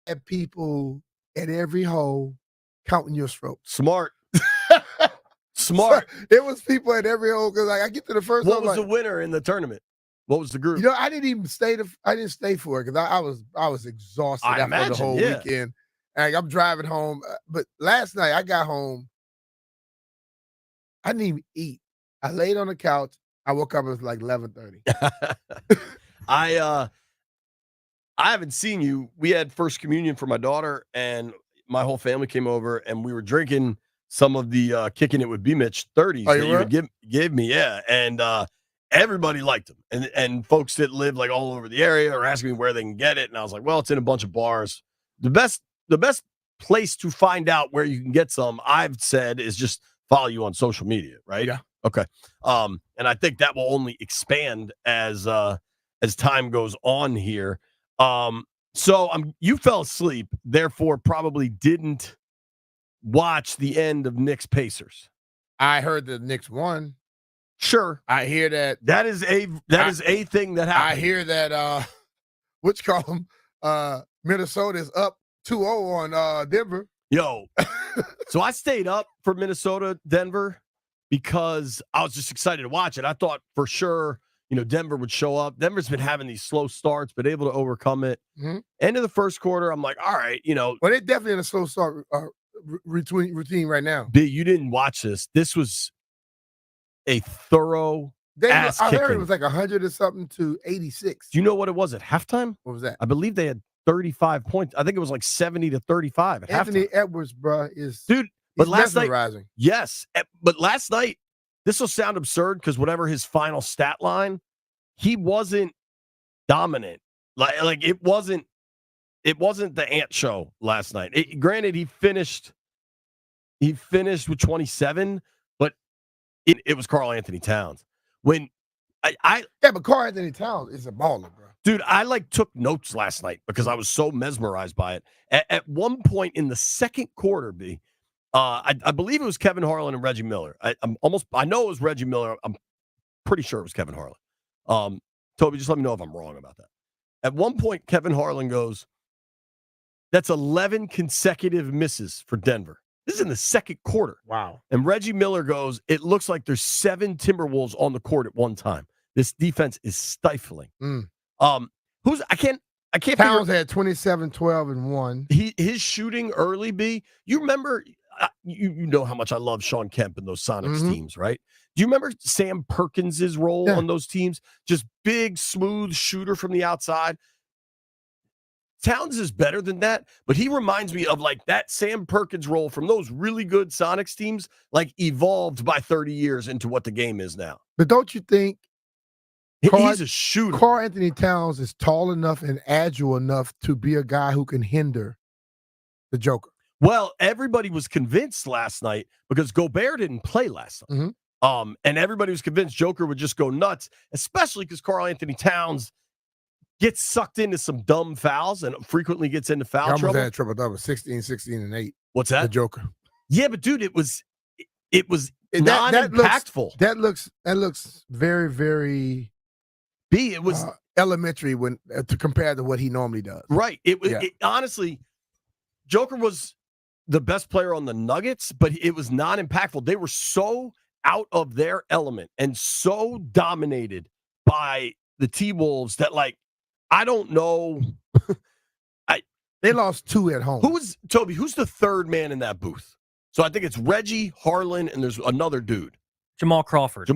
had people at every hole counting your strokes. Smart. Smart. So, it was people at every hole because I get to the first. What was the winner in the tournament? What was the group? You know, I didn't even stay. I didn't stay for it because I was exhausted after the whole weekend. And I'm driving home, but last night I got home. I didn't even eat. I laid on the couch. I woke up. It was like 11:30. I haven't seen you. We had first communion for my daughter, and my whole family came over, and we were drinking some of the Kicking It with BMitch 30s that you would give me. Yeah, and everybody liked them, and folks that live like all over the area are asking me where they can get it, and I was like, well, it's in a bunch of bars. The best place to find out where you can get some, I've said, is just follow you on social media, right? Yeah. Okay. And I think that will only expand as time goes on here. So you fell asleep, therefore probably didn't watch the end of Knicks Pacers. I heard the Knicks won. Sure. I hear that. That is a thing that happened. I hear that Minnesota is up 2-0 on Denver. Yo. So I stayed up for Minnesota, Denver, because I was just excited to watch it. I thought for sure, Denver would show up. Denver's been having these slow starts, but able to overcome it. Mm-hmm. End of the first quarter, I'm like, all right, Well, they're definitely in a slow start routine right now. B, you didn't watch this. This was a thorough ass kicking. I heard it was like 100 or something to 86. Do you know what it was at halftime? What was that? I believe they had 35 points. I think it was like 70 to 35 at Anthony halftime. Edwards, bro, but last mesmerizing. Night, yes, but last night, this will sound absurd because whatever his final stat line, he wasn't dominant. Like it wasn't the Ant show last night. Granted, he finished with 27, but it was Karl Anthony Towns. When but Karl Anthony Towns is a baller, bro. Dude, I took notes last night because I was so mesmerized by it. At one point in the second quarter, B, I believe it was Kevin Harlan and Reggie Miller. I know it was Reggie Miller. I'm pretty sure it was Kevin Harlan. Toby, just let me know if I'm wrong about that. At one point, Kevin Harlan goes, that's 11 consecutive misses for Denver. This is in the second quarter. Wow. And Reggie Miller goes, it looks like there's 7 Timberwolves on the court at one time. This defense is stifling. I can't Towns had 27, 12, and 1. His shooting early, B, you remember, you know how much I love Sean Kemp and those Sonics teams, right? Do you remember Sam Perkins' role on those teams? Just big, smooth shooter from the outside. Towns is better than that, but he reminds me of like that Sam Perkins role from those really good Sonics teams, like evolved by 30 years into what the game is now. But don't you think he's a shooter? Karl Anthony Towns is tall enough and agile enough to be a guy who can hinder the Joker. Well, everybody was convinced last night because Gobert didn't play last night. And everybody was convinced Joker would just go nuts, especially because Karl Anthony Towns gets sucked into some dumb fouls and frequently gets into foul trouble. Had triple-double, 16, 16, and 8. What's that? The Joker. Yeah, but dude, it was non-impactful. That looks very, very B. It was elementary when to compare to what he normally does. Right. It honestly, Joker was the best player on the Nuggets, but it was not impactful. They were so out of their element and so dominated by the T-Wolves that, like, I don't know. They lost 2 at home. Who's the third man in that booth? So I think it's Reggie, Harlan, and there's another dude. Jamal Crawford. So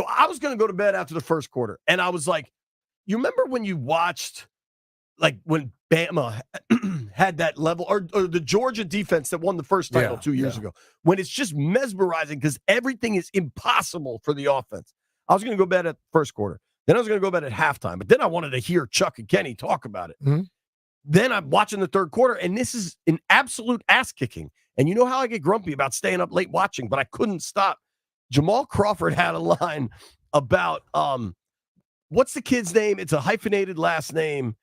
I was going to go to bed after the first quarter, and I was like, you remember when you watched, like, when Bama had that level, or the Georgia defense that won the first title 2 years ago, when it's just mesmerizing because everything is impossible for the offense. I was going to go to bed at the first quarter. Then I was going to go to bed at halftime, but then I wanted to hear Chuck and Kenny talk about it. Then I'm watching the third quarter, and this is an absolute ass-kicking. And you know how I get grumpy about staying up late watching, but I couldn't stop. Jamal Crawford had a line about, what's the kid's name? It's a hyphenated last name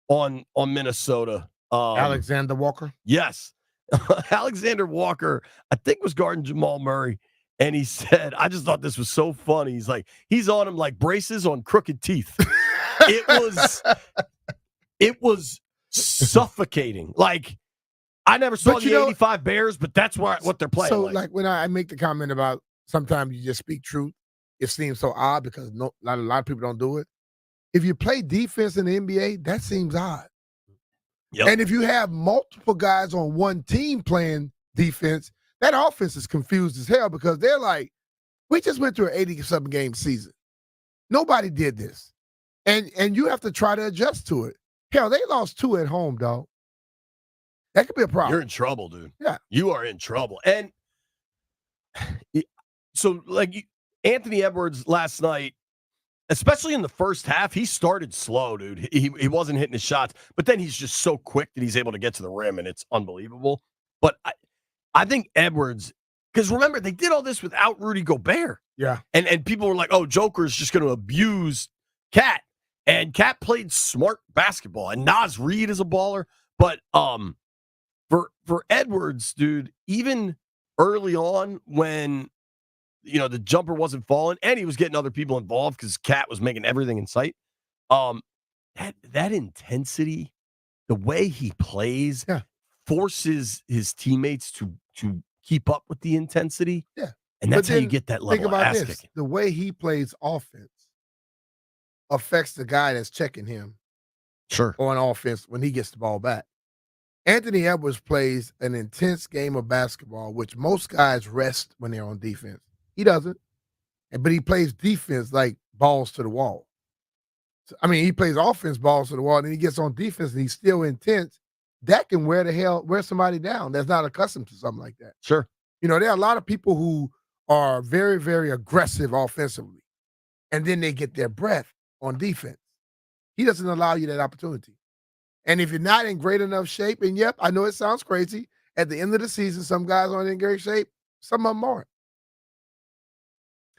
on Minnesota. Alexander Walker? Yes. Alexander Walker, I think, was guarding Jamal Murray. And he said, I just thought this was so funny. He's like, he's on him like braces on crooked teeth. It was suffocating. Like, I never saw the 85 Bears, but that's what they're playing. So, like when I make the comment about sometimes you just speak truth, it seems so odd because a lot of people don't do it. If you play defense in the NBA, that seems odd. Yep. And if you have multiple guys on one team playing defense, that offense is confused as hell because they're like, we just went through an 80-something game season. Nobody did this. And you have to try to adjust to it. Hell, they lost 2 at home, dog. That could be a problem. You're in trouble, dude. Yeah. You are in trouble. And so, like, Anthony Edwards last night, especially in the first half, he started slow, dude. He wasn't hitting his shots, but then he's just so quick that he's able to get to the rim, and it's unbelievable. But I think Edwards, because remember, they did all this without Rudy Gobert. Yeah. And people were like, oh, Joker's just going to abuse Cat. And Cat played smart basketball, and Naz Reid is a baller. But for Edwards, dude, even early on when the jumper wasn't falling, and he was getting other people involved because Cat was making everything in sight. That intensity, the way he plays, forces his teammates to keep up with the intensity. Yeah, and that's how you get that level of ass kicking. The way he plays offense affects the guy that's checking him. Sure, on offense when he gets the ball back. Anthony Edwards plays an intense game of basketball, which most guys rest when they're on defense. He doesn't. But he plays defense like balls to the wall. I mean, he plays offense balls to the wall, and then he gets on defense, and he's still intense. That can wear somebody down that's not accustomed to something like that. Sure. There are a lot of people who are very, very aggressive offensively, and then they get their breath on defense. He doesn't allow you that opportunity. And if you're not in great enough shape, and yep, I know it sounds crazy, at the end of the season, some guys aren't in great shape, some of them aren't.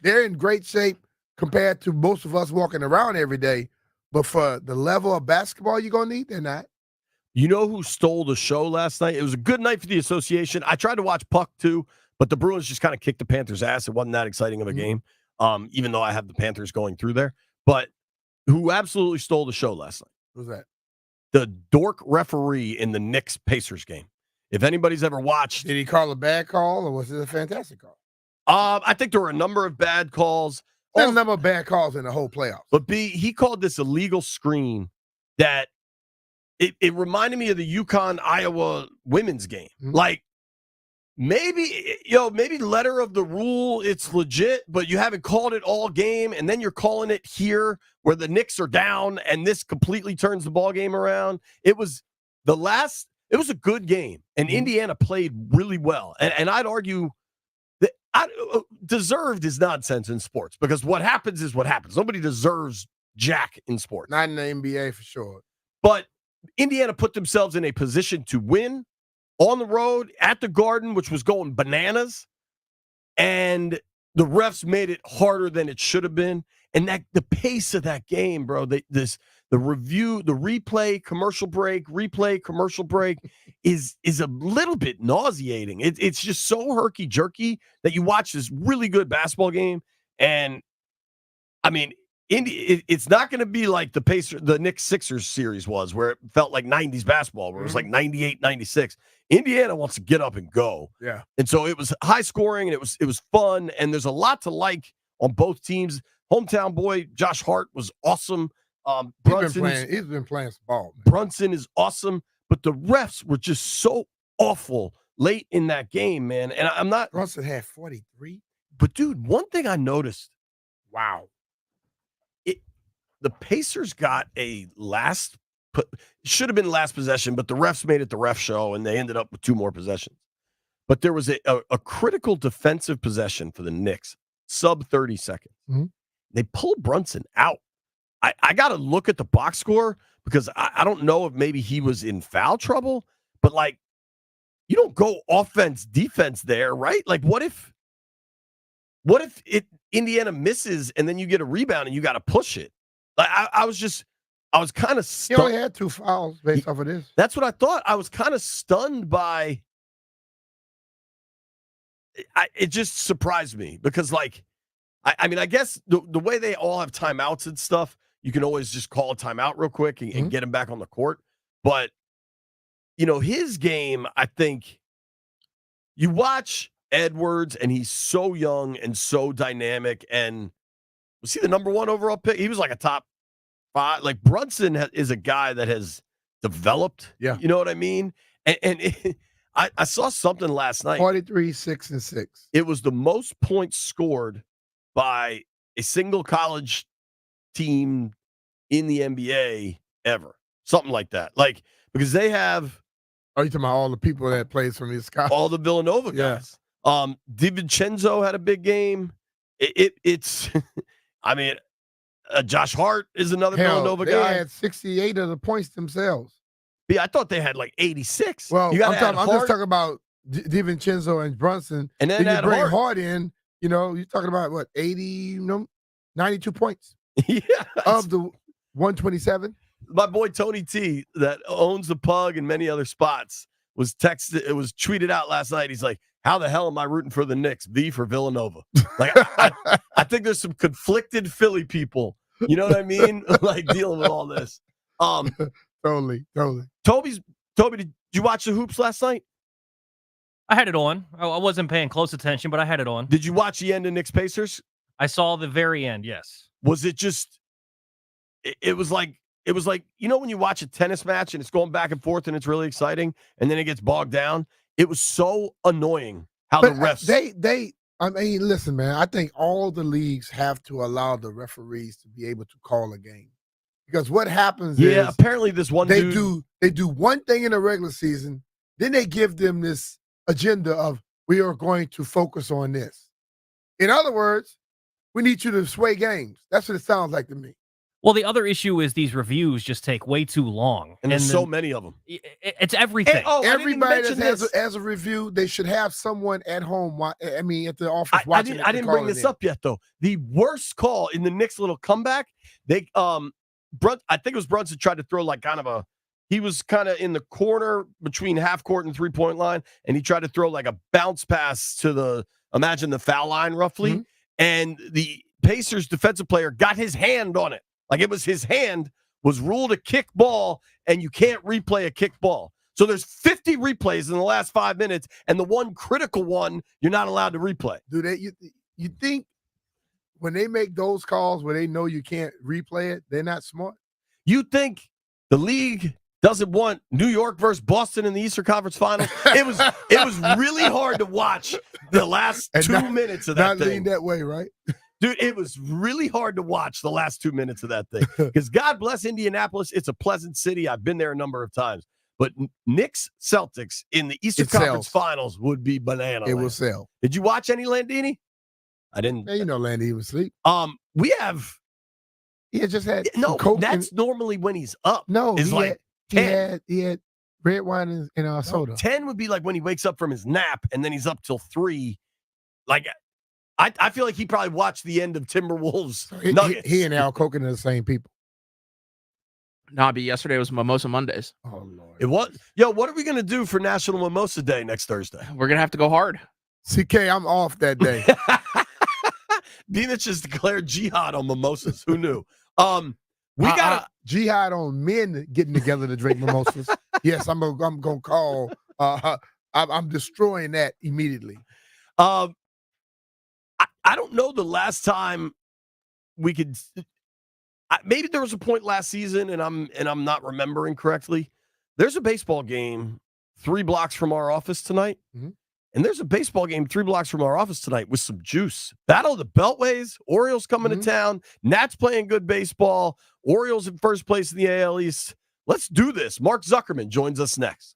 They're in great shape compared to most of us walking around every day, but for the level of basketball you're going to need, they're not. You know who stole the show last night? It was a good night for the association. I tried to watch Puck too, but the Bruins just kind of kicked the Panthers' ass. It wasn't that exciting of a game, even though I have the Panthers going through there. But who absolutely stole the show last night? Who's that? The dork referee in the Knicks-Pacers game. If anybody's ever watched... Did he call a bad call, or was it a fantastic call? I think there were a number of bad calls. There's a number of bad calls in the whole playoffs. But he called this illegal screen that it reminded me of the UConn-Iowa women's game. Mm-hmm. Like, maybe letter of the rule, it's legit, but you haven't called it all game, and then you're calling it here where the Knicks are down, and this completely turns the ball game around. It was a good game, and Indiana played really well. And I'd argue that deserved is nonsense in sports, because what happens is what happens. Nobody deserves jack in sports. Not in the NBA for sure. But Indiana put themselves in a position to win on the road at the Garden, which was going bananas, and the refs made it harder than it should have been. And the pace of that game, bro, the replay, commercial break is a little bit nauseating. It's just so herky-jerky that you watch this really good basketball game. And, I mean, it's not going to be like the Knicks-Sixers series was, where it felt like 90s basketball, where it was like 98, 96. Indiana wants to get up and go. Yeah. And so it was high scoring, and it was fun, and there's a lot to like on both teams. Hometown boy Josh Hart was awesome. He's been playing some ball, man. Brunson is awesome, but the refs were just so awful late in that game, man. And I'm not... Brunson had 43. But, dude, one thing I noticed. Wow. The Pacers got should have been last possession, but the refs made it the ref show, and they ended up with 2 more possessions. But there was a critical defensive possession for the Knicks, sub 30 seconds. Mm-hmm. They pulled Brunson out. I got to look at the box score, because I don't know if maybe he was in foul trouble, but, like, you don't go offense, defense there, right? Like, what if Indiana misses and then you get a rebound and you got to push it? Like, I was kind of stunned. He only had 2 fouls based off of this. That's what I thought. I was kind of stunned by it. Just surprised me, because, like, I mean, I guess the way they all have timeouts and stuff, you can always just call a timeout real quick and get him back on the court. But his game, I think you watch Edwards, and he's so young and so dynamic. And was he the number 1 overall pick? He was like a top 5. Like Brunson is a guy that has developed. Yeah. You know what I mean? And I saw something last night. 43, 6, and 6. It was the most points scored by a single college team in the NBA ever. Something like that. Like, because they have you talking about all the people that plays from his college? all the Villanova guys. DiVincenzo had a big game. It's I mean, Josh Hart is another Villanova guy. They had 68 of the points themselves. Yeah, I thought they had like 86. Well, I'm just talking about DiVincenzo and Brunson. And then you bring Hart in, you're talking about what, 80, 92 points. Yeah. Of the 127. My boy Tony T, that owns the Pug and many other spots, was tweeted out last night. He's like, how the hell am I rooting for the Knicks? V for Villanova. Like, I think there's some conflicted Philly people, you know what I mean? Like, dealing with all this. Totally. Toby, did you watch the hoops last night? I had it on. I wasn't paying close attention, but I had it on. Did you watch the end of Knicks Pacers? I saw the very end, yes. Was it just, it was like, when you watch a tennis match and it's going back and forth and it's really exciting and then it gets bogged down? It was so annoying how the refs. Listen, man, I think all the leagues have to allow the referees to be able to call a game. Because what happens is, apparently this one they do one thing in the regular season, then they give them this agenda of, we are going to focus on this. In other words, we need you to sway games. That's what it sounds like to me. Well, the other issue is these reviews just take way too long. And there's so many of them. It's everything. Everybody that has a review, they should have someone at home, at the office watching it. I didn't bring this up yet, though. The worst call in the Knicks' little comeback, I think it was Brunson tried to throw like he was kind of in the corner between half court and 3-point line, and he tried to throw like a bounce pass to imagine the foul line roughly. Mm-hmm. And the Pacers defensive player got his hand on it. Like it was his hand, was ruled a kick ball, and you can't replay a kick ball. So there's 50 replays in the last 5 minutes, and the one critical one you're not allowed to replay. Do they? You think when they make those calls where they know you can't replay it, they're not smart? You think the league doesn't want New York versus Boston in the Eastern Conference Finals? It was really hard to watch the last 2 minutes of that thing. Not lean that way, right? Dude, it was really hard to watch the last 2 minutes of that thing. Because God bless Indianapolis. It's a pleasant city. I've been there a number of times. But Knicks Celtics in the Eastern Conference Finals would be banana. It will sell. Did you watch any Landini? I didn't. Man, Landini was asleep. We have. He had just had Coke. That's normally when he's up. No, it's like 10. He had red wine and soda. 10 would be like when he wakes up from his nap and then he's up till 3. Like, I feel like he probably watched the end of Timberwolves Nuggets. He and Al Koken are the same people. Nah, but yesterday was Mimosa Mondays. Oh, Lord. It was. Yo, what are we going to do for National Mimosa Day next Thursday? We're going to have to go hard. CK, I'm off that day. BMitch has declared jihad on mimosas. Who knew? We got jihad on men getting together to drink mimosas. Yes, I'm gonna call. I'm destroying that immediately. I don't know the last time we could. Maybe there was a point last season, and I'm not remembering correctly. There's a baseball game 3 blocks from our office tonight. Mm-hmm. And there's a baseball game 3 blocks from our office tonight with some juice. Battle of the Beltways. Orioles coming to town. Nats playing good baseball. Orioles in first place in the AL East. Let's do this. Mark Zuckerman joins us next.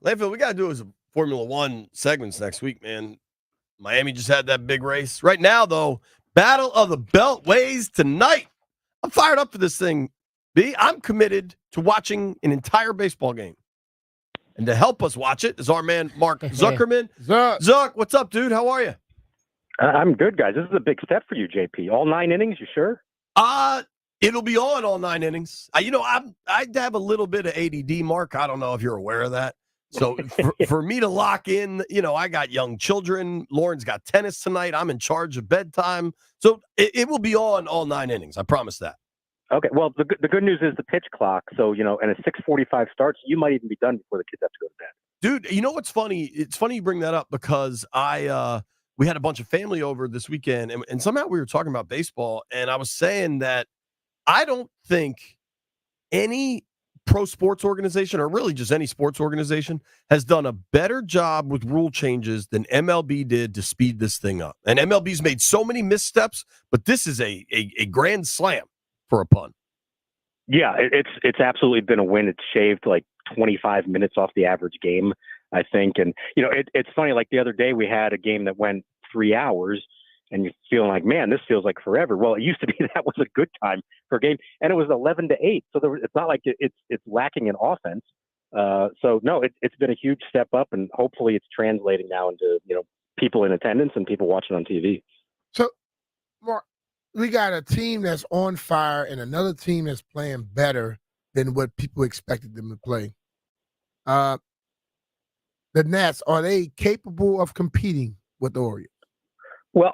Landfill, we got to do is Formula One segments next week, man. Miami just had that big race. Right now, though, Battle of the Beltways tonight. I'm fired up for this thing, B. I'm committed to watching an entire baseball game. And to help us watch it is our man, Mark Zuckerman. Zuck, what's up, dude? How are you? I'm good, guys. This is a big step for you, JP. All 9 innings, you sure? It'll be on all 9 innings. I have a little bit of ADD, Mark. I don't know if you're aware of that. So for me to lock in, I got young children. Lauren's got tennis tonight. I'm in charge of bedtime. So it will be on all 9 innings. I promise that. Okay. Well, the good news is the pitch clock. So, and a 6:45 starts, you might even be done before the kids have to go to bed. Dude, you know what's funny? It's funny you bring that up because we had a bunch of family over this weekend, and somehow we were talking about baseball, and I was saying that I don't think any pro sports organization, or really just any sports organization, has done a better job with rule changes than MLB did to speed this thing up. And MLB's made so many missteps, but this is a grand slam for a pun. Yeah, it's absolutely been a win. It's shaved like 25 minutes off the average game, I think. And, it's funny, like the other day we had a game that went 3 hours, and you're feeling like, man, this feels like forever. Well, it used to be that was a good time for a game, and it was 11-8. So it's not like it's lacking in offense. So no, it's been a huge step up, and hopefully it's translating now into people in attendance and people watching on TV. So, Mark, we got a team that's on fire and another team that's playing better than what people expected them to play. The Nats, are they capable of competing with the Orioles? Well,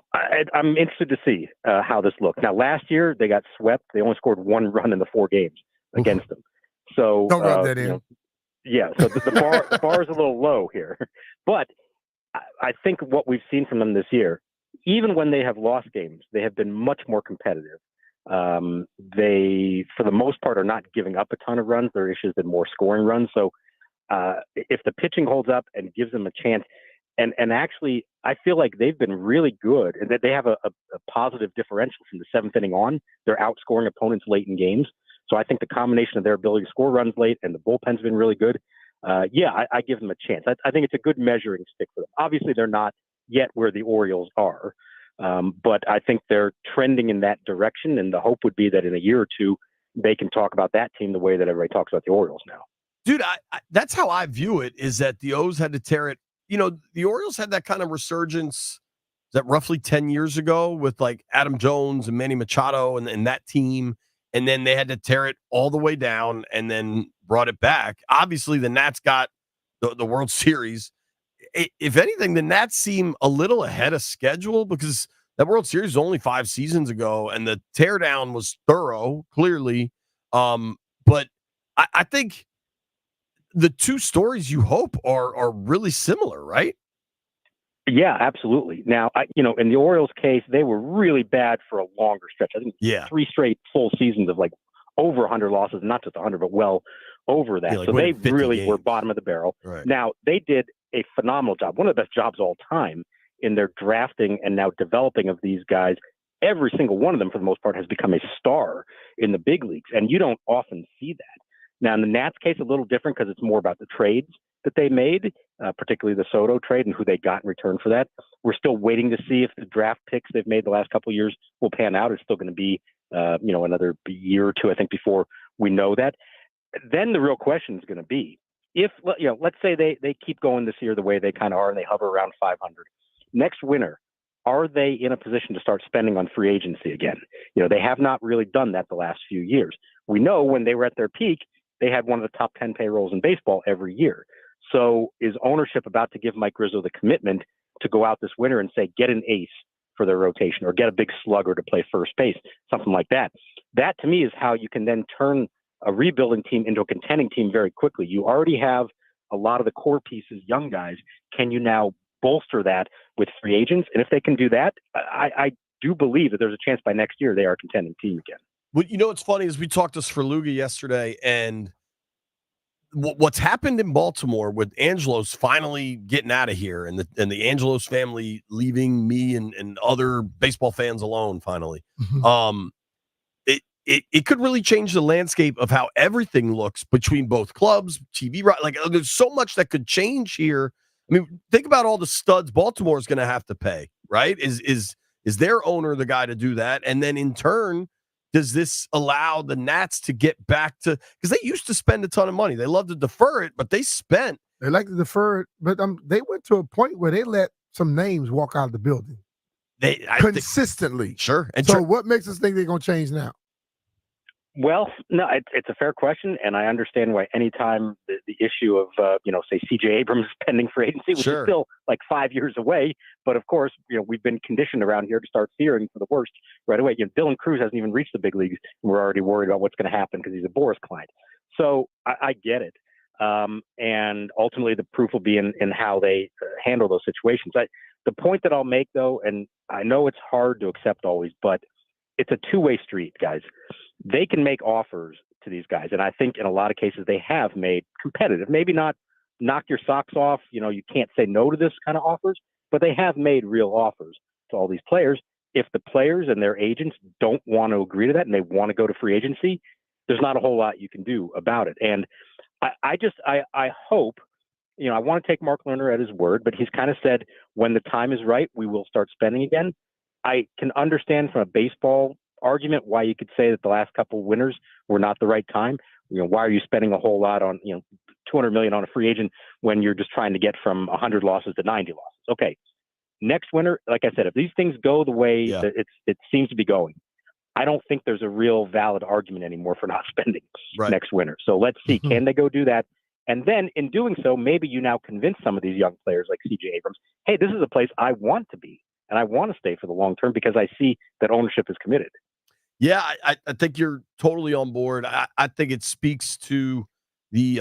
I'm interested to see how this looks. Now, last year they got swept. They only scored 1 run in the 4 games against them. So don't rub that in. So the bar is a little low here. But I think what we've seen from them this year, even when they have lost games, they have been much more competitive. They, for the most part, are not giving up a ton of runs. Their issue has been more scoring runs. So if the pitching holds up and gives them a chance, and actually, I feel like they've been really good, and that they have a positive differential from the 7th inning on. They're outscoring opponents late in games. So I think the combination of their ability to score runs late and the bullpen's been really good. I give them a chance. I think it's a good measuring stick for them. Obviously, they're not yet where the Orioles are, but I think they're trending in that direction, and the hope would be that in a year or two, they can talk about that team the way that everybody talks about the Orioles now. Dude, that's how I view it, is that the O's had to tear it. The Orioles had that kind of resurgence that roughly 10 years ago with like Adam Jones and Manny Machado and that team. And then they had to tear it all the way down and then brought it back. Obviously, the Nats got the World Series. If anything, the Nats seem a little ahead of schedule because that World Series was only 5 seasons ago and the teardown was thorough, clearly. But I think the two stories you hope are really similar, right? Yeah, absolutely. Now, in the Orioles case, they were really bad for a longer stretch. I think 3 straight full seasons of like over 100 losses, not just 100, but well over that. So they really were bottom of the barrel. Right. Now, they did a phenomenal job, one of the best jobs of all time in their drafting and now developing of these guys. Every single one of them, for the most part, has become a star in the big leagues, and you don't often see that. Now, in the Nats case, a little different because it's more about the trades that they made, particularly the Soto trade and who they got in return for that. We're still waiting to see if the draft picks they've made the last couple of years will pan out. It's still going to be, another year or two, I think, before we know that. Then the real question is going to be if, let's say they keep going this year the way they kind of are and they hover around 500. Next winter, are they in a position to start spending on free agency again? They have not really done that the last few years. We know when they were at their peak, they had one of the top 10 payrolls in baseball every year. So is ownership about to give Mike Rizzo the commitment to go out this winter and say, get an ace for their rotation or get a big slugger to play first base, something like that? That to me is how you can then turn a rebuilding team into a contending team very quickly. You already have a lot of the core pieces, young guys. Can you now bolster that with free agents? And if they can do that, I do believe that there's a chance by next year they are a contending team again. Well, what's funny is we talked to Sverluga yesterday, and what's happened in Baltimore with Angelos finally getting out of here and the Angelos family leaving me and other baseball fans alone finally. Mm-hmm. it could really change the landscape of how everything looks between both clubs, TV, right? Like there's so much that could change here. I mean, think about all the studs Baltimore is going to have to pay, right? Is their owner the guy to do that? And then in turn, does this allow the Nats to get back to, because they used to spend a ton of money. They love to defer it, but they spent. They like to defer it, but they went to a point where they let some names walk out of the building. Consistently. Sure. And so what makes us think they're going to change now? Well, no, it's a fair question, and I understand why anytime the issue of, say, C.J. Abrams pending for agency, which is still like 5 years away, but of course, we've been conditioned around here to start fearing for the worst right away. Dylan Cruz hasn't even reached the big leagues, and we're already worried about what's going to happen because he's a Boris client. So I get it. And ultimately, the proof will be in how they handle those situations. The point that I'll make, though, and I know it's hard to accept always, but it's a two-way street, guys. They can make offers to these guys, and I think in a lot of cases they have made competitive, maybe not knock your socks off, you can't say no to this kind of offers, but they have made real offers to all these players. If the players and their agents don't want to agree to that and they want to go to free agency, there's not a whole lot you can do about it. And I hope, I want to take Mark Lerner at his word, but he's kind of said when the time is right, we will start spending again. I can understand from a baseball argument why you could say that the last couple of winters were not the right time. Why are you spending a whole lot on, $200 million on a free agent when you're just trying to get from 100 losses to 90 losses? Okay. Next winter, like I said, if these things go the way that it seems to be going, I don't think there's a real valid argument anymore for not spending next winter. So let's see, can they go do that? And then in doing so, maybe you now convince some of these young players like C.J. Abrams, hey, this is a place I want to be and I want to stay for the long term because I see that ownership is committed. Yeah, I think you're totally on board. I think it speaks to the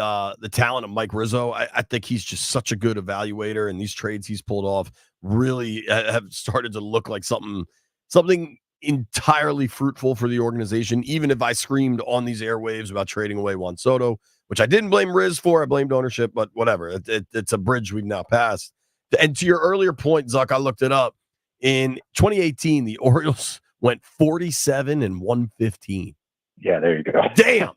talent of Mike Rizzo. I think he's just such a good evaluator, and these trades he's pulled off really have started to look like something entirely fruitful for the organization. Even if I screamed on these airwaves about trading away Juan Soto, which I didn't blame Riz for, I blamed ownership, but whatever. It's a bridge we've now passed. And to your earlier point, Zuck, I looked it up. In 2018, the Orioles went 47-115. Yeah, there you go. Damn.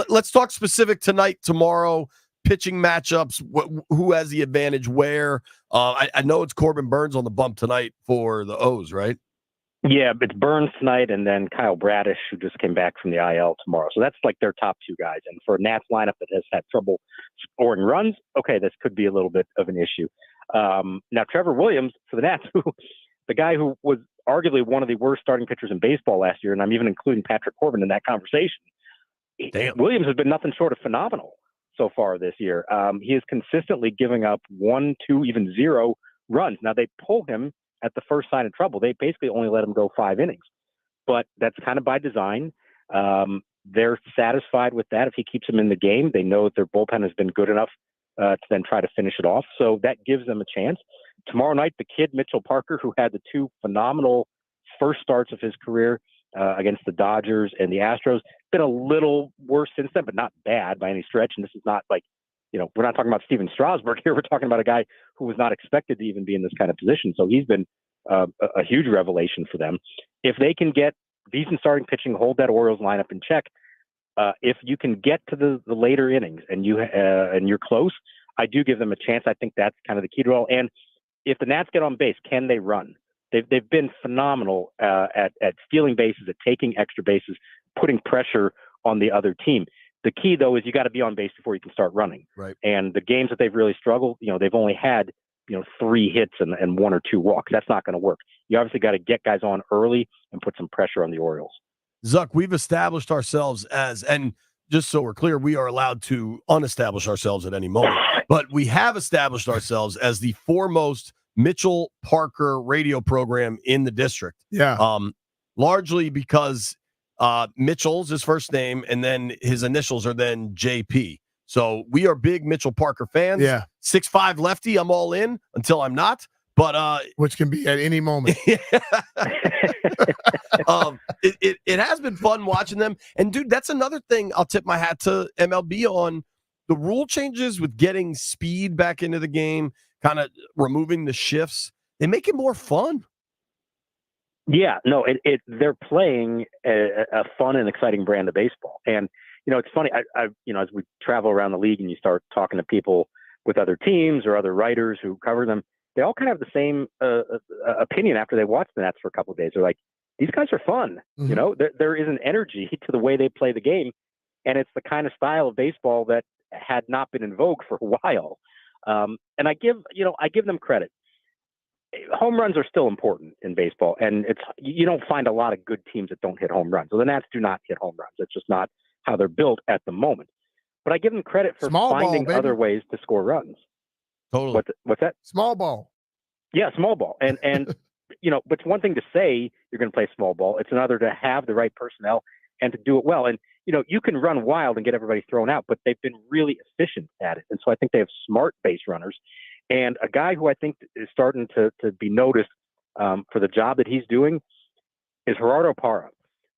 Let's talk specific tonight, tomorrow, pitching matchups, who has the advantage where. I know it's Corbin Burns on the bump tonight for the O's, right? Yeah, it's Burns tonight and then Kyle Bradish, who just came back from the IL tomorrow. So that's like their top two guys. And for a Nats lineup that has had trouble scoring runs, okay, this could be a little bit of an issue. Now, Trevor Williams for the Nats, the guy who was arguably one of the worst starting pitchers in baseball last year, and I'm even including Patrick Corbin in that conversation. Damn. Williams has been nothing short of phenomenal so far this year. He is consistently giving up 1, 2, even 0 runs. Now, they pull him at the first sign of trouble. They basically only let him go 5 innings, but that's kind of by design. They're satisfied with that. If he keeps them in the game, they know that their bullpen has been good enough to then try to finish it off. So that gives them a chance. Tomorrow night, the kid, Mitchell Parker, who had the 2 phenomenal first starts of his career against the Dodgers and the Astros, been a little worse since then, but not bad by any stretch. And this is not like, we're not talking about Steven Strasburg here. We're talking about a guy who was not expected to even be in this kind of position. So he's been a huge revelation for them. If they can get decent starting pitching, hold that Orioles lineup in check, if you can get to the later innings and you're close, I do give them a chance. I think that's kind of the key to all. And if the Nats get on base, can they run? They've been phenomenal at stealing bases, at taking extra bases, putting pressure on the other team. The key, though, is you got to be on base before you can start running. Right. And the games that they've really struggled, they've only had 3 hits and 1 or 2 walks. That's not going to work. You obviously got to get guys on early and put some pressure on the Orioles. Zuck, we've established ourselves as, and just so we're clear, we are allowed to unestablish ourselves at any moment, but we have established ourselves as the foremost Mitchell Parker radio program in the district. Yeah. Largely because Mitchell's his first name, and then his initials are then JP. So we are big Mitchell Parker fans. Yeah. 6'5" lefty. I'm all in until I'm not. But which can be at any moment. It has been fun watching them. And dude, that's another thing I'll tip my hat to MLB on. The rule changes with getting speed back into the game, kind of removing the shifts, they make it more fun. Yeah, no, they're playing a fun and exciting brand of baseball. And, it's funny, as we travel around the league and you start talking to people with other teams or other writers who cover them, they all kind of have the same opinion after they watch the Nats for a couple of days. They're like, these guys are fun. Mm-hmm. There is an energy to the way they play the game. And it's the kind of style of baseball that had not been in vogue for a while. And I give them credit. Home runs are still important in baseball, and you don't find a lot of good teams that don't hit home runs. So the Nats do not hit home runs. It's just not how they're built at the moment. But I give them credit for finding other ways to score runs. Totally. What's that? Small ball. Yeah, small ball. And but it's one thing to say you're going to play small ball. It's another to have the right personnel and to do it well. And you can run wild and get everybody thrown out, but they've been really efficient at it. And so I think they have smart base runners. And a guy who I think is starting to be noticed for the job that he's doing is Gerardo Parra,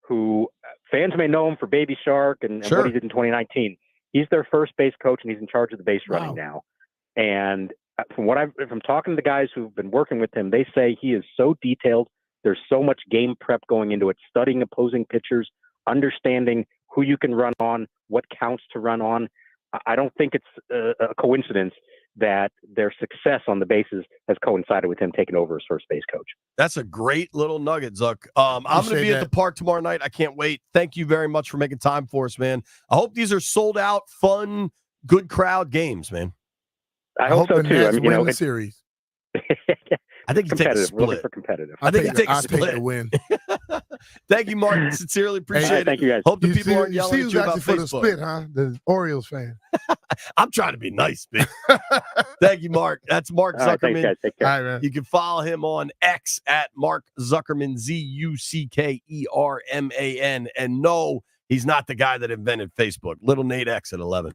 who fans may know him for Baby Shark and what he did in 2019. He's their first base coach, and he's in charge of the base running now. And from talking to the guys who've been working with him, they say he is so detailed. There's so much game prep going into it, studying opposing pitchers, understanding who you can run on, what counts to run on. I don't think it's a coincidence that their success on the bases has coincided with him taking over as first base coach. That's a great little nugget, Zuck. I'm going to be at the park tomorrow night. I can't wait. Thank you very much for making time for us, man. I hope these are sold out, fun, good crowd games, man. I hope so too. Win the series. I think you take a split. We're looking for competitive. I think you take a split. Take the win. Thank you, Mark. Sincerely appreciate it. Thank you, guys. Hope the people aren't yelling at you about for Facebook. the split, huh? The Orioles fan. I'm trying to be nice, man. Thank you, Mark. That's Mark Zuckerman. Thanks, guys. Take care. All right, man. You can follow him on X at Mark Zuckerman, Zuckerman. And no, he's not the guy that invented Facebook. Little Nate X at 11.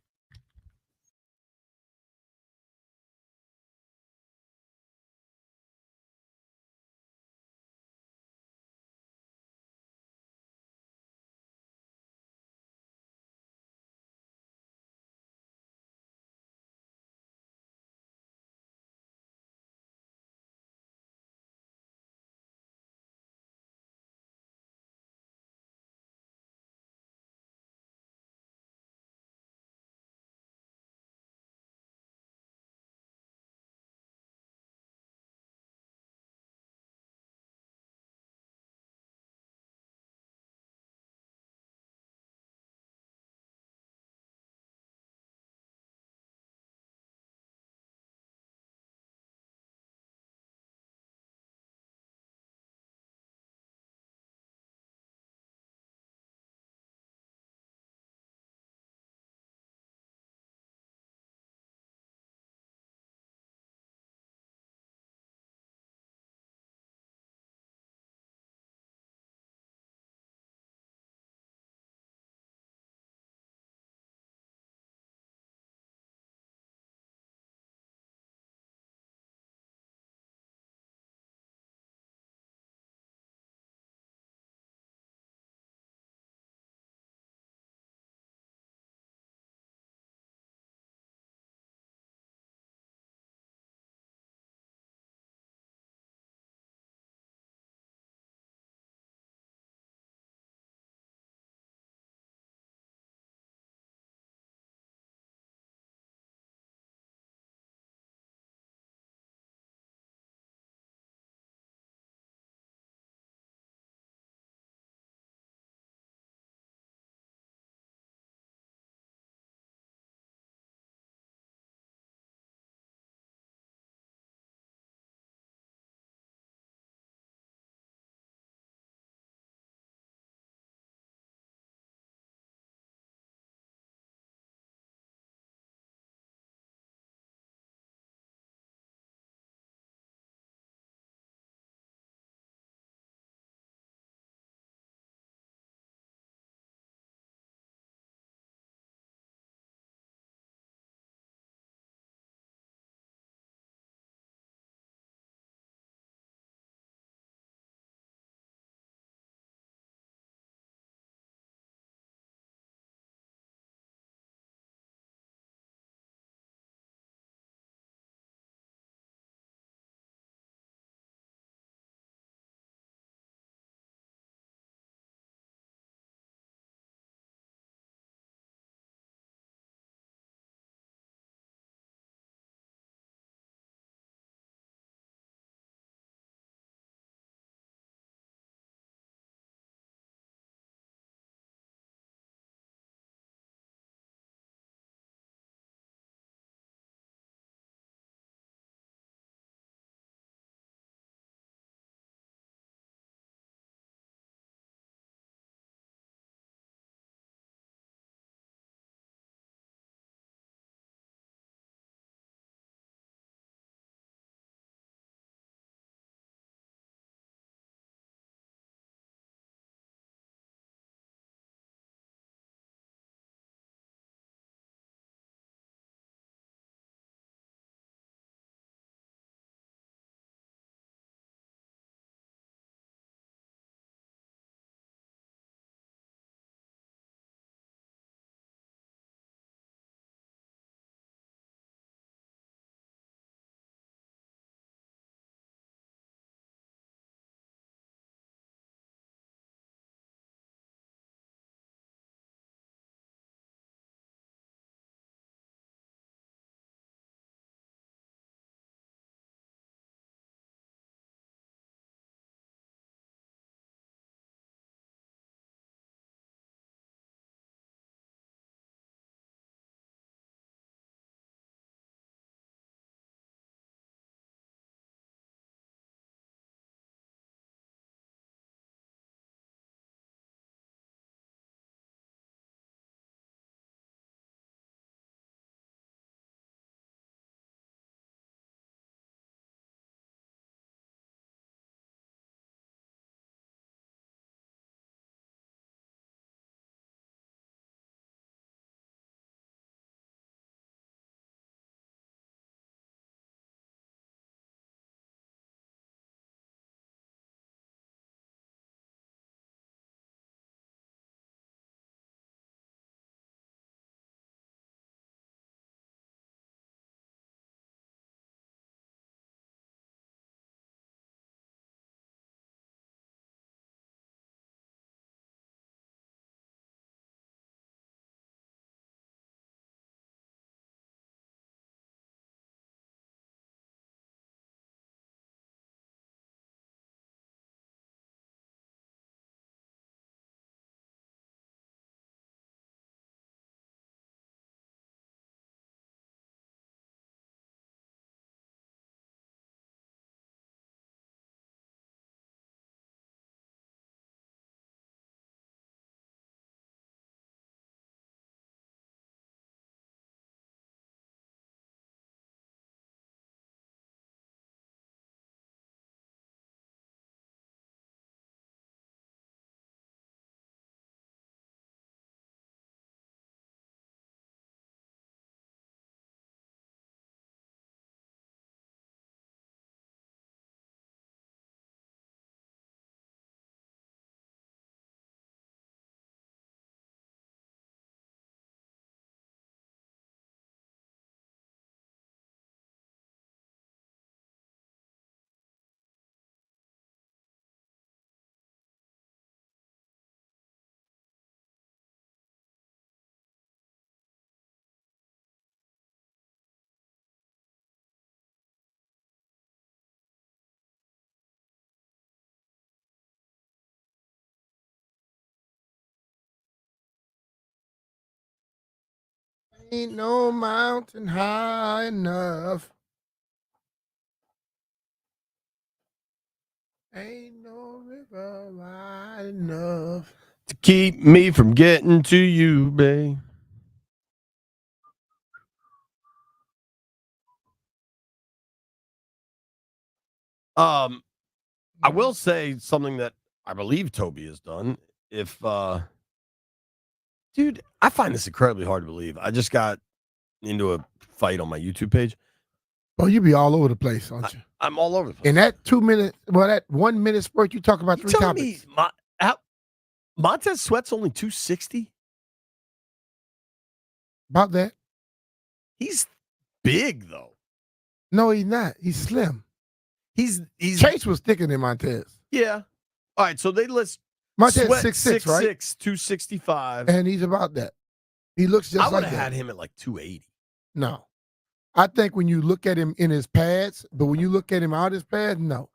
Ain't no mountain high enough. Ain't no river wide enough to keep me from getting to you, babe. I will say something that I believe Toby has done. If dude, I find this incredibly hard to believe. I just got into a fight on my YouTube page. Oh, you be all over the place, aren't you? I'm all over the place. In that 2 minute, that 1 minute spurt, you talk about 3 topics. Montez Sweat's only 260? About that? He's big, though. No, he's not. He's slim. He's Chase was thicker than Montez. Yeah. All right, so they list Montez Sweat 6'6", right? 6'6", 265. And he's about that. He looks just I like would that. have had him at like 280. No. I think when you look at him in his pads, but when you look at him out his pads, no.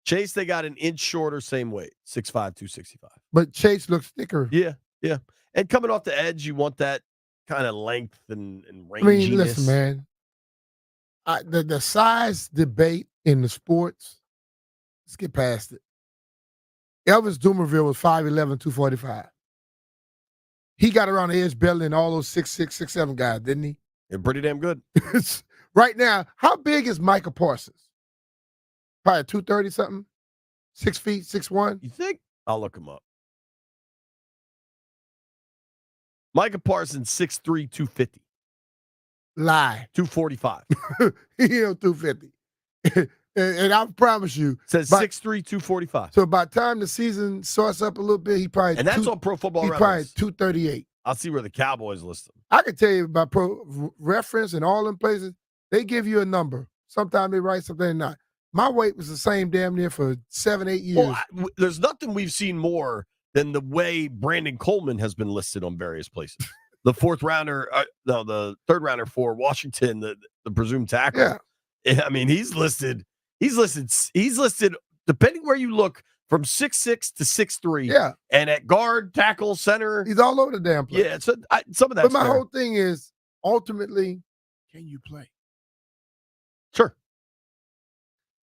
Chase, they got an inch shorter, same weight, 6'5", 265. But Chase looks thicker. Yeah. And coming off the edge, you want that kind of length and ranginess. I mean, listen, man. The size debate in the sports, let's get past it. Elvis Dumerville was 5'11", 245. He got around the edge better than all those 6'6", 6'7" guys, didn't he? They're pretty damn good. Right now, how big is Micah Parsons? Probably 230 something? 6 feet, 6'1"? You think? I'll look him up. Micah Parsons, 6'3", 250. Lie. 245. He 250. and I promise you. Says 6'3", 245. So by the time the season sorts up a little bit, he probably. And that's on Pro Football Reference. He probably 238. I'll see where the Cowboys list him. I can tell you by Pro Reference and all them places, they give you a number. Sometimes they write something not. My weight was the same damn near for 7-8 years. Well, there's nothing we've seen more than the way Brandon Coleman has been listed on various places. The the third rounder for Washington, the presumed tackle. Yeah. I mean, he's listed, depending where you look, from 6'6" to 6'3". Yeah. And at guard, tackle, center. He's all over the damn place. Yeah, so some of that. But my whole thing is, ultimately, can you play? Sure.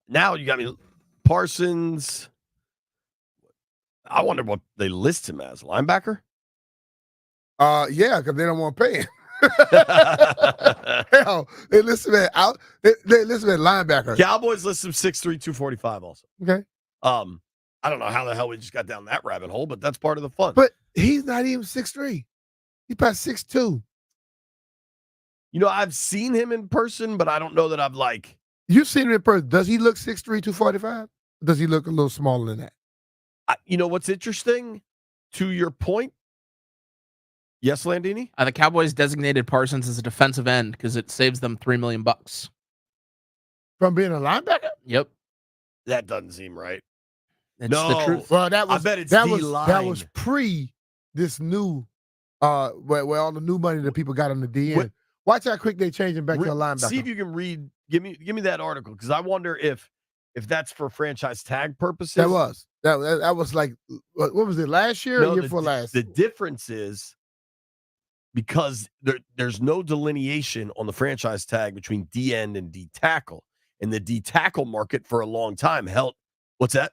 Now you got me, Parsons. I wonder what they list him as, linebacker? Yeah, because they don't want to pay him. Hell, they list him at linebacker. Cowboys list him 6'3", 245 also. Okay. I don't know how the hell we just got down that rabbit hole, but that's part of the fun. But he's not even 6'3". He's about 6'2". You know, I've seen him in person, but I don't know that I've like. You've seen him in person. Does he look 6'3", 245? Does he look a little smaller than that? You know what's interesting? To your point. Yes, Landini? The Cowboys designated Parsons as a defensive end because it saves them $3 million. From being a linebacker? Yep. That doesn't seem right. It's the truth. Well, that was, I bet it's that D-line. was pre this new where all the new money that people got on the DN. Watch how quick they changing back to a linebacker. See if you can read. Give me that article, because I wonder if that's for franchise tag purposes. That was like, what was it, last year or year before last? The difference is because there's no delineation on the franchise tag between D end and D tackle, and the D tackle market for a long time held. What's that?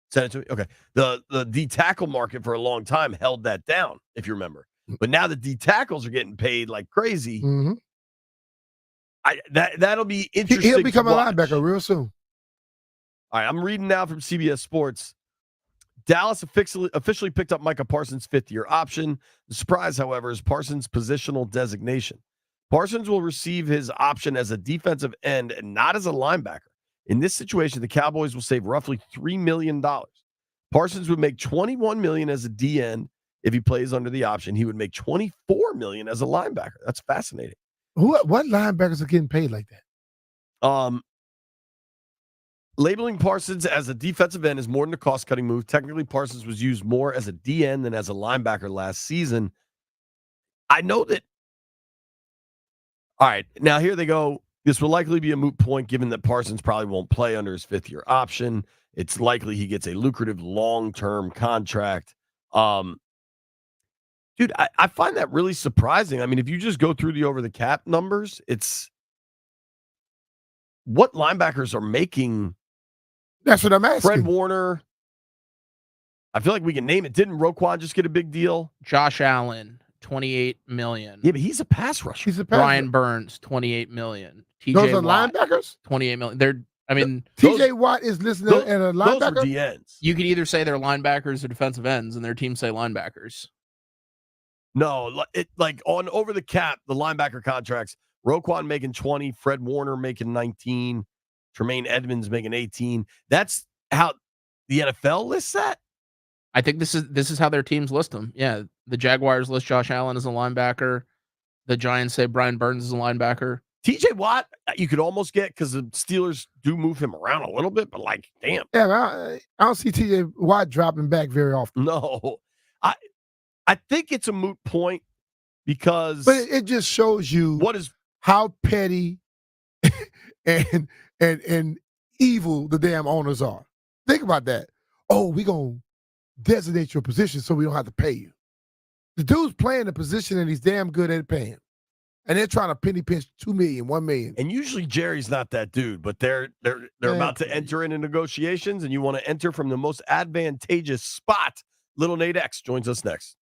Send it to me. Okay. The D tackle market for a long time held that down, if you remember. But now the D tackles are getting paid like crazy. Mm-hmm. That'll be interesting. He'll become a linebacker real soon. All right, I'm reading now from CBS Sports. Dallas officially picked up Micah Parsons' fifth-year option. The surprise, however, is Parsons' positional designation. Parsons will receive his option as a defensive end and not as a linebacker. In this situation, the Cowboys will save roughly $3 million. Parsons would make $21 million as a D end if he plays under the option. He would make $24 million as a linebacker. That's fascinating. What linebackers are getting paid like that? Labeling Parsons as a defensive end is more than a cost-cutting move. Technically, Parsons was used more as a D end than as a linebacker last season. I know that. All right, now here they go. This will likely be a moot point given that Parsons probably won't play under his fifth-year option. It's likely he gets a lucrative long-term contract. Dude, I find that really surprising. I mean, if you just go through the over the cap numbers, it's what linebackers are making. That's what I'm asking. Fred Warner. I feel like we can name it. Didn't Roquan just get a big deal? Josh Allen, $28 million. Yeah, but he's a pass rusher. He's a pass Brian Burns, $28 million. TJ Those are Watt, linebackers? $28 million. TJ Watt is listed as a linebacker? Those are DNs. You could either say they're linebackers or defensive ends, and their teams say linebackers. No, like on over the cap, the linebacker contracts, Roquan making 20, Fred Warner making 19, Tremaine Edmonds making 18. That's how the NFL lists that? I think this is how their teams list them. Yeah, the Jaguars list Josh Allen as a linebacker. The Giants say Brian Burns is a linebacker. TJ Watt, you could almost get because the Steelers do move him around a little bit, but like, damn. Yeah, I don't see TJ Watt dropping back very often. No. I think it's a moot point because. But it just shows you how petty and evil the damn owners are. Think about that. Oh, we gonna designate your position so we don't have to pay you. The dude's playing the position and he's damn good at paying. And they're trying to penny pinch $2 million, $1 million. And usually Jerry's not that dude, but they're about to enter into negotiations, and you want to enter from the most advantageous spot. Little Nate X joins us next.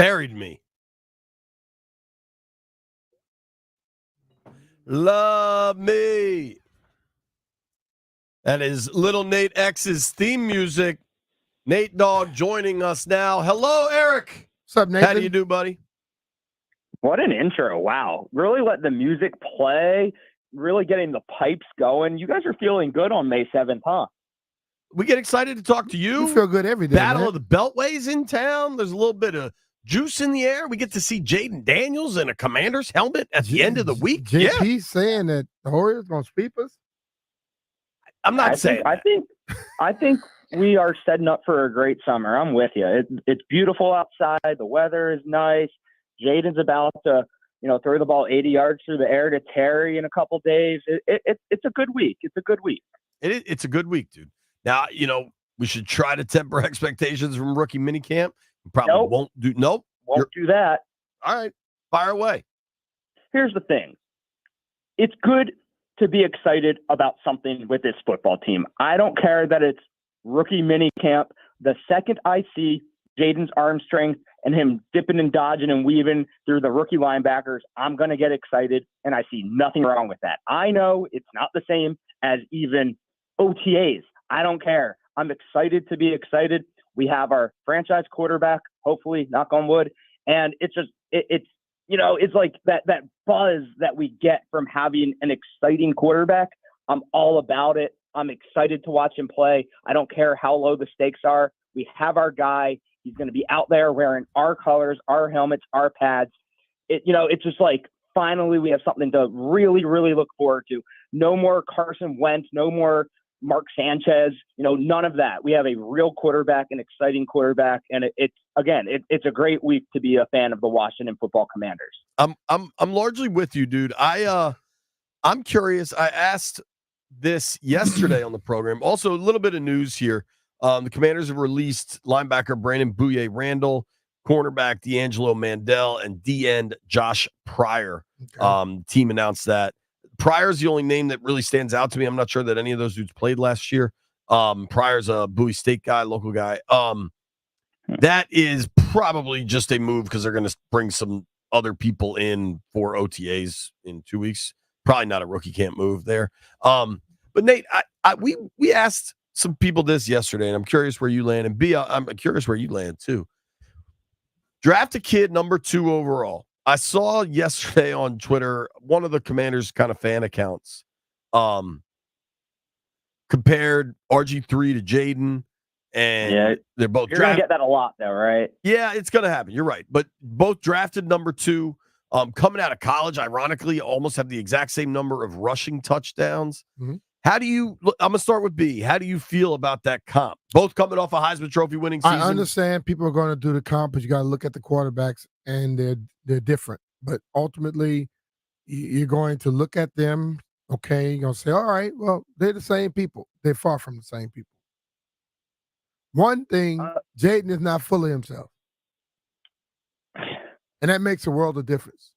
Buried me. Love me. That is Little Nate X's theme music. Nate Dogg joining us now. Hello, Eric. What's up, Nathan? How do you do, buddy? What an intro. Wow. Really let the music play, really getting the pipes going. You guys are feeling good on May 7th, huh? We get excited to talk to you. You feel good every day, Battle man. of the Beltways in town. There's a little bit of juice in the air. We get to see Jaden Daniels in a Commander's helmet at the end of the week. JP saying that the Warriors going to sweep us? I'm not saying I think we are setting up for a great summer. I'm with you. It's beautiful outside. The weather is nice. Jaden's about to, throw the ball 80 yards through the air to Terry in a couple days. It's a good week. It's a good week. It's a good week, dude. Now, we should try to temper expectations from rookie minicamp. We probably won't do. Nope. Won't do that. All right. Fire away. Here's the thing. It's good to be excited about something with this football team. I don't care that it's rookie minicamp. The second I see Jaden's arm strength and him dipping and dodging and weaving through the rookie linebackers, I'm going to get excited, and I see nothing wrong with that. I know it's not the same as even OTAs. I don't care. I'm excited to be excited. We have our franchise quarterback, hopefully, knock on wood, and it's just it's like that buzz that we get from having an exciting quarterback. I'm all about it. I'm excited to watch him play. I don't care how low the stakes are. We have our guy. He's going to be out there wearing our colors, our helmets, our pads. It's just like finally we have something to really, really look forward to. No more Carson Wentz, no more Mark Sanchez, none of that. We have a real quarterback, an exciting quarterback, and it's a great week to be a fan of the Washington Football Commanders. I'm largely with you, dude. I'm curious. I asked this yesterday on the program. Also, a little bit of news here. The Commanders have released linebacker Brandon Bouye-Randall, cornerback D'Angelo Mandel, and D-end Josh Pryor. Okay. Team announced that. Pryor's the only name that really stands out to me. I'm not sure that any of those dudes played last year. Pryor's a Bowie State guy, local guy. That is probably just a move because they're going to bring some other people in for OTAs in 2 weeks. Probably not a rookie camp move there. But Nate, we asked some people this yesterday, and I'm curious where you land. And B, I'm curious where you land too. Draft a kid number 2 overall. I saw yesterday on Twitter, one of the Commanders kind of fan accounts compared RG3 to Jaden, and they're both You're going to get that a lot, though, right? Yeah, it's going to happen. You're right. But both drafted number 2, coming out of college, ironically, almost have the exact same number of rushing touchdowns. Mm-hmm. I'm going to start with B. How do you feel about that comp? Both coming off a Heisman Trophy winning season. I understand people are going to do the comp, but you got to look at the quarterbacks, and they're different. But ultimately, you're going to look at them, okay, you're going to say, all right, well, they're the same people. They're far from the same people. One thing, Jaden is not fully himself. And that makes a world of difference.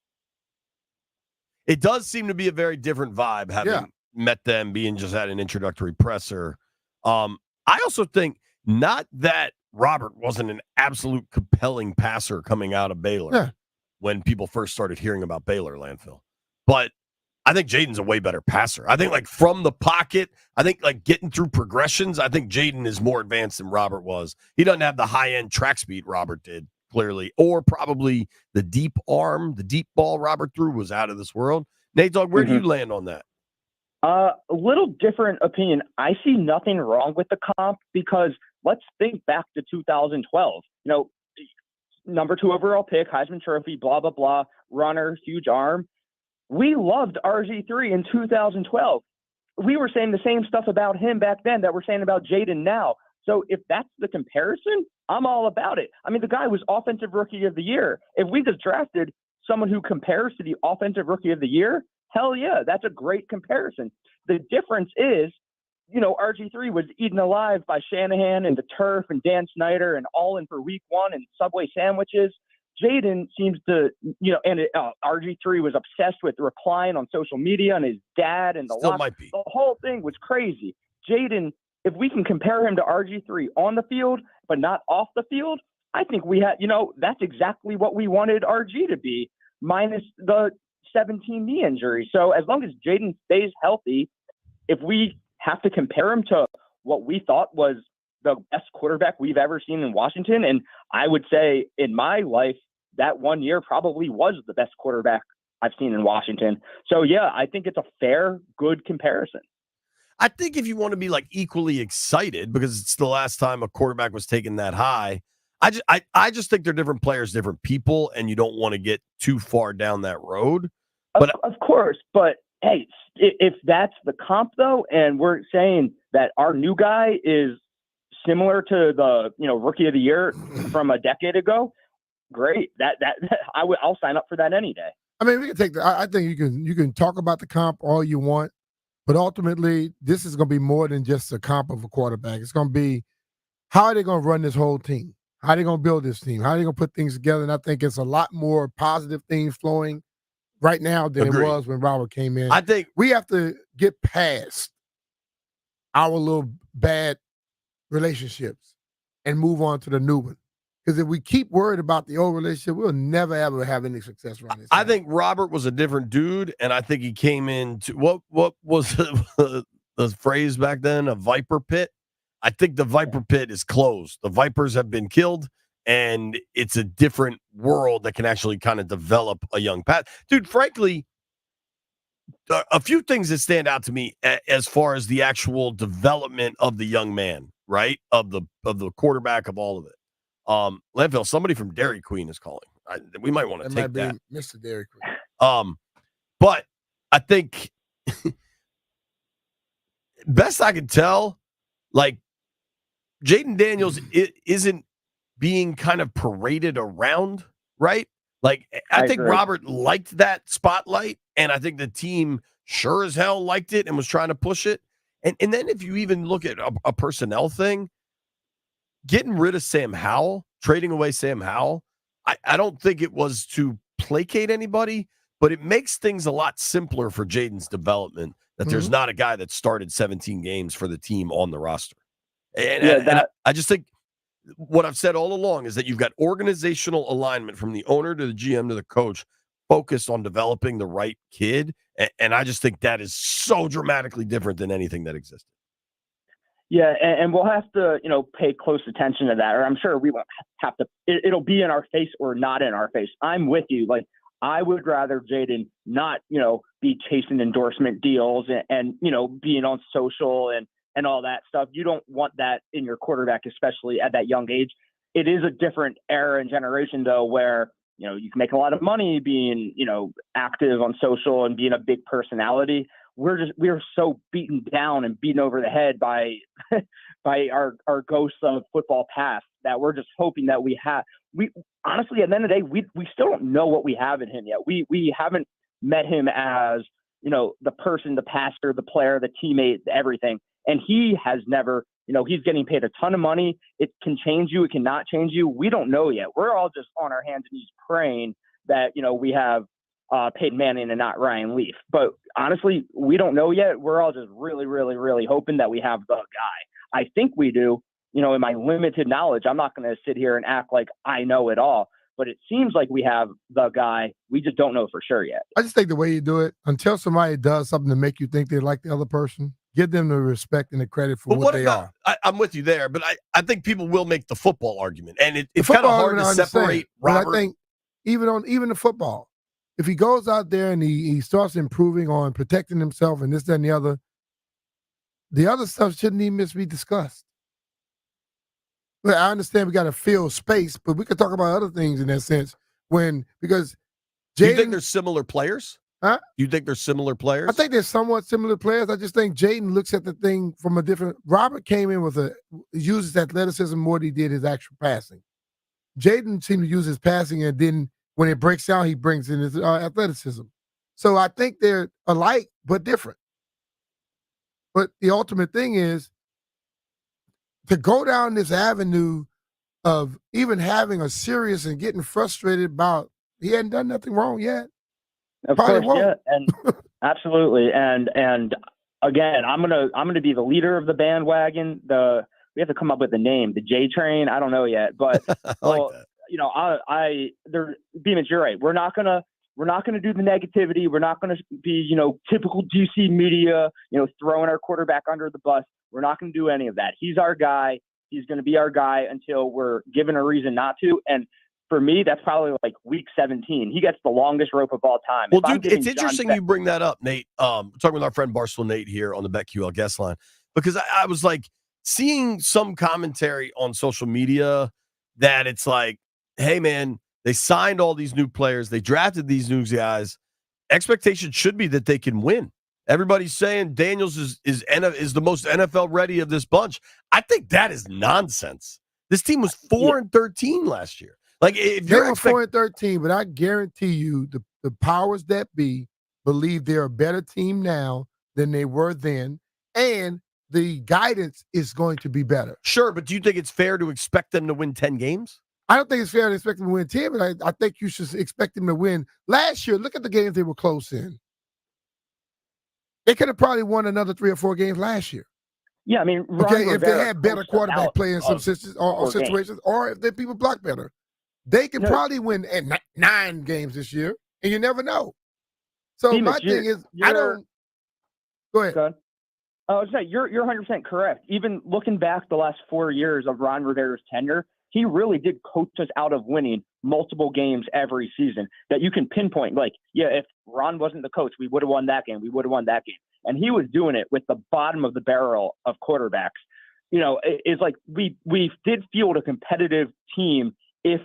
It does seem to be a very different vibe having met them, being just at an introductory presser. I also think not that Robert wasn't an absolute compelling passer coming out of Baylor when people first started hearing about Baylor, Landfill. But I think Jaden's a way better passer. I think like from the pocket, I think like getting through progressions, I think Jaden is more advanced than Robert was. He doesn't have the high-end track speed Robert did, clearly, or probably the deep arm, the deep ball Robert threw was out of this world. Nate Dogg, where do you land on that? A little different opinion. I see nothing wrong with the comp because let's think back to 2012. Number 2 overall pick, Heisman Trophy, blah, blah, blah, runner, huge arm. We loved RG3 in 2012. We were saying the same stuff about him back then that we're saying about Jaden now. So if that's the comparison, I'm all about it. I mean, the guy was Offensive Rookie of the Year. If we just drafted someone who compares to the Offensive Rookie of the Year, hell yeah, that's a great comparison. The difference is, RG3 was eaten alive by Shanahan and the turf and Dan Snyder and all in for week 1 and Subway sandwiches. Jaden seems to, RG3 was obsessed with replying on social media and his dad and the whole thing was crazy. Jaden, if we can compare him to RG3 on the field, but not off the field, I think we had, that's exactly what we wanted RG to be, minus the 17 knee injury. So as long as Jaden stays healthy, if we have to compare him to what we thought was the best quarterback we've ever seen in Washington, and I would say in my life, that 1 year probably was the best quarterback I've seen in Washington. So yeah, I think it's a fair, good comparison. I think if you want to be like equally excited, because it's the last time a quarterback was taken that high, I just think they're different players, different people, and you don't want to get too far down that road. But of course, but hey, if that's the comp though, and we're saying that our new guy is similar to the rookie of the year from a decade ago, great. I'll sign up for that any day. I mean, we can take I think you can talk about the comp all you want, but ultimately this is going to be more than just a comp of a quarterback. It's going to be how are they going to run this whole team? How are they going to build this team? How are they going to put things together? And I think it's a lot more positive things flowing right now than Agreed. It was when Robert came in. I think we have to get past our little bad relationships and move on to the new one. Because if we keep worried about the old relationship, we'll never, ever have any success around this. I think Robert was a different dude, and I think he came into what was the phrase back then, a viper pit? I think the viper pit is closed. The vipers have been killed, and it's a different world that can actually kind of develop a young path. Dude, frankly, a few things that stand out to me as far as the actual development of the young man, right? Of the quarterback, of all of it. Landfill, somebody from Dairy Queen is calling. We might want to take that. Mr. Dairy Queen. But I think best I can tell, like Jaden Daniels isn't being kind of paraded around, right? Like I think agree. Robert liked that spotlight, and I think the team sure as hell liked it and was trying to push it. And then if you even look at a personnel thing, getting rid of Sam Howell, trading away Sam Howell, I don't think it was to placate anybody, but it makes things a lot simpler for Jaden's development that there's not a guy that started 17 games for the team on the roster. And I just think what I've said all along is that you've got organizational alignment from the owner to the GM to the coach focused on developing the right kid. And I just think that is so dramatically different than anything that existed. Yeah, and we'll have to, pay close attention to that, or I'm sure we won't have to. It'll be in our face or not in our face. I'm with you. Like, I would rather Jaden not, be chasing endorsement deals and being on social and all that stuff. You don't want that in your quarterback, especially at that young age. It is a different era and generation, though, where, you can make a lot of money being, active on social and being a big personality. We're so beaten down and beaten over the head by our ghosts of football past that we're just hoping that we honestly, at the end of the day, we still don't know what we have in him yet. We haven't met him as, the person, the pastor, the player, the teammate, everything. And he has never, he's getting paid a ton of money. It can change you. It cannot change you. We don't know yet. We're all just on our hands and knees praying that, we have Peyton Manning and not Ryan Leaf. But honestly, we don't know yet. We're all just really, really, really hoping that we have the guy. I think we do. In my limited knowledge, I'm not going to sit here and act like I know it all. But it seems like we have the guy. We just don't know for sure yet. I just think the way you do it, until somebody does something to make you think they like the other person, give them the respect and the credit for what they are. I'm with you there, but I think people will make the football argument. And it's kind of hard to separate Robert. But I think even the football, if he goes out there and he starts improving on protecting himself and this, that, and the other stuff shouldn't even be discussed. But I understand we got to fill space, but we could talk about other things in that sense. Because Do you think they're similar players? Huh? You think they're similar players? I think they're somewhat similar players. I just think Jaden looks at the thing from a different. Robert came in uses athleticism more than he did his actual passing. Jaden seemed to use his passing, and then when it breaks down, he brings in his athleticism. So I think they're alike but different. But the ultimate thing is to go down this avenue of even having a serious and getting frustrated about he hadn't done nothing wrong yet. Of course, yeah, and absolutely. And again, I'm gonna be the leader of the bandwagon. The we have to come up with a name. The J Train. I don't know yet, but I like that. you know, BMitch, you're right. We're not gonna do the negativity. We're not gonna be, you know, typical DC media, you know, throwing our quarterback under the bus. We're not gonna do any of that. He's our guy. He's gonna be our guy until we're given a reason not to. And for me, that's probably like week 17. He gets the longest rope of all time. Well, dude, it's interesting you bring that up, Nate. Talking with our friend Barstool Nate here on the BetQL guest line, because I was like seeing some commentary on social media that it's like, hey, man, they signed all these new players. They drafted these new guys. Expectation should be that they can win. Everybody's saying Daniels is the most NFL ready of this bunch. I think that is nonsense. This team was 4-13 last year. Like, if they were 4-13, but I guarantee you the powers that be believe they're a better team now than they were then, and the guidance is going to be better. Sure, but do you think it's fair to expect them to win 10 games? I don't think it's fair to expect them to win 10, but I think you should expect them to win. Last year, look at the games they were close in. They could have probably won another 3 or 4 games last year. Yeah, I mean, if they had better quarterback play in some situations, or if the people block better. They can probably win at 9 games this year, and you never know. So my thing is, I don't. Go ahead. I was saying you're 100% correct. Even looking back the last 4 years of Ron Rivera's tenure, he really did coach us out of winning multiple games every season that you can pinpoint. Like, yeah, if Ron wasn't the coach, we would have won that game. We would have won that game. And he was doing it with the bottom of the barrel of quarterbacks. You know, it's like we did field a competitive team if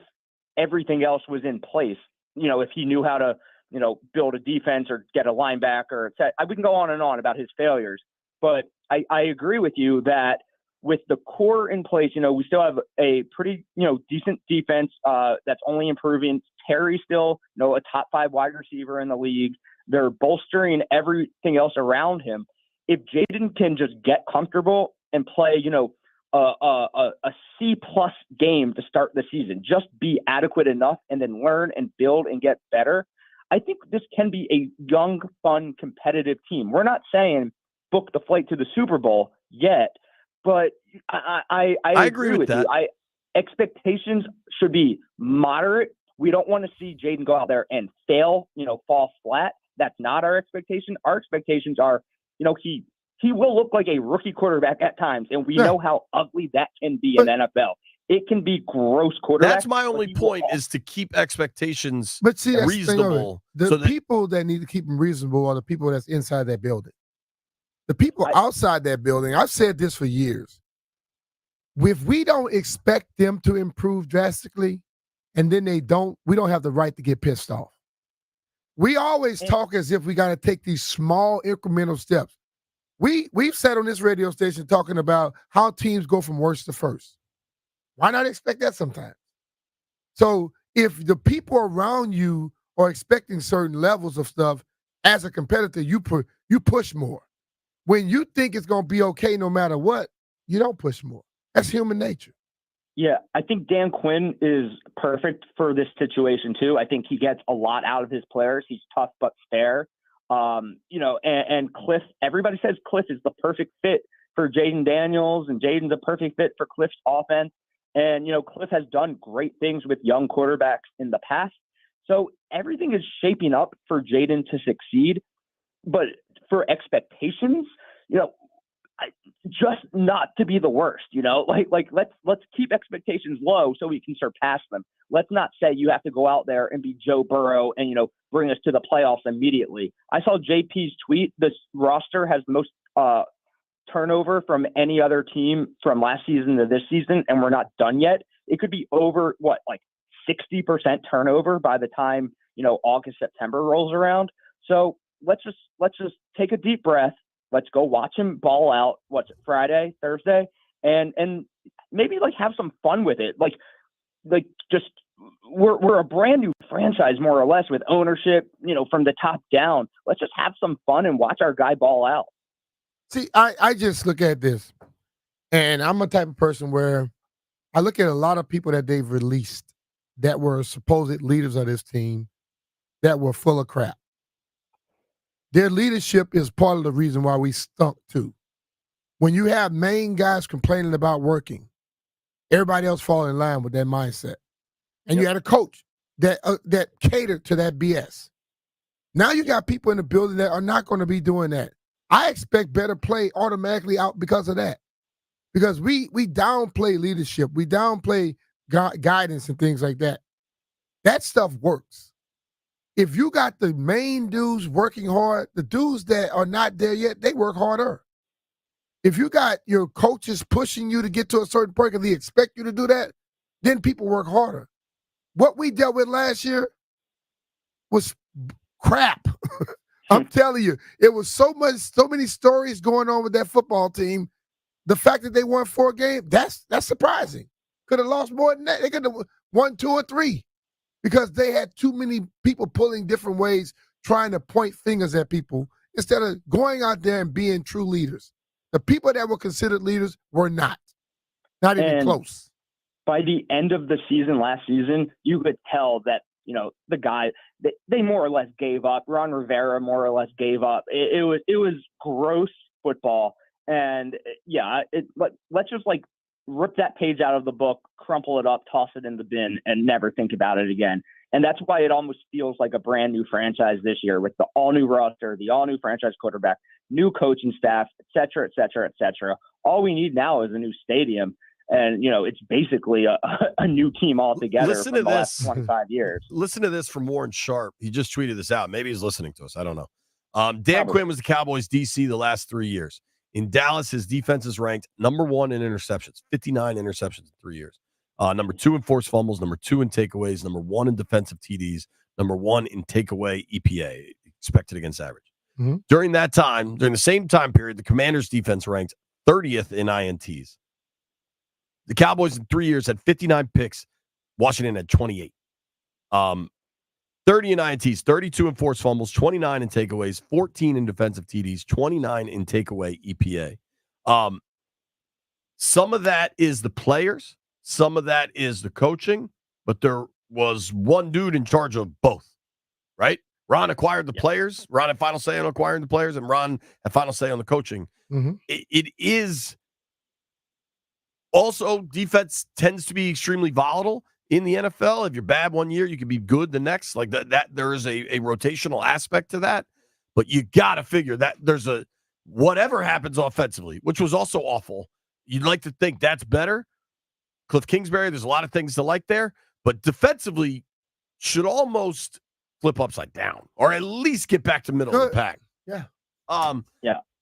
everything else was in place. You know, if he knew how to, you know, build a defense or get a linebacker. We can go on and on about his failures. But I agree with you that with the core in place, you know, we still have a pretty, you know, decent defense that's only improving. Terry's still, you know, a top 5 wide receiver in the league. They're bolstering everything else around him. If Jaden can just get comfortable and play, you know, a C+ game to start the season, just be adequate enough and then learn and build and get better, I think this can be a young, fun, competitive team. We're not saying book the flight to the Super Bowl yet, but I agree with that. You. Expectations should be moderate. We don't want to see Jaden go out there and fail, you know, fall flat. That's not our expectation. Our expectations are, you know, he will look like a rookie quarterback at times, and we know how ugly that can be in the NFL. It can be gross quarterback. That's my only point, is to keep expectations reasonable. People that need to keep them reasonable are the people that's inside that building. The people outside that building, I've said this for years. If we don't expect them to improve drastically, and then they don't, we don't have the right to get pissed off. We always talk as if we got to take these small incremental steps. We've sat on this radio station talking about how teams go from worst to first. Why not expect that sometimes? So if the people around you are expecting certain levels of stuff, as a competitor, you push more. When you think it's going to be okay no matter what, you don't push more. That's human nature. Yeah, I think Dan Quinn is perfect for this situation too. I think he gets a lot out of his players. He's tough but fair. You know, and Cliff, everybody says Cliff is the perfect fit for Jaden Daniels, and Jaden's a perfect fit for Cliff's offense. And, you know, Cliff has done great things with young quarterbacks in the past. So everything is shaping up for Jaden to succeed. But for expectations, you know, just not to be the worst, you know, like let's keep expectations low so we can surpass them. Let's not say you have to go out there and be Joe Burrow and, you know, bring us to the playoffs immediately. I saw JP's tweet. This roster has the most turnover from any other team from last season to this season, and we're not done yet. It could be over like 60% turnover by the time, you know, August, September rolls around. So let's just take a deep breath. Let's go watch him ball out. What's it, Friday, Thursday, and maybe like have some fun with it. Like just we're a brand new franchise more or less with ownership, you know, from the top down. Let's just have some fun and watch our guy ball out. See, I just look at this, and I'm a type of person where I look at a lot of people that they've released that were supposed leaders of this team that were full of crap. Their leadership is part of the reason why we stunk too. when you have main guys complaining about working, everybody else fall in line with that mindset. And you had a coach that catered to that BS. Now you got people in the building that are not going to be doing that. I expect better play automatically out because of that. Because we downplay leadership. We downplay guidance and things like that. That stuff works. If you got the main dudes working hard, the dudes that are not there yet, they work harder. If you got your coaches pushing you to get to a certain point because they expect you to do that, then people work harder. What we dealt with last year was crap. I'm telling you, it was so many stories going on with that football team. The fact that they won 4 games, that's surprising. Could have lost more than that. They could have won 2 or 3 because they had too many people pulling different ways, trying to point fingers at people instead of going out there and being true leaders. The people that were considered leaders were not even close. By the end of the season, last season, you could tell that, the guy, they more or less gave up. Ron Rivera more or less gave up. It was gross football. And let's just rip that page out of the book, crumple it up, toss it in the bin, and never think about it again. And that's why it almost feels like a brand new franchise this year with the all new roster, the all new franchise quarterback, new coaching staff, et cetera, et cetera, et cetera. All we need now is a new stadium. And, it's basically a new team altogether Listen from to the this. last 25 years. Listen to this from Warren Sharp. He just tweeted this out. Maybe he's listening to us. I don't know. Dan Quinn was the Cowboys' DC the last 3 years. In Dallas, his defense is ranked number 1 in interceptions, 59 interceptions in 3 years. Number 2 in forced fumbles, number 2 in takeaways, number 1 in defensive TDs, number 1 in takeaway EPA, expected against average. Mm-hmm. During the same time period, the Commanders' defense ranked 30th in INTs. The Cowboys in 3 years had 59 picks. Washington had 28. 30 in INTs, 32 in forced fumbles, 29 in takeaways, 14 in defensive TDs, 29 in takeaway EPA. Some of that is the players. Some of that is the coaching. But there was one dude in charge of both, right? Ron acquired the players. Ron had final say on acquiring the players, and Ron had final say on the coaching. Mm-hmm. It is also, defense tends to be extremely volatile in the NFL. If you're bad one year, you can be good the next. Like that there is a rotational aspect to that. But you got to figure that there's whatever happens offensively, which was also awful. You'd like to think that's better. Cliff Kingsbury, there's a lot of things to like there. But defensively should almost flip upside down or at least get back to middle of the pack. Yeah.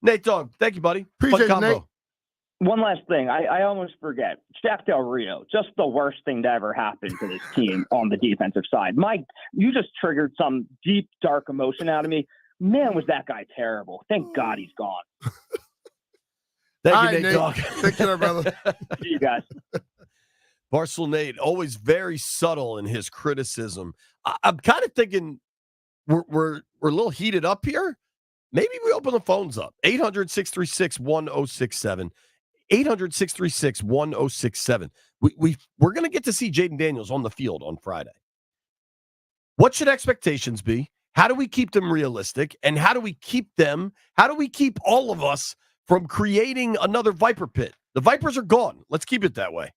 Nate Dogg, thank you, buddy. Appreciate Fun it, combo. Nate. One last thing. I almost forget. Jack Del Rio, just the worst thing to ever happen to this team on the defensive side. Mike, you just triggered some deep, dark emotion out of me. Man, was that guy terrible. Thank God he's gone. Thank you, Nate Dogg. Take care, brother. See you guys. Barcel Nate, always very subtle in his criticism. I'm kind of thinking we're a little heated up here. Maybe we open the phones up. 800-636-1067. 800-636-1067. We're going to get to see Jaden Daniels on the field on Friday. What should expectations be? How do we keep them realistic? And how do we keep all of us from creating another Viper pit? The Vipers are gone. Let's keep it that way.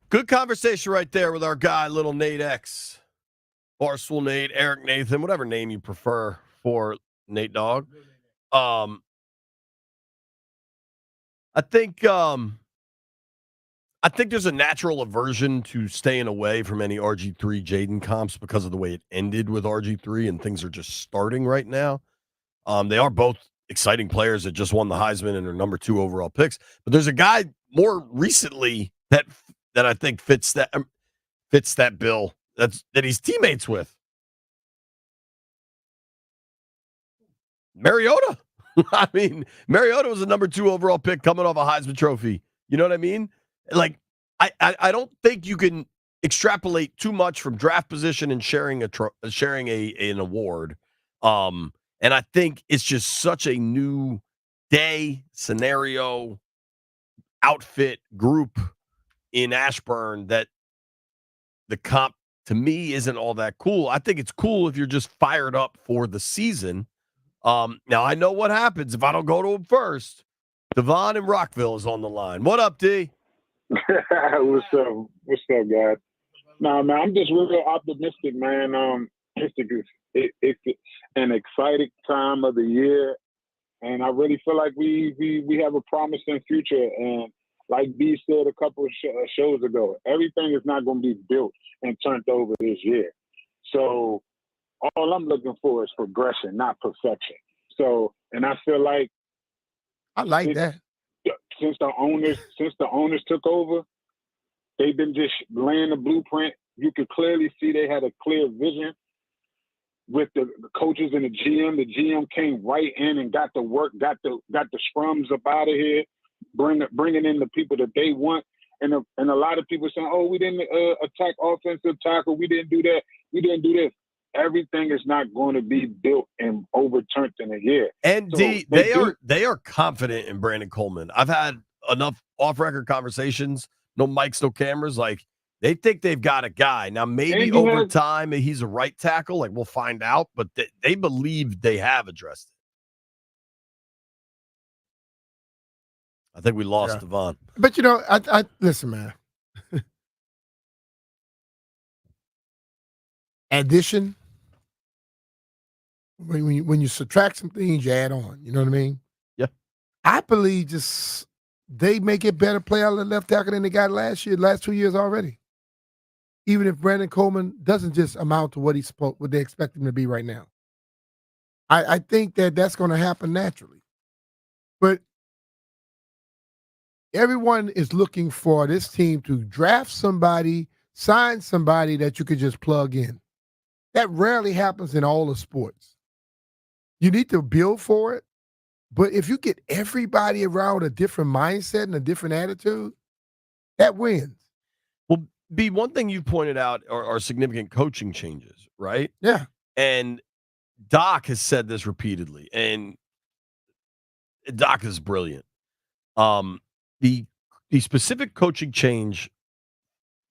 Good conversation right there with our guy, little Nate X. Barstool Nate, Eric Nathan, whatever name you prefer for Nate Dogg. I think there's a natural aversion to staying away from any RG3 Jaden comps because of the way it ended with RG3 and things are just starting right now. They are both exciting players that just won the Heisman and are number 2 overall picks. But there's a guy more recently that I think fits that bill that he's teammates with. Mariota. I mean, Mariota was a number 2 overall pick coming off a Heisman Trophy. You know what I mean? Like, I don't think you can extrapolate too much from draft position and sharing an award. And I think it's just such a new day, scenario, outfit, group in Ashburn that the comp to me isn't all that cool. I think it's cool if you're just fired up for the season. Now I know what happens if I don't go to him first. Devon in Rockville is on the line. What up, D? What's up? What's up, guys? Nah, man, I'm just really optimistic, man. It's an exciting time of the year, and I really feel like we have a promising future. And like B said a couple of shows ago, everything is not going to be built and turned over this year. So all I'm looking for is progression, not perfection. So, and I feel like I like that. Since the owners took over, they've been just laying the blueprint. You could clearly see they had a clear vision with the coaches and the GM. The GM came right in and got the work, got the scrums up out of here, bringing in the people that they want. And a lot of people saying, "Oh, we didn't attack offensive tackle. We didn't do that. We didn't do this." Everything is not going to be built and overturned in a year. And so they are confident in Brandon Coleman. I've had enough off-record conversations, no mics, no cameras. Like, they think they've got a guy. Now, maybe over time he's a right tackle. Like, we'll find out. But they believe they have addressed it. I think we lost Devon. But, you know, I listen, man. Addition. When you subtract some things, you add on. You know what I mean? Yeah. I believe just they may get better play out of the left tackle than they got last 2 years already. Even if Brandon Coleman doesn't just amount to what they expect him to be right now. I think that's going to happen naturally. But everyone is looking for this team to draft somebody, sign somebody that you could just plug in. That rarely happens in all the sports. You need to build for it. But if you get everybody around a different mindset and a different attitude, that wins. Well, B, one thing you pointed out are significant coaching changes, right? Yeah. And Doc has said this repeatedly, and Doc is brilliant. The specific coaching change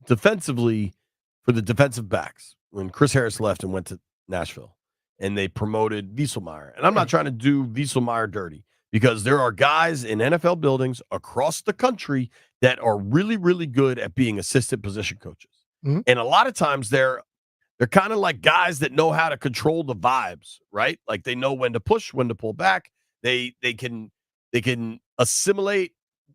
defensively for the defensive backs when Chris Harris left and went to Nashville, and they promoted Wieselmeyer. And I'm not trying to do Wieselmeyer dirty, because there are guys in NFL buildings across the country that are really, really good at being assistant position coaches. Mm-hmm. And a lot of times they're kind of like guys that know how to control the vibes, right? Like, they know when to push, when to pull back. They can assimilate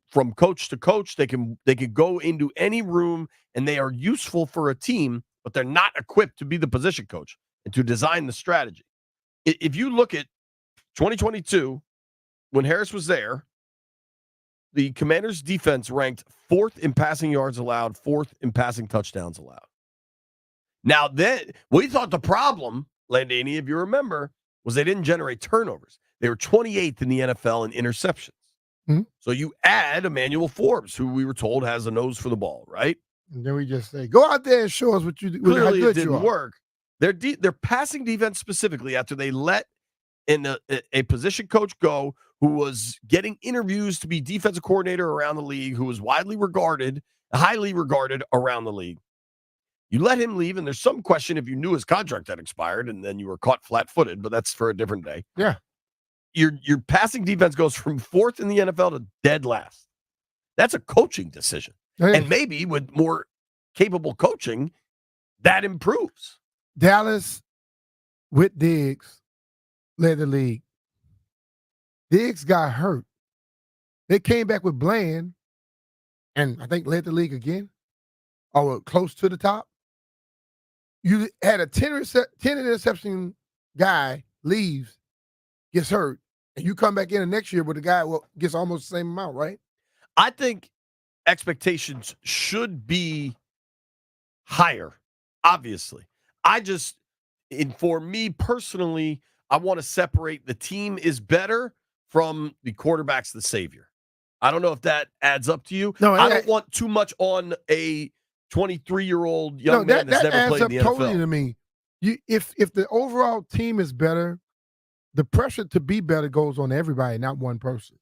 from coach to coach. They can go into any room, and they are useful for a team, but they're not equipped to be the position coach and to design the strategy. If you look at 2022, when Harris was there, the Commanders' defense ranked 4th in passing yards allowed, 4th in passing touchdowns allowed. Now, then, we thought the problem, Landini, if you remember, was they didn't generate turnovers. They were 28th in the NFL in interceptions. Mm-hmm. So you add Emmanuel Forbes, who we were told has a nose for the ball, right? And then we just say, go out there and show us what you do. Clearly, it didn't work. Their passing defense specifically, after they let in a position coach go who was getting interviews to be defensive coordinator around the league, who was highly regarded around the league. You let him leave, and there's some question if you knew his contract had expired and then you were caught flat-footed, but that's for a different day. Yeah. Your passing defense goes from 4th in the NFL to dead last. That's a coaching decision. Hey. And maybe with more capable coaching, that improves. Dallas with Diggs led the league. Diggs got hurt. They came back with Bland, and I think led the league again, or close to the top. You had a 10 interception guy leaves, gets hurt, and you come back in the next year with a guy gets almost the same amount, right? I think expectations should be higher, obviously. For me personally, I want to separate the team is better from the quarterback's the savior. I don't know if that adds up to you. No, I don't want too much on a 23-year-old young man that's never played in the NFL. Totally to me. If the overall team is better, the pressure to be better goes on everybody, not one person.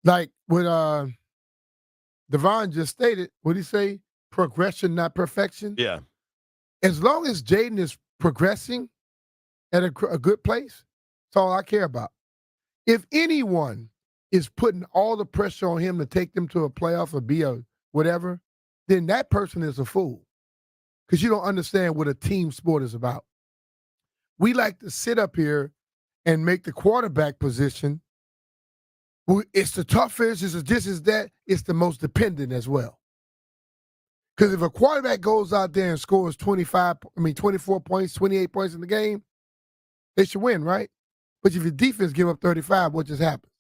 Like what Devon just stated, what did he say? Progression, not perfection. Yeah. As long as Jaden is progressing at a good place, that's all I care about. If anyone is putting all the pressure on him to take them to a playoff or be a whatever, then that person is a fool because you don't understand what a team sport is about. We like to sit up here and make the quarterback position, it's the toughest, it's this, is that, it's the most dependent as well. Because if a quarterback goes out there and scores 24 points, 28 points in the game, they should win, right? But if your defense give up 35, what just happens?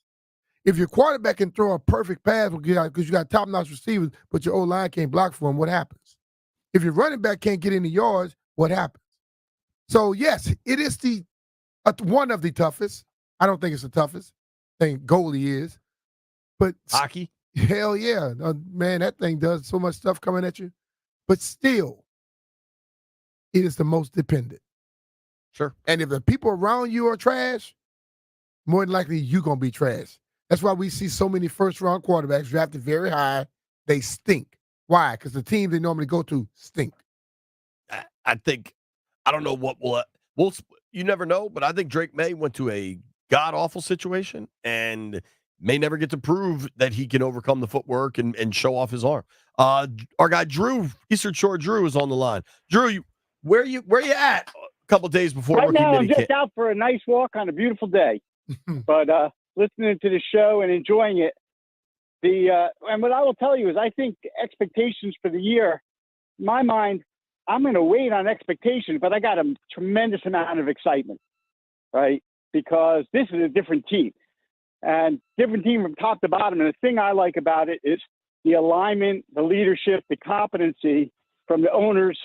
If your quarterback can throw a perfect pass because you got top-notch receivers, but your O-line can't block for him, what happens? If your running back can't get any yards, what happens? So, yes, it is one of the toughest. I don't think it's the toughest. I think goalie is. But hockey? Hell yeah. Man, that thing does so much stuff coming at you. But still, it is the most dependent. Sure. And if the people around you are trash, more than likely you're going to be trash. That's why we see so many first-round quarterbacks drafted very high. They stink. Why? Because the team they normally go to stink. I think, I don't know what we'll you never know, but I think Drake May went to a god-awful situation and may never get to prove that he can overcome the footwork and show off his arm. Our guy Drew, Eastern Shore Drew, is on the line. Drew, where you at a couple days before right rookie now, I'm minicamp? just out for a nice walk on a beautiful day, but listening to the show and enjoying it. And what I will tell you is I think expectations for the year, in my mind, I'm going to wait on expectations, but I got a tremendous amount of excitement, right? Because this is a different team. And different team from top to bottom. And the thing I like about it is the alignment, the leadership, the competency from the owners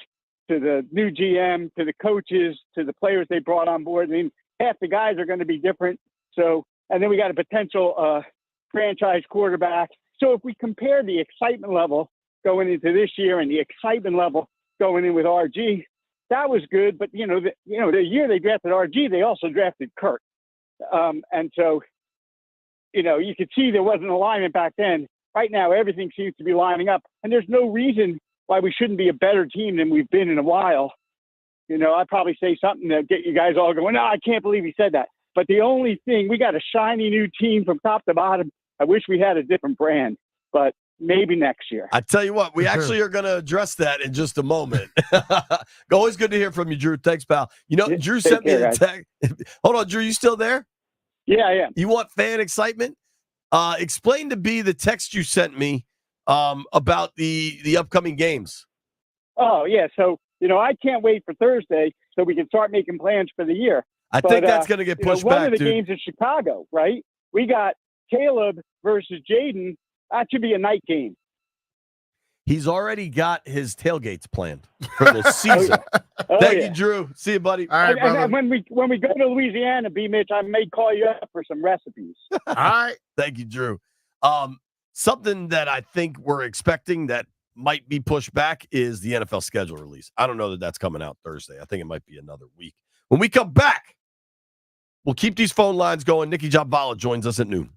to the new GM, to the coaches, to the players they brought on board. I mean, half the guys are going to be different. So, and then we got a potential franchise quarterback. So if we compare the excitement level going into this year and the excitement level going in with RG, that was good. But, the year they drafted RG, they also drafted Kirk. And so, you could see there wasn't alignment back then. Right now, everything seems to be lining up. And there's no reason why we shouldn't be a better team than we've been in a while. I'd probably say something to get you guys all going, no, I can't believe he said that. But the only thing, we got a shiny new team from top to bottom. I wish we had a different brand, but maybe next year. I tell you what, we actually are going to address that in just a moment. Always good to hear from you, Drew. Thanks, pal. Drew sent me a text. Hold on, Drew, you still there? Yeah, I am. You want fan excitement? Explain to B the text you sent me about the upcoming games. Oh, yeah. So, I can't wait for Thursday so we can start making plans for the year. I think that's going to get pushed one back, of the dude. games in Chicago, right? We got Caleb versus Jaden. That should be a night game. He's already got his tailgates planned for the season. Thank you, Drew. See you, buddy. All right, brother. And when we go to Louisiana, BMitch, I may call you up for some recipes. All right. Thank you, Drew. Something that I think we're expecting that might be pushed back is the NFL schedule release. I don't know that that's coming out Thursday. I think it might be another week. When we come back, we'll keep these phone lines going. Nikki Jabvala joins us at noon.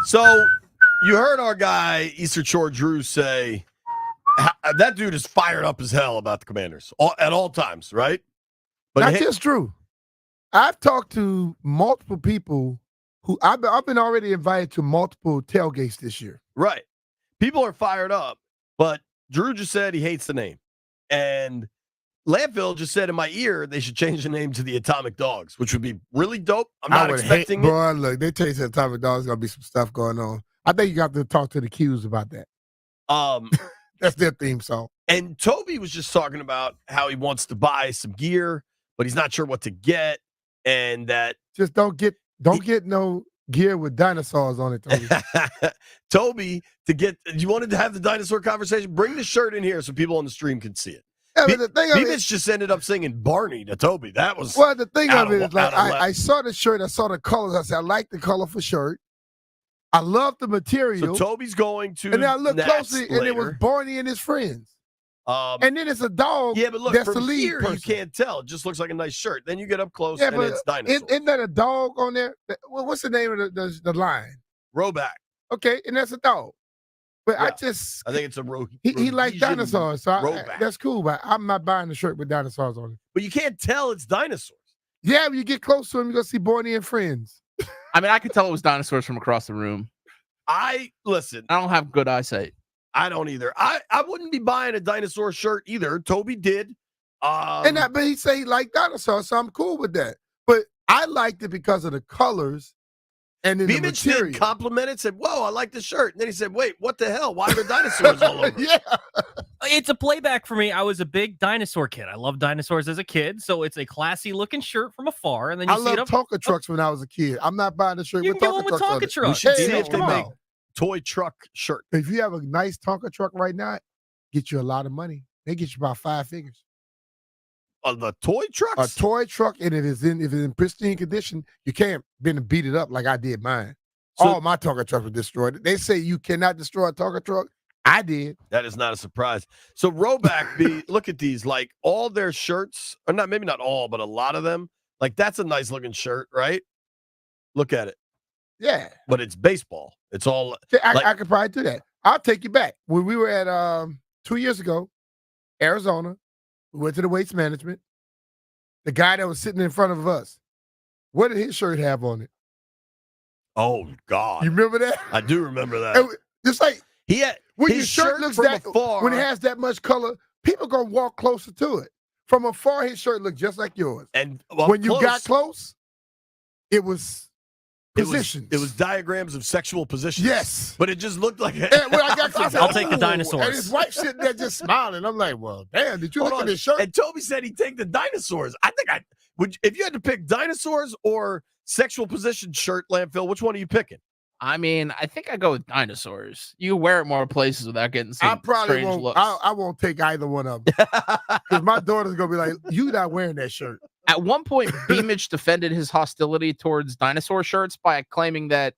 So you heard our guy, Eastern Shore Drew, say that dude is fired up as hell about the Commanders at all times, right? But Not just Drew. I've talked to multiple people who I've been already invited to multiple tailgates this year. Right. People are fired up, but Drew just said he hates the name. And Landfill just said in my ear they should change the name to the Atomic Dogs, which would be really dope. I'm not expecting it. Boy, look, they tell you the Atomic Dogs going to be some stuff going on. I think you got to talk to the Qs about that. That's their theme song. And Toby was just talking about how he wants to buy some gear, but he's not sure what to get. And that just don't get no gear with dinosaurs on it, Toby. Toby, you wanted to have the dinosaur conversation? Bring the shirt in here so people on the stream can see it. Yeah, but the thing of BMitch just ended up singing Barney to Toby. That was the thing of it is like I saw the shirt, I saw the colors. I said I like the colorful shirt. I love the material. So Toby's going to, and then I looked closely, and it was Barney and his friends. And then it's a dog. Yeah, but look, that's from the lead here person. You can't tell. It just looks like a nice shirt. Then you get up close, and it's dinosaur. Isn't that a dog on there? What's the name of the line? Roback. Okay, and that's a dog. But yeah. I think it's a he likes dinosaurs, so that's cool. But I'm not buying the shirt with dinosaurs on it. But you can't tell it's dinosaurs. Yeah, when you get close to him, you're gonna see Barney and friends. I mean, I could tell it was dinosaurs from across the room. Listen. I don't have good eyesight. I don't either. I wouldn't be buying a dinosaur shirt either. Toby did. But he said he liked dinosaurs, so I'm cool with that. But I liked it because of the colors and then the material. Did compliment it, said, "Whoa, I like the shirt." And then he said, "Wait, what the hell? Why are there dinosaurs all over?" Yeah. It's a playback for me. I was a big dinosaur kid. I loved dinosaurs as a kid, so it's a classy looking shirt from afar. And then you see it loved Tonka trucks when I was a kid. I'm not buying the shirt you with can Tonka go with trucks. Tonka trucks. We should see if they make toy truck shirt. If you have a nice Tonka truck right now, get you a lot of money. They get you about 5 figures. The toy trucks? A toy truck, and if it's in pristine condition, you can't beat it up like I did mine. So, all my Tonka trucks were destroyed. They say you cannot destroy a Tonka truck. I did. That is not a surprise. So Roback, look at these. Like all their shirts, or not, maybe not all, but a lot of them. Like that's a nice looking shirt, right? Look at it. Yeah. But it's baseball. It's all. I could probably do that. I'll take you back. When we were at 2 years ago, Arizona, we went to the Waste Management. The guy that was sitting in front of us, what did his shirt have on it? Oh, God. You remember that? I do remember that. Just like he had when his your shirt looks from that afar, when it has that much color, people gonna walk closer to it. From afar, his shirt looked just like yours. And when you got close, it was positions. It was diagrams of sexual positions. Yes. But it just looked like when I got close, I'll take the dinosaurs. And his wife sitting there just smiling. I'm like, well, damn, did you look at his shirt? And Toby said he'd take the dinosaurs. I think would. If you had to pick dinosaurs or sexual position shirt, Landfill, which one are you picking? I mean, I think I go with dinosaurs. You wear it more places without getting some strange looks. I won't take either one of them. Because my daughter's going to be like, you not wearing that shirt. At one point, BMitch defended his hostility towards dinosaur shirts by claiming that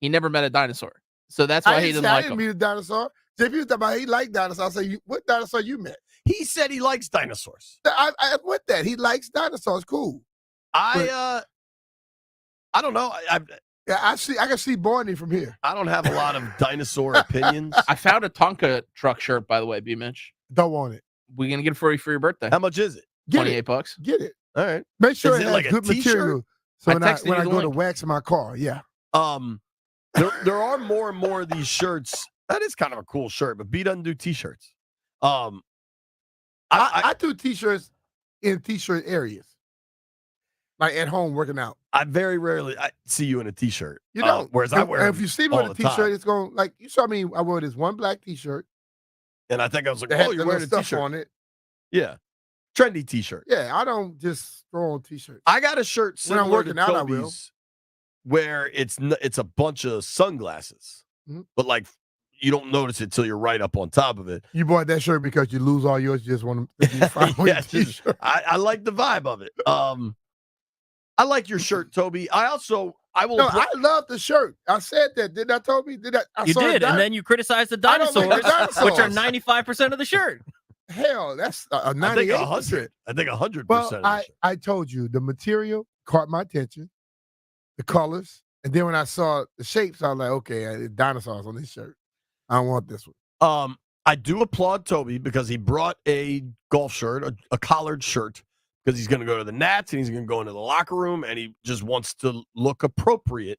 he never met a dinosaur. So that's why he didn't like them. I didn't meet a dinosaur. JP was talking about he liked dinosaurs. I say, what dinosaur you met? He said he likes dinosaurs. I with that. He likes dinosaurs. Cool. I don't know. I can see Barney from here. I don't have a lot of dinosaur opinions. I found a Tonka truck shirt, by the way, BMitch. Don't want it. We're gonna get it for you for your birthday. How much is it? $28. Get it. All right. Make sure is it has like good material. So when I go to wax my car, yeah. There are more and more of these shirts. That is kind of a cool shirt, but B doesn't do t-shirts. I do t-shirts in t-shirt areas. Like at home working out. I very rarely see you in a t-shirt. You don't. Whereas I wear if you see me with a t-shirt, it's going like you saw me. I wore this one black t-shirt. And I think I was like, oh, you're wearing a t-shirt on it. Yeah. Trendy t-shirt. Yeah, I don't just throw on t-shirts. I got a shirt when I'm working out, I will. Where it's a bunch of sunglasses. Mm-hmm. But like you don't notice it till you're right up on top of it. You bought that shirt because you lose all yours. You just want to be fine with your t-shirt. I like the vibe of it. I like your shirt, Toby. I will. No, I love the shirt. I said that. Didn't I, Toby? You did, and then you criticized the dinosaurs, which are 95% of the shirt. Hell, that's 98%. I think 100%. Well, I told you the material caught my attention, the colors, And then when I saw the shapes, I was like, okay, dinosaurs on this shirt. I don't want this one. I do applaud Toby because he brought a golf shirt, a collared shirt, because he's going to go to the Nats and he's going to go into the locker room and he just wants to look appropriate.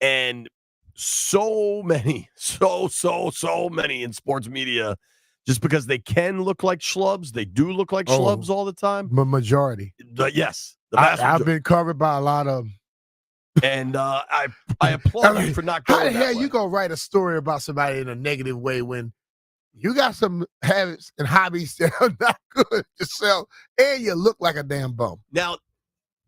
And so many in sports media, just because they can look like schlubs, they do look like schlubs all the time. Majority. Yes. I've been covered by a lot of them. And I applaud you for not going how the that hell way. you gonna write a story about somebody in a negative way when you got some habits and hobbies that are not good to sell, and you look like a damn bum? Now,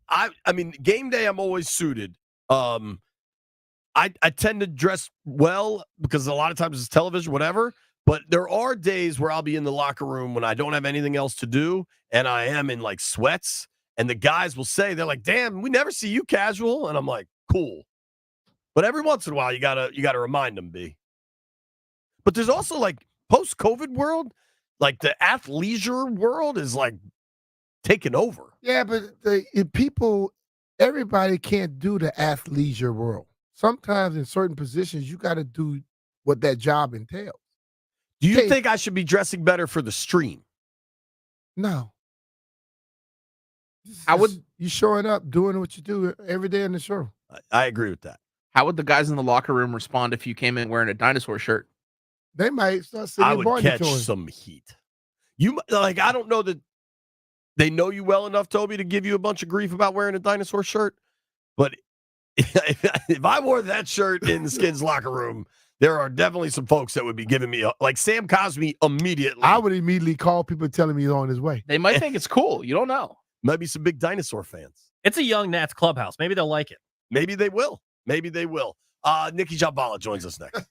I mean, game day, I'm always suited. I tend to dress well because a lot of times it's television, whatever. But there are days where I'll be in the locker room when I don't have anything else to do, and I am in like sweats. And the guys will say, they're like, "Damn, we never see you casual." And I'm like, "Cool." But every once in a while, you gotta remind them, B. But there's also like post-COVID world, like the athleisure world is like taking over. Yeah, but everybody can't do the athleisure world. Sometimes in certain positions, you got to do what that job entails. Do you think I should be dressing better for the stream? No. How would you showing up, doing what you do every day in the show? I agree with that. How would the guys in the locker room respond if you came in wearing a dinosaur shirt? They might start singing. I would catch some heat. You like? I don't know that they know you well enough, Toby, to give you a bunch of grief about wearing a dinosaur shirt. But if I wore that shirt in the Skins locker room, there are definitely some folks that would be giving me like Sam Cosmi immediately. I would immediately call people telling me he's on his way. They might think it's cool. You don't know. Might be some big dinosaur fans. It's a young Nats clubhouse. Maybe they'll like it. Maybe they will. Maybe they will. Nikki Jabala joins us next.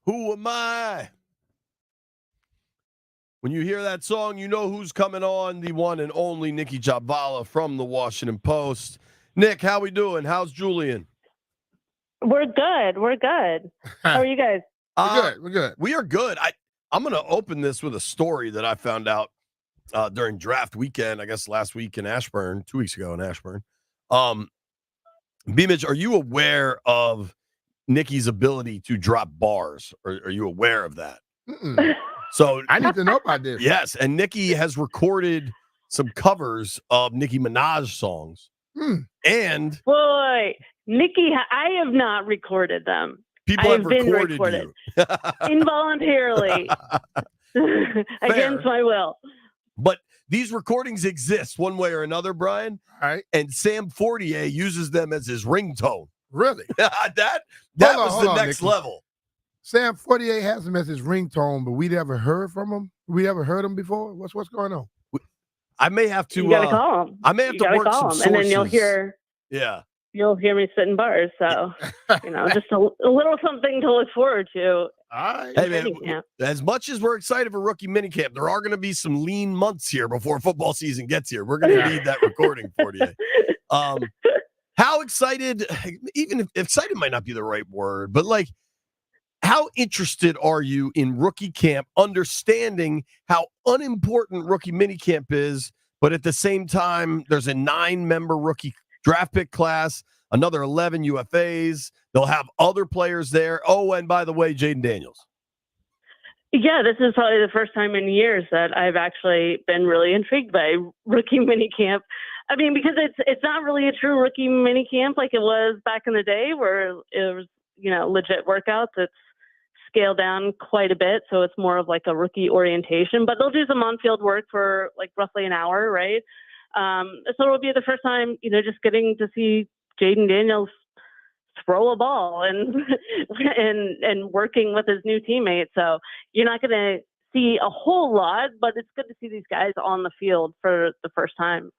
Who am I? When you hear that song, you know who's coming on, the one and only Nikki Jhabvala from the Washington Post. Nick, how we doing? How's Julian? We're good. We're good. How are you guys? We're good. We are good. I'm going to open this with a story that I found out during draft weekend, I guess last week in Ashburn, 2 weeks ago in Ashburn. BMitch, are you aware of Nikki's ability to drop bars? Are you aware of that? So I need to know about this. Yes, and Nikki has recorded some covers of Nicki Minaj songs. And boy, Nikki, I have not recorded them. People have recorded you. Involuntarily. Against my will. But these recordings exist one way or another, Brian. All right. And Sam Fortier uses them as his ringtone. Really? that was the next Nikki. level. Sam Fortier has him as his ringtone, but we never heard from him. We ever heard him before? What's going on? I may have to. You gotta call him. I may have to work some sources. And then you'll hear. Yeah. You'll hear me spitting bars. So, just a little something to look forward to. All right. Hey, man, as much as we're excited for rookie minicamp, there are going to be some lean months here before football season gets here. We're going to need that recording for you. How excited, even if excited might not be the right word, but like, how interested are you in rookie camp, understanding how unimportant rookie minicamp is, but at the same time, there's a 9-member rookie draft pick class, another 11 UFAs. They'll have other players there. Oh, and by the way, Jaden Daniels. Yeah, this is probably the first time in years that I've actually been really intrigued by rookie minicamp. I mean, because it's not really a true rookie minicamp like it was back in the day where it was, legit workouts. It's scaled down quite a bit, so it's more of like a rookie orientation. But they'll do some on-field work for like roughly an hour, right? So it'll be the first time, just getting to see Jaden Daniels throw a ball and working with his new teammates. So you're not going to see a whole lot, but it's good to see these guys on the field for the first time,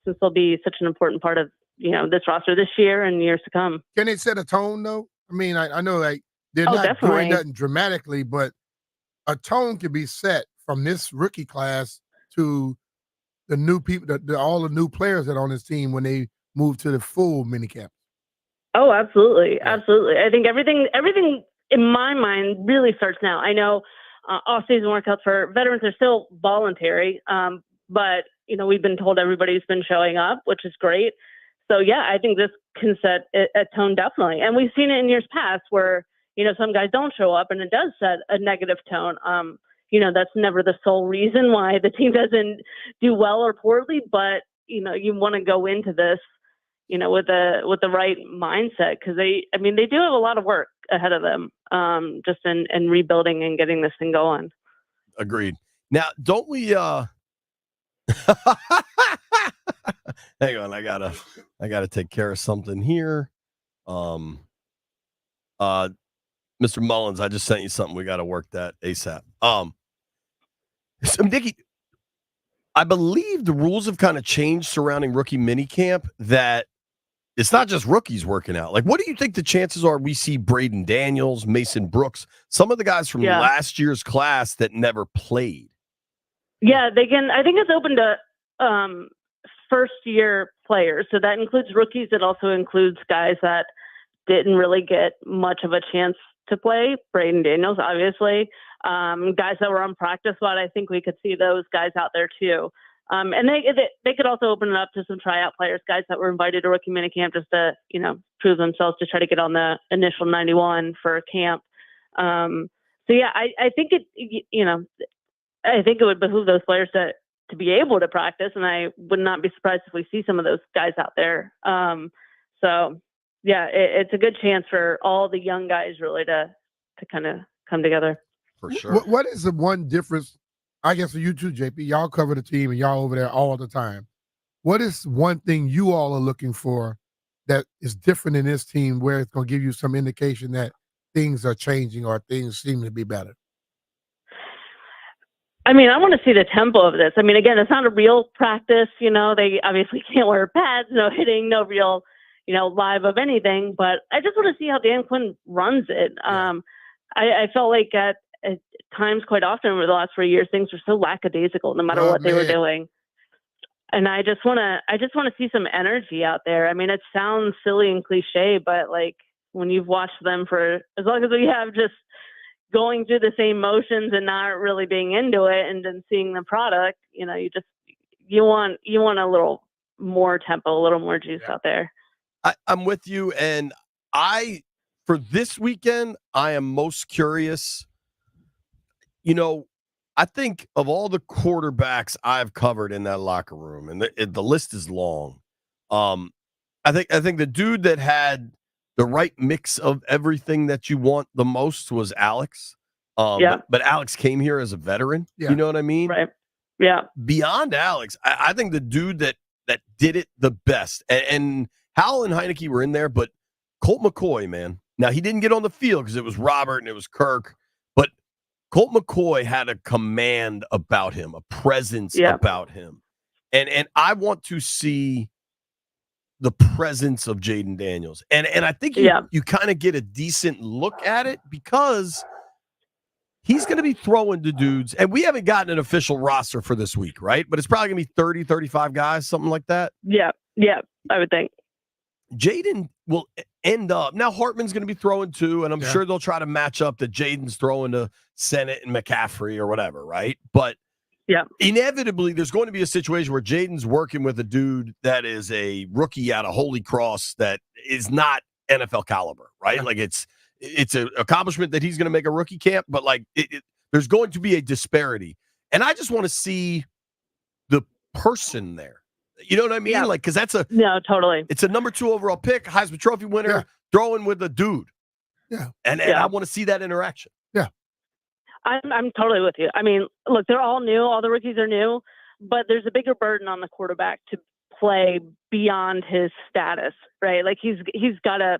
since they'll be such an important part of, this roster this year and years to come. Can they set a tone though? I mean, I know like they're not definitely doing nothing dramatically, but a tone can be set from this rookie class to the new people, all the new players that are on this team when they move to the full minicamp. Oh, absolutely. Absolutely. I think everything in my mind really starts now. I know off-season workouts for veterans are still voluntary, but, we've been told everybody's been showing up, which is great. So, yeah, I think this can set a tone definitely. And we've seen it in years past where, some guys don't show up and it does set a negative tone. That's never the sole reason why the team doesn't do well or poorly, but, you want to go into this, with the right mindset, because they do have a lot of work ahead of them, just in rebuilding and getting this thing going. Agreed. Now, don't we? Hang on, I gotta take care of something here. Mr. Mullins, I just sent you something. We got to work that ASAP. So Nikki, I believe the rules have kind of changed surrounding rookie minicamp, that it's not just rookies working out. Like, what do you think the chances are we see Braden Daniels, Mason Brooks, some of the guys from last year's class that never played? Yeah, they can. I think it's open to first-year players. So that includes rookies. It also includes guys that didn't really get much of a chance to play. Braden Daniels, obviously. Guys that were on practice squad, I think we could see those guys out there too. And they could also open it up to some tryout players, guys that were invited to rookie minicamp just to, prove themselves, to try to get on the initial 91 for camp. So yeah, I think I think it would behoove those players to be able to practice, and I would not be surprised if we see some of those guys out there. So yeah, it's a good chance for all the young guys really to kind of come together. For sure. What is the one difference? I guess for you too, JP, y'all cover the team and y'all over there all the time. What is one thing you all are looking for that is different in this team where it's going to give you some indication that things are changing or things seem to be better? I mean, I want to see the tempo of this. I mean, again, it's not a real practice. They obviously can't wear pads, no hitting, no real, live of anything. But I just want to see how Dan Quinn runs it. I felt like at times, quite often over the last 4 years, things were so lackadaisical, no matter what they were doing. And I just want to see some energy out there. I mean, it sounds silly and cliche, but like when you've watched them for as long as we have, just going through the same motions and not really being into it, and then seeing the product, you know, you want a little more tempo, a little more juice out there. I'm with you, and for this weekend, I am most curious. You know, I think of all the quarterbacks I've covered in that locker room, and the list is long. I think the dude that had the right mix of everything that you want the most was Alex. But Alex came here as a veteran. Yeah. You know what I mean? Right. Yeah. Beyond Alex, I think the dude that did it the best, and Howell and Heineke were in there, but Colt McCoy, man. Now, he didn't get on the field because it was Robert and it was Kirk, but Colt McCoy had a command about him, a presence about him. And I want to see the presence of Jaden Daniels. And I think you kind of get a decent look at it because he's going to be throwing to dudes. And we haven't gotten an official roster for this week, right? But it's probably going to be 30, 35 guys, something like that. Yeah, I would think. Jaden will end up. Now, Hartman's going to be throwing too, and I'm sure they'll try to match up that Jaden's throwing to Sennett and McCaffrey or whatever, right? But inevitably, there's going to be a situation where Jaden's working with a dude that is a rookie out of Holy Cross that is not NFL caliber, right? Like it's an accomplishment that he's going to make a rookie camp, but like there's going to be a disparity. And I just want to see the person there. You know what I mean? Like, because that's totally. It's a number 2 overall pick, Heisman Trophy winner, throwing with a dude. Yeah. And I want to see that interaction. Yeah. I'm totally with you. I mean, look, they're all new. All the rookies are new, but there's a bigger burden on the quarterback to play beyond his status, right? Like he's got to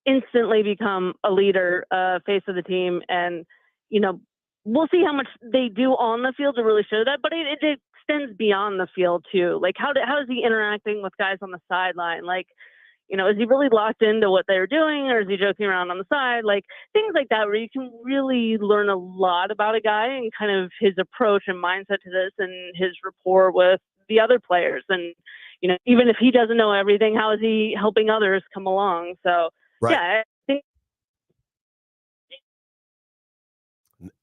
instantly become a leader, face of the team. And, you know, we'll see how much they do on the field to really show that, but it extends beyond the field too. Like how is he interacting with guys on the sideline? Like, you know, is he really locked into what they're doing, or is he joking around on the side? Like things like that, where you can really learn a lot about a guy and kind of his approach and mindset to this, and his rapport with the other players. And, you know, even if he doesn't know everything, how is he helping others come along? So I think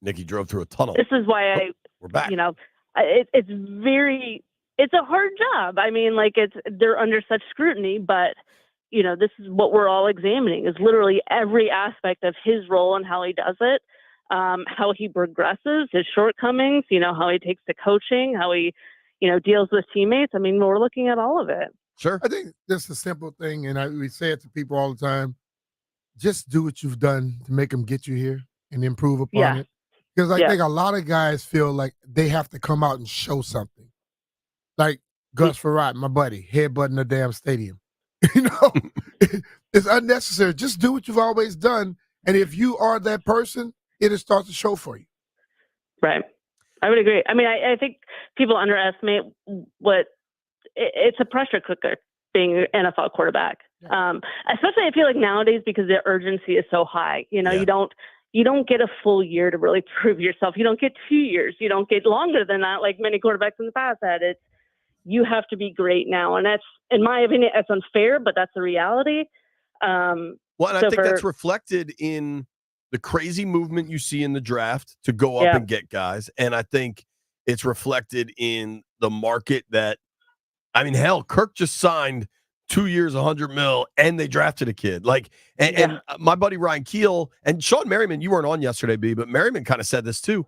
Nikki drove through a tunnel. This is why we're back. You know, it's a hard job. I mean, like they're under such scrutiny, but you know, this is what we're all examining, is literally every aspect of his role and how he does it, how he progresses, his shortcomings, you know, how he takes to coaching, how he, you know, deals with teammates. I mean, we're looking at all of it. Sure. I think that's a simple thing. And we say it to people all the time. Just do what you've done to make them get you here and improve upon it. Because I think a lot of guys feel like they have to come out and show something. Like Gus Farrat, my buddy, headbutting the damn stadium. You know, it's unnecessary. Just do what you've always done. And if you are that person, it'll start to show for you. Right. I would agree. I mean, I think people underestimate it's a pressure cooker being an NFL quarterback. Especially I feel like nowadays, because the urgency is so high. You know, you don't get a full year to really prove yourself. You don't get 2 years. You don't get longer than that, like many quarterbacks in the past had. You have to be great now. And that's, in my opinion, that's unfair, but that's the reality. Well, and I think that's reflected in the crazy movement you see in the draft to go up and get guys. And I think it's reflected in the market that, I mean, hell, Kirk just signed 2 years, $100 million, and they drafted a kid. Like, and my buddy Ryan Keel and Sean Merriman, you weren't on yesterday, B, but Merriman kind of said this too.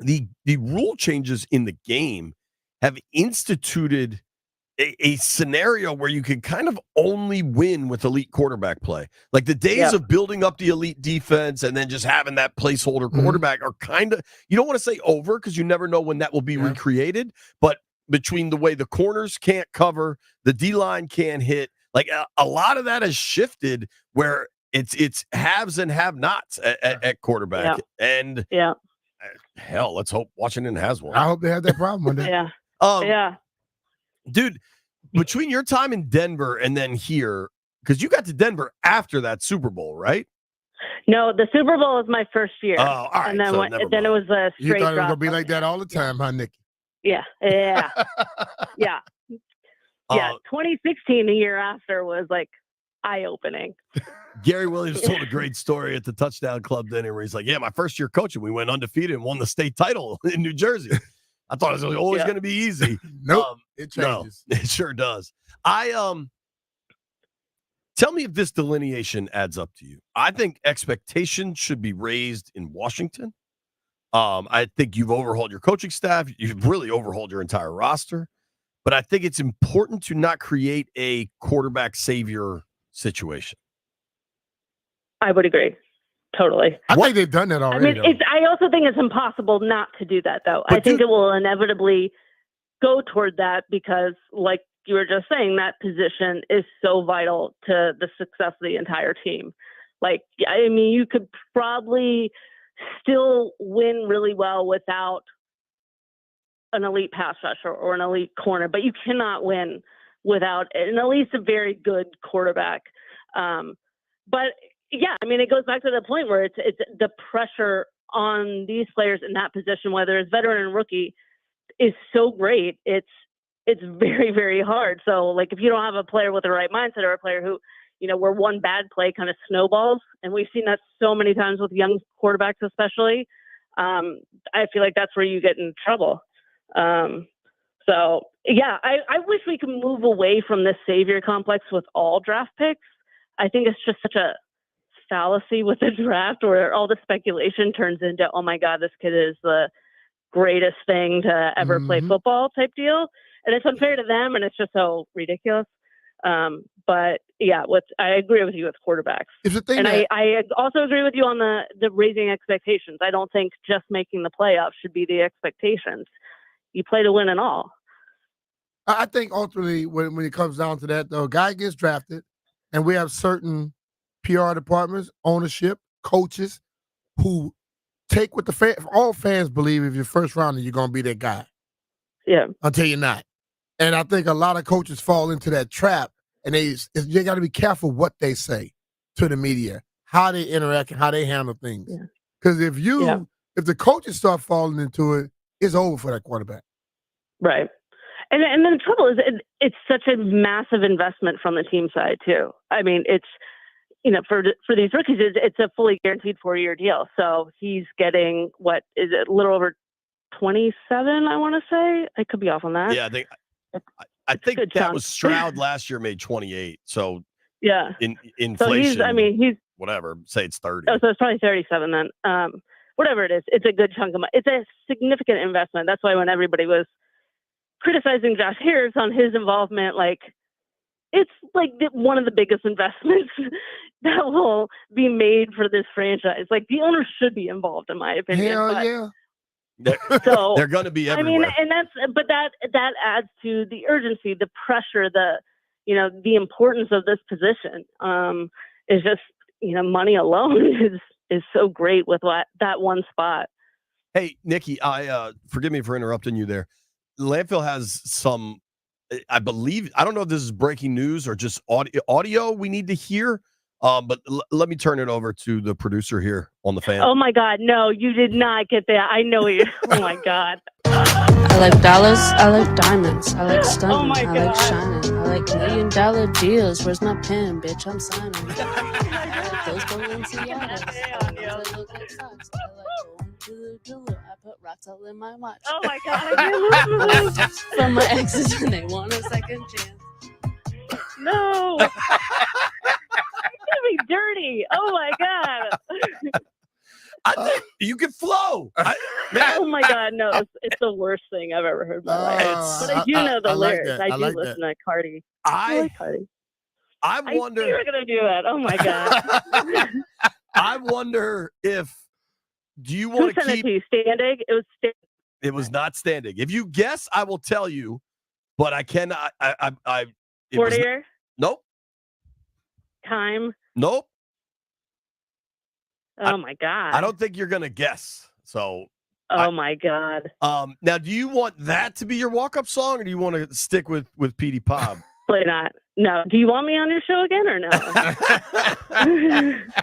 The rule changes in the game have instituted a scenario where you can kind of only win with elite quarterback play. Like the days of building up the elite defense and then just having that placeholder quarterback are kind of, you don't want to say over, because you never know when that will be recreated, but between the way the corners can't cover, the D-line can't hit, like a lot of that has shifted where it's haves and have-nots at quarterback. And hell, let's hope Washington has one. I hope they have that problem one day. Dude, between your time in Denver and then here, because you got to Denver after that Super Bowl, right? No, the Super Bowl was my first year. Oh, all right. And then, So then it was a You straight thought it was drop gonna be from like that there. all the time, huh, Nikki? Yeah. Yeah. Yeah. Yeah. 2016, the year after, was like eye-opening. Gary Williams told a great story at the Touchdown Club dinner where he's like, yeah, my first year coaching, we went undefeated and won the state title in New Jersey. I thought it was always going to be easy. Nope. It changes. No, it sure does. Tell me if this delineation adds up to you. I think expectations should be raised in Washington. I think you've overhauled your coaching staff. You've really overhauled your entire roster. But I think it's important to not create a quarterback savior situation. I would agree. Totally. I think they've done that already. I mean, I also think it's impossible not to do that, though. I think it will inevitably go toward that because, like you were just saying, that position is so vital to the success of the entire team. Like, I mean, you could probably still win really well without an elite pass rusher or an elite corner, but you cannot win without at least a very good quarterback. But yeah, I mean, it goes back to the point where it's the pressure on these players in that position, whether it's veteran and rookie, is so great. It's very, very hard. So like, if you don't have a player with the right mindset or a player who, where one bad play kind of snowballs, and we've seen that so many times with young quarterbacks, especially, I feel like that's where you get in trouble. So yeah, I wish we could move away from this savior complex with all draft picks. I think it's just such a fallacy with the draft where all the speculation turns into, oh my God, this kid is the greatest thing to ever play football type deal. And it's unfair to them, and it's just so ridiculous. But yeah, I agree with you with quarterbacks. I also agree with you on the raising expectations. I don't think just making the playoffs should be the expectations. You play to win and all. I think ultimately when it comes down to that, though, a guy gets drafted, and we have certain PR departments, ownership, coaches who take what all fans believe. If you're first rounder, you're going to be that guy. Yeah. Until you're not. And I think a lot of coaches fall into that trap, and you got to be careful what they say to the media, how they interact, and how they handle things. Because if the coaches start falling into it, it's over for that quarterback. Right. And then the trouble is it's such a massive investment from the team side too. I mean, it's, for these rookies, it's a fully guaranteed 4-year deal. So he's getting, what is it, a little over 27, I want to say. I could be off on that. Yeah, I think that was Stroud last year made 28. So yeah, inflation. So he's whatever. Say it's 30. Oh, so it's probably 37 then. Whatever it is, it's a good chunk of money. It's a significant investment. That's why when everybody was criticizing Josh Harris on his involvement, like, it's like one of the biggest investments that will be made for this franchise. Like, the owners should be involved, in my opinion. Hell yeah. They're going to be everywhere. I mean, and that adds to the urgency, the pressure, the importance of this position. Is just, money alone is so great with that one spot. Hey, Nikki, forgive me for interrupting you there. Landfill has some, I believe, I don't know if this is breaking news or just audio we need to hear, but let me turn it over to the producer here on the Fan. Oh my God, no, you did not get that. I know you. Oh my God. I like dollars, I like diamonds, I like stunning, oh my I God. like shining, I like $1 million deals. Where's my pen, bitch? I'm signing. I like those Balenciagas. I look like socks. I like going to the I put rocks all in my watch. Oh my God, I can't lose. From my exes when they want a second chance. No. It's gonna be dirty. Oh my God. I think you can flow. Oh my God, no, it's the worst thing I've ever heard in my life. But I do know the lyrics. I do listen to Cardi. I like Cardi. I wonder. You were gonna do it. Oh my God. I wonder if. Do you want to keep? It standing? It was standing. It was not standing. If you guess, I will tell you, but I cannot. 40-year? Nope. Time? Nope. Oh my God. I don't think you're gonna guess. So. Oh my God. Now, do you want that to be your walk-up song, or do you want to stick with Petey Pop? Play not. No. Do you want me on your show again or no?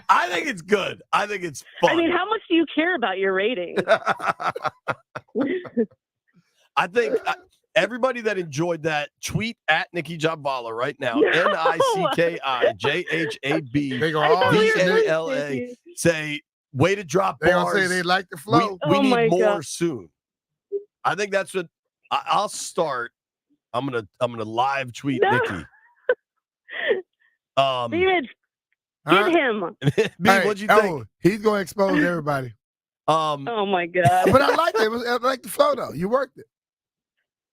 I think it's good. I think it's fun. I mean, how much do you care about your ratings? I think everybody that enjoyed that, tweet at Nikki Jhabvala right now. No. NICKIJHABVALA. Say, way to drop They bars. gonna say they like the flow. We need my more God. soon. I think that's what I'll start. I'm gonna live tweet No. Nikki. David, get him. B, what'd you think? He's gonna expose everybody. Oh my God. But I like it. I like the flow though. You worked it.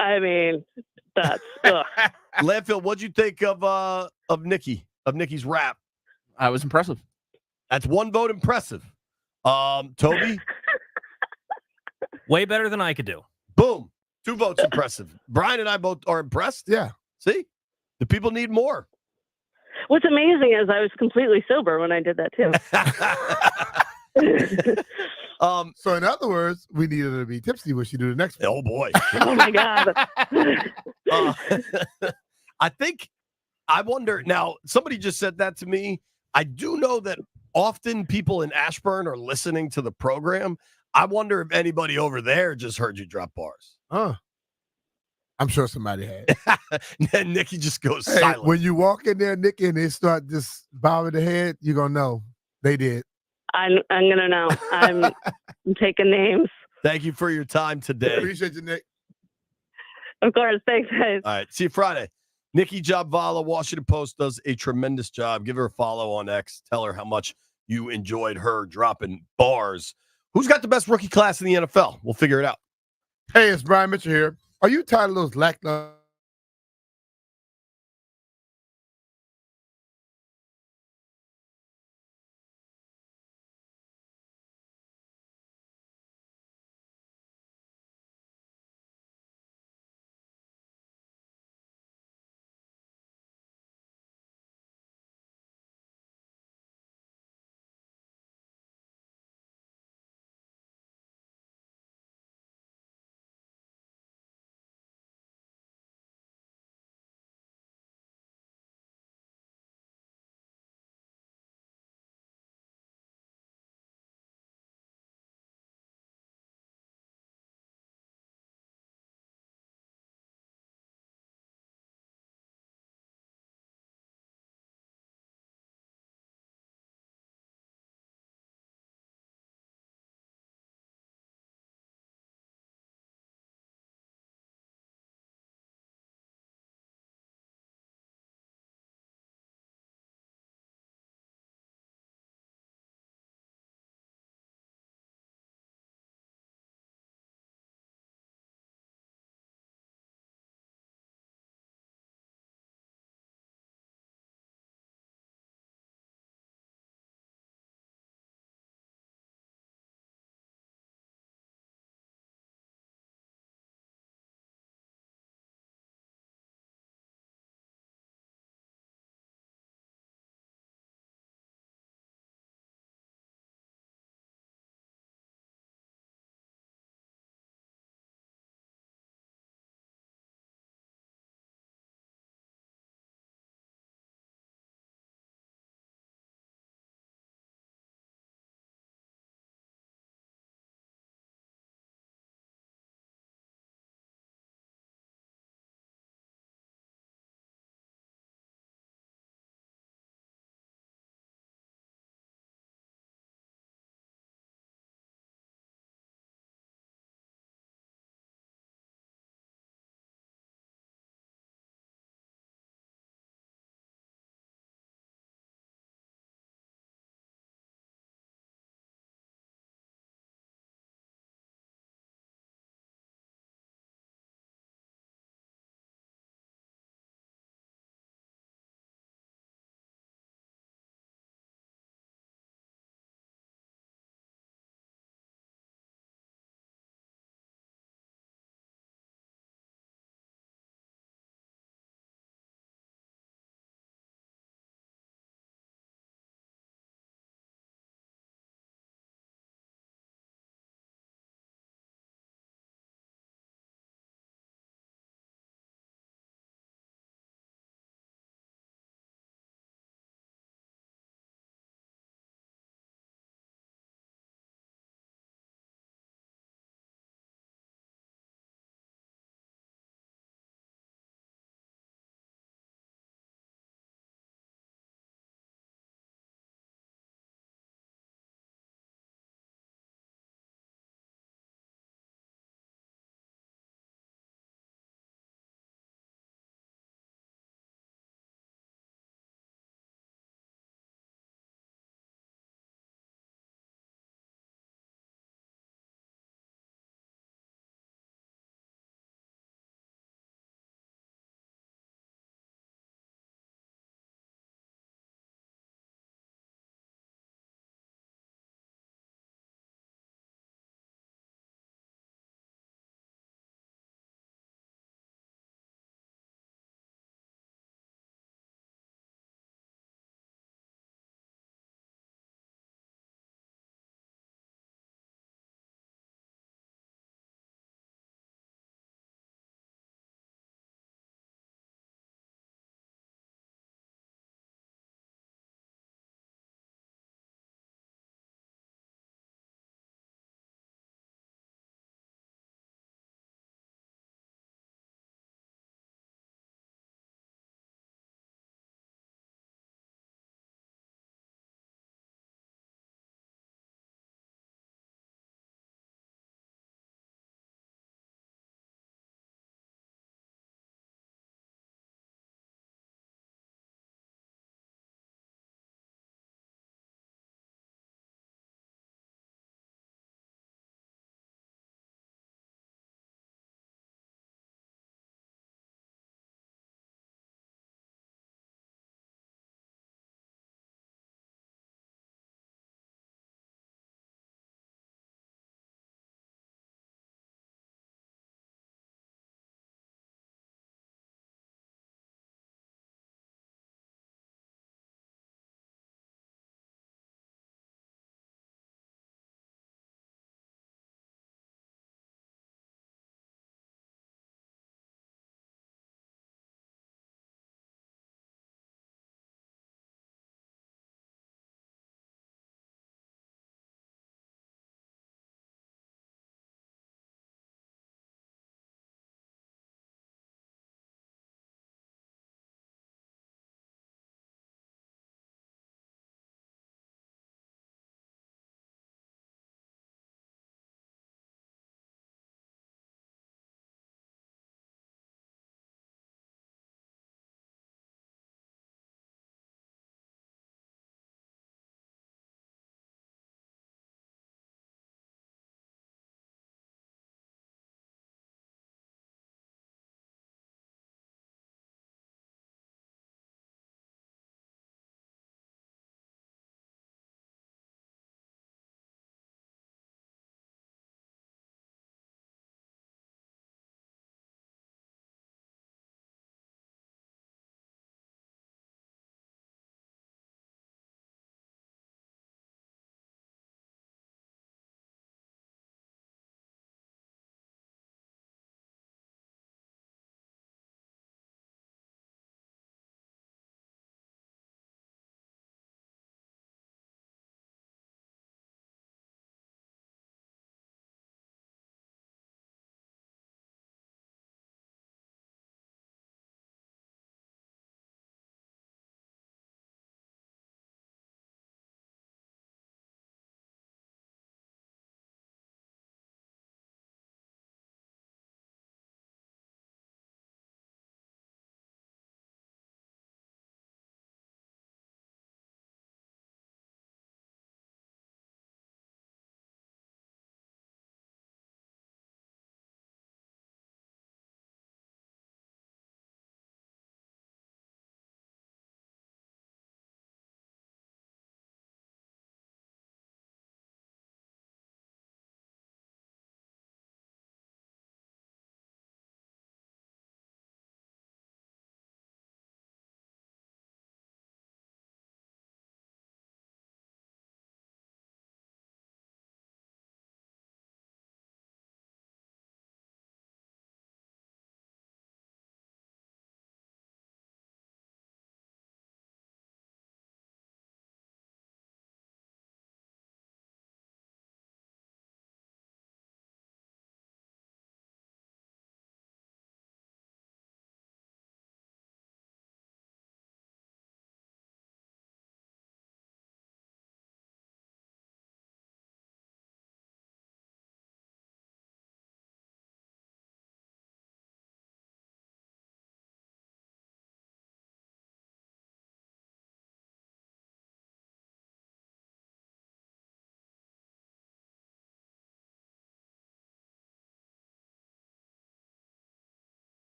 I mean, that's ugh. Landfill, what'd you think of Nikki's rap? I was impressive. That's one vote impressive. Toby? Way better than I could do. Boom. 2 votes impressive. Brian and I both are impressed. Yeah. See? The people need more. What's amazing is I was completely sober when I did that too. So in other words, we need her to be tipsy when she do the next one. Oh boy. Oh my God. I wonder now, somebody just said that to me. I do know that often people in Ashburn are listening to the program. I wonder if anybody over there just heard you drop bars. I'm sure somebody had. And Nikki just goes Hey, silent. when you walk in there, Nikki, and they start just bowing the head, you're gonna know they did. I'm gonna know. I'm taking names. Thank you for your time today. Appreciate you, Nick. Of course. Thanks, guys. All right. See you Friday. Nikki Jhabvala, Washington Post, does a tremendous job. Give her a follow on X. Tell her how much you enjoyed her dropping bars. Who's got the best rookie class in the NFL? We'll figure it out. Hey, it's Brian Mitchell here. Are you tired of those lackluster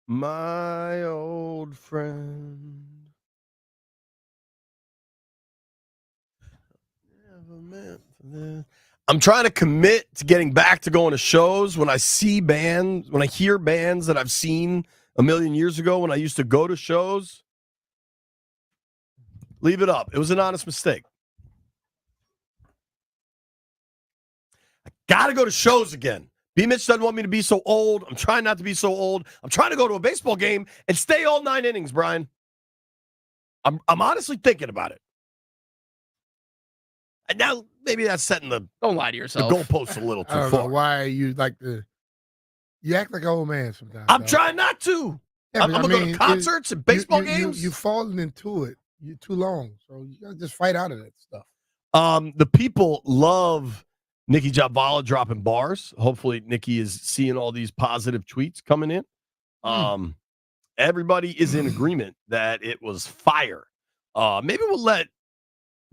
My old friend. I'm trying to commit to getting back to going to shows. When I see bands, when I hear bands that I've seen a million years ago when I used to go to shows, leave it up. It was an honest mistake. I got to go to shows again. BMitch doesn't want me to be so old. I'm trying not to be so old. I'm trying to go to a baseball game and stay all 9 innings, Brian. I'm honestly thinking about it. And now maybe that's setting the Don't lie to the yourself. goalposts a little I too don't know far. why you like to. You act like an old man sometimes. I'm dog. trying not to. Yeah, I'm but I going to go mean, to concerts and baseball games. You've fallen into it. You're too long, so you gotta just fight out of that stuff. The people love Nikki Javala dropping bars. Hopefully, Nikki is seeing all these positive tweets coming in. Everybody is in agreement that it was fire. Maybe we'll let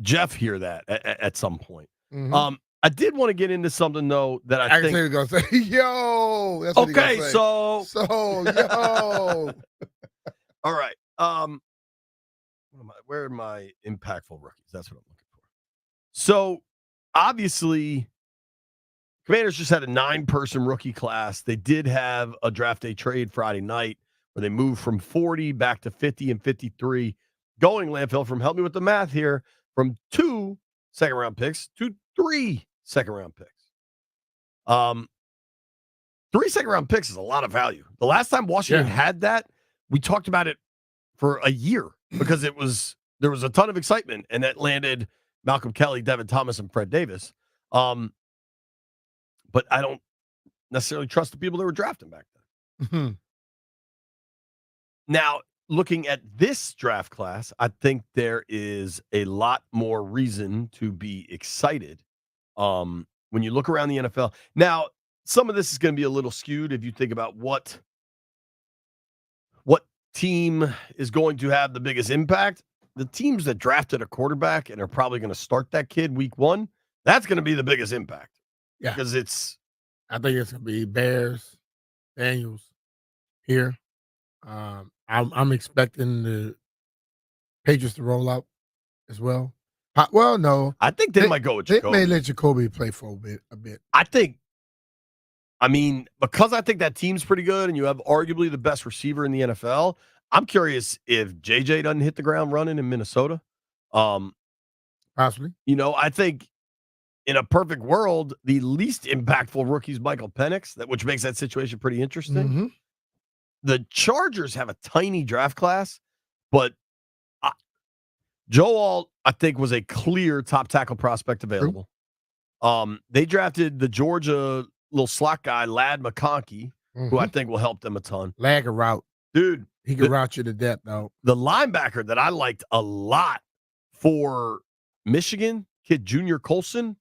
Jeff hear that at some point. I did want to get into something though that I think he's gonna say, "Yo." That's what he okay, gonna say. so yo. all right. Where are my impactful rookies? That's what I'm looking for. So obviously, Commanders just had a 9-person rookie class. They did have a draft day trade Friday night where they moved from 40 back to 50 and 53. Going, Landfill, from help me with the math here, from 2 second-round picks to 3 second-round picks. 3 second-round picks is a lot of value. The last time Washington had that, we talked about it for a year because there was a ton of excitement, and that landed Malcolm Kelly, Devin Thomas, and Fred Davis. But I don't necessarily trust the people that were drafting back then. Now, looking at this draft class, I think there is a lot more reason to be excited when you look around the NFL. Now, some of this is going to be a little skewed if you think about what team is going to have the biggest impact. The teams that drafted a quarterback and are probably going to start that kid week 1, that's going to be the biggest impact. Yeah. Because I think it's going to be Bears, Daniels here. I'm expecting the Patriots to roll out as well. Well, no. I think they might go with Jacoby. They may let Jacoby play for a bit. Because I think that team's pretty good and you have arguably the best receiver in the NFL, I'm curious if JJ doesn't hit the ground running in Minnesota. Possibly. I think in a perfect world, the least impactful rookie is Michael Penix, which makes that situation pretty interesting. The Chargers have a tiny draft class, but Joe Alt, I think, was a clear top tackle prospect available. They drafted the Georgia little slot guy, Ladd McConkey, who I think will help them a ton. Lag a route. Dude. He can route you to death, though. The linebacker that I liked a lot for Michigan, kid Junior Colson,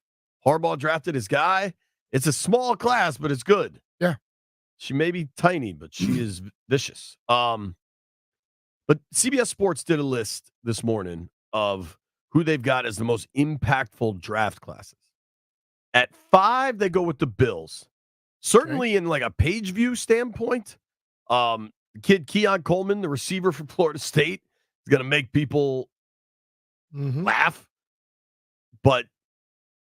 Harbaugh drafted his guy. It's a small class, but it's good. Yeah. She may be tiny, but she is vicious. But CBS Sports did a list this morning of who they've got as the most impactful draft classes. At 5, they go with the Bills. Certainly in like a page view standpoint, kid Keon Coleman, the receiver from Florida State, is going to make people laugh. But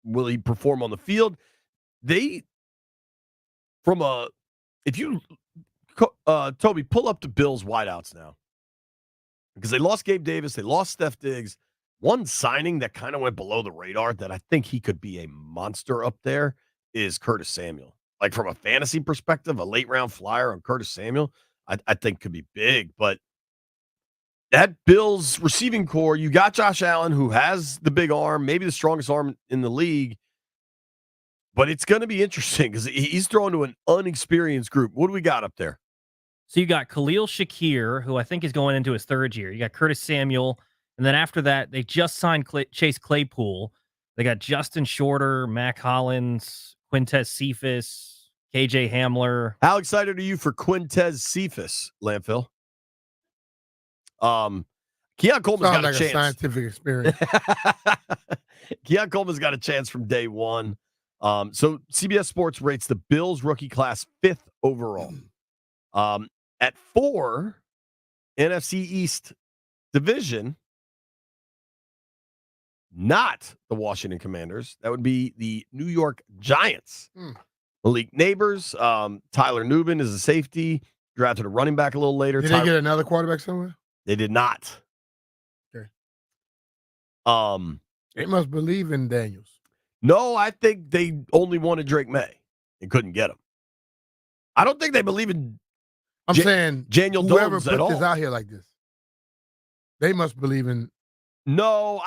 will he perform on the field? Toby, pull up the Bills wideouts now. Because they lost Gabe Davis, they lost Steph Diggs. One signing that kind of went below the radar that I think he could be a monster up there is Curtis Samuel. Like from a fantasy perspective, a late round flyer on Curtis Samuel, I think could be big. But that Bills receiving core, you got Josh Allen, who has the big arm, maybe the strongest arm in the league. But it's going to be interesting because he's thrown to an unexperienced group. What do we got up there? So you got Khalil Shakir, who I think is going into his 3rd year. You got Curtis Samuel. And then after that, they just signed Chase Claypool. They got Justin Shorter, Mac Hollins, Quintez Cephas, KJ Hamler. How excited are you for Quintez Cephas, Landfill? Keon Coleman's got a chance. A scientific experience. Keon Coleman's got a chance from day one. So CBS Sports rates the Bills rookie class 5th overall. At 4, NFC East division, not the Washington Commanders. That would be the New York Giants. Malik Neighbors, Tyler Nubin is a safety. Drafted a running back a little later. Did they get another quarterback somewhere? They did not. Okay. They must believe in Daniels. No, I think they only wanted Drake May and couldn't get him. I don't think they believe in I'm saying Daniel whoever Jones at put all. this out here like this, they must believe in. No,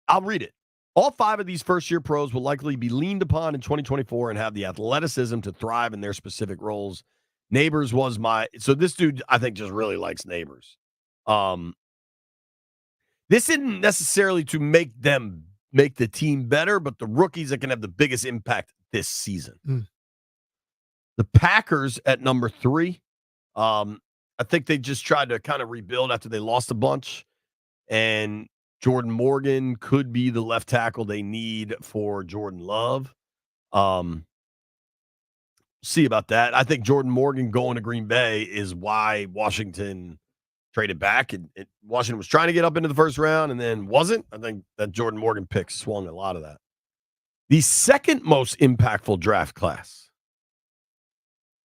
I'll read it. All 5 of these first-year pros will likely be leaned upon in 2024 and have the athleticism to thrive in their specific roles. Neighbors was so this dude, I think, just really likes Neighbors. This isn't necessarily to make the team better, but the rookies that can have the biggest impact this season. The Packers at number 3. I think they just tried to kind of rebuild after they lost a bunch. And Jordan Morgan could be the left tackle they need for Jordan Love. See about that. I think Jordan Morgan going to Green Bay is why Washington traded back. And Washington was trying to get up into the first round and then wasn't. I think that Jordan Morgan pick swung a lot of that. The second most impactful draft class.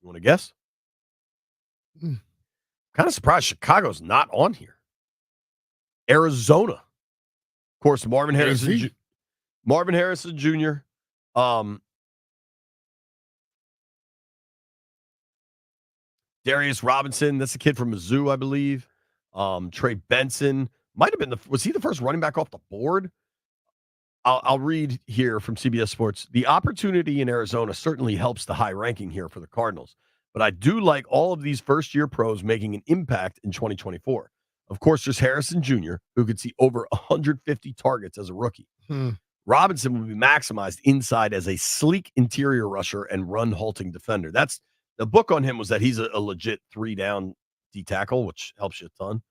You want to guess? Kind of surprised Chicago's not on here. Arizona. Of course, Marvin Harrison Jr. Darius Robinson, that's a kid from Mizzou, I believe. Trey Benson might have been was he the first running back off the board? I'll read here from CBS Sports. The opportunity in Arizona certainly helps the high ranking here for the Cardinals, but I do like all of these first-year pros making an impact in 2024. Of course, there's Harrison Jr., who could see over 150 targets as a rookie. Robinson will be maximized inside as a sleek interior rusher and run-halting defender. That's the book on him was that he's a legit 3-down D tackle, which helps you a ton.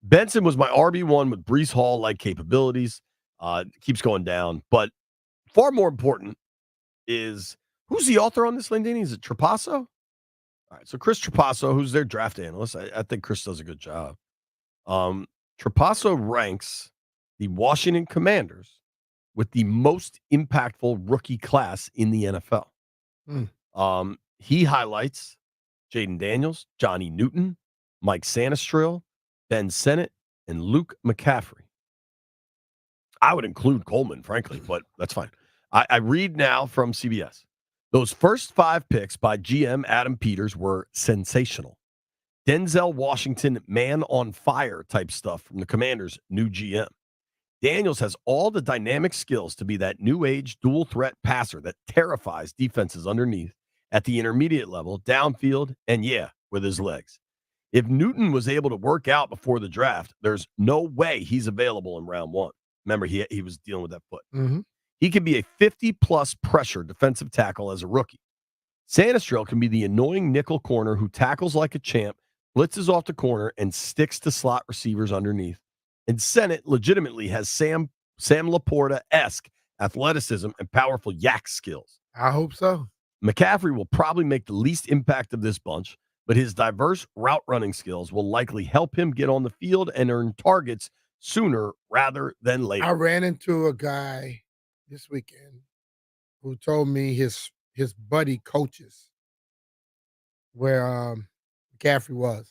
Benson was my RB1 with Breece Hall-like capabilities. Keeps going down. But far more important is who's the author on this, Landini? Is it Trapasso? All right, so Chris Trapasso, who's their draft analyst. I think Chris does a good job. Trapasso ranks the Washington Commanders with the most impactful rookie class in the NFL. He highlights Jaden Daniels, Johnny Newton, Mike Sanastrill, Ben Sennett, and Luke McCaffrey. I would include Coleman, frankly, but that's fine. I read now from CBS. Those first 5 picks by GM Adam Peters were sensational. Denzel Washington, man on fire type stuff from the Commanders' new GM. Daniels has all the dynamic skills to be that new age dual threat passer that terrifies defenses underneath at the intermediate level, downfield, and with his legs. If Newton was able to work out before the draft, there's no way he's available in round 1. Remember, he was dealing with that foot. He can be a 50-plus pressure defensive tackle as a rookie. Sanastrill can be the annoying nickel corner who tackles like a champ, blitzes off the corner, and sticks to slot receivers underneath. And Sennett legitimately has Sam Laporta-esque athleticism and powerful yak skills. I hope so. McCaffrey will probably make the least impact of this bunch, but his diverse route running skills will likely help him get on the field and earn targets sooner rather than later. I ran into a guy this weekend who told me his buddy coaches where McCaffrey was.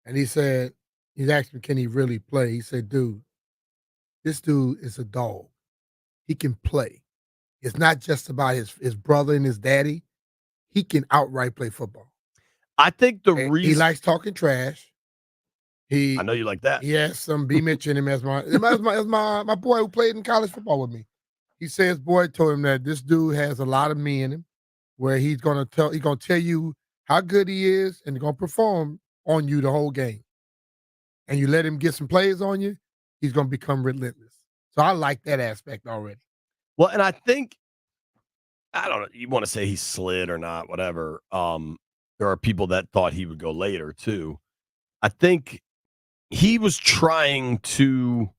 And he said, he asked me, can he really play? He said, dude, this dude is a dog. He can play. It's not just about his brother and his daddy. He can outright play football. I think the reason he likes talking trash. I know you like that. He has some BMitch in him as my boy who played in college football with me. He said his boy told him that this dude has a lot of me in him, where he's gonna tell you how good he is and gonna perform on you the whole game. And you let him get some plays on you, he's gonna become relentless. So I like that aspect already. Well, and I think, I don't know, you want to say he slid or not, whatever. There are people that thought he would go later too. I think he was trying to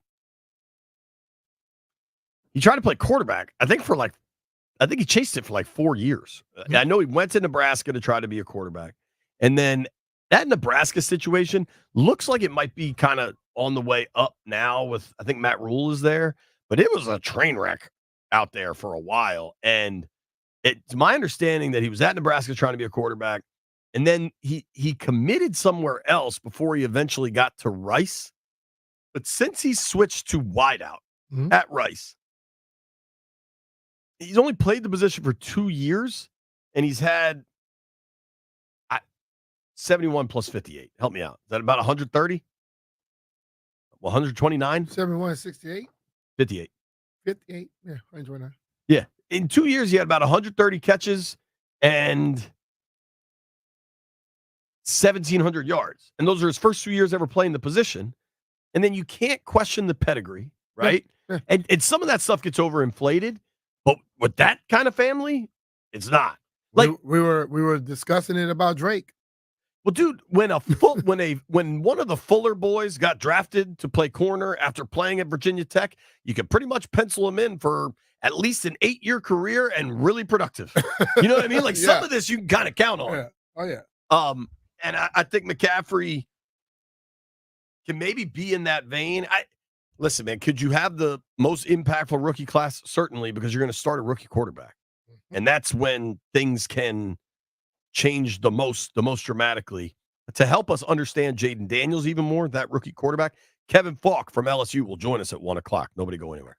play quarterback. I think he chased it for like 4 years. I know he went to Nebraska to try to be a quarterback. And then That Nebraska situation looks like it might be kind of on the way up now with, I think Matt Rule is there, but it was a train wreck out there for a while. And it's my understanding that he was at Nebraska trying to be a quarterback, and then he committed somewhere else before he eventually got to Rice. But since he switched to wideout at Rice, he's only played the position for 2 years, and he's had 71 plus 58. Help me out. Is that about 130? 129? 71, 68? 58. 58? Yeah, 129. Yeah. In 2 years, he had about 130 catches and 1,700 yards. And those are his first 2 years ever playing the position. And then you can't question the pedigree, right? Yeah. And some of that stuff gets overinflated. But with that kind of family, it's not. Like we were discussing it about Drake. Well, dude, when one of the Fuller boys got drafted to play corner after playing at Virginia Tech, you could pretty much pencil him in for at least an 8-year career and really productive. You know what I mean? Like some of this you can kind of count on. Yeah. Oh yeah. And I think McCaffrey can maybe be in that vein. Listen, man, could you have the most impactful rookie class? Certainly, because you're going to start a rookie quarterback, and that's when things can change the most dramatically. To help us understand Jaden Daniels even more, that rookie quarterback, Kevin Falk from LSU will join us at 1:00. Nobody go anywhere.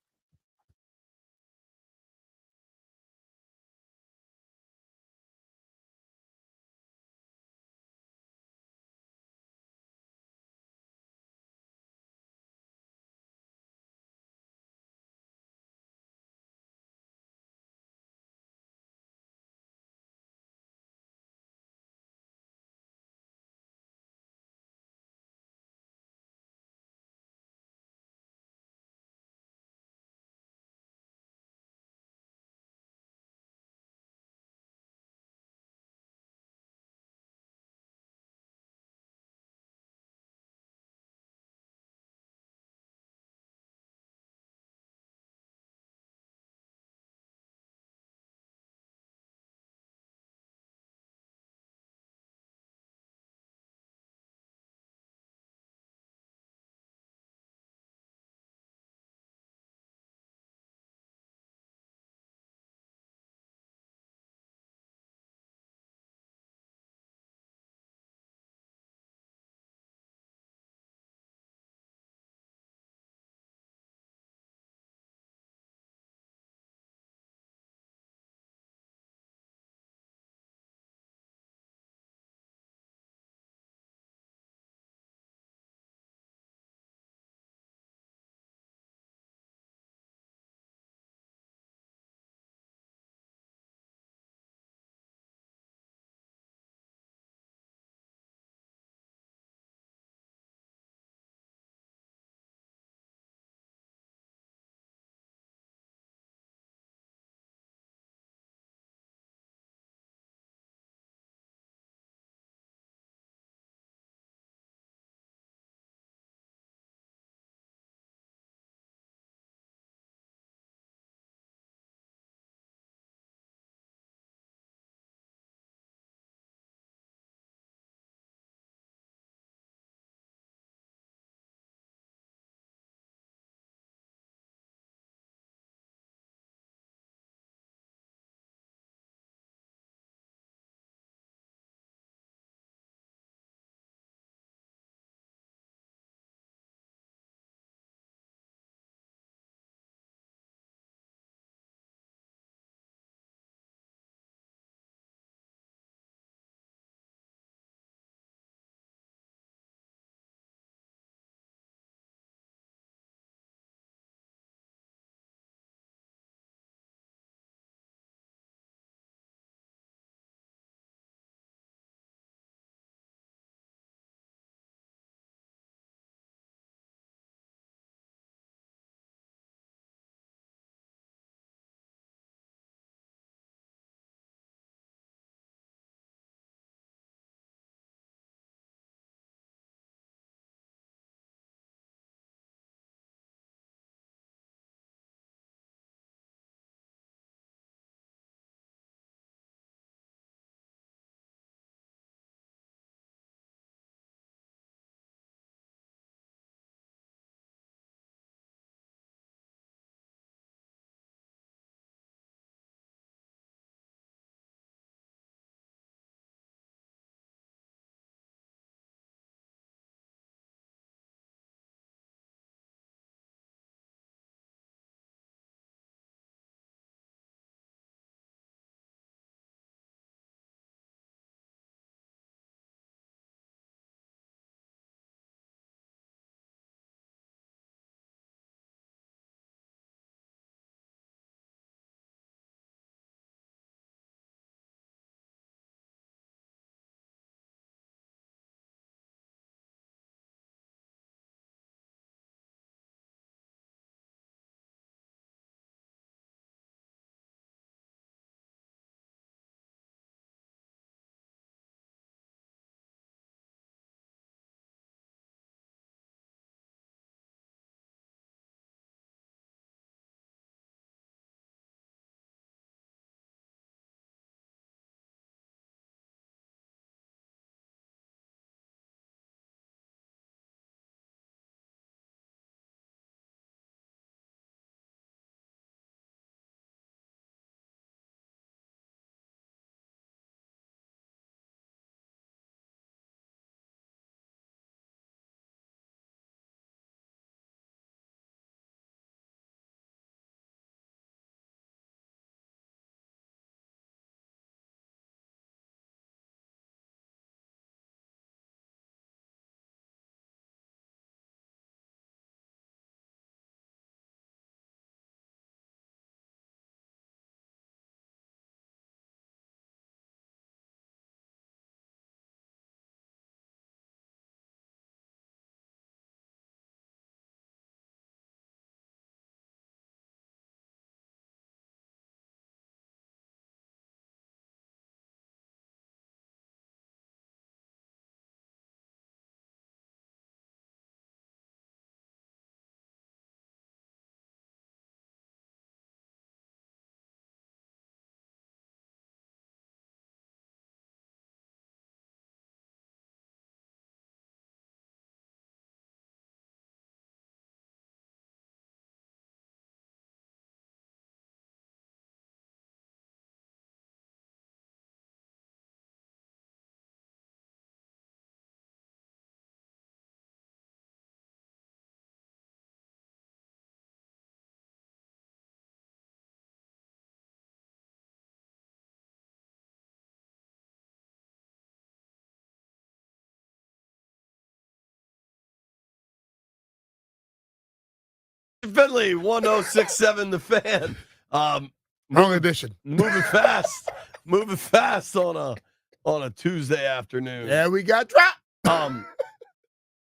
Finlay, 1067 The Fan. Wrong edition. Moving fast. Moving fast on a Tuesday afternoon. Yeah, we got dropped.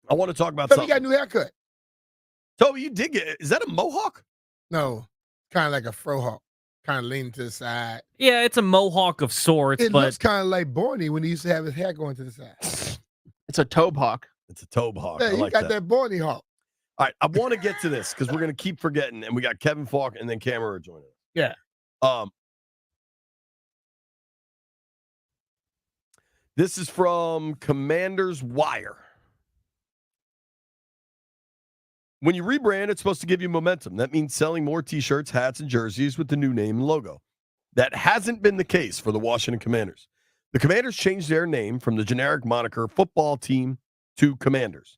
I want to talk about So something. you got a new haircut. Toby, you did get it. Is that a mohawk? No, kind of like a frohawk, kind of leaning to the side. Yeah, it's a mohawk of sorts, It but looks kind of like Barney when he used to have his hair going to the side. It's a tobe hawk. It's a tobe hawk. Yeah, I you like got that Barney hawk. All right, I want to get to this because we're going to keep forgetting, and we got Kevin Falk and then Cameron joining us. Yeah. This is from Commander's Wire. When you rebrand, it's supposed to give you momentum. That means selling more T-shirts, hats, and jerseys with the new name and logo. That hasn't been the case for the Washington Commanders. The Commanders changed their name from the generic moniker football team to Commanders.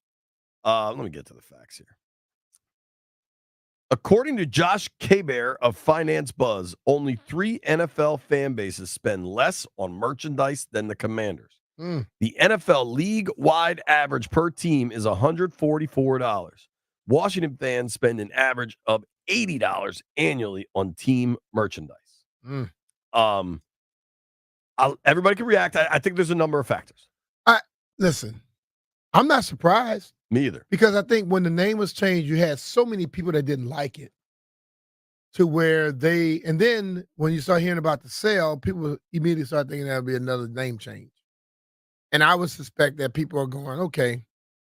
Let me get to the facts here. According to Josh Kaber of Finance Buzz, only 3 NFL fan bases spend less on merchandise than the Commanders. The NFL league-wide average per team is $144. Washington fans spend an average of $80 annually on team merchandise. Everybody can react. I think there's a number of factors. Listen, I'm not surprised. Me either. Because I think when the name was changed, you had so many people that didn't like it to where and then when you start hearing about the sale, people immediately start thinking that'll be another name change. And I would suspect that people are going, okay,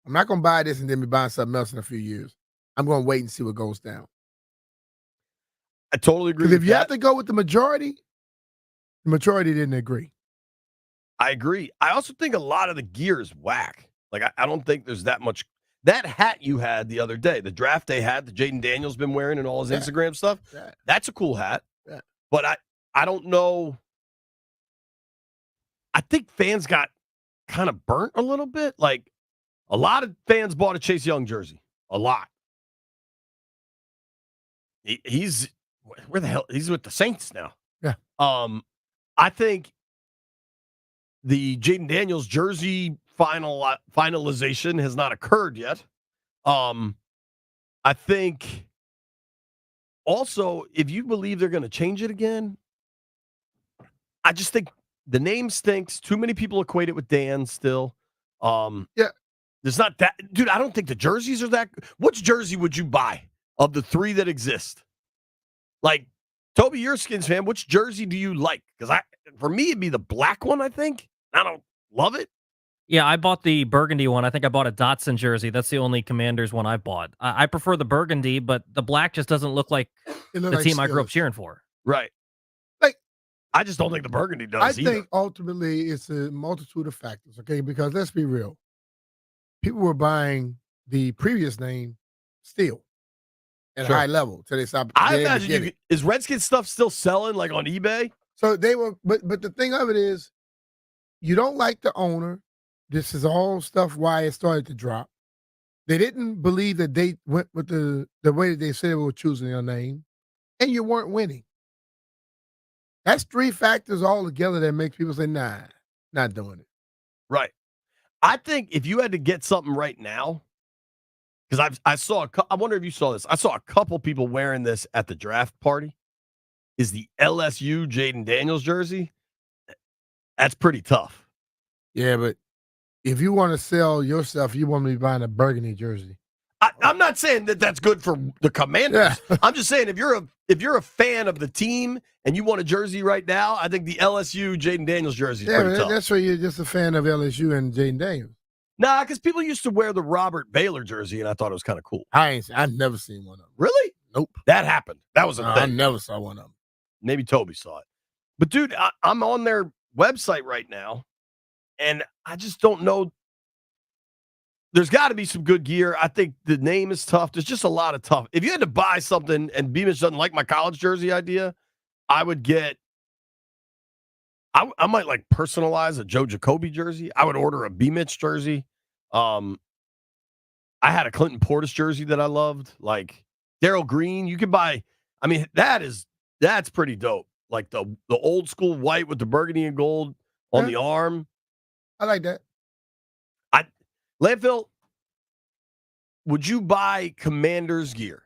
I'm not going to buy this and then be buying something else in a few years. I'm going to wait and see what goes down. I totally agree. Because if you have to go with the majority didn't agree. I agree. I also think a lot of the gear is whack. Like, I don't think there's that much. That hat you had the other day, the draft day hat that Jaden Daniels been wearing and all his Instagram stuff, that's a cool hat. Yeah. But I don't know. I think fans got kind of burnt a little bit. Like, a lot of fans bought a Chase Young jersey. A lot. He's where the hell? He's with the Saints now. Yeah. I think the Jaden Daniels jersey finalization has not occurred yet. I think also, if you believe they're going to change it again, I just think the name stinks. Too many people equate it with Dan still. Yeah. There's not that. Dude, I don't think the jerseys are that. Which jersey would you buy of the 3 that exist? Like, Toby, you're a Skins fan. Which jersey do you like? Because for me, it'd be the black one, I think. I don't love it. Yeah, I bought the burgundy one. I think I bought a Dotson jersey. That's the only Commanders one I bought. I prefer the burgundy, but the black just doesn't look like the team I grew up cheering for. Right. Like, I just don't think the burgundy does I either. think ultimately it's a multitude of factors, okay? Because let's be real. People were buying the previous name still at a high level till they stopped. I imagine is Redskins stuff still selling like on eBay? So they were, but the thing of it is, you don't like the owner. This is all stuff why it started to drop. They didn't believe that they went with the way that they said they were choosing their name, and you weren't winning. That's 3 factors all together that makes people say, nah, not doing it. Right. I think if you had to get something right now, because I wonder if you saw this. I saw a couple people wearing this at the draft party. Is the LSU Jaden Daniels jersey? That's pretty tough. Yeah, but if you want to sell your stuff, you want me to be buying a burgundy jersey. I'm not saying that that's good for the Commanders. Yeah. I'm just saying if you're a fan of the team and you want a jersey right now, I think the LSU Jaden Daniels jersey is pretty tough. That's why you're just a fan of LSU and Jaden Daniels. Nah, because people used to wear the Robert Baylor jersey, and I thought it was kind of cool. I've never seen one of them. Really? Nope. That happened. That was a thing. I never saw one of them. Maybe Toby saw it. But, dude, I'm on their website right now, and I just don't know. There's got to be some good gear. I think the name is tough. There's just a lot of tough. If you had to buy something, and BMitch doesn't like my college jersey idea, I would get I might like personalize a Joe Jacoby jersey. I would order a BMitch jersey. I had a Clinton Portis jersey that I loved. Like Darryl Green, you can buy. I mean, that's pretty dope. Like the old school white with the burgundy and gold on the arm. I like that. Landfill, would you buy Commanders gear?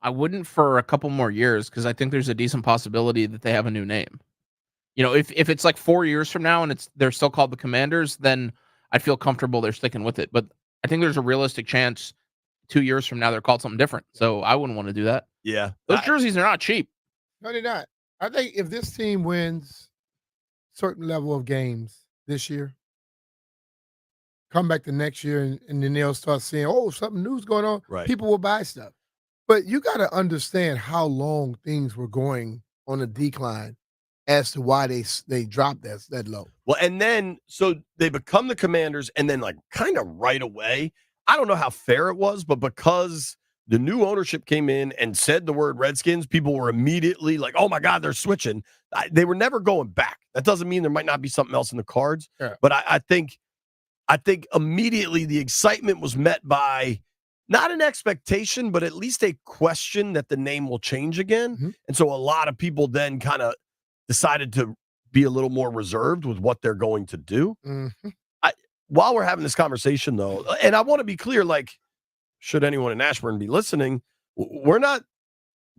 I wouldn't for a couple more years because I think there's a decent possibility that they have a new name. If it's like 4 years from now and they're still called the Commanders, then I'd feel comfortable they're sticking with it. But I think there's a realistic chance 2 years from now they're called something different. So I wouldn't want to do that. Yeah. Those jerseys are not cheap. No, they're not. I think if this team wins certain level of games this year, come back the next year and then they'll start seeing, oh, something new's going on. Right. People will buy stuff. But you got to understand how long things were going on a decline as to why they dropped that low. Well, and then so they become the Commanders, and then like kind of right away, I don't know how fair it was, but because the new ownership came in and said the word Redskins, people were immediately like, oh my God, they're switching. They were never going back. That doesn't mean there might not be something else in the cards. Yeah. But I think immediately the excitement was met by not an expectation, but at least a question that the name will change again. Mm-hmm. And so a lot of people then kind of decided to be a little more reserved with what they're going to do. Mm-hmm. While we're having this conversation, though, and I want to be clear, like, should anyone in Ashburn be listening, we're not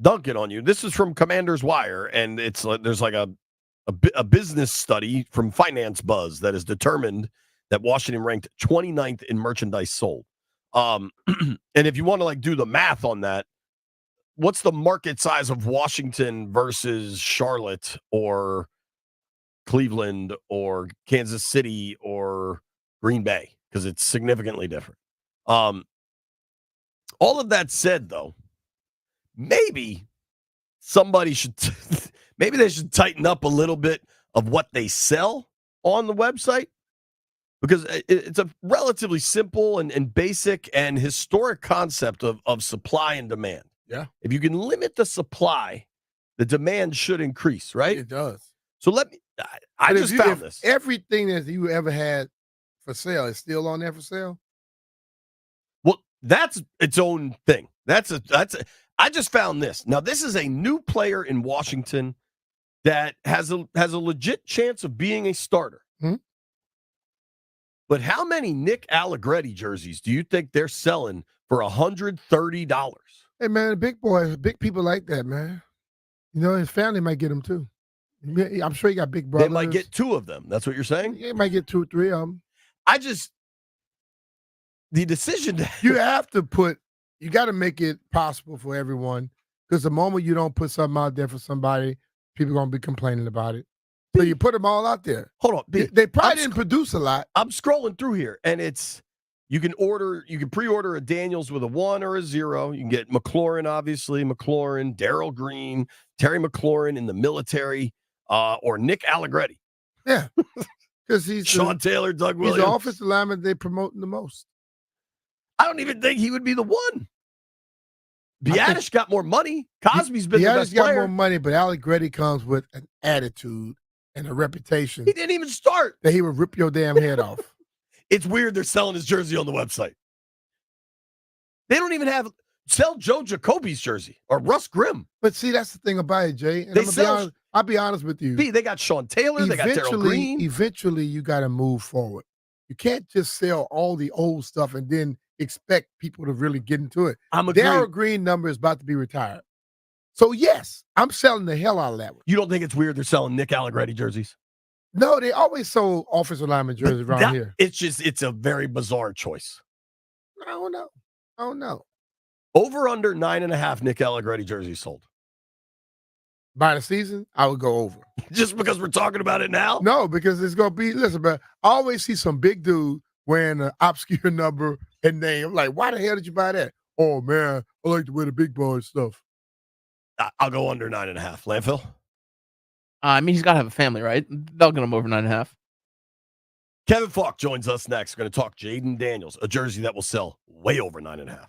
dunking on you. This is from Commander's Wire, and it's there's like a business study from Finance Buzz that has determined that Washington ranked 29th in merchandise sold. And if you want to like do the math on that, what's the market size of Washington versus Charlotte or Cleveland or Kansas City or Green Bay? Because it's significantly different. All of that said, though, maybe somebody should maybe they should tighten up a little bit of what they sell on the website, because it's a relatively simple and basic and historic concept of supply and demand. Yeah. If you can limit the supply, the demand should increase, right? It does. So I just found this. Everything that you ever had for sale is still on there for sale. Well, that's its own thing. I just found this. Now, this is a new player in Washington that has a legit chance of being a starter. Hmm? But how many Nick Allegretti jerseys do you think they're selling for $130? Hey, man, big boys, big people like that, man. His family might get them, too. I'm sure he got big brothers. They might get two of them. That's what you're saying? They might get 2 or 3 of them. The decision you have to you got to make it possible for everyone, because the moment you don't put something out there for somebody, people are going to be complaining about it. So you put them all out there. Hold on. They probably didn't produce a lot. I'm scrolling through here, and you can pre-order a Daniels with a 1 or a 0. You can get McLaurin, obviously, Darrell Green, Terry McLaurin in the military, or Nick Allegretti. Yeah. Because he's Sean Taylor, Doug Williams. He's the offensive lineman they promote the most. I don't even think he would be the one. Biadasz got more money. Cosby's been the best player. Biadasz got more money, but Allegretti comes with an attitude and a reputation. He didn't even start. That he would rip your damn head off. It's weird they're selling his jersey on the website. They don't even sell Joe Jacoby's jersey or Russ Grimm. But see, that's the thing about it, Jay. And I'll be honest with you. They got Sean Taylor. They got Darrell Green. Eventually, you got to move forward. You can't just sell all the old stuff and then expect people to really get into it. Darrell Green number is about to be retired. So, yes, I'm selling the hell out of that one. You don't think it's weird they're selling Nick Allegretti jerseys? No, they always sold offensive lineman jerseys around here. It's a very bizarre choice. I don't know. Over under 9.5 Nick Allegretti jerseys sold. By the season, I would go over. Just because we're talking about it now? No, because it's going to be, listen, man, I always see some big dude wearing an obscure number and name. I'm like, why the hell did you buy that? Oh, man, I like to wear the big boy stuff. I'll go under 9.5. Landfill? I mean, he's got to have a family, right? They'll get him over 9.5. Kevin Falk joins us next. We're going to talk Jaden Daniels, a jersey that will sell way over 9.5.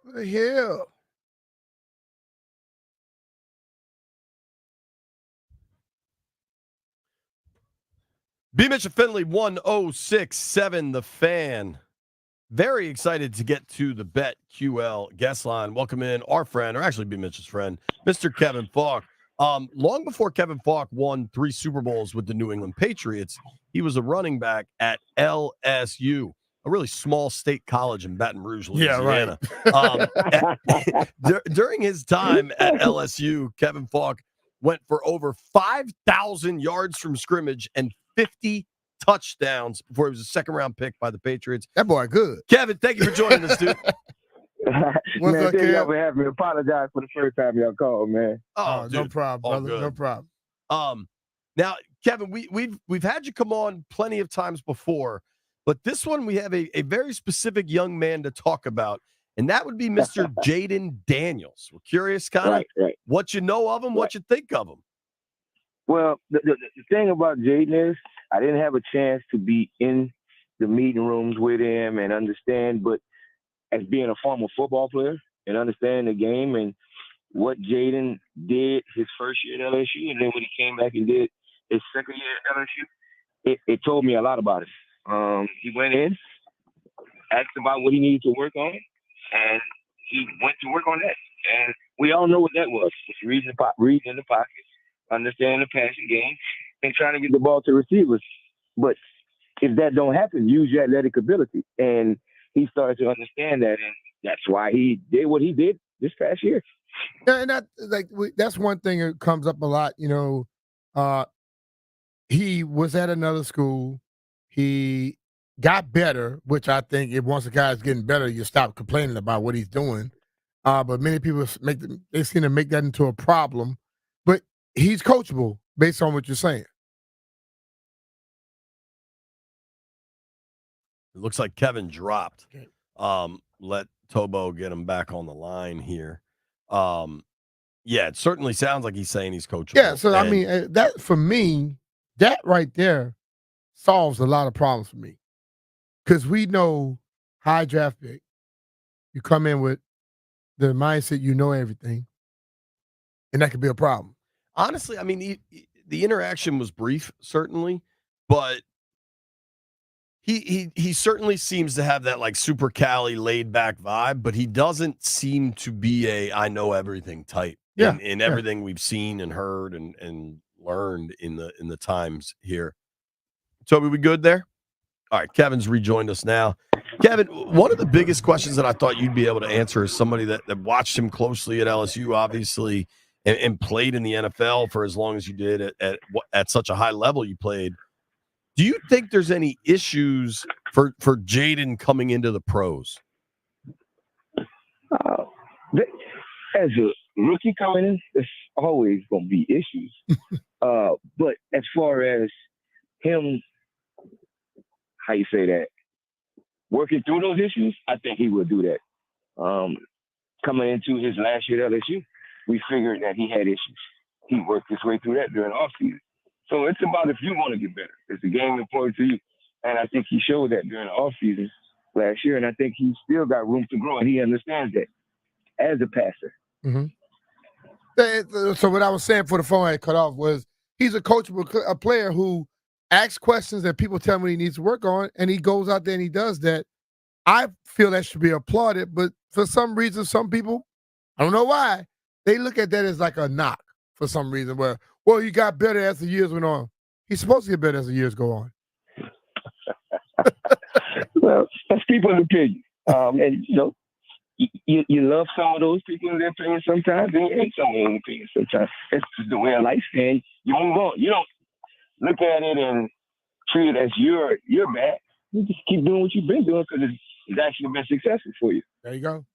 What the hell? BMitch Finlay 1067, the Fan. Very excited to get to the BetQL guest line. Welcome in our friend, or actually BMitch's friend, Mr. Kevin Falk. Long before Kevin Falk won 3 Super Bowls with the New England Patriots, he was a running back at LSU, a really small state college in Baton Rouge, Louisiana. Yeah, right. During his time at LSU, Kevin Falk went for over 5,000 yards from scrimmage and 50 touchdowns before he was a second-round pick by the Patriots. That boy good. Kevin, thank you for joining us, dude. What's man, up, thank y'all Kev? for having me. Apologize for the first time y'all called, man. Oh, no problem, All brother. good. No problem. Now, Kevin, we've had you come on plenty of times before, but this one we have a very specific young man to talk about, and that would be Mr. Jaden Daniels. We're curious kind of what you know of him, what you think of him. Well, the thing about Jaden is I didn't have a chance to be in the meeting rooms with him and understand, but as being a former football player and understanding the game and what Jaden did his first year at LSU, and then when he came back and did his second year at LSU, it told me a lot about him. He went in, asked about what he needed to work on, and he went to work on that. And we all know what that was. It's reading in the pocket, understanding the passing game, and trying to get the ball to receivers. But if that don't happen, use your athletic ability. And he started to understand that, and that's why he did what he did this past year. Yeah, and that's one thing that comes up a lot. He was at another school. He got better, which I think if once a guy's getting better, you stop complaining about what he's doing. But many people they seem to make that into a problem. But he's coachable based on what you're saying. It looks like Kevin dropped. Let Tobo get him back on the line here. Yeah, it certainly sounds like he's saying he's coachable. Yeah, so I mean, that for me, that right there solves a lot of problems for me. Because we know high draft pick, you come in with the mindset you know everything, and that could be a problem. Honestly, I mean, the interaction was brief, certainly, but he certainly seems to have that like super Cali laid back vibe, but he doesn't seem to be a I know everything type. Yeah, in everything we've seen and heard and learned in the times here. Toby, we good there? All right, Kevin's rejoined us now. Kevin, one of the biggest questions that I thought you'd be able to answer is somebody that watched him closely at LSU, obviously, and played in the NFL for as long as you did at such a high level you played. Do you think there's any issues for Jaden coming into the pros? As a rookie coming in, there's always going to be issues. But as far as him, how you say that, working through those issues, I think he will do that. Coming into his last year at LSU, we figured that he had issues. He worked his way through that during the offseason. So it's about if you want to get better. Is the game important to you? And I think he showed that during the offseason last year, and I think he's still got room to grow, and he understands that as a passer. Mm-hmm. So what I was saying before the phone had cut off was he's a coachable a player who asks questions that people tell him he needs to work on, and he goes out there and he does that. I feel that should be applauded, but for some reason, some people, I don't know why, they look at that as like a knock for some reason. Well, he got better as the years went on. He's supposed to get better as the years go on. Well, that's people's opinion. And, you know, you love some of those people in their opinion sometimes, and you hate some of their opinions sometimes. It's just the way of life, and you move on. You don't look at it and treat it as you're bad. You just keep doing what you've been doing because it's actually been successful for you. There you go.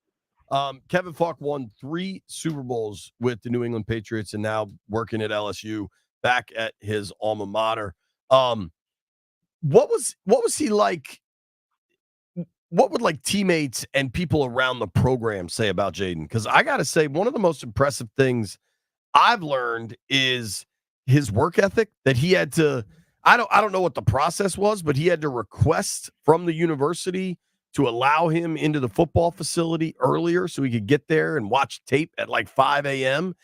Kevin Falk won 3 Super Bowls with the New England Patriots and now working at LSU back at his alma mater. What was he like? What would like teammates and people around the program say about Jaden? Because I got to say, one of the most impressive things I've learned is his work ethic that he had to, I don't know what the process was, but he had to request from the university to allow him into the football facility earlier so he could get there and watch tape at like 5 a.m.?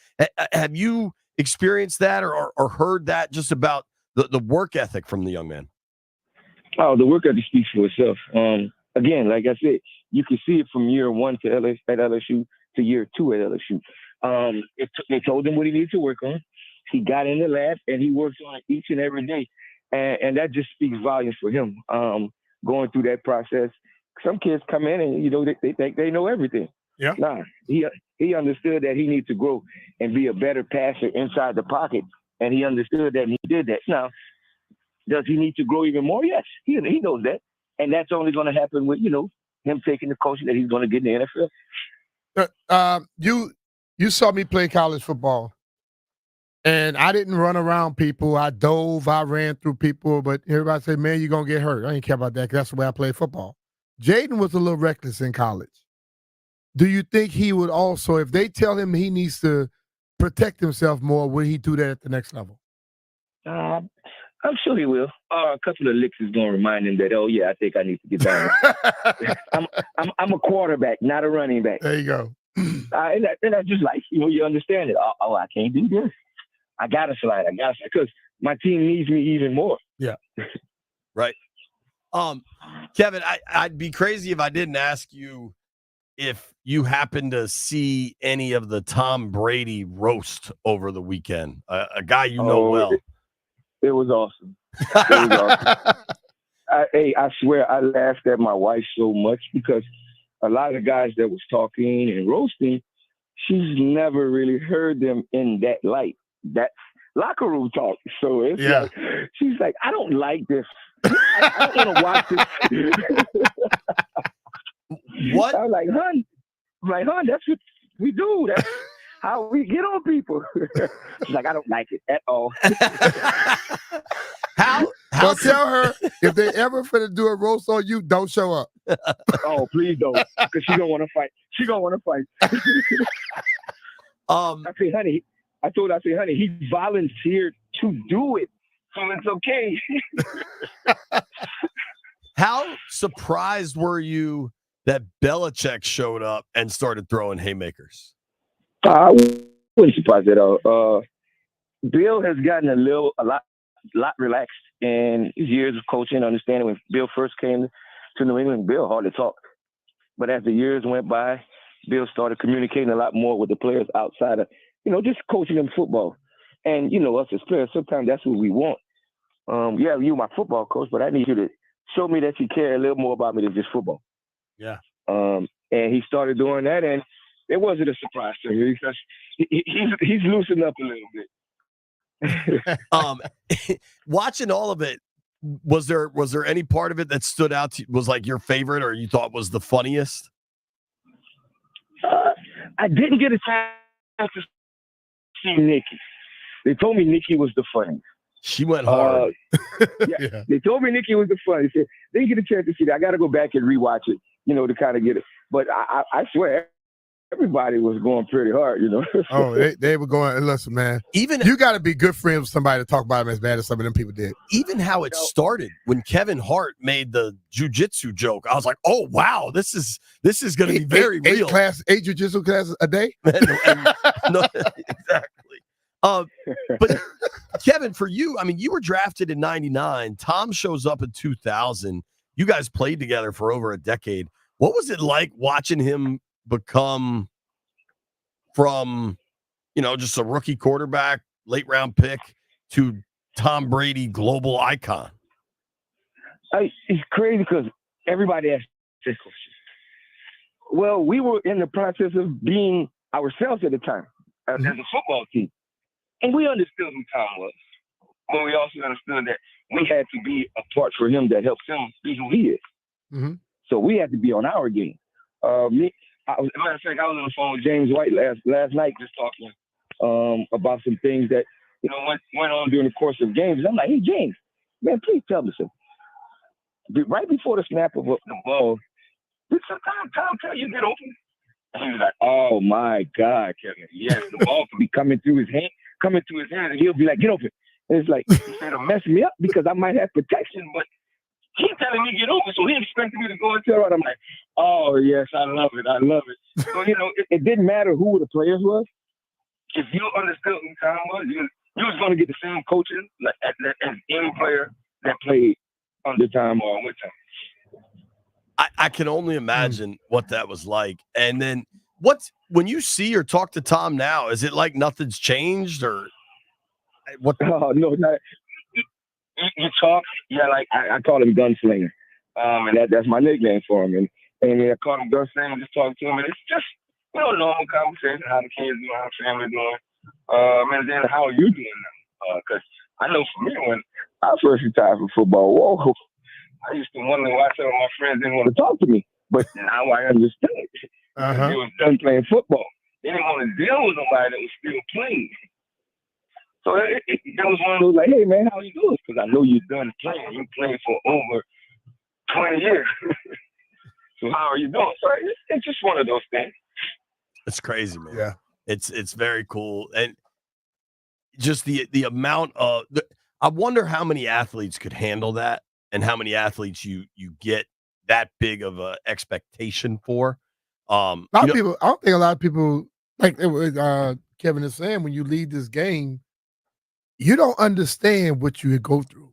Have you experienced that or heard that just about the work ethic from the young man? Oh, the work ethic speaks for itself. Again, like I said, you can see it from year one at LSU to year 2 at LSU. They told him what he needed to work on. He got in the lab and he worked on it each and every day. And that just speaks volumes for him. Going through that process. Some kids come in and, they think they know everything. Yeah. Nah, he understood that he needs to grow and be a better passer inside the pocket. And he understood that and he did that. Now, does he need to grow even more? Yes, he knows that. And that's only going to happen with, him taking the coaching that he's going to get in the NFL. You saw me play college football. And I didn't run around people. I dove. I ran through people. But everybody say, man, you're going to get hurt. I didn't care about that because that's the way I played football. Jaden was a little reckless in college. Do you think he would also, if they tell him he needs to protect himself more, would he do that at the next level? I'm sure he will. A couple of licks is going to remind him that, oh, yeah, I think I need to get down. I'm a quarterback, not a running back. There you go. And I just like, you understand it. Oh, I can't do this. I got to slide. Because my team needs me even more. Yeah. Right. Kevin, I'd be crazy if I didn't ask you if you happen to see any of the Tom Brady roast over the weekend. A guy you know well. It was awesome. It was awesome. I swear I laughed at my wife so much because a lot of guys that was talking and roasting, she's never really heard them in that light. That's locker room talk. So it's like, she's like, I don't like this. I don't want to watch this. What? I'm like, hon, that's what we do. That's how we get on people. She's like, I don't like it at all. Well, tell her if they ever finna do a roast on you, don't show up. Oh, please don't, because she's gonna want to fight. I told her, honey, he volunteered to do it, so it's okay. How surprised were you that Belichick showed up and started throwing haymakers? I wasn't surprised at all. Bill has gotten a lot relaxed in his years of coaching, understanding. When Bill first came to New England, Bill hardly talked. But as the years went by, Bill started communicating a lot more with the players outside of, just coaching them football. And, us as players, sometimes that's what we want. You're my football coach, but I need you to show me that you care a little more about me than just football. Yeah. And he started doing that, and it wasn't a surprise to me because he's loosened up a little bit. Watching all of it, was there any part of it that stood out to, was like your favorite or you thought was the funniest? I didn't get a chance to see Nikki. They told me Nikki was the funniest. She went hard. Yeah. They told me Nikki was the funniest. They didn't get a chance to see that. I got to go back and rewatch it, to kind of get it. But I swear, everybody was going pretty hard, Oh, they were going, listen, man. Even you got to be good friends with somebody to talk about them as bad as some of them people did. Even how it started when Kevin Hart made the jiu-jitsu joke, I was like, oh wow, this is going to be very real. Eight jiu-jitsu classes a day. No, exactly. But Kevin, for you, I mean, you were drafted in '99. Tom shows up in 2000. You guys played together for over a decade. What was it like watching him become from, just a rookie quarterback, late round pick to Tom Brady global icon? It's crazy because everybody asks this question. Well, we were in the process of being ourselves at the time as a football team. And we understood who Tom was. But we also understood that we had to be a part for him that helps him be who he is. Mm-hmm. So we had to be on our game. Matter of fact, I was on the phone with James White last night just talking about some things that went on during the course of games. And I'm like, hey, James, man, please tell me something. Right before the snap of the ball, did sometimes Tom tell you to get open? And he was like, oh, my God, Kevin. Yes, the ball could be coming through his hand, and he'll be like, get open. And it's like, instead of messing me up because I might have protection, but He telling me to get over, so he expected me to go and tell her. I'm like, oh, yes, I love it. I love it. So, it didn't matter who the players was. If you understood who Tom was, you was going to get the same coaching as any player that played under Tom or with Tom. I can only imagine what that was like. And then when you see or talk to Tom now, is it like nothing's changed or what? Oh, no, not. You talk, like I call him Gunslinger, and that's my nickname for him. And I call him Gunslinger, just talk to him, and it's just normal conversation, how the kids doing, how the family doing, and then how are you doing now? Because I know for me, when I first retired from football, whoa, I used to wonder why some of my friends didn't want to talk to me, but now I understand. They was done playing football. They didn't want to deal with somebody that was still playing. So that was one of those like, hey, man, how you doing? Because I know you're done playing. You played for over 20 years. So how are you doing? So it's just one of those things. It's crazy, man. Yeah. It's very cool. And just the amount of I wonder how many athletes could handle that and how many athletes you get that big of a expectation for. A lot of people, I don't think a lot of people, like Kevin is saying, when you leave this game, you don't understand what you go through.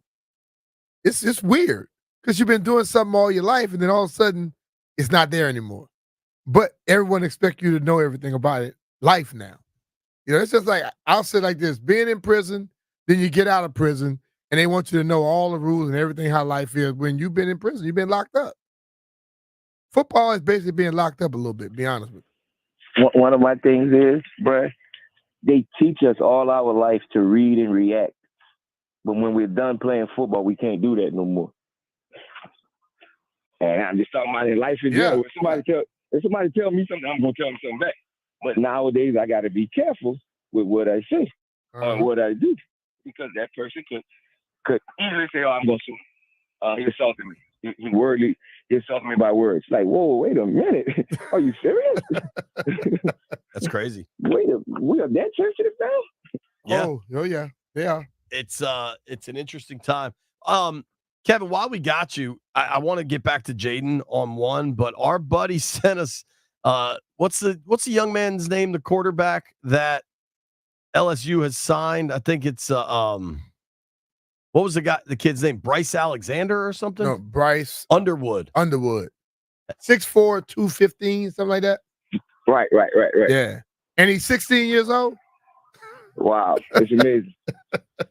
It's just weird because you've been doing something all your life and then all of a sudden it's not there anymore. But everyone expects you to know everything about it. Life now. It's just like, I'll say like this, being in prison, then you get out of prison and they want you to know all the rules and everything, how life is. When you've been in prison, you've been locked up. Football is basically being locked up a little bit, be honest with you. One of my things is, bruh, they teach us all our life to read and react. But when we're done playing football, we can't do that no more. And I'm just talking about in life in general. If somebody tell me something, I'm going to tell them something back. But nowadays, I got to be careful with what I say or what I do. Because that person could easily say, oh, I'm going to sue him. He assaulted me. He assaulted me by words. Like, whoa, wait a minute. Are you serious? That's crazy. We are that sensitive now? Yeah. Oh yeah. They are. It's an interesting time. Kevin, while we got you, I want to get back to Jaden on one, but our buddy sent us what's the young man's name, the quarterback that LSU has signed? I think it's what was the kid's name? Bryce Alexander or something? No, Bryce Underwood. 6'4", 215, something like that. Right. Yeah. And he's 16 years old? Wow. It's amazing.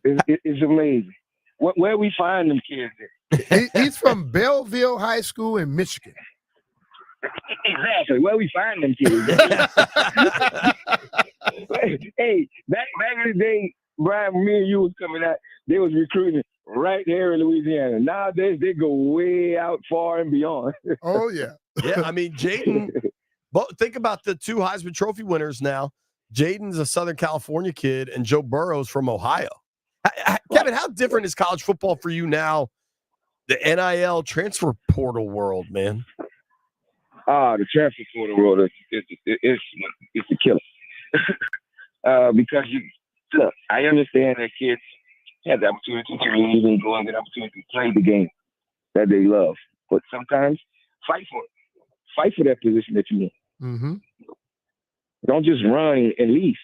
It's amazing. Where we find them kids? He's from Belleville High School in Michigan. Exactly. Where we find them kids? Hey, back in the day, Brian, me and you was coming out, they was recruiting right there in Louisiana. Nowadays, they go way out far and beyond. Oh, yeah. Yeah, I mean, Jaden, think about the two Heisman Trophy winners now. Jaden's a Southern California kid, and Joe Burrow's from Ohio. Kevin, how different is college football for you now? The NIL transfer portal world, man. The transfer portal world is a killer. Because look, I understand that kids have the opportunity to leave and go and get the opportunity to play the game that they love. But sometimes fight for it. Fight for that position that you want. Mm-hmm. Don't just run and leave.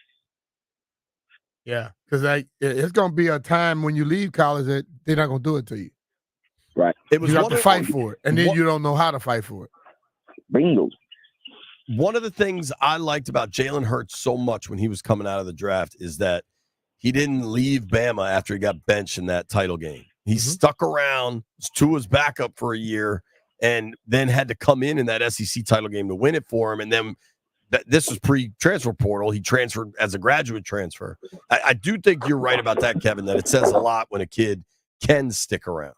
Yeah, because it's going to be a time when you leave college that they're not going to do it to you. Right. You have to fight for it, and then you don't know how to fight for it. Bingo. One of the things I liked about Jalen Hurts so much when he was coming out of the draft is that he didn't leave Bama after he got benched in that title game. He stuck around, was Tua's backup for a year, and then had to come in that SEC title game to win it for him, and then this was pre-transfer portal. He transferred as a graduate transfer. I do think you're right about that, Kevin, that it says a lot when a kid can stick around.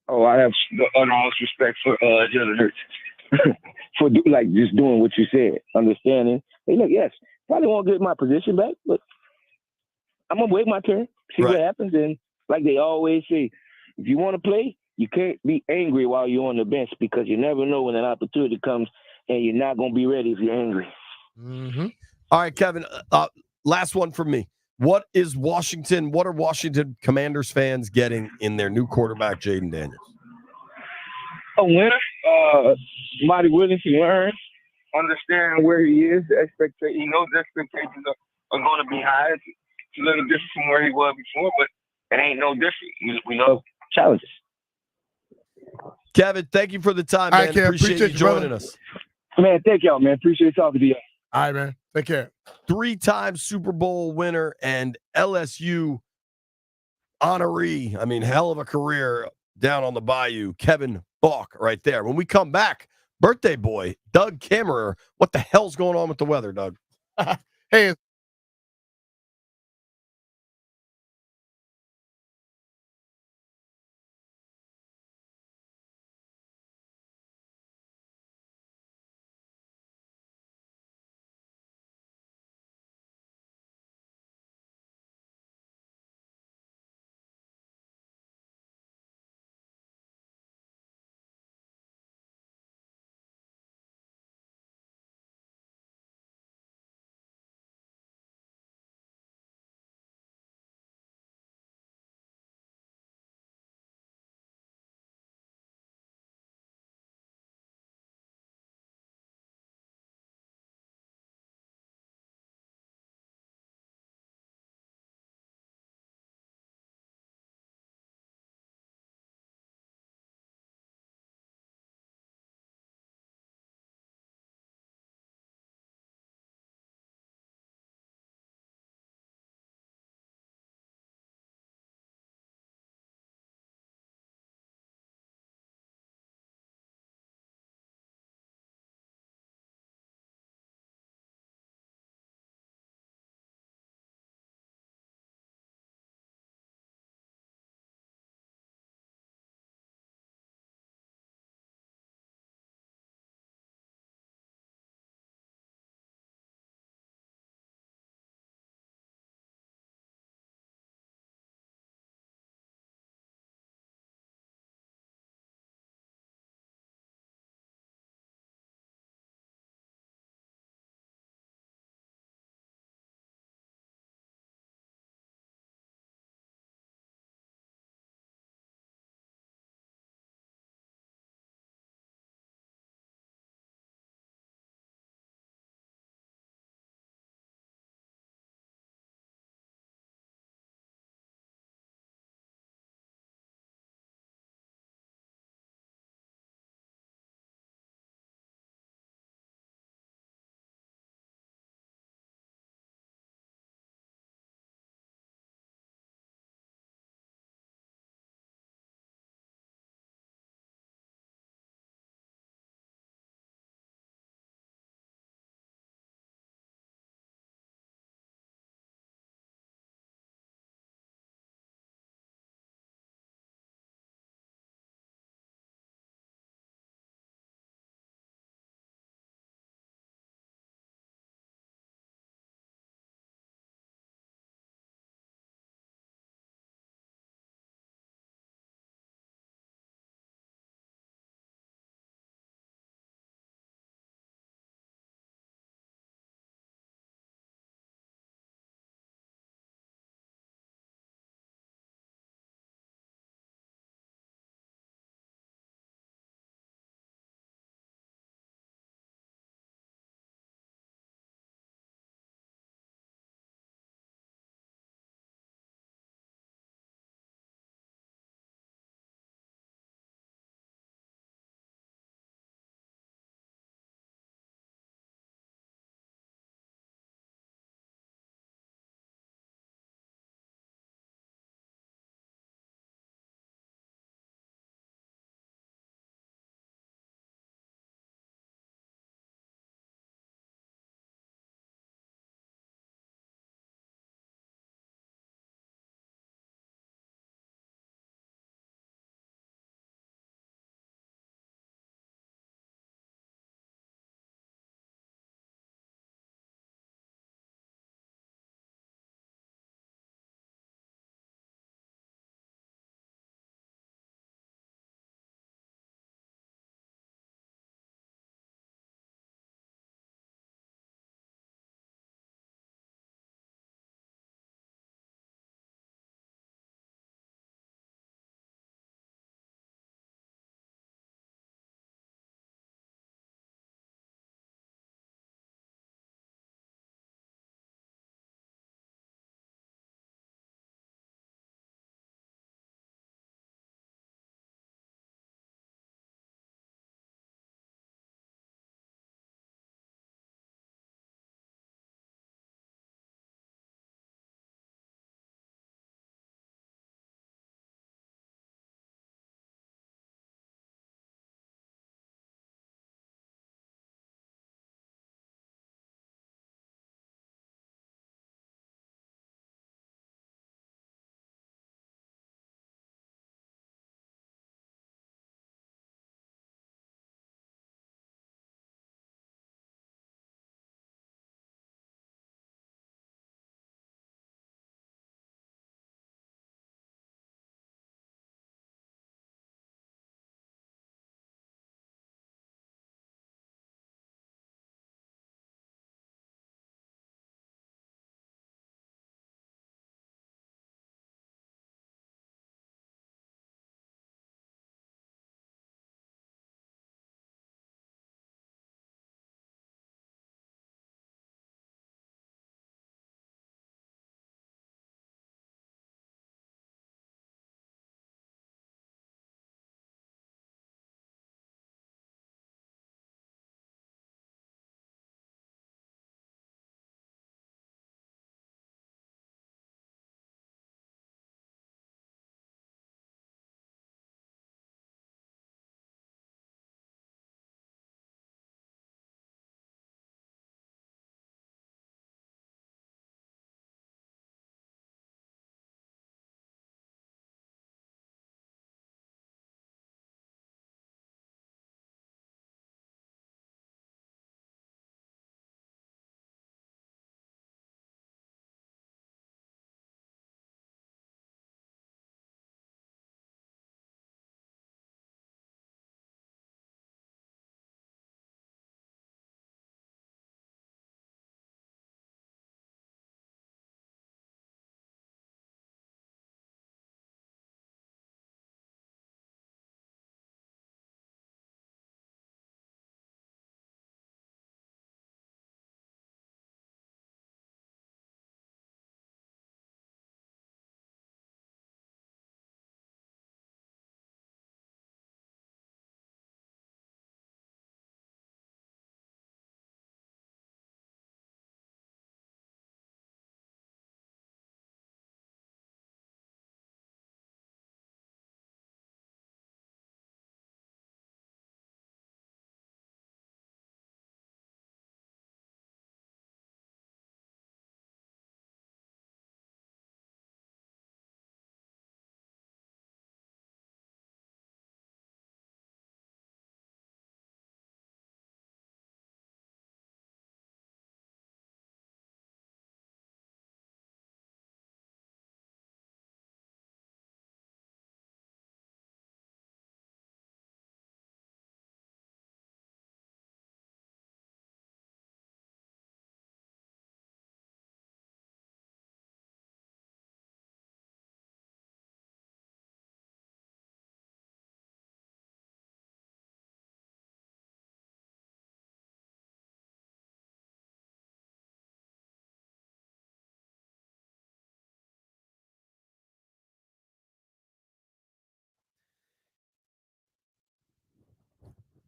Oh, I have the utmost respect for Jalen Hurts for just doing what you said, understanding. Hey, look, yes, probably won't get my position back, but I'm going to wait my turn, see what happens. And like they always say, if you want to play, you can't be angry while you're on the bench because you never know when an opportunity comes and you're not going to be ready if you're angry. Mm-hmm. All right, Kevin, last one from me. What are Washington Commanders fans getting in their new quarterback, Jaden Daniels? A winner. Somebody willing to learn, understand where he is. The expectation, he knows the expectations are going to be high. It's a little different from where he was before, but it ain't no different. We love challenges. Kevin, thank you for the time, man. Appreciate you joining us. Man, thank y'all, man. Appreciate talking to you. All right, man. Take care. 3-time Super Bowl winner and LSU honoree. I mean, hell of a career down on the bayou. Kevin Balk right there. When we come back, birthday boy, Doug Kammerer. What the hell's going on with the weather, Doug? Hey,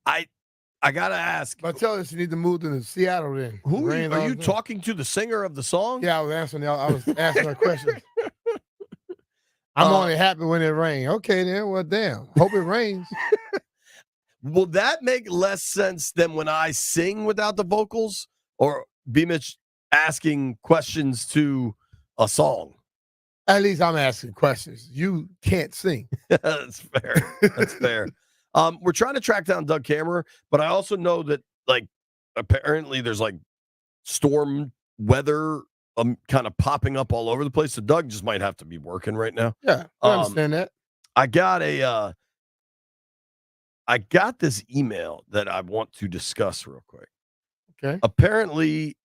I gotta ask. But tell us you need to move to Seattle then. Who are you talking to? The singer of the song? Yeah, I was answering her questions. I'm only happy when it rains. Okay, then. Well, damn. Hope it rains. Will that make less sense than when I sing without the vocals, or BMitch asking questions to a song? At least I'm asking questions. You can't sing. That's fair. That's fair. We're trying to track down Doug Kammerer, but I also know that like apparently there's like storm weather kind of popping up all over the place. So Doug just might have to be working right now. Yeah, I understand that. I got this email that I want to discuss real quick. Okay. Apparently,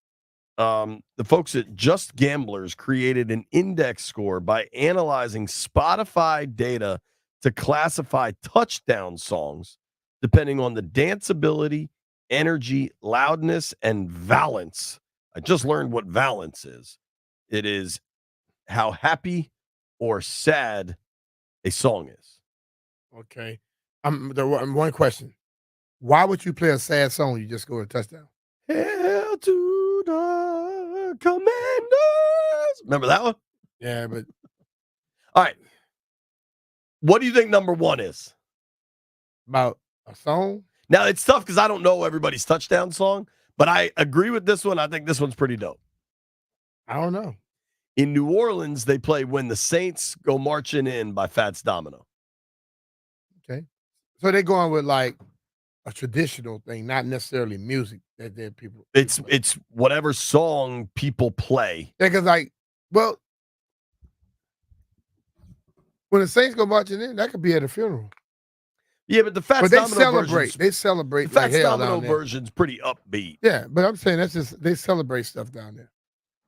the folks at Just Gamblers created an index score by analyzing Spotify data to classify touchdown songs depending on the danceability, energy, loudness, and valence. I just learned what valence is. It is how happy or sad a song is. Okay. One question. Why would you play a sad song when you just scored a touchdown? Hail to the Commanders. Remember that one? Yeah, but all right. What do you think number one is? About a song? Now, it's tough because I don't know everybody's touchdown song, but I agree with this one. I think this one's pretty dope. I don't know. In New Orleans, they play When the Saints Go Marching In by Fats Domino. Okay. So they're going with like a traditional thing, not necessarily music that people. It's whatever song people play. Yeah, because like, well, when the Saints go marching in, that could be at a funeral. Yeah, but the Fats Domino version. They celebrate. The Fats like Domino version's pretty upbeat. Yeah, but I'm saying that's just they celebrate stuff down there.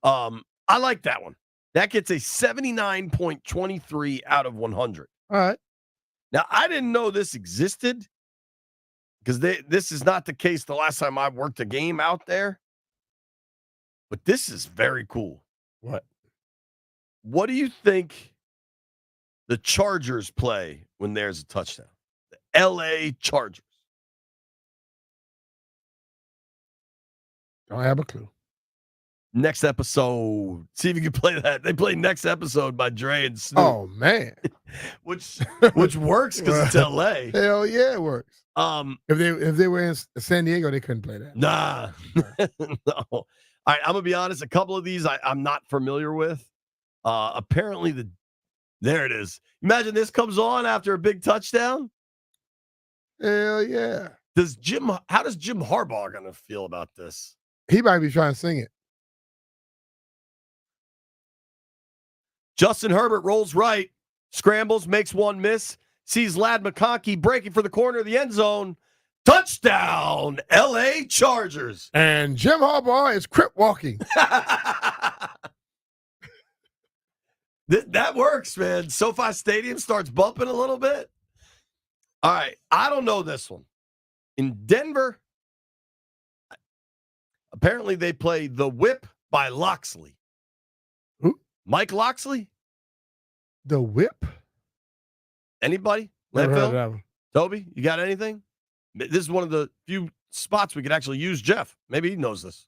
I like that one. That gets a 79.23 out of 100. All right. Now, I didn't know this existed because this is not the case the last time I worked a game out there. But this is very cool. What do you think the Chargers play when there's a touchdown? The LA Chargers. Don't have a clue. Next episode. See if you can play that. They play Next Episode by Dre and Snoop. Oh man. which works because it's LA. Hell yeah, it works. If they were in San Diego, they couldn't play that. Nah. No. All right, I'm gonna be honest. A couple of these I'm not familiar with. Apparently there it is. Imagine this comes on after a big touchdown. Hell yeah. How does Jim Harbaugh gonna feel about this? He might be trying to sing it. Justin Herbert rolls right, scrambles, makes one miss, sees Ladd McConkey breaking for the corner of the end zone. Touchdown, LA Chargers. And Jim Harbaugh is crip walking. That works, man. SoFi Stadium starts bumping a little bit. All right, I don't know this one. In Denver, apparently they play The Whip by Loxley. Who? Mike Loxley? The Whip? Anybody? Never heard of that one. Toby, you got anything? This is one of the few spots we could actually use Jeff. Maybe he knows this.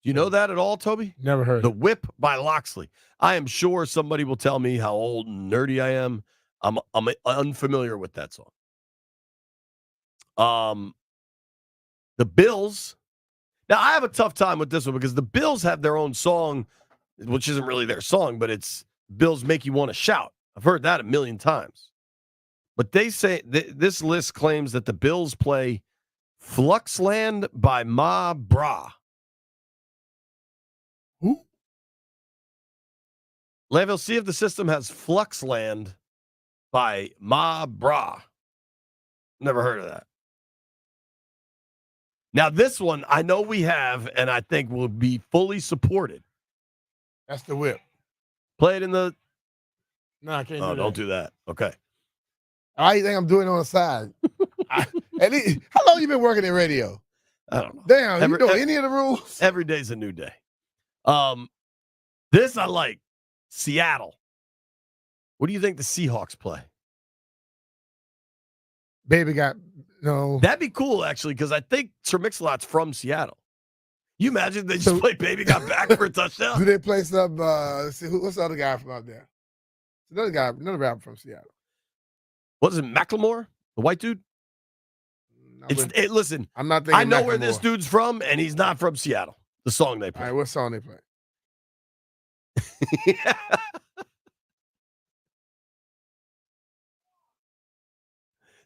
Do you know that at all, Toby? Never heard. The Whip by Loxley. I am sure somebody will tell me how old and nerdy I am. I'm unfamiliar with that song. The Bills. Now, I have a tough time with this one because the Bills have their own song, which isn't really their song, but it's Bills Make You Want to Shout. I've heard that a million times. But they say this list claims that the Bills play Fluxland by Ma Bra. Who? Landville, see if the system has Fluxland by Ma Bra. Never heard of that. Now, this one I know we have, and I think will be fully supported. That's The Whip. Play it in the. No, I can't. Don't do that. Okay. I think I'm doing it on the side. How long you been working in radio? I don't know. Damn, you know any of the rules? Every day's a new day. This I like. Seattle. What do you think the Seahawks play? Baby got no. That'd be cool, actually, because I think Sir Mix-a-Lot's from Seattle. You imagine they just play Baby Got Back for a touchdown? Do they play some? See, what's the other guy from out there? Another rapper from Seattle. What is it, Macklemore? The white dude? Listen, I'm not thinking. I know Macklemore. where this dude's from, and he's not from Seattle. The song they play. All right, what song they play?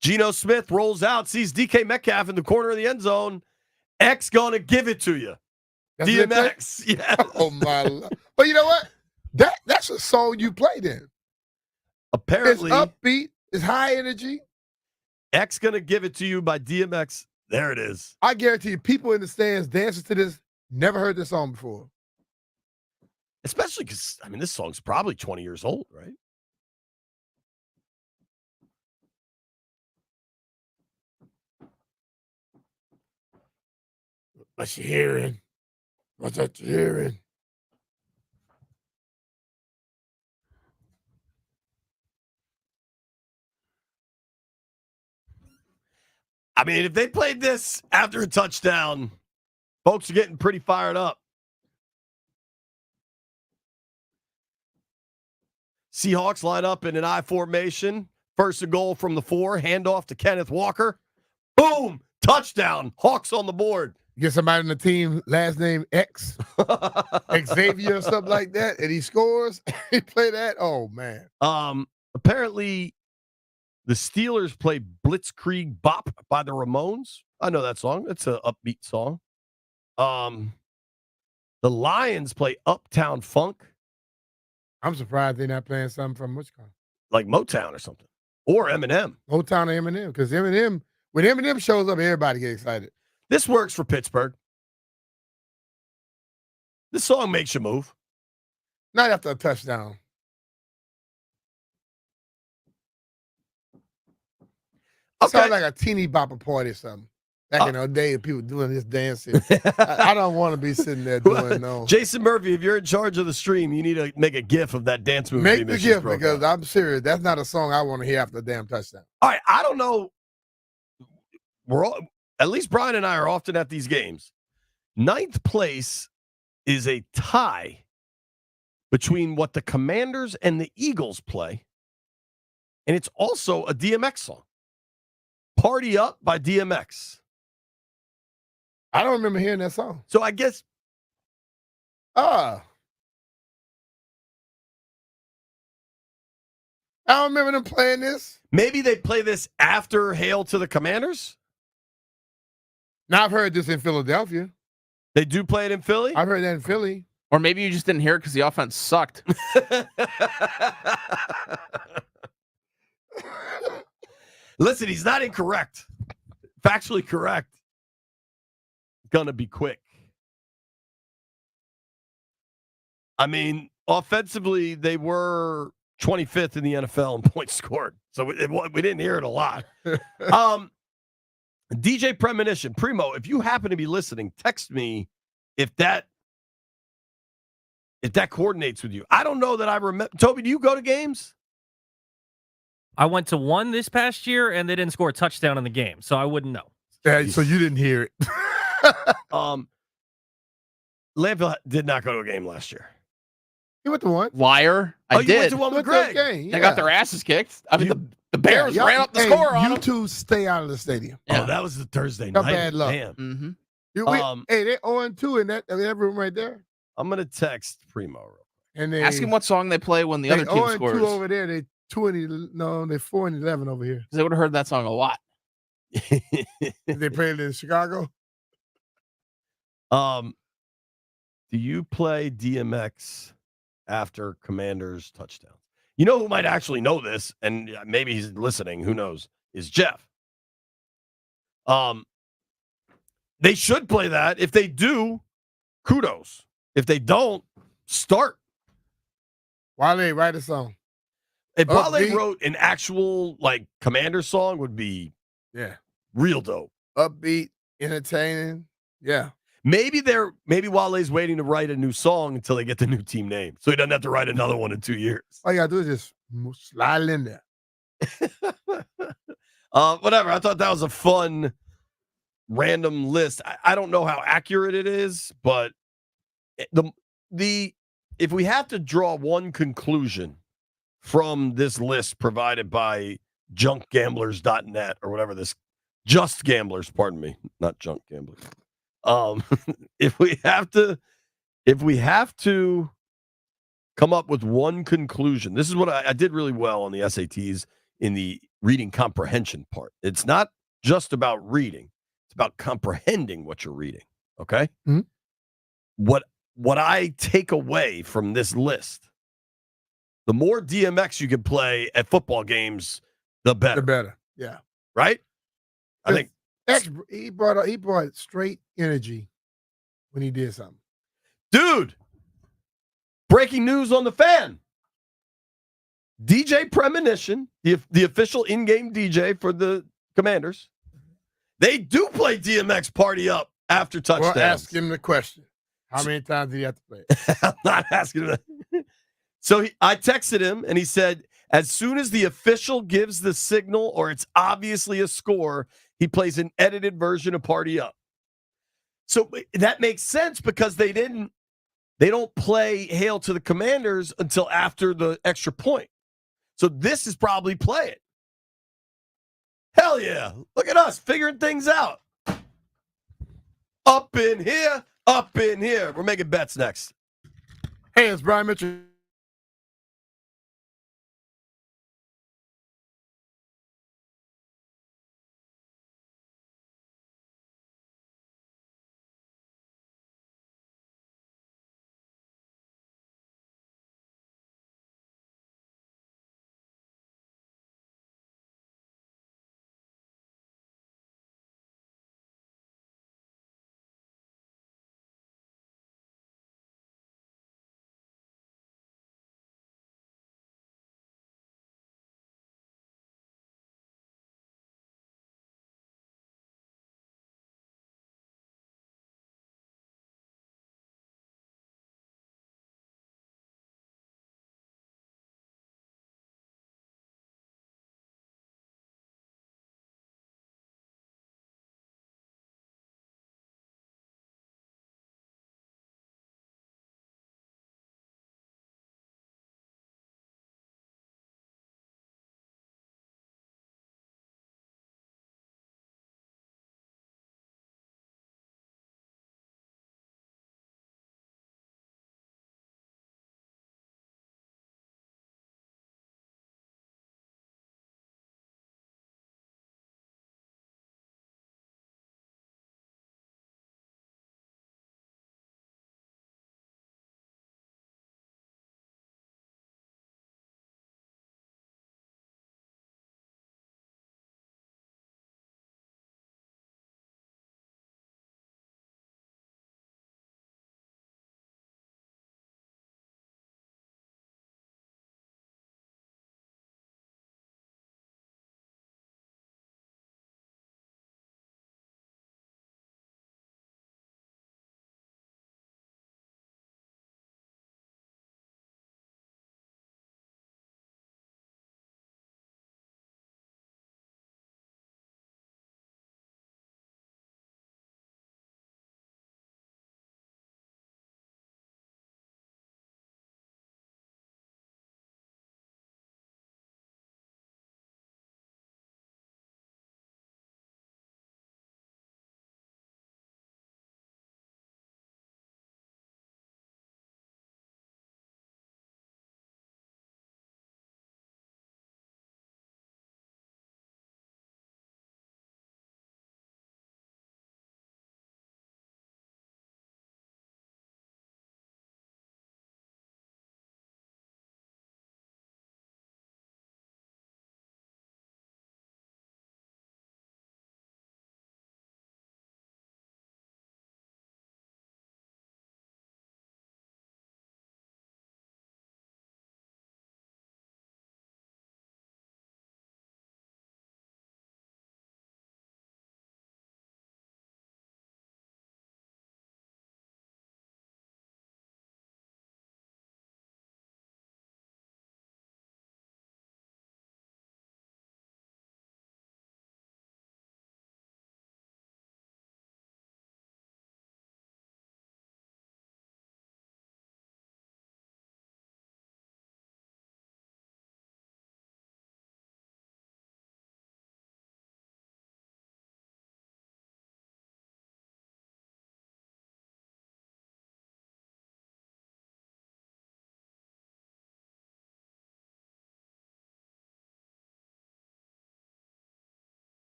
Geno Smith rolls out, sees DK Metcalf in the corner of the end zone. X gonna give it to you. That's DMX. Yeah. Oh my Lord. But you know what? That's a song you played in. Apparently, it's upbeat. It's high energy. X gonna give it to you by DMX. There it is. I guarantee you, people in the stands dancing to this never heard this song before. Especially because, I mean, this song's probably 20 years old, right? What's you hearing? What's that you hearing? I mean, if they played this after a touchdown, folks are getting pretty fired up. Seahawks line up in an I formation. First and goal from the 4. Handoff to Kenneth Walker. Boom! Touchdown. Hawks on the board. Get somebody on the team, last name X, Xavier or something like that, and he scores. He play that. Oh man. Apparently, the Steelers play Blitzkrieg Bop by the Ramones. I know that song. It's an upbeat song. The Lions play Uptown Funk. I'm surprised they're not playing something from what's called like Motown or something, or Eminem. Motown or Eminem, because Eminem, when Eminem shows up, everybody gets excited. This works for Pittsburgh. This song makes you move. Not after a touchdown. It sounds like a teeny bopper party or something. Back in the day, people doing this dancing. I don't want to be sitting there doing no. Jason Murphy, if you're in charge of the stream, you need to make a GIF of that dance move. Make the GIF because I'm serious. That's not a song I want to hear after a damn touchdown. All right, I don't know. At least Brian and I are often at these games. 9th place is a tie between what the Commanders and the Eagles play, and it's also a DMX song. Party Up by DMX. I don't remember hearing that song. So I guess. I don't remember them playing this. Maybe they play this after Hail to the Commanders? Now, I've heard this in Philadelphia. They do play it in Philly? I've heard that in Philly. Or maybe you just didn't hear it because the offense sucked. Listen, he's not incorrect. Factually correct. Gonna be quick. I mean, offensively, they were 25th in the NFL in points scored. So we didn't hear it a lot. DJ Premonition, Primo, if you happen to be listening, text me if that coordinates with you. I don't know that I remember. Toby, do you go to games? I went to one this past year, and they didn't score a touchdown in the game, so I wouldn't know. Yeah, so you didn't hear it. Landfill did not go to a game last year. You went to one. Liar. I you did. went to one with Greg. They got their asses kicked. I mean, the Bears ran up the score on you them. two stay out of the stadium. Yeah. Oh, that was the Thursday Got night. bad luck. Damn. Mm-hmm. Hey, they're 0-2 in that room right there. I'm going to text Primo. And they, Ask him what song they play when the other team scores. 0-2 over there. They 4-11 over here. They would have heard that song a lot. They played in Chicago. Do you play DMX after Commanders touchdowns? You know who might actually know this, and maybe he's listening, who knows, is Jeff. They should play that. If they do, kudos. If they don't, start. Wale, write a song. If Wale wrote an actual Commander song, would be real dope. Upbeat, entertaining. Yeah. Maybe Wale's waiting to write a new song until they get the new team name, so he doesn't have to write another one in 2 years. All you gotta do is just slide it in there. Whatever. I thought that was a fun random list. I don't know how accurate it is, but if we have to draw one conclusion from this list provided by junkgamblers.net or whatever this just gamblers, pardon me, not junk gamblers. If we have to come up with one conclusion, this is what I did really well on the SATs in the reading comprehension part. It's not just about reading. It's about comprehending what you're reading. Okay. Mm-hmm. What I take away from this list, the more DMX you can play at football games, the better. The better. Yeah. Right? I think he brought straight energy when he did something. Dude, breaking news on the Fan. DJ Premonition, the official in-game DJ for the Commanders, they do play DMX Party Up after touchdowns. Well, ask him the question. How many times did he have to play? I'm not asking him that. So I texted him, and he said, as soon as the official gives the signal or it's obviously a score, he plays an edited version of Party Up. So that makes sense because they don't play Hail to the Commanders until after the extra point. So this is probably play it. Hell yeah. Look at us figuring things out. Up in here. We're making bets next. Hey, it's Brian Mitchell.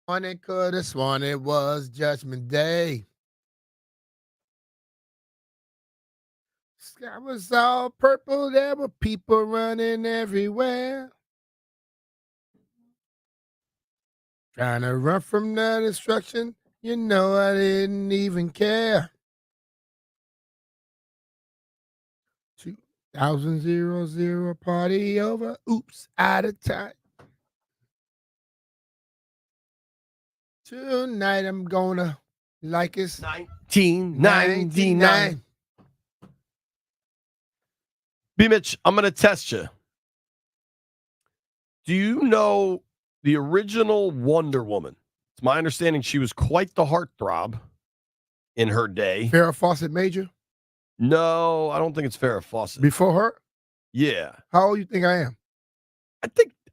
One it could have sworn it was Judgment Day. Sky was all purple. There were people running everywhere. Trying to run from the destruction. You know I didn't even care. 2000 party over. Oops, out of time. Tonight I'm gonna like it's 1999. BMitch, I'm going to test you. Do you know the original Wonder Woman? It's my understanding she was quite the heartthrob in her day. Farrah Fawcett Major? No, I don't think it's Farrah Fawcett. Before her? Yeah. How old you think I am? I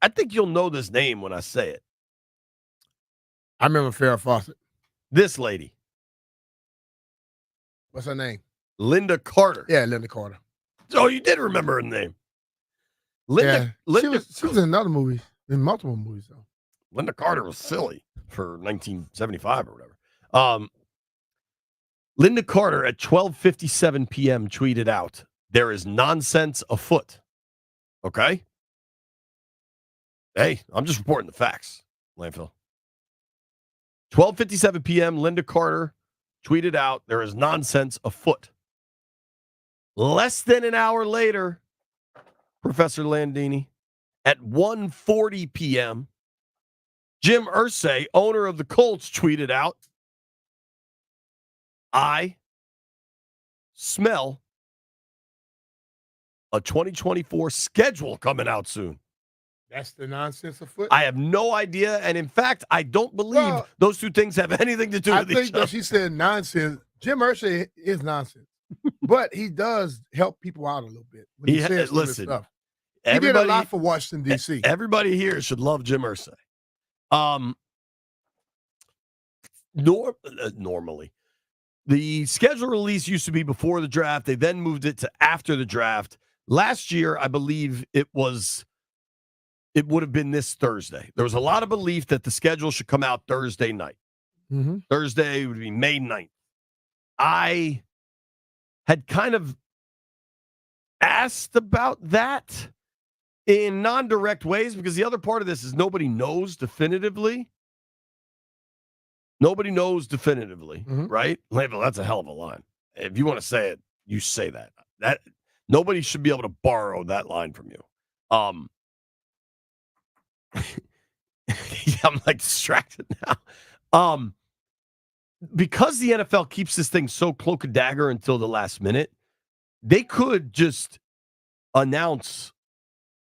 think you'll know this name when I say it. I remember Farrah Fawcett. This lady. What's her name? Linda Carter. Yeah, Linda Carter. Oh, you did remember her name. Linda she was in another movie, in multiple movies, though. Linda Carter was silly for 1975 or whatever. Linda Carter at 12:57 p.m. tweeted out, "There is nonsense afoot." Okay? Hey, I'm just reporting the facts, Landfill. 12:57 p.m., Linda Carter tweeted out, "There is nonsense afoot." Less than an hour later, Professor Landini, at 1:40 p.m., Jim Irsay, owner of the Colts, tweeted out, "I smell a 2024 schedule coming out soon." That's the nonsense afoot? I have no idea. And in fact, I don't believe those two things have anything to do with each other. I think that she said nonsense. Jim Irsay is nonsense. But he does help people out a little bit. When he says listen, stuff. He did a lot for Washington, D.C. Everybody here should love Jim Irsay. Normally, the schedule release used to be before the draft. They then moved it to after the draft. Last year, I believe it would have been this Thursday. There was a lot of belief that the schedule should come out Thursday night. Mm-hmm. Thursday would be May 9th. I had kind of asked about that in non-direct ways because the other part of this is nobody knows definitively. Nobody knows definitively, right? Landfill, that's a hell of a line. If you want to say it, you say that. That nobody should be able to borrow that line from you. I'm like distracted now. Because the NFL keeps this thing so cloak and dagger until the last minute, they could just announce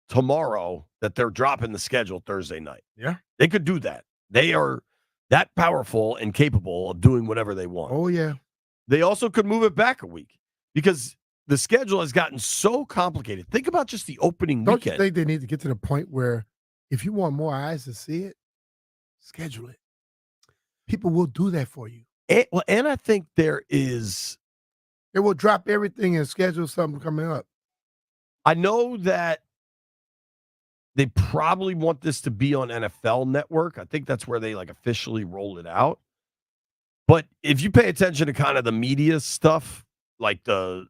tomorrow that they're dropping the schedule Thursday night. Yeah. They could do that. They are that powerful and capable of doing whatever they want. Oh, yeah. They also could move it back a week because the schedule has gotten so complicated. Think about just the opening Don't weekend. You think they need to get to the point where if you want more eyes to see it, schedule it. People will do that for you. And I think there is... It will drop everything and schedule something coming up. I know that they probably want this to be on NFL Network. I think that's where they like officially roll it out. But if you pay attention to kind of the media stuff, like the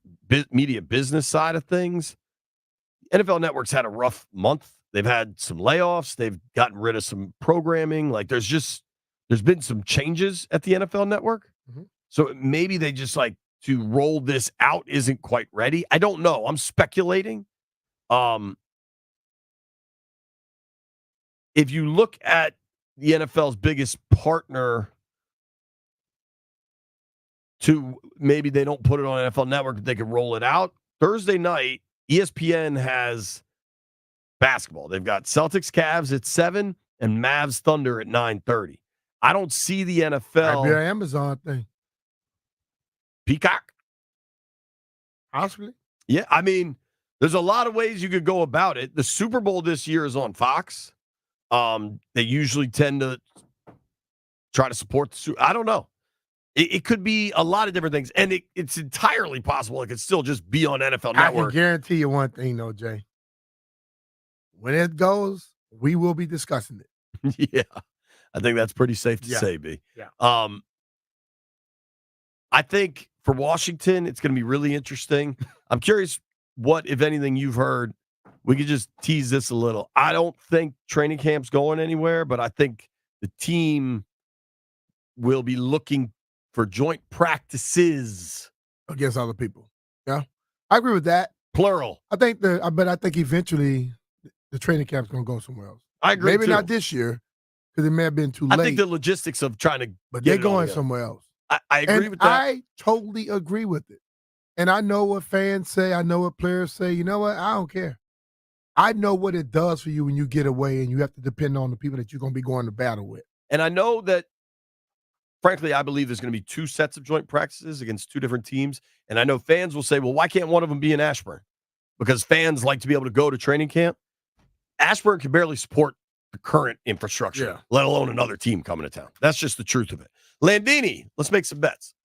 media business side of things, NFL Network's had a rough month. They've had some layoffs. They've gotten rid of some programming. Like there's been some changes at the NFL Network. Mm-hmm. So maybe they just like to roll this out isn't quite ready. I don't know. I'm speculating. If you look at the NFL's biggest partner to maybe they don't put it on NFL Network, they could roll it out. Thursday night, ESPN has basketball. They've got Celtics Cavs at 7 and Mavs Thunder at 9:30. I don't see the NFL. Might be an Amazon thing. Peacock? Possibly. Yeah, I mean, there's a lot of ways you could go about it. The Super Bowl this year is on Fox. They usually tend to try to support the Super. I don't know. It could be a lot of different things, and it's entirely possible it could still just be on NFL Network. I can guarantee you one thing, though, Jay. When it goes, we will be discussing it. Yeah. I think that's pretty safe to say, B. Yeah. I think for Washington, it's going to be really interesting. I'm curious what, if anything, you've heard. We could just tease this a little. I don't think training camp's going anywhere, but I think the team will be looking for joint practices against other people. Yeah, I agree with that. Plural. I think but I think eventually the training camp's going to go somewhere else. I agree. Maybe too. not this year because it may have been too late. I think the logistics of trying to, but get they're it all going together. somewhere else. I agree with that. I totally agree with it. And I know what fans say. I know what players say. You know what? I don't care. I know what it does for you when you get away and you have to depend on the people that you're going to be going to battle with. And I know that, frankly, I believe there's going to be 2 sets of joint practices against 2 different teams. And I know fans will say, well, why can't one of them be in Ashburn? Because fans like to be able to go to training camp. Ashburn can barely support the current infrastructure, let alone another team coming to town. That's just the truth of it. Landini, let's make some bets.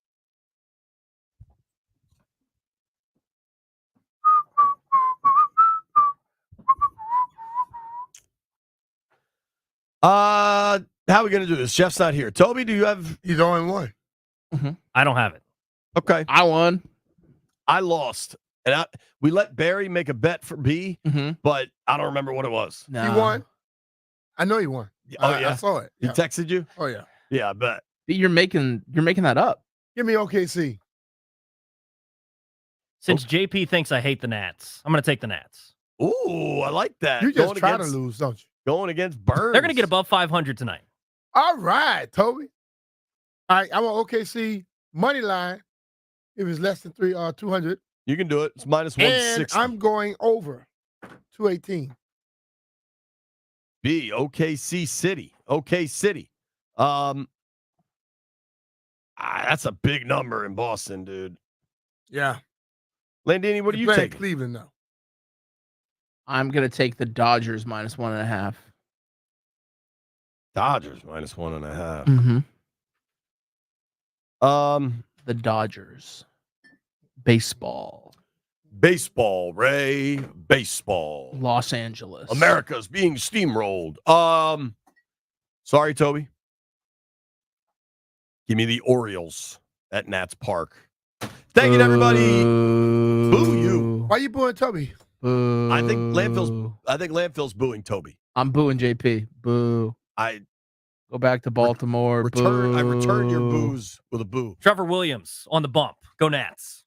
How are we going to do this? Jeff's not here. Toby, do you have? He's only one. Mm-hmm. I don't have it. Okay. I won. I lost. And we let Barry make a bet for B, but I don't remember what it was. He won. I know he won. Oh, yeah? I saw it. He texted you? Oh, yeah. Yeah, I bet. You're making that up. Give me OKC. Since JP thinks I hate the Nats, I'm going to take the Nats. Ooh, I like that. You just try to lose, don't you? Going against Burns. They're going to get above 500 tonight. All right, Toby. All right, I want OKC money line if it's less than 200. You can do it. It's minus And 160. I'm going over 218. B, OKC City. OK City. That's a big number in Boston, dude. Yeah. Landini, what do you take? Cleveland now. I'm gonna take the Dodgers minus 1.5. Dodgers minus 1.5. The Dodgers. Baseball. Baseball, Ray. Baseball. Los Angeles. America's being steamrolled. Sorry, Toby. Give me the Orioles at Nats Park. Thank you to everybody. Boo you. Why you booing Toby? Boo. I think Landfill's booing Toby. I'm booing JP. Boo. I go back to Baltimore. I return your boos with a boo. Trevor Williams on the bump. Go Nats.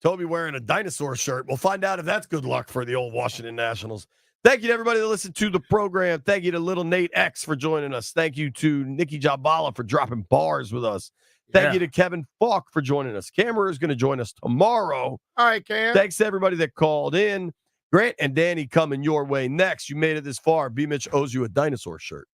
Toby wearing a dinosaur shirt. We'll find out if that's good luck for the old Washington Nationals. Thank you to everybody that listened to the program. Thank you to Little Nate X for joining us. Thank you to Nikki Jabala for dropping bars with us. Thank you to Kevin Falk for joining us. Cameron is going to join us tomorrow. All right, Cam. Thanks to everybody that called in. Grant and Danny coming your way next. You made it this far. BMitch owes you a dinosaur shirt.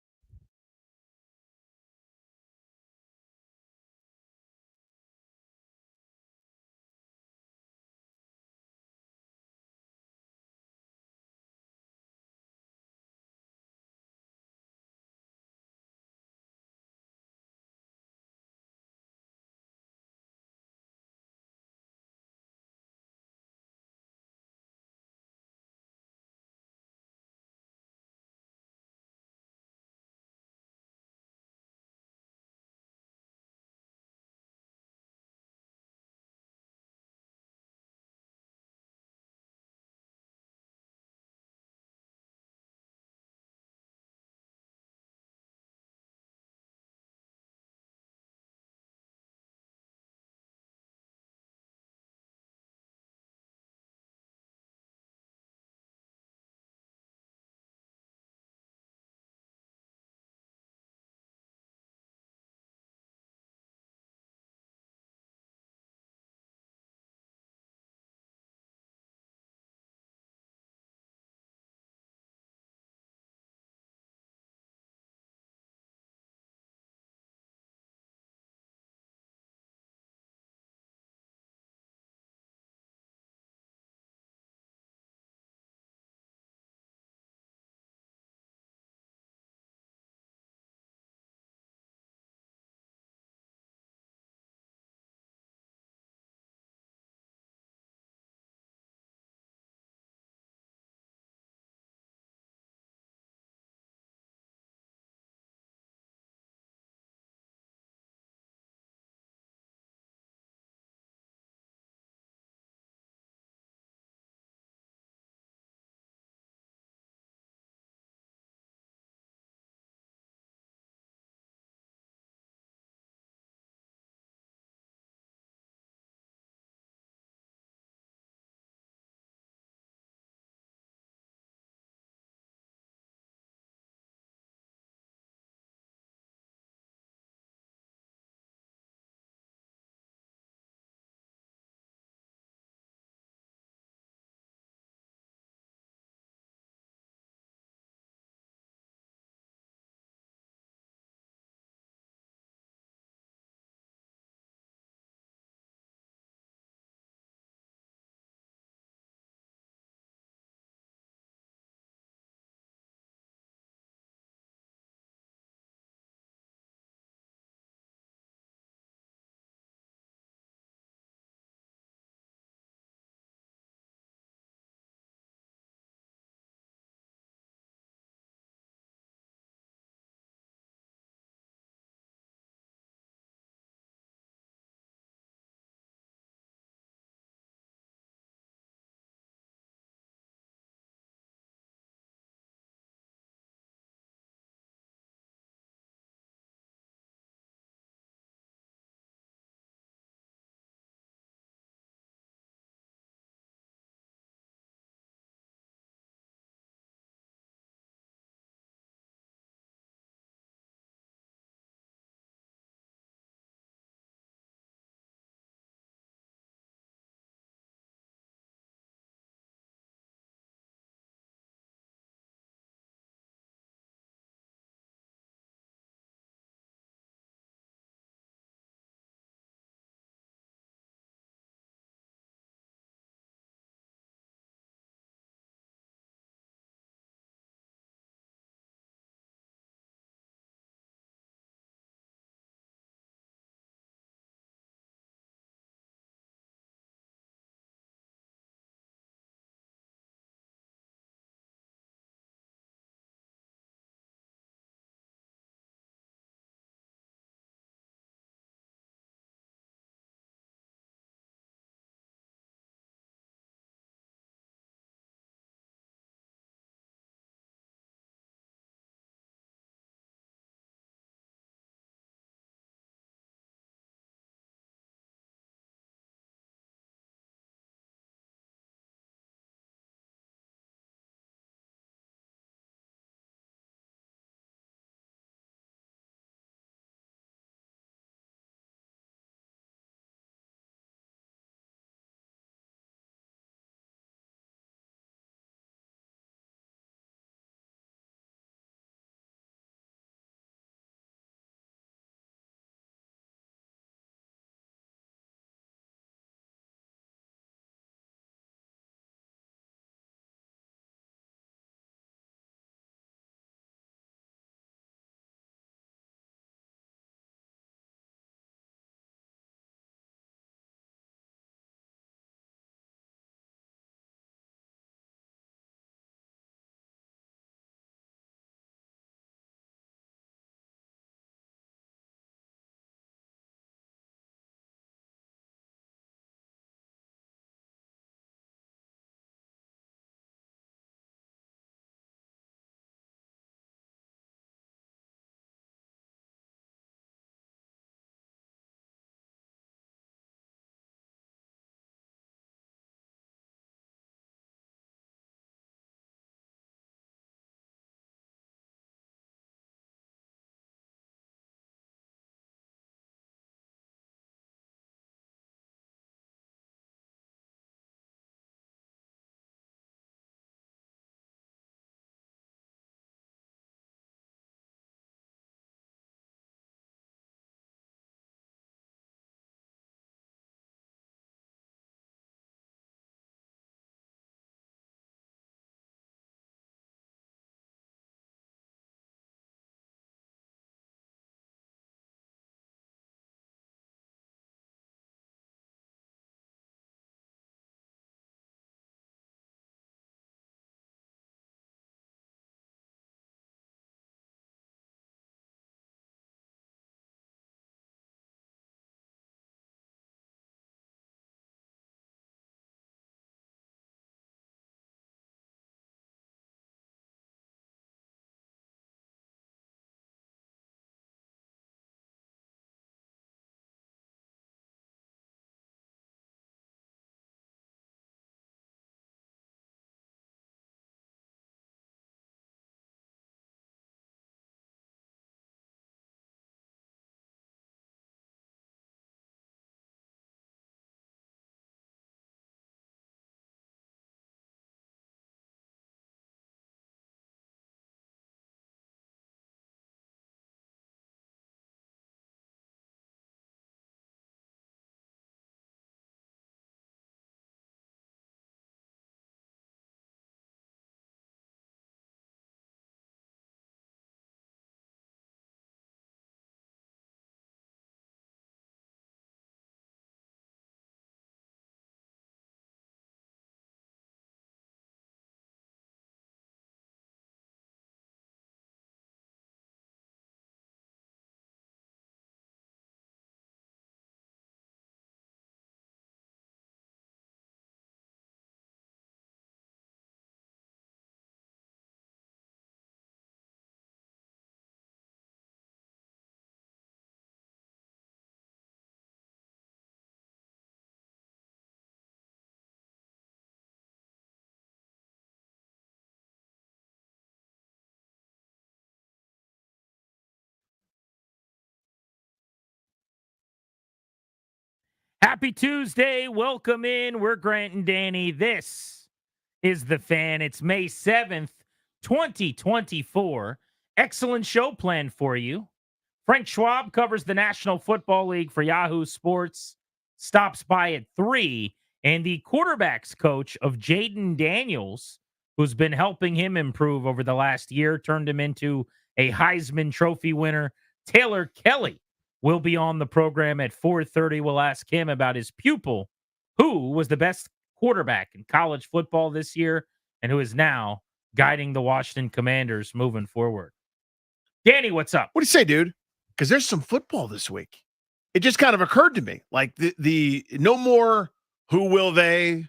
Happy Tuesday. Welcome in. We're Grant and Danny. This is The Fan. It's May 7th, 2024. Excellent show planned for you. Frank Schwab covers the National Football League for Yahoo Sports. Stops by at 3. And the quarterbacks coach of Jaden Daniels, who's been helping him improve over the last year, turned him into a Heisman Trophy winner, Taylor Kelly, will be on the program at 4:30. We'll ask him about his pupil, who was the best quarterback in college football this year and who is now guiding the Washington Commanders moving forward. Danny, what's up? What do you say, dude? Because there's some football this week. It just kind of occurred to me, like the no more who will they,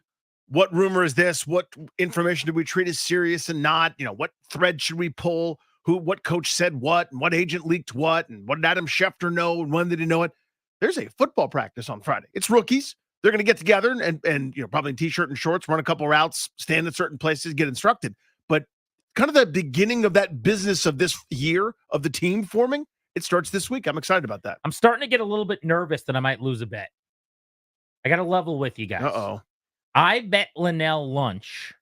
what rumor is this, what information do we treat as serious and not, what thread should we pull, what coach said what, and what agent leaked what, and what did Adam Schefter know, and when did he know it? There's a football practice on Friday. It's rookies. They're going to get together and probably in t-shirt and shorts, run a couple routes, stand at certain places, get instructed. But kind of the beginning of that business of this year of the team forming, it starts this week. I'm excited about that. I'm starting to get a little bit nervous that I might lose a bet. I got to level with you guys. Uh-oh. I bet Linnell lunch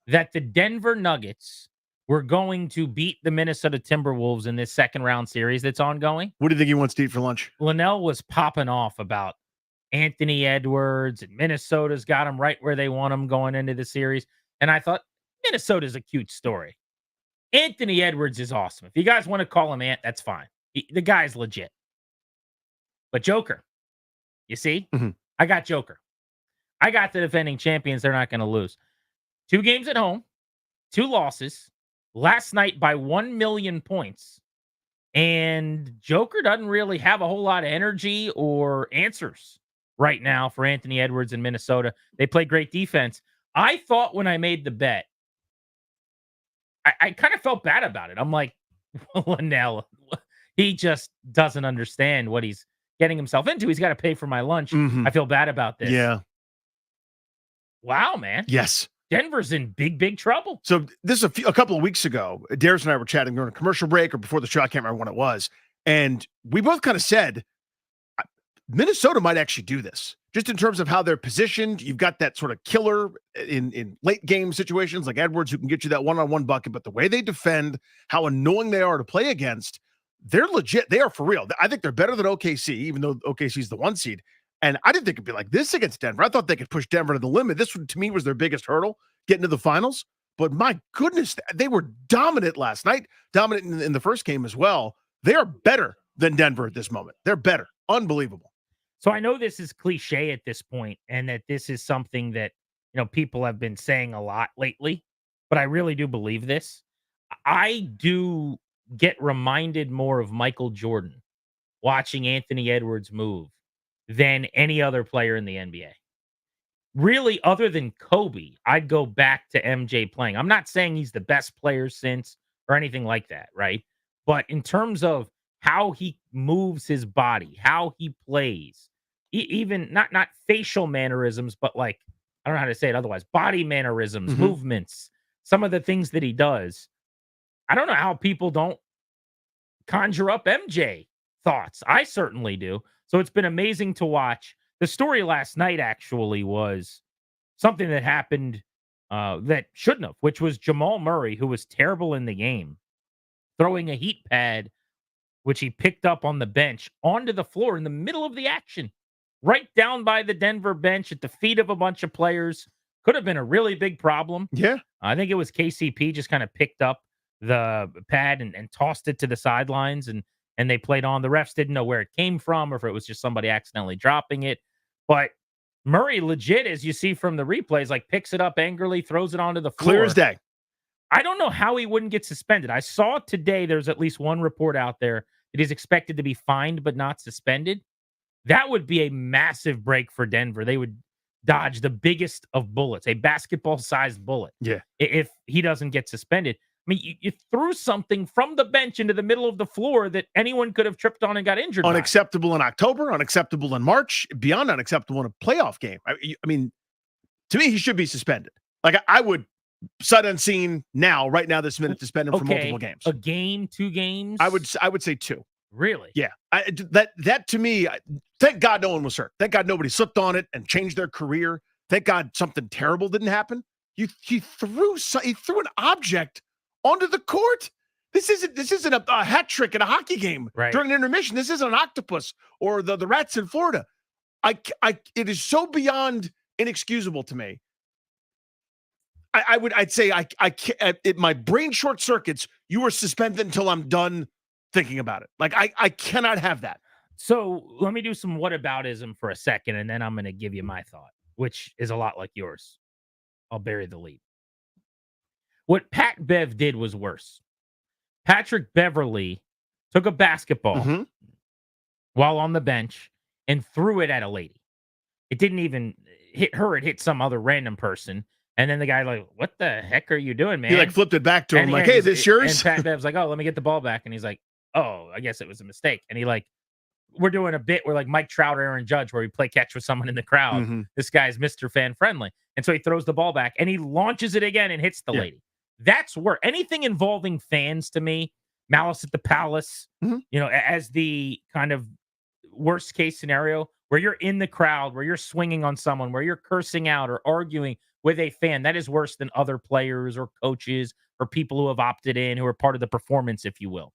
that the Denver Nuggets were going to beat the Minnesota Timberwolves in this second round series that's ongoing. What do you think he wants to eat for lunch? Linnell was popping off about Anthony Edwards, and Minnesota's got him right where they want him going into the series. And I thought, Minnesota's a cute story. Anthony Edwards is awesome. If you guys want to call him Ant, that's fine. The guy's legit. But Joker, you see? Mm-hmm. I got Joker. I got the defending champions. They're not going to lose. 2 games at home, 2 losses. Last night by 1 million points. And Joker doesn't really have a whole lot of energy or answers right now for Anthony Edwards in Minnesota. They play great defense. I thought when I made the bet, I kind of felt bad about it. I'm like, Linnell, he just doesn't understand what he's getting himself into. He's got to pay for my lunch. Mm-hmm. I feel bad about this. Yeah. Wow, man. Yes. Denver's in big, big trouble. So this is a couple of weeks ago. Darius and I were chatting during a commercial break or before the show. I can't remember when it was. And we both kind of said, Minnesota might actually do this. Just in terms of how they're positioned. You've got that sort of killer in late game situations like Edwards who can get you that one-on-one bucket. But the way they defend, how annoying they are to play against, they're legit. They are for real. I think they're better than OKC, even though OKC is the 1 seed. And I didn't think it'd be like this against Denver. I thought they could push Denver to the limit. This, to me, was their biggest hurdle, getting to the finals. But my goodness, they were dominant last night, dominant in the first game as well. They are better than Denver at this moment. They're better. Unbelievable. So I know this is cliche at this point, and that this is something that, people have been saying a lot lately, but I really do believe this. I do get reminded more of Michael Jordan watching Anthony Edwards move than any other player in the NBA. Really, other than Kobe, I'd go back to MJ playing. I'm not saying he's the best player since or anything like that, right? But in terms of how he moves his body, how he plays, even not facial mannerisms, but like, I don't know how to say it otherwise, body mannerisms, movements, some of the things that he does. I don't know how people don't conjure up MJ thoughts. I certainly do. So it's been amazing to watch. The story last night actually was something that happened that shouldn't have, which was Jamal Murray, who was terrible in the game, throwing a heat pad, which he picked up on the bench, onto the floor in the middle of the action, right down by the Denver bench at the feet of a bunch of players. Could have been a really big problem. Yeah. I think it was KCP just kind of picked up the pad and tossed it to the sidelines, and they played on. The refs didn't know where it came from or if it was just somebody accidentally dropping it. But Murray legit, as you see from the replays, like picks it up angrily, throws it onto the floor. Clear as day. I don't know how he wouldn't get suspended. I saw today there's at least one report out there that he's expected to be fined but not suspended. That would be a massive break for Denver. They would dodge the biggest of bullets, a basketball-sized bullet. Yeah. If he doesn't get suspended. I mean, you threw something from the bench into the middle of the floor that anyone could have tripped on and got injured. Unacceptable in October, unacceptable in March, beyond unacceptable in a playoff game. I mean, to me, he should be suspended. Like, I would, sight unseen now, right now, this minute, suspend him for multiple games. A game, 2 games? I would say 2. Really? Yeah. That to me, thank God no one was hurt. Thank God nobody slipped on it and changed their career. Thank God something terrible didn't happen. He threw an object onto the court. This isn't a hat trick in a hockey game during intermission. This isn't an octopus or the rats in Florida. It is so beyond inexcusable to me. I'd say I can't. My brain short circuits. You are suspended until I'm done thinking about it. Like I cannot have that. So let me do some whataboutism for a second, and then I'm going to give you my thought, which is a lot like yours. I'll bury the lead. What Pat Bev did was worse. Patrick Beverley took a basketball while on the bench and threw it at a lady. It didn't even hit her. It hit some other random person. And then the guy like, what the heck are you doing, man? He like flipped it back to him like, hey, is this yours? And Pat Bev's like, oh, let me get the ball back. And he's like, oh, I guess it was a mistake. And he like, we're doing a bit where like Mike Trout, Aaron Judge, where we play catch with someone in the crowd. This guy's Mr. Fan Friendly. And so he throws the ball back and he launches it again and hits the lady. That's where anything involving fans to me, Malice at the Palace, as the kind of worst case scenario where you're in the crowd, where you're swinging on someone, where you're cursing out or arguing with a fan, that is worse than other players or coaches or people who have opted in, who are part of the performance, if you will.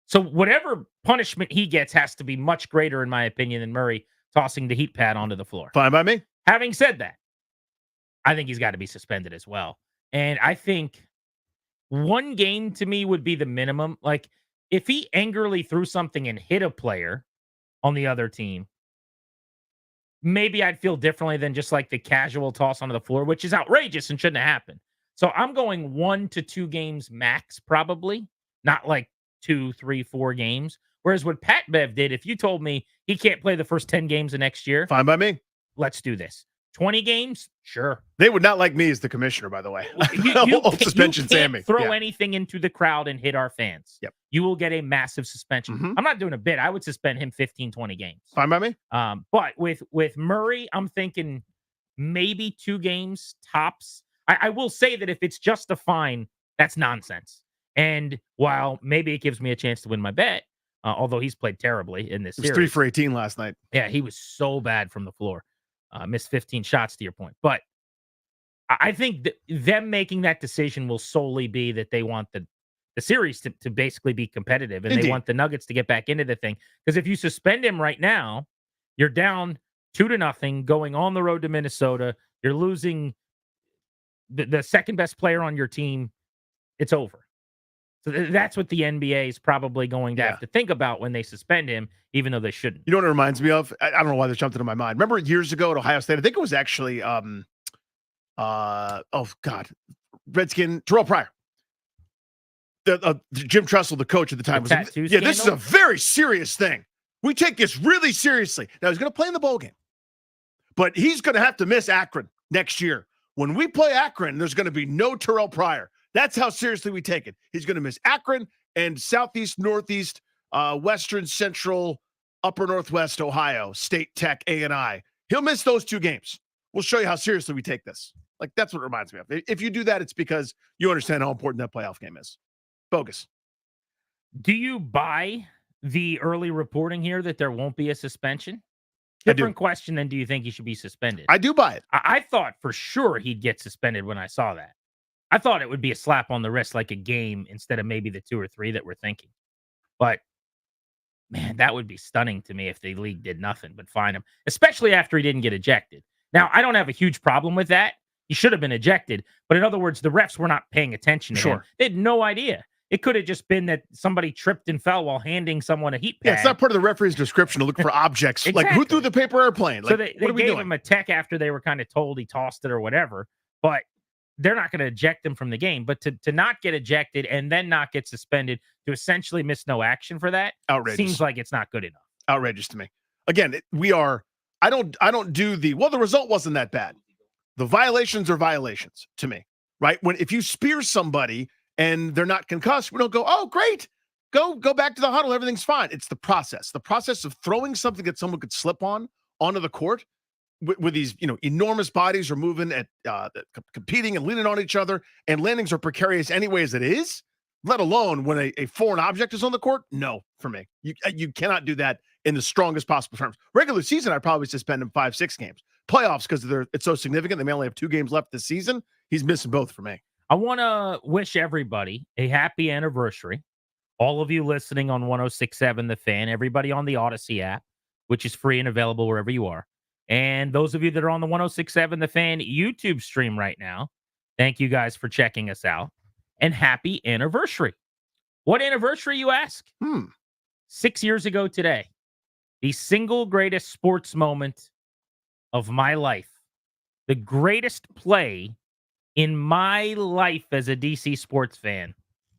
So whatever punishment he gets has to be much greater, in my opinion, than Murray tossing the heat pad onto the floor. Fine by me. Having said that, I think he's got to be suspended as well. And I think one game to me would be the minimum. Like if he angrily threw something and hit a player on the other team, maybe I'd feel differently than just like the casual toss onto the floor, which is outrageous and shouldn't have happened. So I'm going 1 to 2 games max, probably, not like 2, 3, 4 games. Whereas what Pat Bev did, if you told me he can't play the first 10 games of next year, fine by me. Let's do this. 20 games, sure. They would not like me as the commissioner, by the way. You Suspension, can't Sammy. Throw anything into the crowd and hit our fans. Yep. You will get a massive suspension. I'm not doing a bit. I would suspend him 15, 20 games. Fine by me. But with Murray, I'm thinking maybe 2 games tops. I will say that if it's just a fine, that's nonsense. And while maybe it gives me a chance to win my bet, although he's played terribly in this series. 3 for 18 last night. Yeah, he was so bad from the floor. Missed 15 shots, to your point. But I think that them making that decision will solely be that they want the series to basically be competitive, and they want the Nuggets to get back into the thing. Because if you suspend him right now, you're down 2-0 going on the road to Minnesota. You're losing the second best player on your team. It's over. So that's what the NBA is probably going to have to think about when they suspend him, even though they shouldn't. You know what it reminds me of? I don't know why this jumped into my mind. Remember years ago at Ohio State? I think it was actually, Redskin, Terrell Pryor. Jim Tressel, the coach at the time, this is a very serious thing. We take this really seriously. Now, he's going to play in the bowl game, but he's going to have to miss Akron next year. When we play Akron, there's going to be no Terrell Pryor. That's how seriously we take it. He's going to miss Akron and Southeast, Northeast, Western, Central, Upper Northwest Ohio, State, Tech, A&I. He'll miss those 2 games. We'll show you how seriously we take this. Like, that's what it reminds me of. If you do that, it's because you understand how important that playoff game is. Bogus. Do you buy the early reporting here that there won't be a suspension? Different question than do you think he should be suspended? I do buy it. I thought for sure he'd get suspended when I saw that. I thought it would be a slap on the wrist, like a game, instead of maybe the 2 or 3 that we're thinking. But, man, that would be stunning to me if the league did nothing but fine him, especially after he didn't get ejected. Now, I don't have a huge problem with that. He should have been ejected. But in other words, the refs were not paying attention to him. They had no idea. It could have just been that somebody tripped and fell while handing someone a heat pad. Yeah, it's not part of the referee's description to look for objects. Exactly. Like, who threw the paper airplane? Like, so they gave him a tech after they were kind of told he tossed it or whatever. But they're not going to eject him from the game. But to not get ejected and then not get suspended, to essentially miss no action for that, outrageous. Seems like it's not good enough. Outrageous to me. Again, I don't do the result wasn't that bad. The violations are violations to me, right? If you spear somebody and they're not concussed, we don't go, oh, great. Go back to the huddle. Everything's fine. It's the process of throwing something that someone could slip onto the court. With these, enormous bodies are moving at competing and leaning on each other, and landings are precarious anyway as it is. let alone when a foreign object is on the court. No, for me. You cannot do that in the strongest possible terms. Regular season, I'd probably suspend him 5-6 games. Playoffs, because it's so significant, they may only have 2 games left this season. He's missing both for me. I want to wish everybody a happy anniversary. All of you listening on 106.7 The Fan, everybody on the Odyssey app, which is free and available wherever you are. And those of you that are on the 106.7 The Fan YouTube stream right now, thank you guys for checking us out. And happy anniversary. What anniversary, you ask? 6 years ago today, the single greatest sports moment of my life, the greatest play in my life as a DC sports fan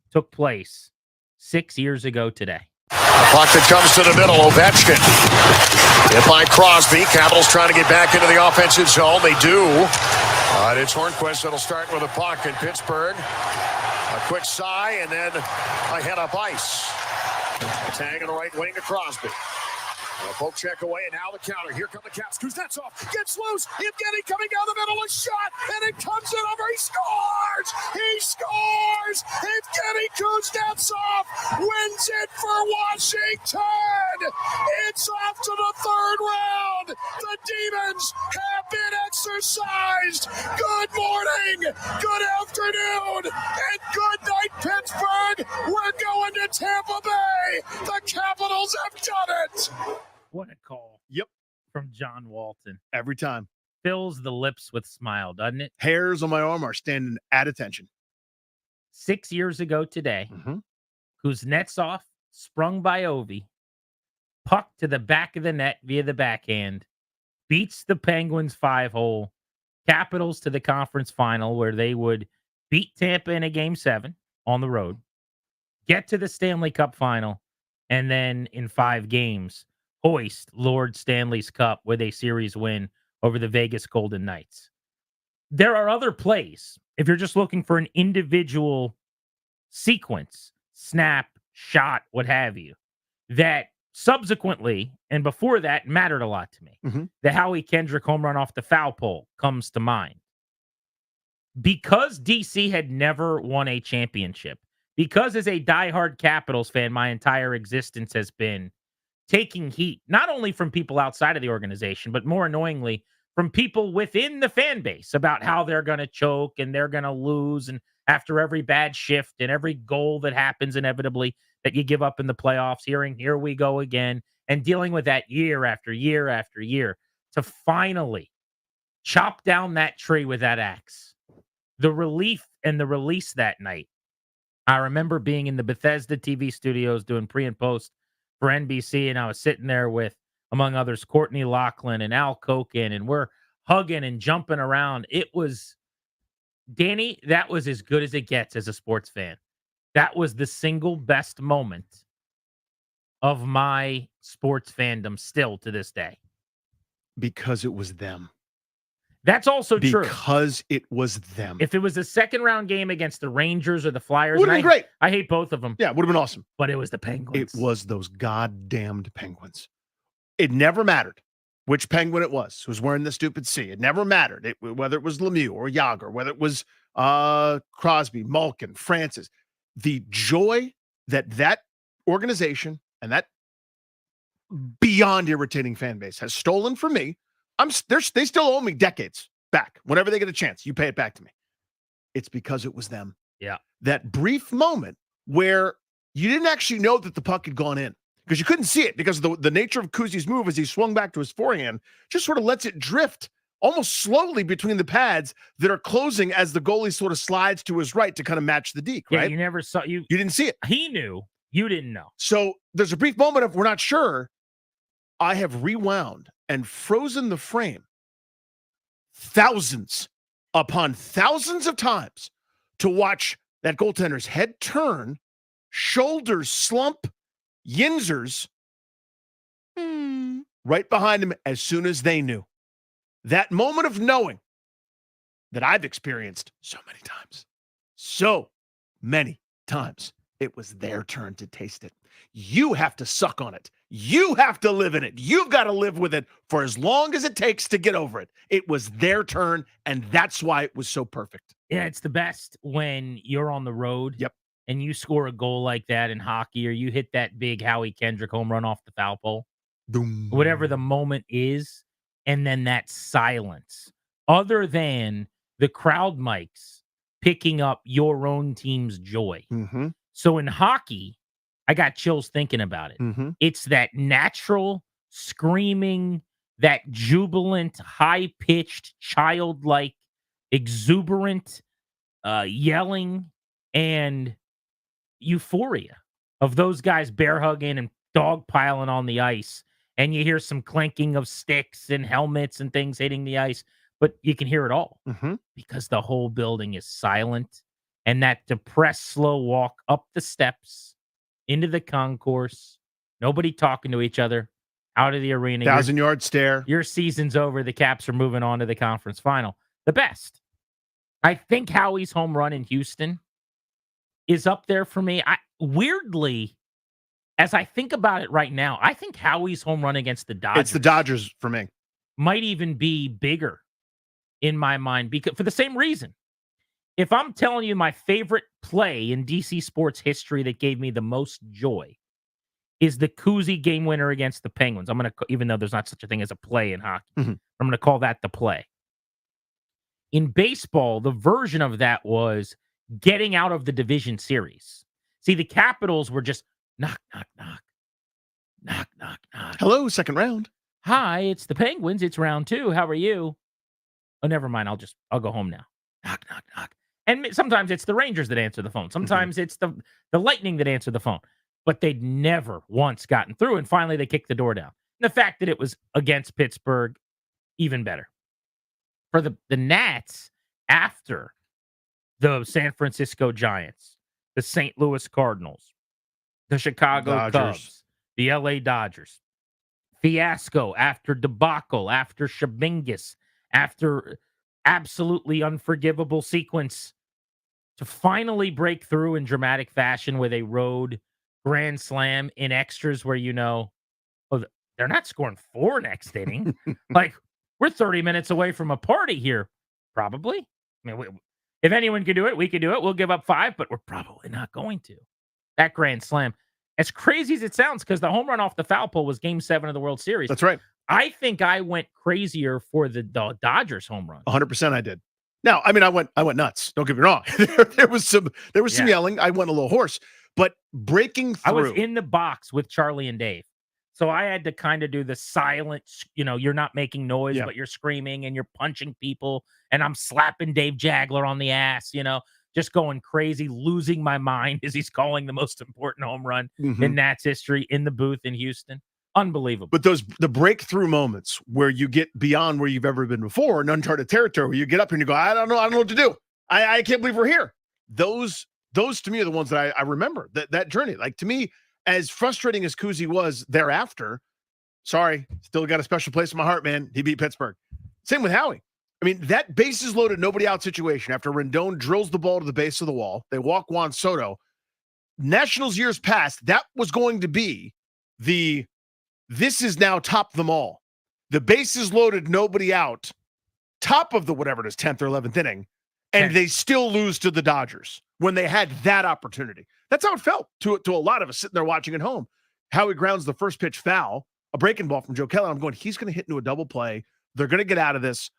took place 6 years ago today. The puck that comes to the middle, Ovechkin. Hit by Crosby. Capitals trying to get back into the offensive zone. They do. It's Hornquist that'll start with a puck in Pittsburgh. A quick sigh, and then a head up ice. A tag on the right wing to Crosby. A poke check away, and now the counter. Here come the Caps. Kuznetsov gets loose. Evgeny coming down the middle, a shot, and it comes in over. He scores! He scores! Evgeny Kuznetsov wins it for Washington! It's off to the third round! The Demons have been exercised! Good morning, good afternoon, and good night, Pittsburgh! We're going to Tampa Bay! The Capitals have done it! What a call. Yep. From John Walton. Every time. Fills the lips with smile, doesn't it? Hairs on my arm are standing at attention. 6 years ago today, Kuznetsov, sprung by Ovi, puck to the back of the net via the backhand, beats the Penguins 5-hole, Capitals to the conference final where they would beat Tampa in a Game 7 on the road, get to the Stanley Cup final, and then in 5 games, hoist Lord Stanley's Cup with a series win over the Vegas Golden Knights. There are other plays. If you're just looking for an individual sequence, snap, shot, what have you, that subsequently and before that mattered a lot to me. The Howie Kendrick home run off the foul pole comes to mind. Because DC had never won a championship, because as a diehard Capitals fan, my entire existence has been taking heat, not only from people outside of the organization, but more annoyingly, from people within the fan base about how they're going to choke and they're going to lose. And after every bad shift and every goal that happens inevitably that you give up in the playoffs, hearing, here we go again, and dealing with that year after year after year to finally chop down that tree with that axe. The relief and the release that night. I remember being in the Bethesda TV studios doing pre and post for NBC, and I was sitting there with, among others, Courtney Lachlan and Al Koken, and we're hugging and jumping around. It was, Danny, that was as good as it gets as a sports fan. That was the single best moment of my sports fandom still to this day. Because it was them. That's also true. Because it was them. If it was a second round game against the Rangers or the Flyers, would have been great. I hate both of them. Yeah, would have been awesome. But it was the Penguins. It was those goddamned Penguins. It never mattered which Penguin it was who was wearing the stupid C. It never mattered. Whether it was Lemieux or Yager, whether it was Crosby, Malkin, Francis. The joy that organization and that beyond irritating fan base has stolen from me. They still owe me decades back. Whenever they get a chance, you pay it back to me. It's because it was them. Yeah. That brief moment where you didn't actually know that the puck had gone in because you couldn't see it because of the nature of Kuzi's move as he swung back to his forehand just sort of lets it drift almost slowly between the pads that are closing as the goalie sort of slides to his right to kind of match the deke, right? You never saw you didn't see it. He knew. You didn't know. So there's a brief moment of we're not sure. I have rewound and frozen the frame thousands upon thousands of times to watch that goaltender's head turn, shoulders slump, Yinzers right behind him as soon as they knew. That moment of knowing that I've experienced so many times. So many times. It was their turn to taste it. You have to suck on it. You have to live in it. You've got to live with it for as long as it takes to get over it. It was their turn, and that's why it was so perfect. Yeah, it's the best when you're on the road. Yep. and you score a goal like that in hockey, or you hit that big Howie Kendrick home run off the foul pole, whatever the moment is, and then that silence, other than the crowd mics picking up your own team's joy. Mm-hmm. So in hockey, I got chills thinking about it. Mm-hmm. It's that natural screaming, that jubilant, high-pitched, childlike, exuberant yelling and euphoria of those guys bear hugging and dog piling on the ice. And you hear some clanking of sticks and helmets and things hitting the ice, but you can hear it all because the whole building is silent. And that depressed, slow walk up the steps into the concourse, nobody talking to each other, out of the arena. 1,000-yard stare. Your season's over. The Caps are moving on to the conference final. The best. I think Howie's home run in Houston is up there for me. Weirdly, as I think about it right now, I think Howie's home run against the Dodgers. It's the Dodgers for me. Might even be bigger in my mind because for the same reason. If I'm telling you my favorite play in DC sports history that gave me the most joy is the Kuzi game winner against the Penguins. I'm going to, even though there's not such a thing as a play in hockey, I'm going to call that the play. In baseball, the version of that was getting out of the division series. See, the Capitals were just knock, knock, knock, knock, knock, knock. Hello, second round. Hi, it's the Penguins. It's round 2. How are you? Oh, never mind. I'll go home now. Knock, knock, knock. And sometimes it's the Rangers that answer the phone. Sometimes it's the Lightning that answer the phone. But they'd never once gotten through. And finally, they kicked the door down. And the fact that it was against Pittsburgh, even better. For the Nats, after the San Francisco Giants, the St. Louis Cardinals, the Chicago Cubs, the LA Dodgers, fiasco after debacle, after Shabingus, after absolutely unforgivable sequence, to finally break through in dramatic fashion with a road grand slam in extras where they're not scoring 4 next inning. Like, we're 30 minutes away from a party here. Probably. I mean, if anyone could do it, we could do it. We'll give up 5, but we're probably not going to. That grand slam, as crazy as it sounds, because the home run off the foul pole was Game 7 of the World Series. That's right. I think I went crazier for the Dodgers home run. 100% I did. Now, I mean, I went nuts. Don't get me wrong. there was some yelling. I went a little hoarse, but breaking through. I was in the box with Charlie and Dave. So I had to kind of do the silent, you're not making noise, but you're screaming and you're punching people. And I'm slapping Dave Jagler on the ass, just going crazy, losing my mind as he's calling the most important home run in Nats history in the booth in Houston. Unbelievable. But the breakthrough moments where you get beyond where you've ever been before in uncharted territory, where you get up and you go, I don't know what to do. I can't believe we're here. Those to me are the ones that I remember, that journey. Like, to me, as frustrating as Kuzi was thereafter, sorry, still got a special place in my heart, man. He beat Pittsburgh. Same with Howie. I mean, that bases loaded, nobody out situation after Rendon drills the ball to the base of the wall. They walk Juan Soto. Nationals years past, that was going to be this is now top them all. The bases loaded, nobody out, top of the whatever it is, 10th or 11th inning, and they still lose to the Dodgers when they had that opportunity. That's how it felt to a lot of us sitting there watching at home. Howie grounds the first pitch foul, a breaking ball from Joe Kelly. I'm going, he's going to hit into a double play. They're going to get out of this.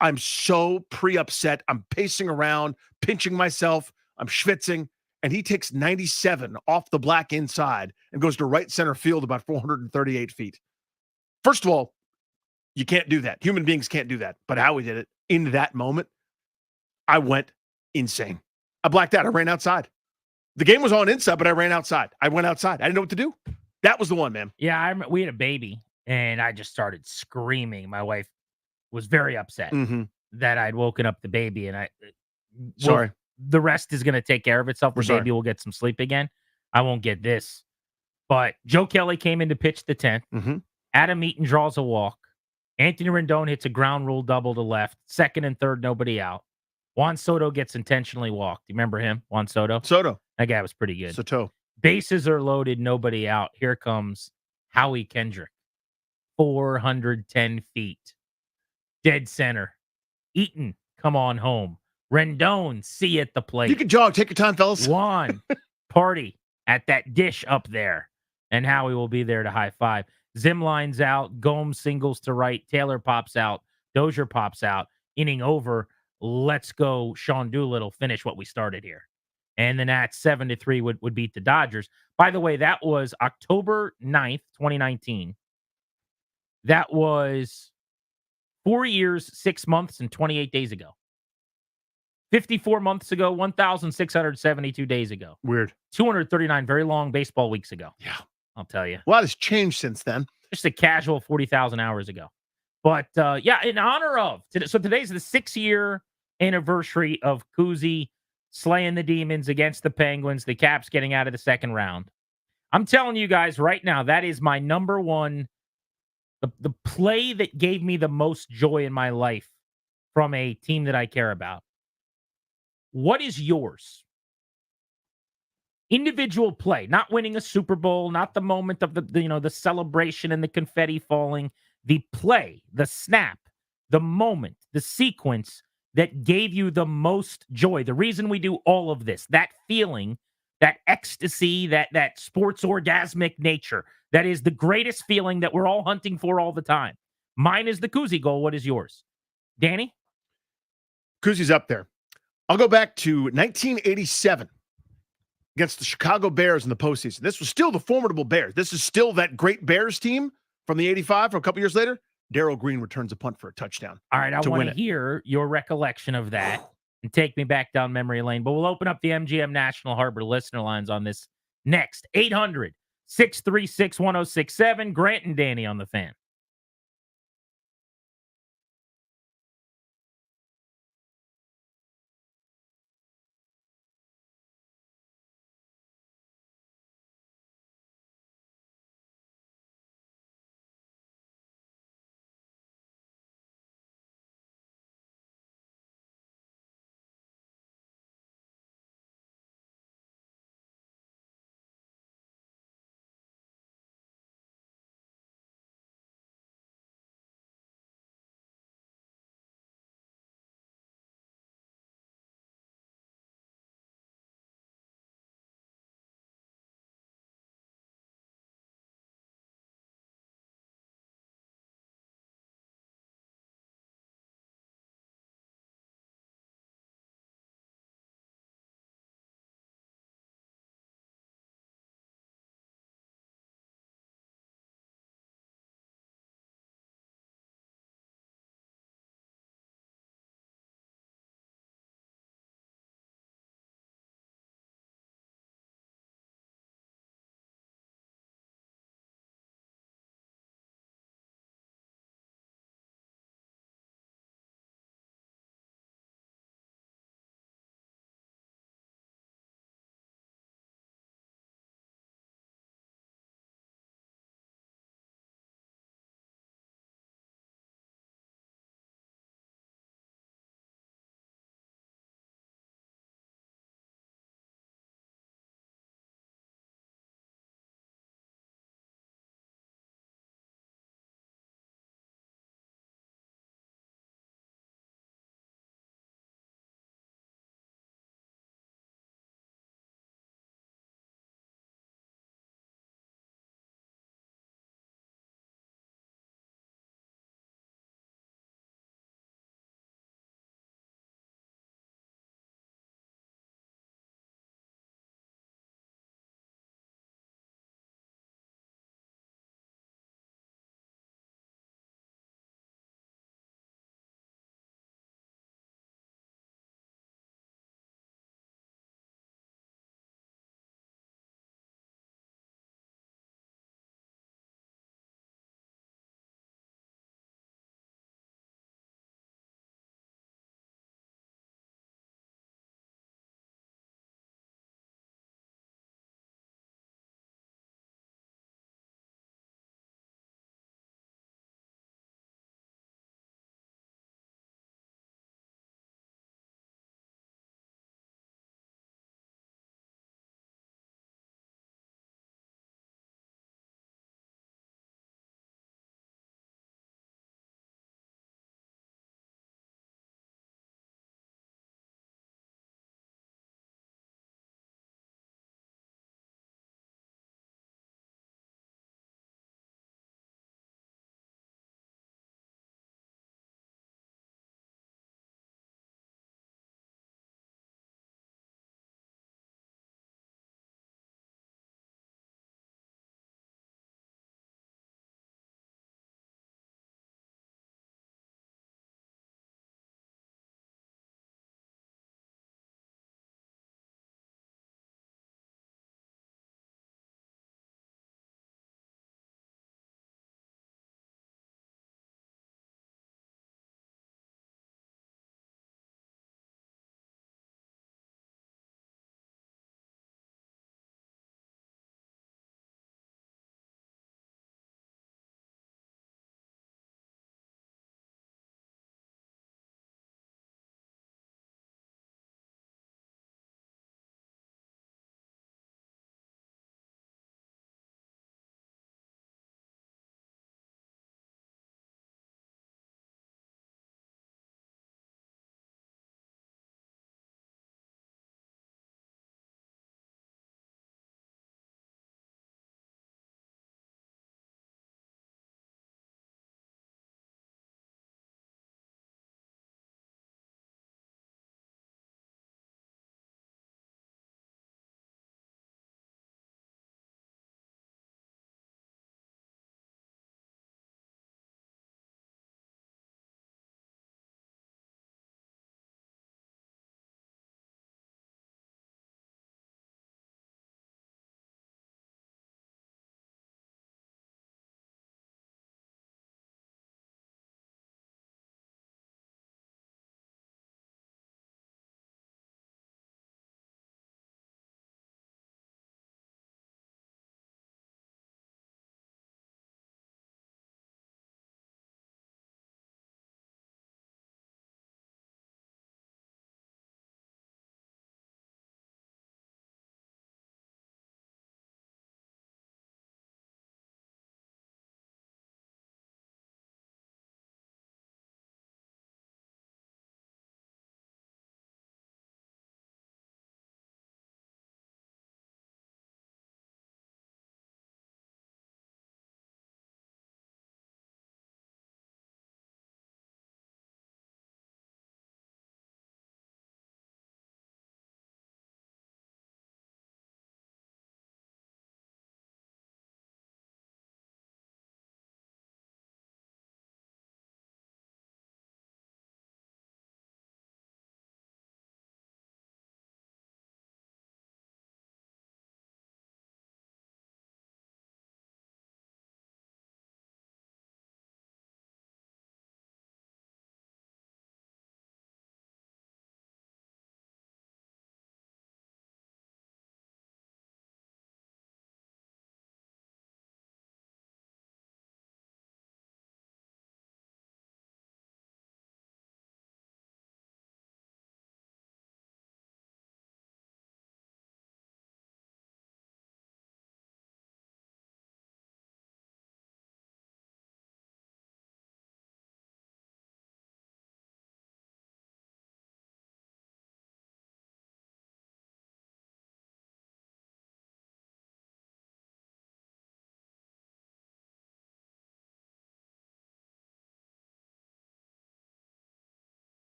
I'm so pre-upset. I'm pacing around, pinching myself. I'm schwitzing. And he takes 97 off the black inside and goes to right center field about 438 feet. First of all, you can't do that. Human beings can't do that. But Howie did it in that moment. I went insane. I blacked out. I ran outside. The game was on inside, but I ran outside. I went outside. I didn't know what to do. That was the one, man. Yeah, we had a baby, and I just started screaming. My wife was very upset that I'd woken up the baby, and sorry. The rest is going to take care of itself. The baby will get some sleep again. I won't get this. But Joe Kelly came in to pitch the 10th. Adam Eaton draws a walk. Anthony Rendon hits a ground rule double to left. Second and third, nobody out. Juan Soto gets intentionally walked. You remember him, Juan Soto? That guy was pretty good. Soto. Bases are loaded, nobody out. Here comes Howie Kendrick. 410 feet. Dead center. Eaton, come on home. Rendon, C at the plate. You can jog. Take your time, fellas. Juan, party at that dish up there. And Howie will be there to high five. Zim lines out. Gomes singles to right. Taylor pops out. Dozier pops out. Inning over. Let's go. Sean Doolittle finish what we started here. And the Nats 7-3 would beat the Dodgers. By the way, that was October 9th, 2019. That was 4 years, 6 months, and 28 days ago. 54 months ago, 1,672 days ago. Weird. 239 very long baseball weeks ago. Yeah. I'll tell you. A lot has changed since then. Just a casual 40,000 hours ago. But, yeah, in honor of. So today's the 6-year anniversary of Kuzi slaying the Demons against the Penguins, the Caps getting out of the second round. I'm telling you guys right now, that is my number one, the play that gave me the most joy in my life from a team that I care about. What is yours? Individual play, not winning a Super Bowl, not the moment of the celebration and the confetti falling, the play, the snap, the moment, the sequence that gave you the most joy. The reason we do all of this, that feeling, that ecstasy, that sports orgasmic nature, that is the greatest feeling that we're all hunting for all the time. Mine is the Kuzi goal. What is yours? Danny? Kuzi's up there. I'll go back to 1987 against the Chicago Bears in the postseason. This was still the formidable Bears. This is still that great Bears team from the 85 from a couple years later. Darryl Green returns a punt for a touchdown. All right, I want to hear your recollection of that and take me back down memory lane. But we'll open up the MGM National Harbor listener lines on this next. 800-636-1067. Grant and Danny on the Fan.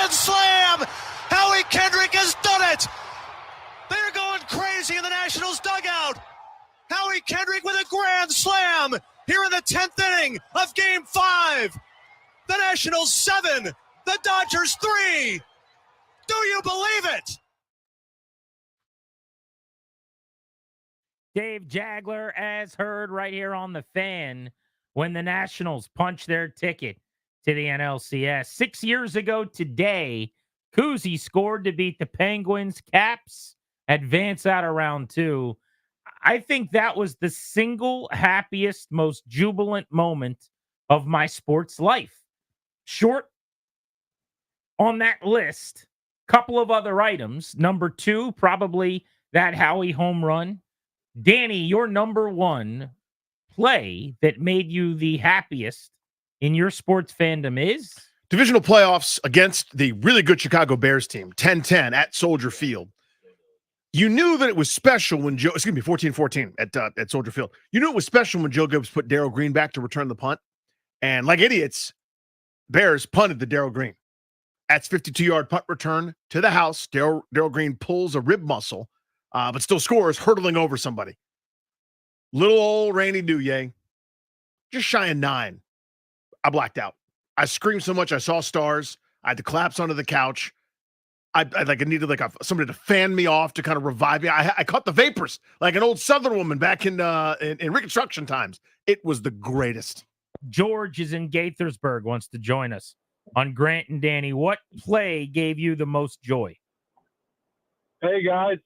grand slam. Howie Kendrick has done it. They're going crazy in the Nationals dugout. Howie Kendrick with a grand slam here in the 10th inning of Game 5. The Nationals 7, the Dodgers 3. Do you believe it? Dave Jagler, as heard right here on the Fan, when the Nationals punched their ticket to the NLCS. 6 years ago today, Kuzi scored to beat the Penguins. Caps advance out of round 2. I think that was the single happiest, most jubilant moment of my sports life. Short on that list, couple of other items. Number 2, probably that Howie home run. Danny, your number 1 play that made you the happiest in your sports fandom is? Divisional playoffs against the really good Chicago Bears team, 10-10 at Soldier Field. You knew that it was special when 14-14 at Soldier Field. You knew it was special when Joe Gibbs put Darryl Green back to return the punt. And like idiots, Bears punted the Darryl Green. That's 52-yard punt return to the house. Darryl Green pulls a rib muscle, but still scores, hurdling over somebody. Little old Randy Douye, just shy of 9. I blacked out. I screamed so much I saw stars. I had to collapse onto the couch. I needed somebody to fan me off to kind of revive me. I caught the vapors like an old Southern woman back in Reconstruction times. It was the greatest. George is in Gaithersburg, wants to join us on Grant and Danny. What play gave you the most joy? Hey, guys.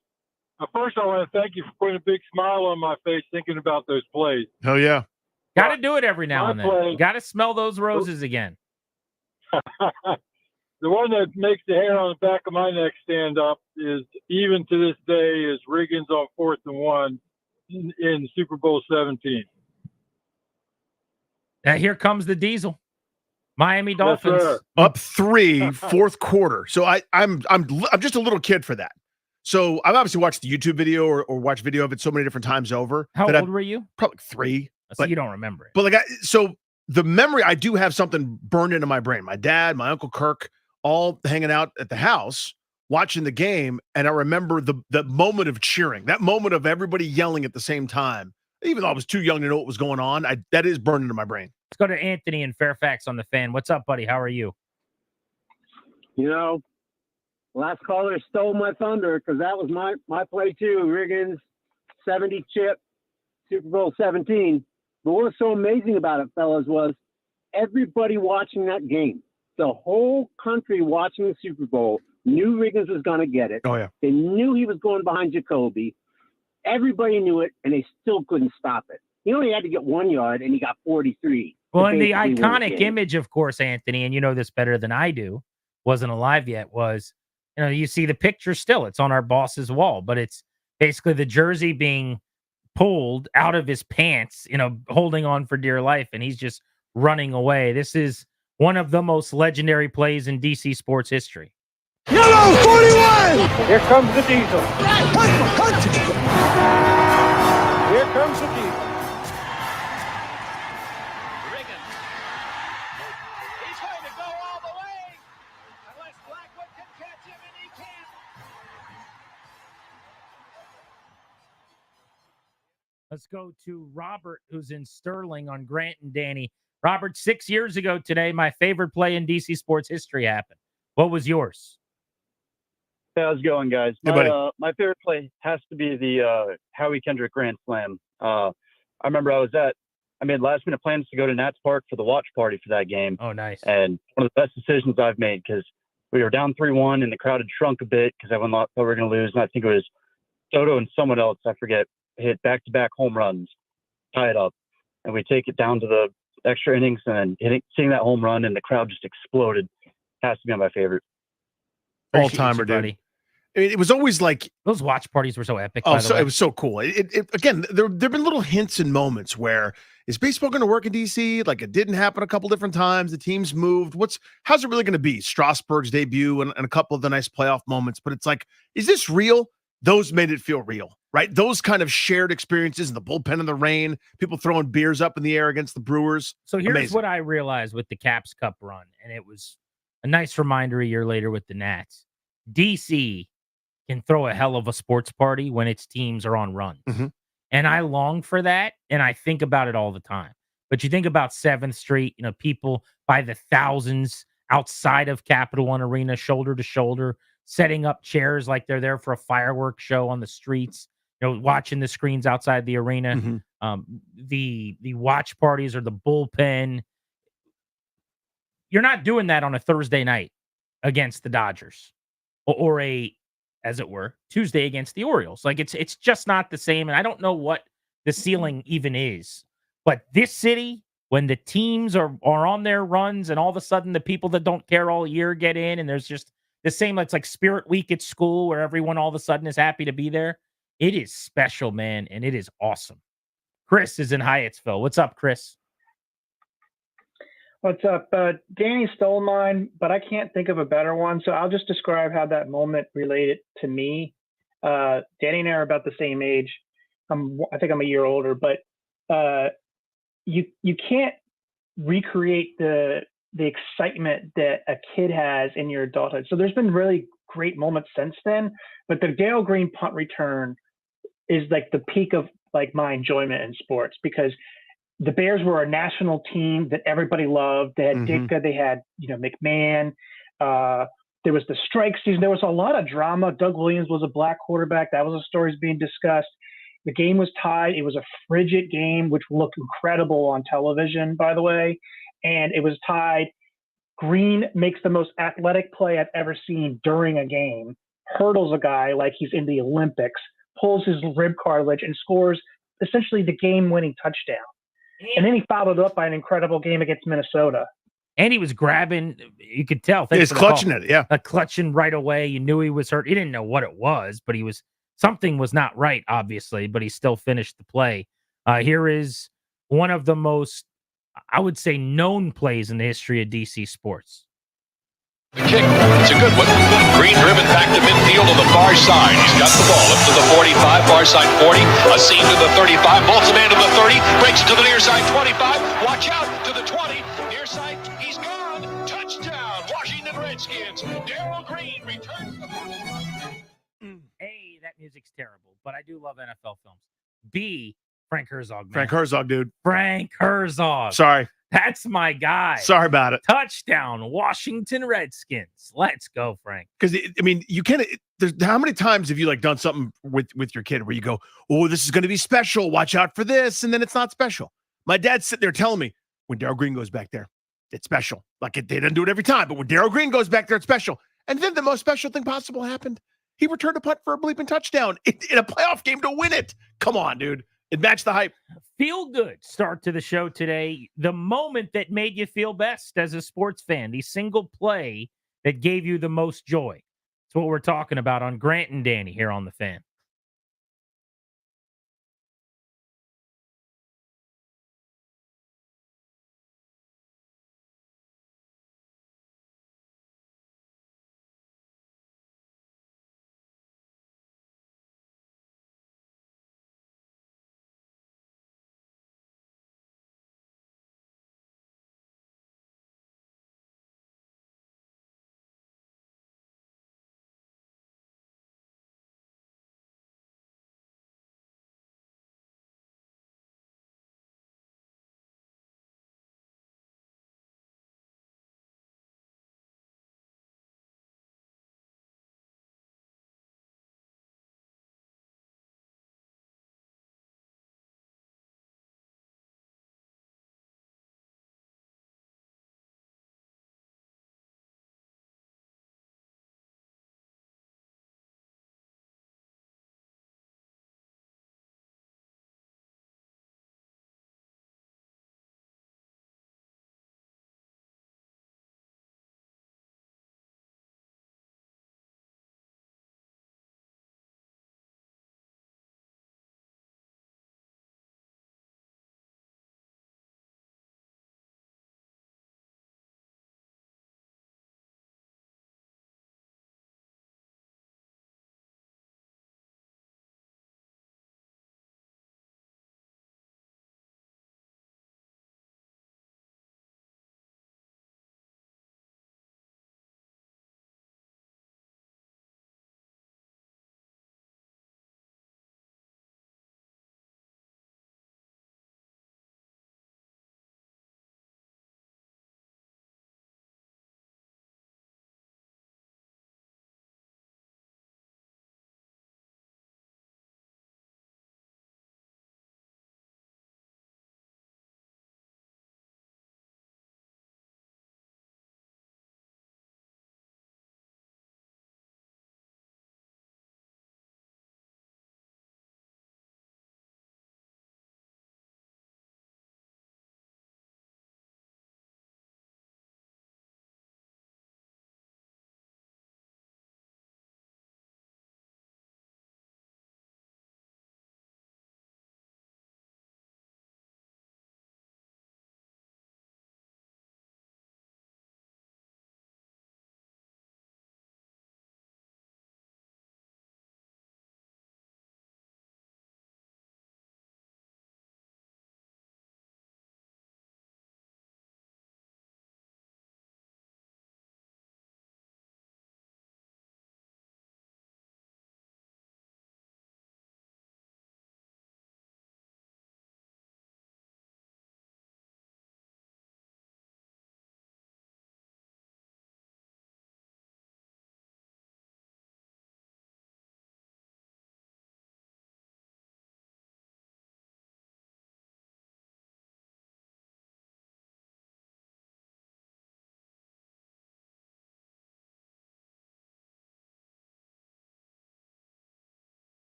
First, I want to thank you for putting a big smile on my face thinking about those plays. Hell yeah. Got to do it every now and then. Play, Got to smell those roses again. The one that makes the hair on the back of my neck stand up is, even to this day, is Riggins on 4th and 1 in Super Bowl 17. And here comes the diesel. Miami Dolphins. Yes, up 3, fourth quarter. So I'm just a little kid for that. So I've obviously watched the YouTube video or watched video of it so many different times over. How old were you? Probably 3. So you don't remember it. But so the memory, I do have something burned into my brain. My dad, my Uncle Kirk, all hanging out at the house watching the game, and I remember the moment of cheering, that moment of everybody yelling at the same time. Even though I was too young to know what was going on, that is burned into my brain. Let's go to Anthony in Fairfax on the Fan. What's up, buddy? How are you? You know, last caller stole my thunder because that was my play too. Riggins, 70 chip, Super Bowl 17. But what was so amazing about it, fellas, was everybody watching that game, the whole country watching the Super Bowl, knew Riggins was going to get it. Oh, yeah. They knew he was going behind Jacoby. Everybody knew it, and they still couldn't stop it. He only had to get 1 yard, and he got 43. Well, and the iconic image, of course, Anthony, and you know this better than I do, wasn't alive yet, was, you see the picture still. It's on our boss's wall, but it's basically the jersey being pulled out of his pants, holding on for dear life, and he's just running away. This is one of the most legendary plays in DC sports history. Yellow 41! Here comes the diesel. Here comes the diesel. Riggins. He's going to go all the way. Unless Blackwood can catch him, and he can't. Let's go to Robert, who's in Sterling on Grant and Danny. Robert, 6 years ago today, my favorite play in DC sports history happened. What was yours? Hey, how's it going, guys? Hey, buddy. My favorite play has to be the Howie Kendrick Grand Slam. I remember I made last-minute plans to go to Nats Park for the watch party for that game. Oh, nice. And one of the best decisions I've made, because we were down 3-1 and the crowd had shrunk a bit because everyone thought we were going to lose. And I think it was Soto and someone else, I forget, hit back-to-back home runs, tie it up. And we take it down to the extra innings, and seeing that home run and the crowd just exploded has to be my favorite. All-timer, dude. It was always like those watch parties were so epic. Oh, it was so cool. Again, there've been little hints and moments where is baseball going to work in DC? Like it didn't happen a couple different times. The teams moved. How's it really going to be? Strasburg's debut and a couple of the nice playoff moments. But it's like, is this real? Those made it feel real, right? Those kind of shared experiences in the bullpen in the rain, people throwing beers up in the air against the Brewers. So here's Amazing. what I realized with the Caps Cup run, and it was a nice reminder a year later with the Nats. DC can throw a hell of a sports party when its teams are on runs. And I long for that, and I think about it all the time. But you think about 7th Street, people by the thousands outside of Capital One Arena, shoulder to shoulder, setting up chairs like they're there for a fireworks show on the streets, watching the screens outside the arena, the watch parties or the bullpen. You're not doing that on a Thursday night against the Dodgers or a, as it were, Tuesday against the Orioles. Like it's just not the same. And I don't know what the ceiling even is. But this city, when the teams are on their runs and all of a sudden the people that don't care all year get in and there's just the same, it's like Spirit Week at school where everyone all of a sudden is happy to be there. It is special, man, and it is awesome. Chris is in Hyattsville. What's up, Chris? What's up? Danny stole mine, but I can't think of a better one. So I'll just describe how that moment related to me. Danny and I are about the same age. I think I'm a year older, but you can't recreate the excitement that a kid has in your adulthood. So there's been really great moments since then, but the Dale Green punt return is like the peak of like my enjoyment in sports because the Bears were a national team that everybody loved. They had Ditka, they had McMahon. There was the strike season. There was a lot of drama. Doug Williams was a black quarterback. That was a story being discussed. The game was tied. It was a frigid game, which looked incredible on television, by the way. And it was tied. Green makes the most athletic play I've ever seen during a game, hurdles a guy like he's in the Olympics, pulls his rib cartilage, and scores essentially the game-winning touchdown. And then he followed up by an incredible game against Minnesota. And he was grabbing, you could tell. He's clutching it, yeah. Clutching right away. You knew he was hurt. He didn't know what it was, but something was not right, obviously, but he still finished the play. Here is one of the most, I would say, known plays in the history of DC sports. The kick, it's a good one. Green driven back to midfield to the far side. He's got the ball up to the 45, far side 40, a seam to the 35, bolts a man to the 30, breaks it to the near side 25, watch out to the 20, near side, he's gone, touchdown, Washington Redskins. Darryl Green returns the ball. A, that music's terrible, but I do love NFL films. B, Frank Herzog. Man. Frank Herzog, dude. Frank Herzog. Sorry. That's my guy. Sorry about it. Touchdown, Washington Redskins. Let's go, Frank. Because you can't. How many times have you done something with your kid where you go, "Oh, this is going to be special. Watch out for this," and then it's not special. My dad's sitting there telling me when Darryl Green goes back there, it's special. They didn't do it every time, but when Darryl Green goes back there, it's special. And then the most special thing possible happened. He returned a punt for a bleeping touchdown in a playoff game to win it. Come on, dude. It matched the hype. Feel good start to the show today. The moment that made you feel best as a sports fan. The single play that gave you the most joy. That's what we're talking about on Grant and Danny here on The Fan.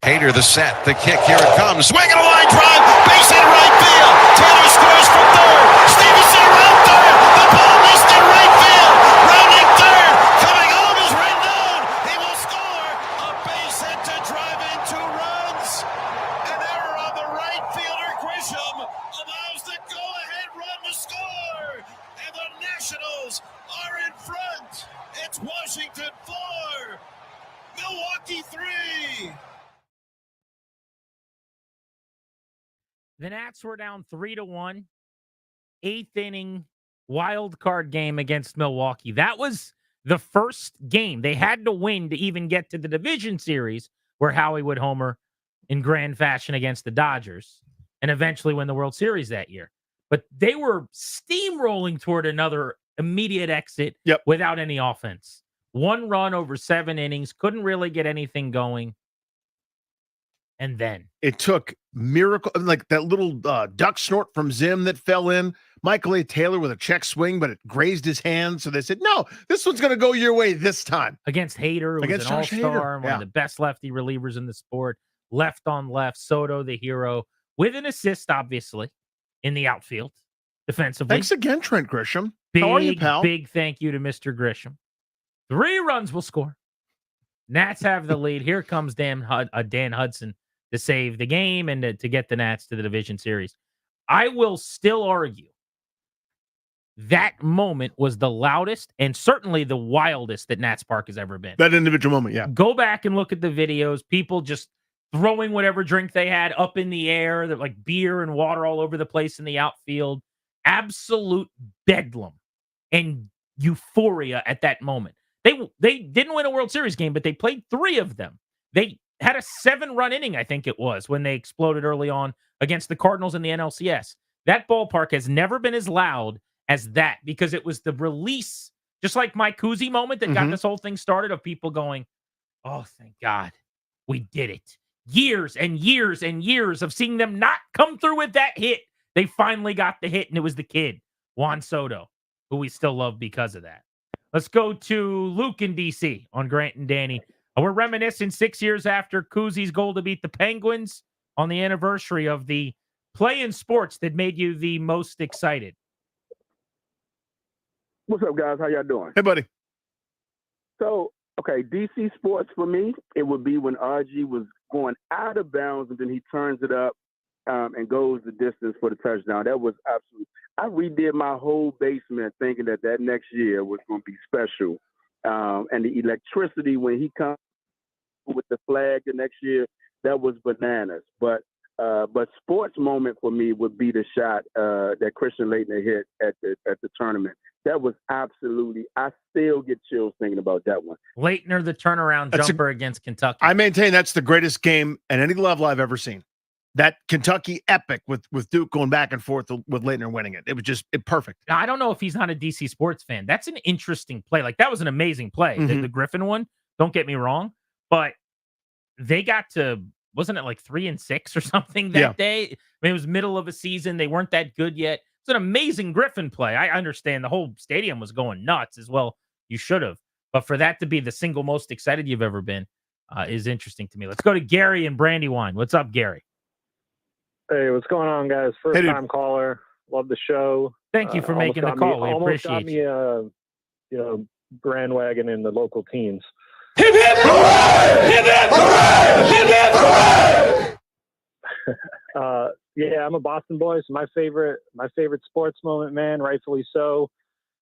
Hader, the set, the kick, here it comes. Swing and a line drive, base hit right field. Taylor scores from third. Stevenson around third. The ball missed in right field. Rounding third. Coming home is Rendon. He will score. A base hit to drive in 2 runs. An error on the right fielder, Grisham, allows the go-ahead run to score. And the Nationals are in front. It's Washington 4, Milwaukee 3. The Nats were down 3-1, 8th inning wild card game against Milwaukee. That was the first game they had to win to even get to the division series where Howie would homer in grand fashion against the Dodgers and eventually win the World Series that year. But they were steamrolling toward another immediate exit without any offense. 1 run over 7 innings, couldn't really get anything going. And then it took miracle, like that little duck snort from Zim that fell in. Michael A. Taylor with a check swing, but it grazed his hand. So they said, no, this one's going to go your way this time. Against Hader, who was an all-star, one of the best lefty relievers in the sport. Left on left, Soto, the hero, with an assist, obviously, in the outfield, defensively. Thanks again, Trent Grisham. How are you, pal? Big thank you to Mr. Grisham. 3 runs will score. Nats have the lead. Here comes Dan Hudson to save the game and to get the Nats to the division series. I will still argue that moment was the loudest and certainly the wildest that Nats Park has ever been. That individual moment, yeah. Go back and look at the videos. People just throwing whatever drink they had up in the air, like beer and water all over the place in the outfield. Absolute bedlam and euphoria at that moment. They didn't win a World Series game, but they played 3 of them. They had a 7-run inning, I think it was, when they exploded early on against the Cardinals in the NLCS. That ballpark has never been as loud as that because it was the release, just like my Koozie moment that got this whole thing started, of people going, oh, thank God, we did it. Years and years and years of seeing them not come through with that hit. They finally got the hit, and it was the kid, Juan Soto, who we still love because of that. Let's go to Luke in D.C. on Grant and Danny. We're reminiscing 6 years after Koozie's goal to beat the Penguins on the anniversary of the play in sports that made you the most excited. What's up, guys? How y'all doing? Hey, buddy. So, okay, DC sports for me, it would be when RG was going out of bounds and then he turns it up and goes the distance for the touchdown. That was absolute. I redid my whole basement thinking that next year was going to be special. And the electricity when he comes with the flag the next year, that was bananas. But sports moment for me would be the shot that Christian Laettner hit at the tournament. That was absolutely. I still get chills thinking about that one. Laettner, the turnaround jumper against Kentucky. I maintain that's the greatest game at any level I've ever seen. That Kentucky epic with Duke going back and forth with Laettner winning it. It was just perfect. Now, I don't know if he's not a DC sports fan. That's an interesting play. Like, that was an amazing play. The Griffin one, don't get me wrong. But they got to, wasn't it like 3-6 or something that day? I mean, it was middle of a season. They weren't that good yet. It's an amazing Griffin play. I understand the whole stadium was going nuts as well. You should have. But for that to be the single most excited you've ever been is interesting to me. Let's go to Gary and Brandywine. What's up, Gary? Hey, what's going on, guys? First time caller. Love the show. Thank you for making the call. We appreciate you. Almost got me grand wagon in the local teens. Hip hip hooray! Hip hip hooray! Hip hip hooray! Yeah, I'm a Boston boy. So my favorite sports moment, man, rightfully so.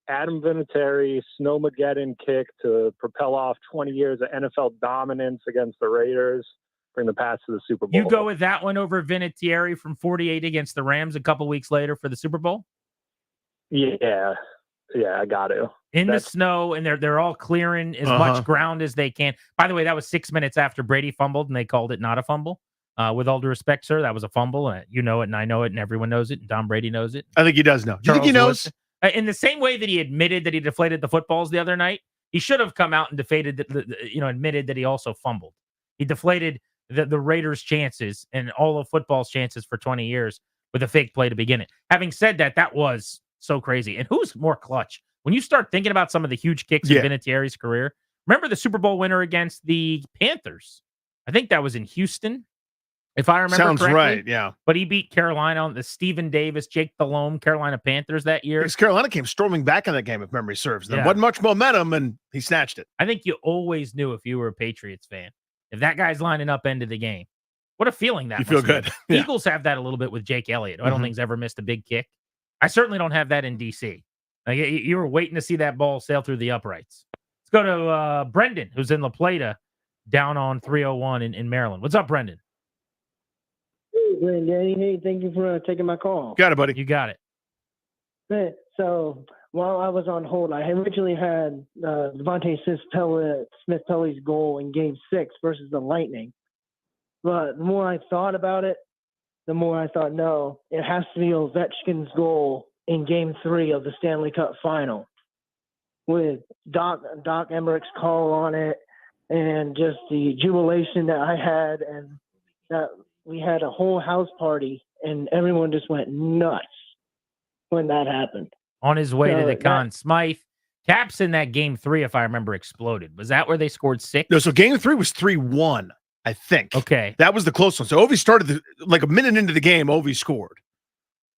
Adam Vinatieri, Snowmageddon kick to propel off 20 years of NFL dominance against the Raiders. Bring the Pats to the Super Bowl. You go with that one over Vinatieri from 48 against the Rams a couple weeks later for the Super Bowl? Yeah, I got to. The snow, and they're all clearing as much ground as they can. By the way, that was 6 minutes after Brady fumbled, and they called it not a fumble. With all due respect, sir, that was a fumble. You know it, and I know it, and everyone knows it, and Tom Brady knows it. I think he does know. Do you think he knows? In the same way that he admitted that he deflated the footballs the other night, he should have come out and admitted that he also fumbled. He deflated the Raiders' chances and all of football's chances for 20 years with a fake play to begin it. Having said that, that was so crazy. And who's more clutch? When you start thinking about some of the huge kicks in Vinatieri's career, remember the Super Bowl winner against the Panthers I think that was in Houston, if I remember Sounds correctly. right, yeah. But he beat Carolina on the Stephen Davis, Jake Delhomme, Carolina Panthers that year. Because Carolina came storming back in that game, if memory serves. There Yeah. wasn't much momentum, and he snatched it. I think you always knew if you were a Patriots fan, if that guy's lining up end of the game, what a feeling that You feel must be. good. Yeah. Eagles have that a little bit with Jake Elliott, who I don't Mhm. think's ever missed a big kick. I certainly don't have that in DC. Like, you were waiting to see that ball sail through the uprights. Let's go to Brendan, who's in La Plata, down on 301 in Maryland. What's up, Brendan? Hey, Granddaddy. Hey, thank you for taking my call. Got it, buddy. You got it. Hey, so while I was on hold, I originally had Devontae Smith-Pelly's goal in Game 6 versus the Lightning. But the more I thought about it, the more I thought, no, it has to be Ovechkin's goal in Game 3 of the Stanley Cup Final, with Doc Emmerich's call on it, and just the jubilation that I had, and that we had a whole house party, and everyone just went nuts when that happened. On his way to So the Conn Smythe. Caps in that Game 3, if I remember, exploded. Was that where they scored 6? No, so Game 3 was 3-1, I think. Okay. That was the close one. So Ovi started like a minute into the game. Ovi scored,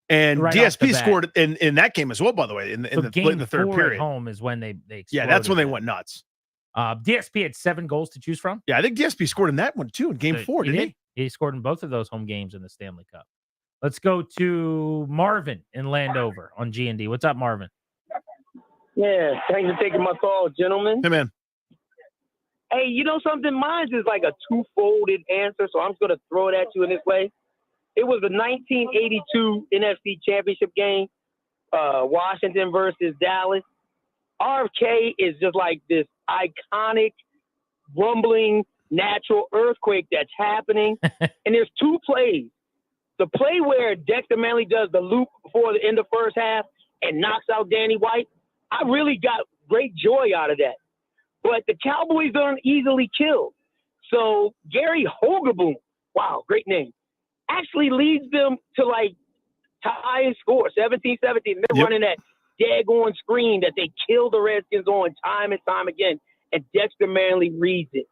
and Right off the DSP bat. scored in that game as well. By the way, in So the Game third 4 period. at home is when they exploded. Yeah, that's when they went nuts. DSP had 7 goals to choose from. Yeah, I think DSP scored in that one too in Game 4, didn't he? He scored in both of those home games in the Stanley Cup. Let's go to Marvin in Landover on G&D. What's up, Marvin? Yeah, thanks for taking my call, gentlemen. Hey, man. Hey, you know something? Mine is like a two-folded answer, so I'm just going to throw it at you in this way. It was the 1982 NFC Championship game, Washington versus Dallas. RFK is just like this iconic, rumbling, natural earthquake that's happening. And there's 2 plays. The play where Dexter Manley does the loop before the end of first half and knocks out Danny White, I really got great joy out of that. But the Cowboys aren't easily killed. So Gary Hogaboom, wow, great name, actually leads them to like tie and score, 17-17. They're running that daggone screen that they kill the Redskins on time and time again. And Dexter Manley reads it,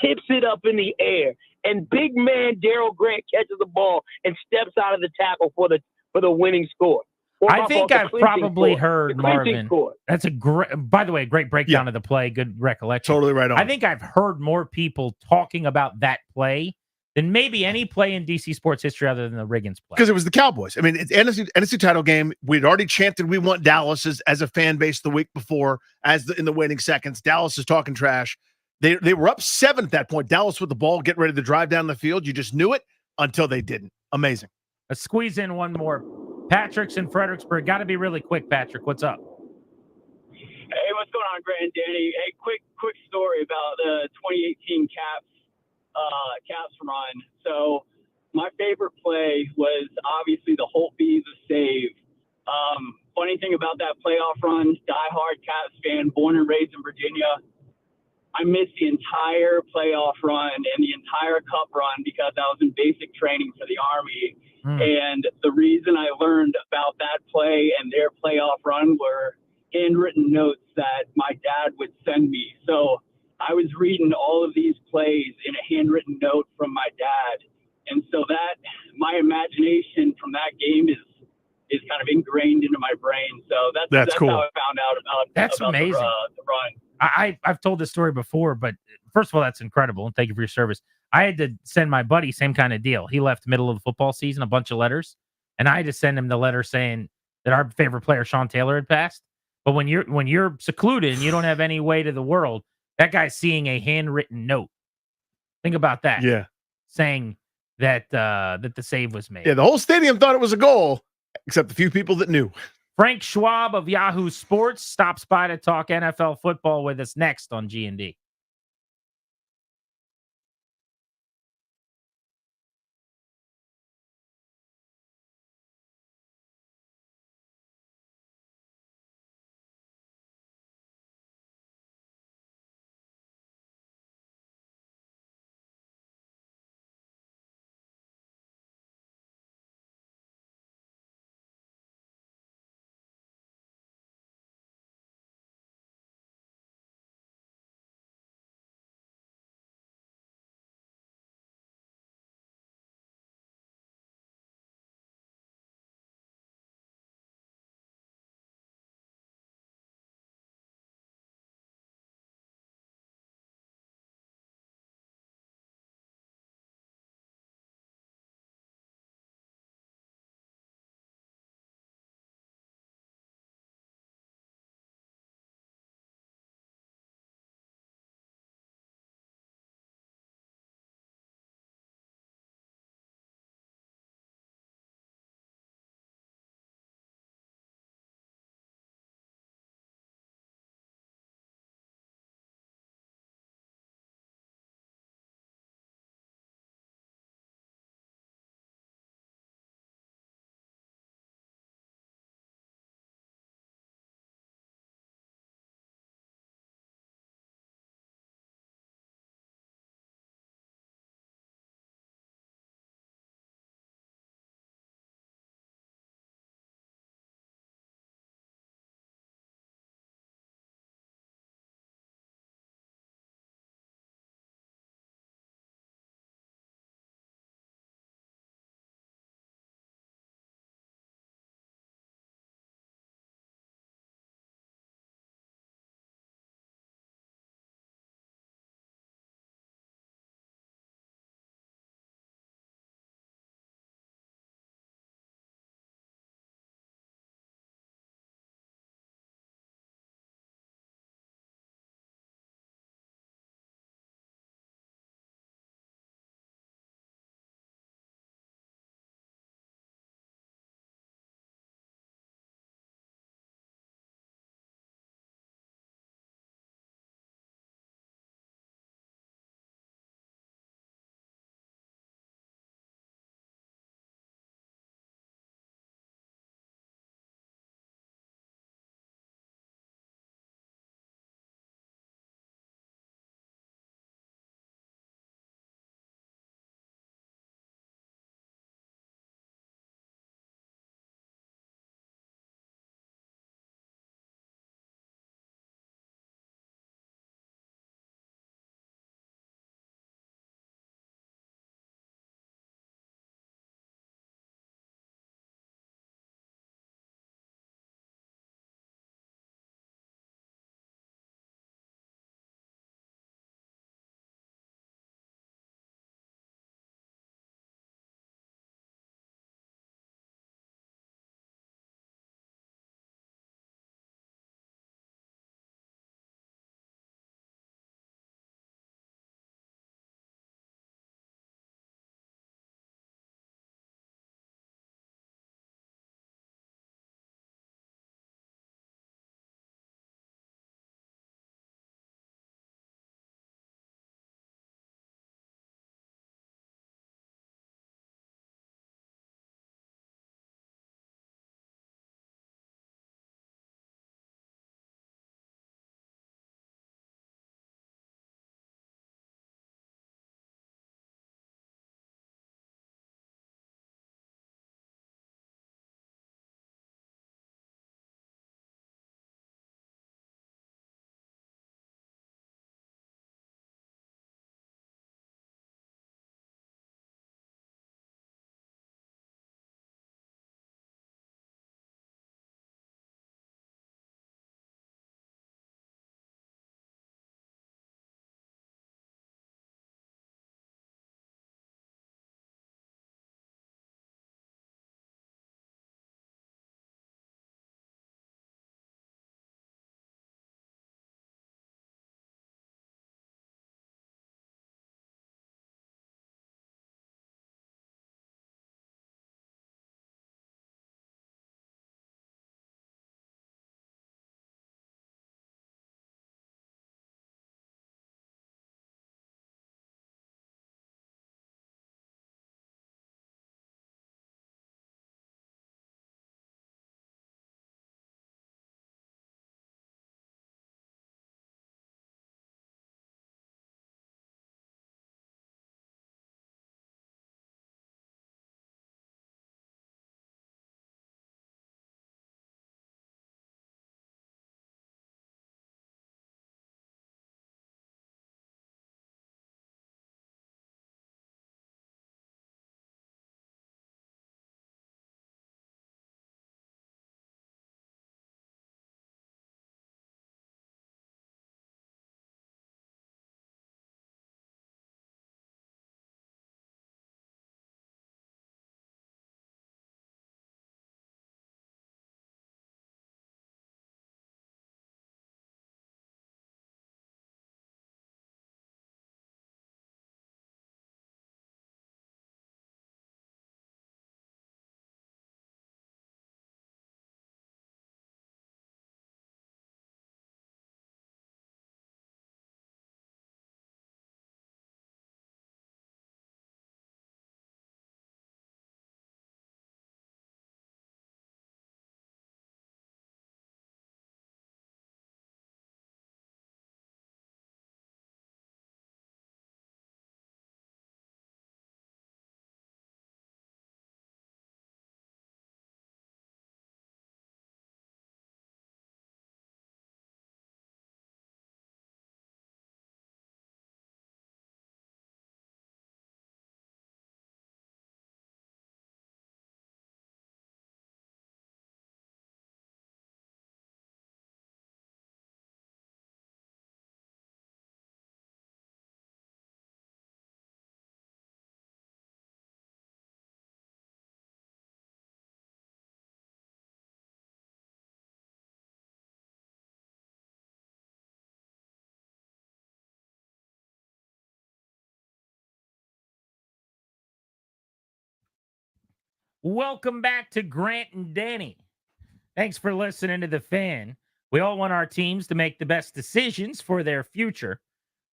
tips it up in the air, and big man Darryl Grant catches the ball and steps out of the tackle for the winning score. I think I've probably heard Marvin. That's a great, by the way, great breakdown of the play. Good recollection. Totally right on. I think I've heard more people talking about that play than maybe any play in DC sports history other than the Riggins play. Because it was the Cowboys. I mean, it's NFC title game. We'd already chanted we want Dallas as a fan base the week before, in the waiting seconds. Dallas is talking trash. They were up 7 at that point. Dallas with the ball, getting ready to drive down the field. You just knew it until they didn't. Amazing. Let's squeeze in one more. Patrick's in Fredericksburg. Got to be really quick, Patrick. What's up? Hey, what's going on, Grant and Danny? Hey, quick story about the 2018 Caps run. So my favorite play was obviously the Holt Visa save. Funny thing about that playoff run, diehard Caps fan, born and raised in Virginia, I missed the entire playoff run and the entire cup run because I was in basic training for the Army. And the reason I learned about that play and their playoff run were handwritten notes that my dad would send me. So I was reading all of these plays in a handwritten note from my dad. And so that my imagination from that game is kind of ingrained into my brain. So that's cool. how I found out about That's about amazing. The run. I've told this story before, but first of all, that's incredible. And thank you for your service. I had to send my buddy, same kind of deal. He left middle of the football season, a bunch of letters. And I had to send him the letter saying that our favorite player, Sean Taylor, had passed. But when you're secluded and you don't have any way to the world, that guy's seeing a handwritten note. Think about that. Yeah. Saying that that the save was made. Yeah, the whole stadium thought it was a goal, except the few people that knew. Frank Schwab of Yahoo Sports stops by to talk NFL football with us next on G&D. Welcome back to Grant and Danny. Thanks for listening to The Fan. We all want our teams to make the best decisions for their future.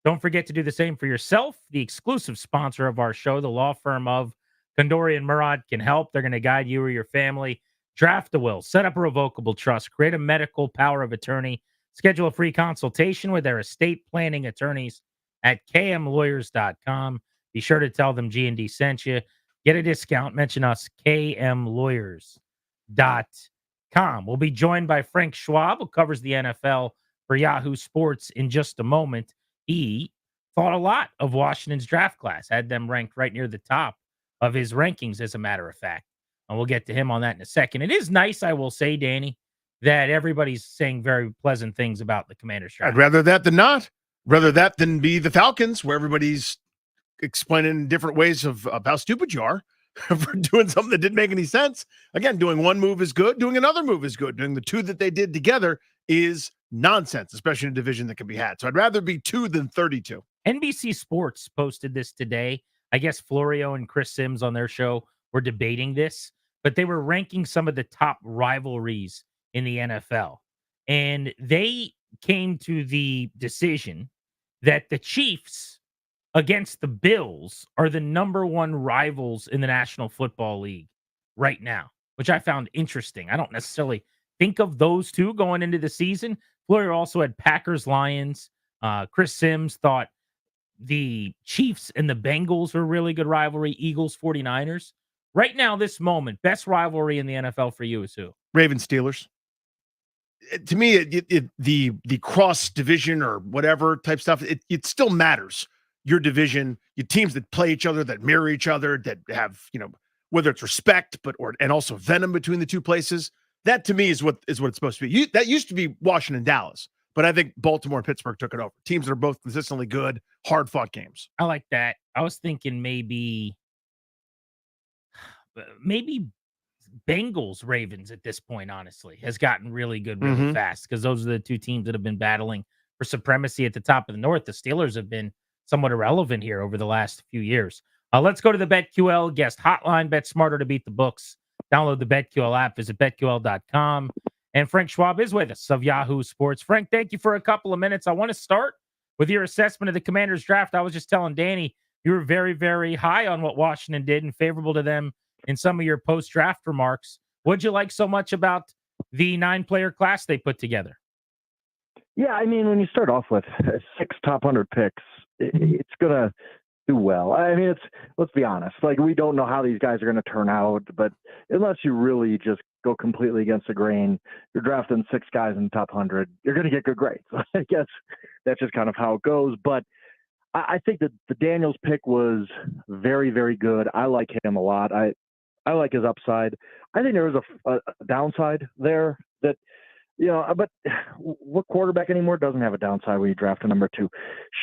Don't forget to do the same for yourself. The exclusive sponsor of our show, the law firm of Kondori and Murad, can help. They're going to guide you or your family. Draft a will, set up a revocable trust, create a medical power of attorney, schedule a free consultation with their estate planning attorneys at kmlawyers.com. Be sure to tell them G&D sent you. Get a discount. Mention us, kmlawyers.com. We'll be joined by Frank Schwab, who covers the NFL for Yahoo Sports in just a moment. He thought a lot of Washington's draft class, had them ranked right near the top of his rankings, as a matter of fact. And we'll get to him on that in a second. It is nice, I will say, Danny, that everybody's saying very pleasant things about the Commanders draft. I'd rather that than not. Rather that than be the Falcons, where everybody's explaining different ways of how stupid you are for doing something that didn't make any sense. Again, doing one move is good. Doing another move is good. Doing the two that they did together is nonsense, especially in a division that can be had. So I'd rather be 2 than 32. NBC Sports posted this today. I guess Florio and Chris Sims on their show were debating this, but they were ranking some of the top rivalries in the NFL. And they came to the decision that the Chiefs against the Bills are the number one rivals in the National Football League right now, which I found interesting. I don't necessarily think of those two going into the season. Florio also had Packers-Lions. Chris Sims thought the Chiefs and the Bengals are a really good rivalry. Eagles-49ers. Right now, this moment, best rivalry in the NFL for you is who? Ravens-Steelers. To me, the cross division or whatever type stuff, it still matters. Your division, your teams that play each other, that mirror each other, that have, whether it's respect, and also venom between the two places. That to me is what it's supposed to be. That used to be Washington, Dallas, but I think Baltimore and Pittsburgh took it over. Teams that are both consistently good, hard fought games. I like that. I was thinking maybe Bengals Ravens at this point, honestly, has gotten really good really fast, because those are the two teams that have been battling for supremacy at the top of the North. The Steelers have been somewhat irrelevant here over the last few years. Let's go to the BetQL guest hotline. Bet smarter to beat the books. Download the BetQL app. Visit BetQL.com. And Frank Schwab is with us of Yahoo Sports. Frank, thank you for a couple of minutes. I want to start with your assessment of the Commanders draft. I was just telling Danny, you were very, very high on what Washington did and favorable to them in some of your post-draft remarks. What'd you like so much about the 9-player class they put together? Yeah, I mean, when you start off with 6 top 100 picks, it's going to do well. I mean, let's be honest. Like, we don't know how these guys are going to turn out, but unless you really just go completely against the grain, you're drafting 6 guys in the top 100, you're going to get good grades. I guess that's just kind of how it goes. But I think that the Daniels pick was very, very good. I like him a lot. I like his upside. I think there was a downside there that, but what quarterback anymore doesn't have a downside when you draft a number 2?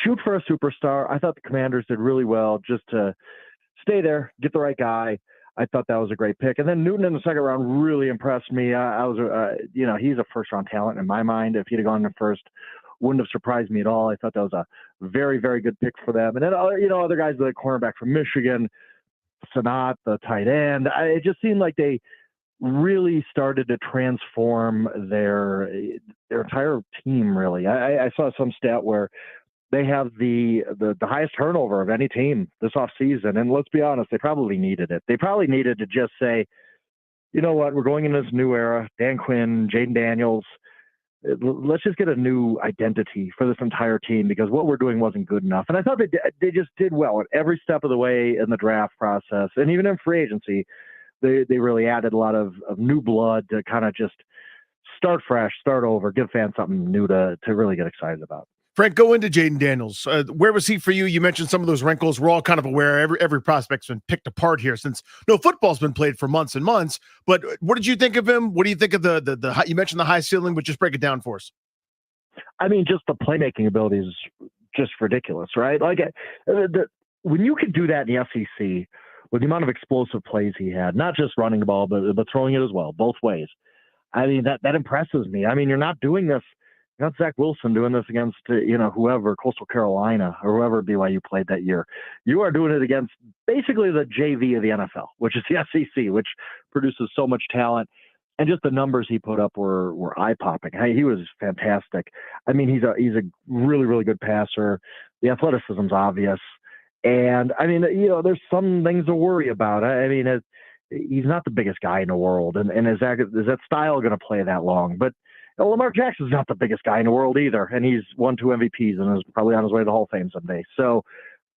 Shoot for a superstar. I thought the Commanders did really well just to stay there, get the right guy. I thought that was a great pick. And then Newton in the second round really impressed me. He's a first-round talent in my mind. If he'd have gone in first, wouldn't have surprised me at all. I thought that was a very, very good pick for them. And then, other guys like cornerback from Michigan, Sanat, the tight end. It just seemed like they really started to transform their entire team, really. I saw some stat where they have the highest turnover of any team this offseason. And let's be honest, they probably needed it. They probably needed to just say, you know what, we're going into this new era. Dan Quinn, Jaden Daniels, let's just get a new identity for this entire team, because what we're doing wasn't good enough. And I thought they just did well at every step of the way in the draft process. And even in free agency, they really added a lot of new blood to kind of just start fresh, start over, give fans something new to really get excited about. Frank, go into Jaden Daniels. Where was he for you? You mentioned some of those wrinkles. We're all kind of aware. Every prospect's been picked apart here since football's been played for months and months. But what did you think of him? What do you think of the you mentioned the high ceiling, but just break it down for us. I mean, just the playmaking ability is just ridiculous, right? Like when you can do that in the SEC with the amount of explosive plays he had, not just running the ball, but throwing it as well, both ways. I mean, that impresses me. I mean, you're not doing this You got Zach Wilson doing this against, whoever, Coastal Carolina or whoever BYU played that year. You are doing it against basically the JV of the NFL, which is the SEC, which produces so much talent. And just the numbers he put up were eye-popping. He was fantastic. I mean, he's a really, really good passer. The athleticism's obvious. And, I mean, there's some things to worry about. I mean, he's not the biggest guy in the world. And is that style going to play that long? But Lamar Jackson's not the biggest guy in the world either. And he's won 2 MVPs and is probably on his way to the Hall of Fame someday. So,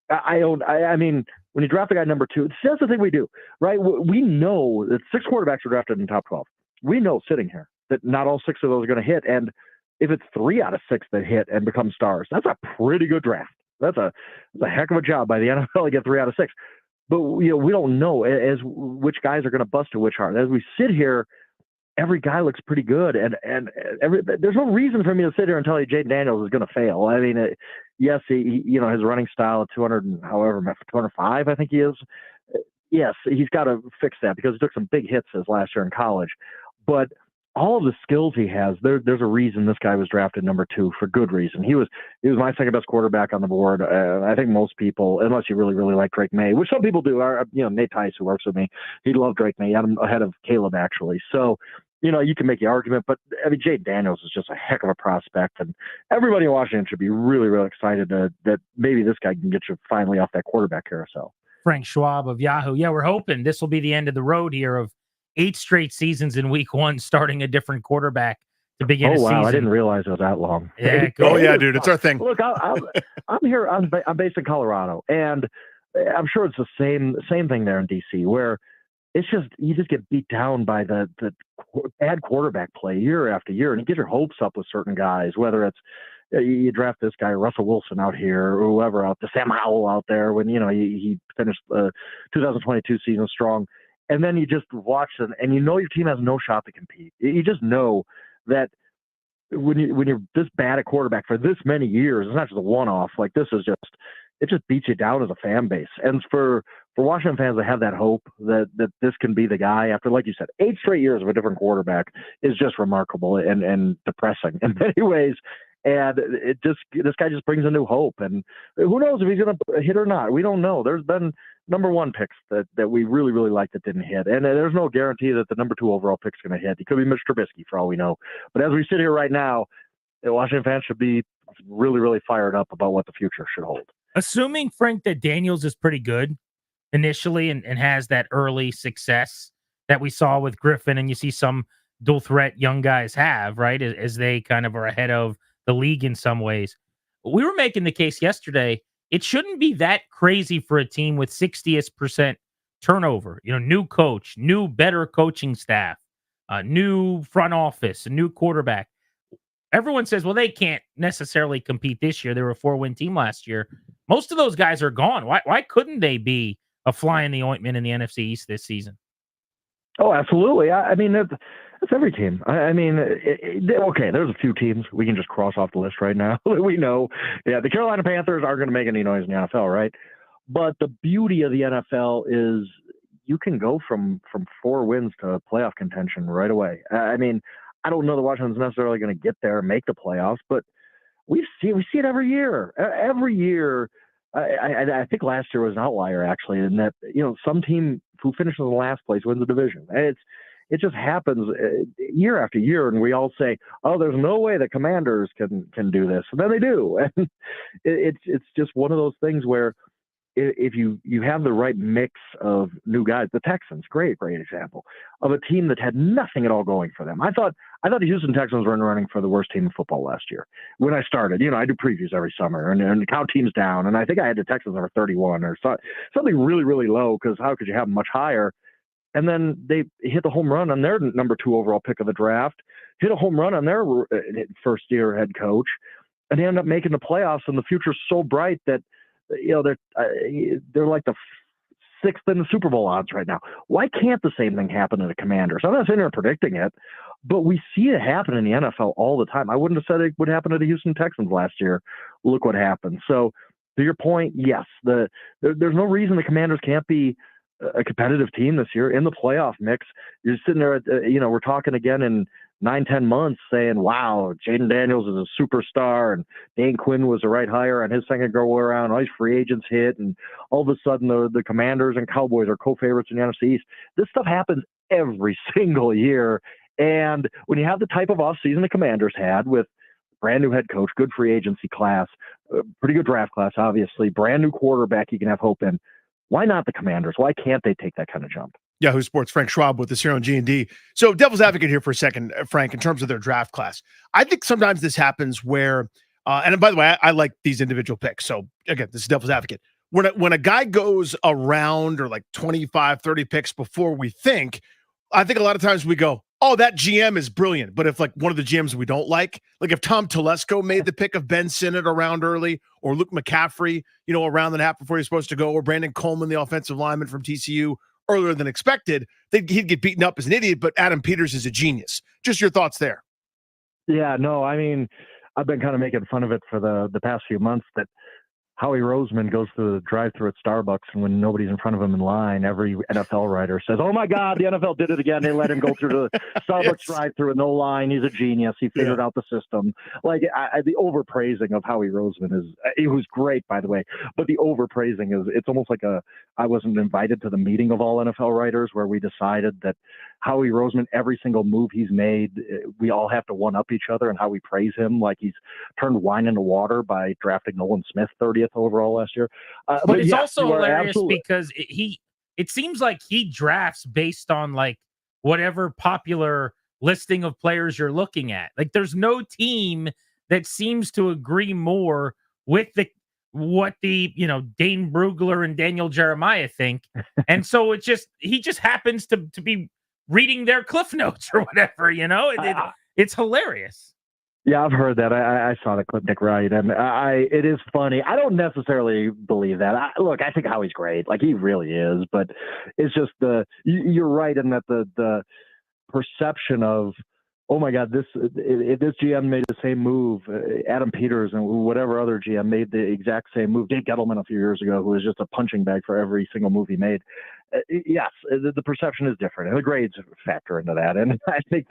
I mean, when you draft a guy number 2, that's the thing we do, right? We know that 6 quarterbacks are drafted in the top 12. We know sitting here that not all 6 of those are going to hit. And if it's 3 out of 6 that hit and become stars, that's a pretty good draft. That's a heck of a job by the NFL to get 3 out of 6. But, we don't know as which guys are going to bust to which aren't. As we sit here, every guy looks pretty good. And there's no reason for me to sit here and tell you Jaden Daniels is going to fail. I mean, yes, he his running style at 205, I think he is. Yes, he's got to fix that because he took some big hits his last year in college. But all of the skills he has, there's a reason this guy was drafted number 2 for good reason. He was my second best quarterback on the board. I think most people, unless you really, really like Drake May, which some people do, Nate Tice, who works with me, he loved Drake May. He had him ahead of Caleb, actually. So, you can make the argument, but I mean, Jade Daniels is just a heck of a prospect, and everybody in Washington should be really, really excited that maybe this guy can get you finally off that quarterback carousel. Frank Schwab of Yahoo. Yeah, we're hoping this will be the end of the road here of 8 straight seasons in week 1, starting a different quarterback to begin a season. I didn't realize it was that long. Yeah, oh yeah, dude, it's our thing. Look, I'm here. I'm based in Colorado, and I'm sure it's the same thing there in DC, where it's just you just get beat down by the bad quarterback play year after year, and you get your hopes up with certain guys, whether it's you draft this guy Russell Wilson out here or whoever out there, Sam Howell out there when he finished the 2022 season strong. And then you just watch them, and your team has no shot to compete. You just know that when you're this bad at quarterback for this many years, it's not just a one-off. Like it just beats you down as a fan base. And for Washington fans to have that hope that this can be the guy after, like you said, 8 straight years of a different quarterback is just remarkable and depressing in many ways. And this guy just brings a new hope. And who knows if he's going to hit or not? We don't know. There's been number 1 picks that we really, really like that didn't hit. And there's no guarantee that the number 2 overall pick's going to hit. He could be Mitch Trubisky for all we know. But as we sit here right now, Washington fans should be really, really fired up about what the future should hold. Assuming, Frank, that Daniels is pretty good initially and has that early success that we saw with Griffin, and you see some dual threat young guys have, right, as they kind of are ahead of the league in some ways. We were making the case yesterday, it shouldn't be that crazy for a team with 60th% turnover. New coach, new, better coaching staff, new front office, a new quarterback. Everyone says, well, they can't necessarily compete this year. They were a 4-win team last year. Most of those guys are gone. Why couldn't they be a fly in the ointment in the NFC East this season? Oh, absolutely. I mean, that's every team. I mean, okay, there's a few teams we can just cross off the list right now that we know. Yeah, the Carolina Panthers aren't going to make any noise in the NFL, right? But the beauty of the NFL is you can go from 4 wins to playoff contention right away. I mean, I don't know that Washington's necessarily going to get there and make the playoffs, but we see it every year. Every year, I think last year was an outlier actually, in that some team who finishes in the last place wins the division. It just happens year after year, and we all say, "Oh, there's no way the Commanders can do this," and then they do. And it's just one of those things where if you have the right mix of new guys, the Texans, great example of a team that had nothing at all going for them. I thought the Houston Texans were running for the worst team in football last year. When I started, I do previews every summer and count teams down, and I think I had the Texans over 31 or something really, really low, because how could you have them much higher? And then they hit the home run on their number 2 overall pick of the draft, hit a home run on their first year head coach, and they end up making the playoffs. And the future's so bright that they're like the 6th in the Super Bowl odds right now. Why can't the same thing happen to the Commanders? I'm not sitting here predicting it, but we see it happen in the NFL all the time. I wouldn't have said it would happen to the Houston Texans last year. Look what happened. So to your point, yes, there's no reason the Commanders can't be a competitive team this year in the playoff mix. You're sitting there at, we're talking again in 9-10 months saying, wow, Jaden Daniels is a superstar and Dane Quinn was the right hire on his second go around. All these free agents hit, and all of a sudden the Commanders and Cowboys are co-favorites in the NFC East. This stuff happens every single year. And when you have the type of offseason the Commanders had with brand new head coach, good free agency class, pretty good draft class, obviously, brand new quarterback you can have hope in, why not the Commanders? Why can't they take that kind of jump? Yahoo Sports, Frank Schwab with us here on G&D. So devil's advocate here for a second, Frank, in terms of their draft class. I think sometimes this happens where, and by the way, I like these individual picks. So again, this is devil's advocate. When a guy goes around or like 25, 30 picks before we think, I think a lot of times we go, oh, that GM is brilliant. But if like one of the GMs we don't like if Tom Telesco made the pick of Ben Sinnott around early, or Luke McCaffrey, around the half before he was supposed to go, or Brandon Coleman, the offensive lineman from TCU, earlier than expected, he'd get beaten up as an idiot, but Adam Peters is a genius. Just your thoughts there. Yeah, no, I mean, I've been kind of making fun of it for the past few months that Howie Roseman goes to the drive-thru at Starbucks, and when nobody's in front of him in line, every NFL writer says, oh, my God, the NFL did it again. They let him go through the Starbucks drive-thru with no line. He's a genius. He figured out the system. The overpraising of Howie Roseman it was great, by the way, but the overpraising it's almost like I wasn't invited to the meeting of all NFL writers where we decided that Howie Roseman, every single move he's made, we all have to one-up each other and how we praise him, like he's turned wine into water by drafting Nolan Smith 30th overall last year. But it's also hilarious because it seems like he drafts based on whatever popular listing of players you're looking at. There's no team that seems to agree more with what Dane Brugler and Daniel Jeremiah think. And so he just happens to be reading their cliff notes or whatever, it's hilarious. Yeah, I've heard that. I saw the clip, Nick Wright, and it is funny. I don't necessarily believe that. I think Howie's great. He really is, but it's just you're right in that the perception of, oh my God, this GM made the same move. Adam Peters and whatever other GM made the exact same move. Dave Gettleman a few years ago, who was just a punching bag for every single move he made. Yes, the perception is different, and the grades factor into that. And I think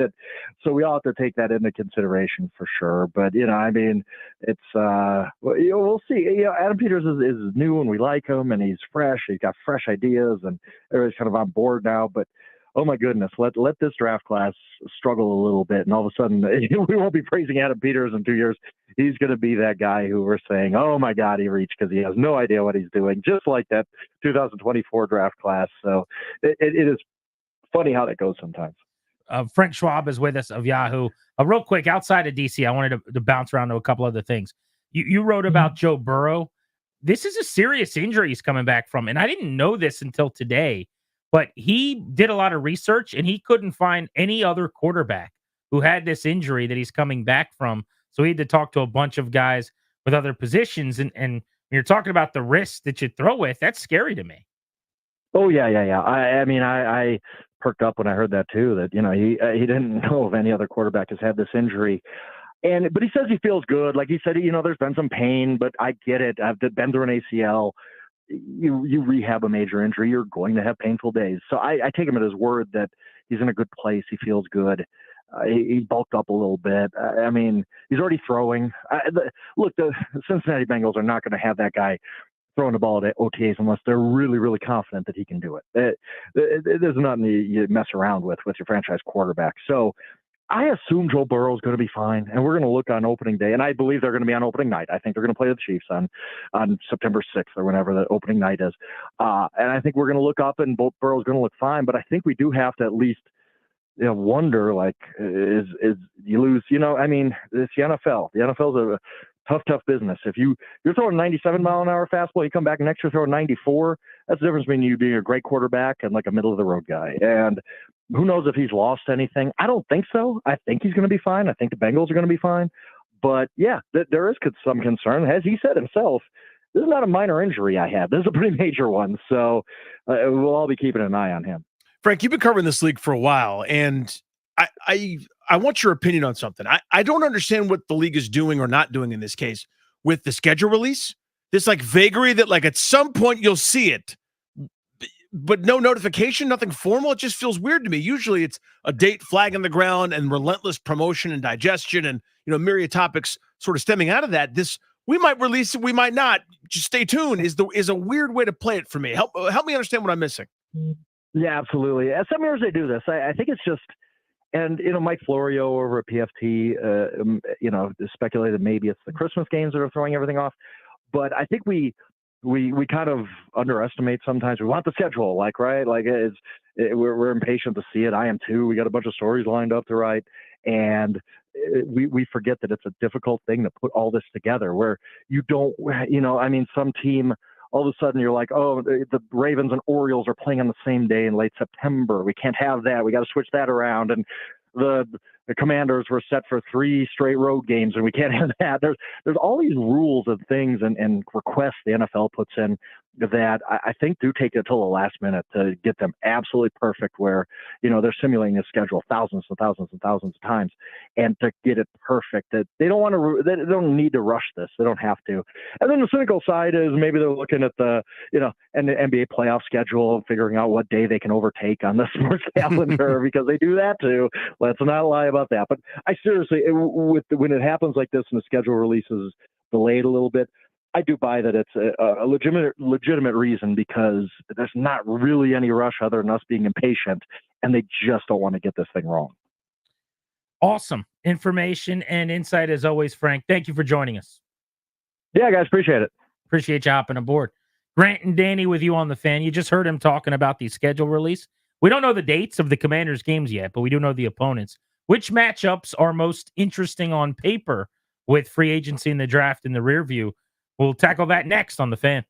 so we all have to take that into consideration for sure. But it's we'll see. Adam Peters is new, and we like him, and he's fresh. He's got fresh ideas, and everybody's kind of on board now. But oh my goodness, let this draft class struggle a little bit, and all of a sudden we won't be praising Adam Peters in 2 years. He's going to be that guy who we're saying, oh my God, he reached, because he has no idea what he's doing, just like that 2024 draft class. So it is funny how that goes sometimes. Frank Schwab is with us of Yahoo. Real quick, outside of DC, I wanted to bounce around to a couple other things. You wrote about Joe Burrow. This is a serious injury he's coming back from, and I didn't know this until today. But he did a lot of research, and he couldn't find any other quarterback who had this injury that he's coming back from. So he had to talk to a bunch of guys with other positions. And when you're talking about the risk that you throw with, that's scary to me. Oh, yeah. I perked up when I heard that too, that, he didn't know of any other quarterback has had this injury. But he says he feels good. Like he said, there's been some pain, but I get it. I've been through an ACL. You rehab a major injury, you're going to have painful days. So I take him at his word that he's in a good place. He feels good. He bulked up a little bit. He's already throwing. Look, the Cincinnati Bengals are not going to have that guy throwing the ball at OTAs unless they're really, really confident that he can do it. There's nothing you mess around with your franchise quarterback. So I assume Joe Burrow is going to be fine, and we're going to look on opening day, and I believe they're going to be on opening night. I think they're going to play the Chiefs on September 6th or whenever the opening night is. And I think we're going to look up, and Burrow's going to look fine, but I think we do have to at least wonder, is you lose, it's the NFL. The NFL is a tough business. If you're throwing 97 mile an hour fastball, you come back next year throwing 94. That's the difference between you being a great quarterback and a middle of the road guy. And who knows if he's lost anything? I don't think so. I think he's going to be fine. I think the Bengals are going to be fine. But yeah, there is some concern. As he said himself, this is not a minor injury I have. This is a pretty major one. So we'll all be keeping an eye on him. Frank, you've been covering this league for a while, and I want your opinion on something. I don't understand what the league is doing or not doing in this case with the schedule release. This vagary that at some point you'll see it. but no notification, nothing formal. It just feels weird to me. Usually it's a date, flag in the ground, and relentless promotion and digestion and, myriad topics sort of stemming out of that. This, we might release it, we might not. Just stay tuned is a weird way to play it for me. Help me understand what I'm missing. Yeah, absolutely. Some years they do this. I think it's just, and Mike Florio over at PFT, speculated maybe it's the Christmas games that are throwing everything off. But I think we kind of underestimate sometimes. We want the schedule, right? Like we're impatient to see it. I am too. We got a bunch of stories lined up to write, and we forget that it's a difficult thing to put all this together. Where you don't, some team. All of a sudden you're like, oh, the Ravens and Orioles are playing on the same day in late September. We can't have that. We got to switch that around. And the Commanders were set for 3 straight road games, and we can't have that. There's all these rules and things and requests the NFL puts in that I think do take it till the last minute to get them absolutely perfect, where, they're simulating a schedule thousands and thousands and thousands of times, and to get it perfect, that they don't need to rush this. They don't have to. And then the cynical side is maybe they're looking at the, and the NBA playoff schedule, figuring out what day they can overtake on the sports calendar, because they do that too. Let's not lie about that. But I seriously, when it happens like this and the schedule releases delayed a little bit, I do buy that it's a legitimate reason, because there's not really any rush other than us being impatient, and they just don't want to get this thing wrong. Awesome information and insight as always, Frank. Thank you for joining us. Yeah, guys, appreciate it. Appreciate you hopping aboard. Grant and Danny with you on the Fan. You just heard him talking about the schedule release. We don't know the dates of the Commanders games yet, but we do know the opponents. Which matchups are most interesting on paper with free agency and the draft in the rear view? We'll tackle that next on the Fan.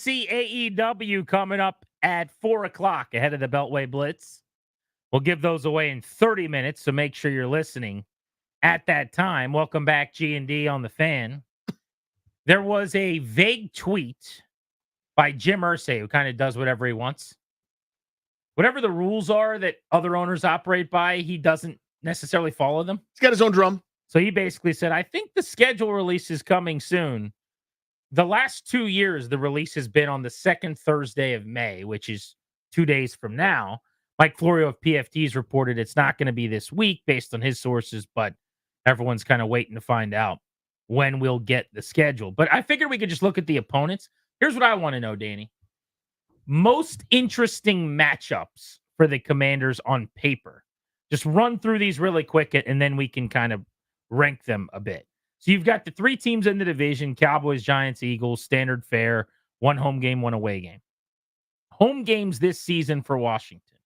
see AEW coming up at 4 o'clock ahead of the Beltway Blitz. We'll give those away in 30 minutes, so make sure you're listening at that time. Welcome back, G&D on the Fan. There was a vague tweet by Jim Irsay, who kind of does whatever he wants. Whatever the rules are that other owners operate by, he doesn't necessarily follow them. He's got his own drum. So he basically said, I think the schedule release is coming soon. The last 2 years, the release has been on the second Thursday of May, which is 2 days from now. Mike Florio of PFT's reported it's not going to be this week based on his sources, but everyone's kind of waiting to find out when we'll get the schedule. But I figured we could just look at the opponents. Here's what I want to know, Danny. Most interesting matchups for the Commanders on paper. Just run through these really quick, and then we can kind of rank them a bit. So you've got the 3 teams in the division, Cowboys, Giants, Eagles, standard fare, 1 home game, 1 away game. Home games this season for Washington.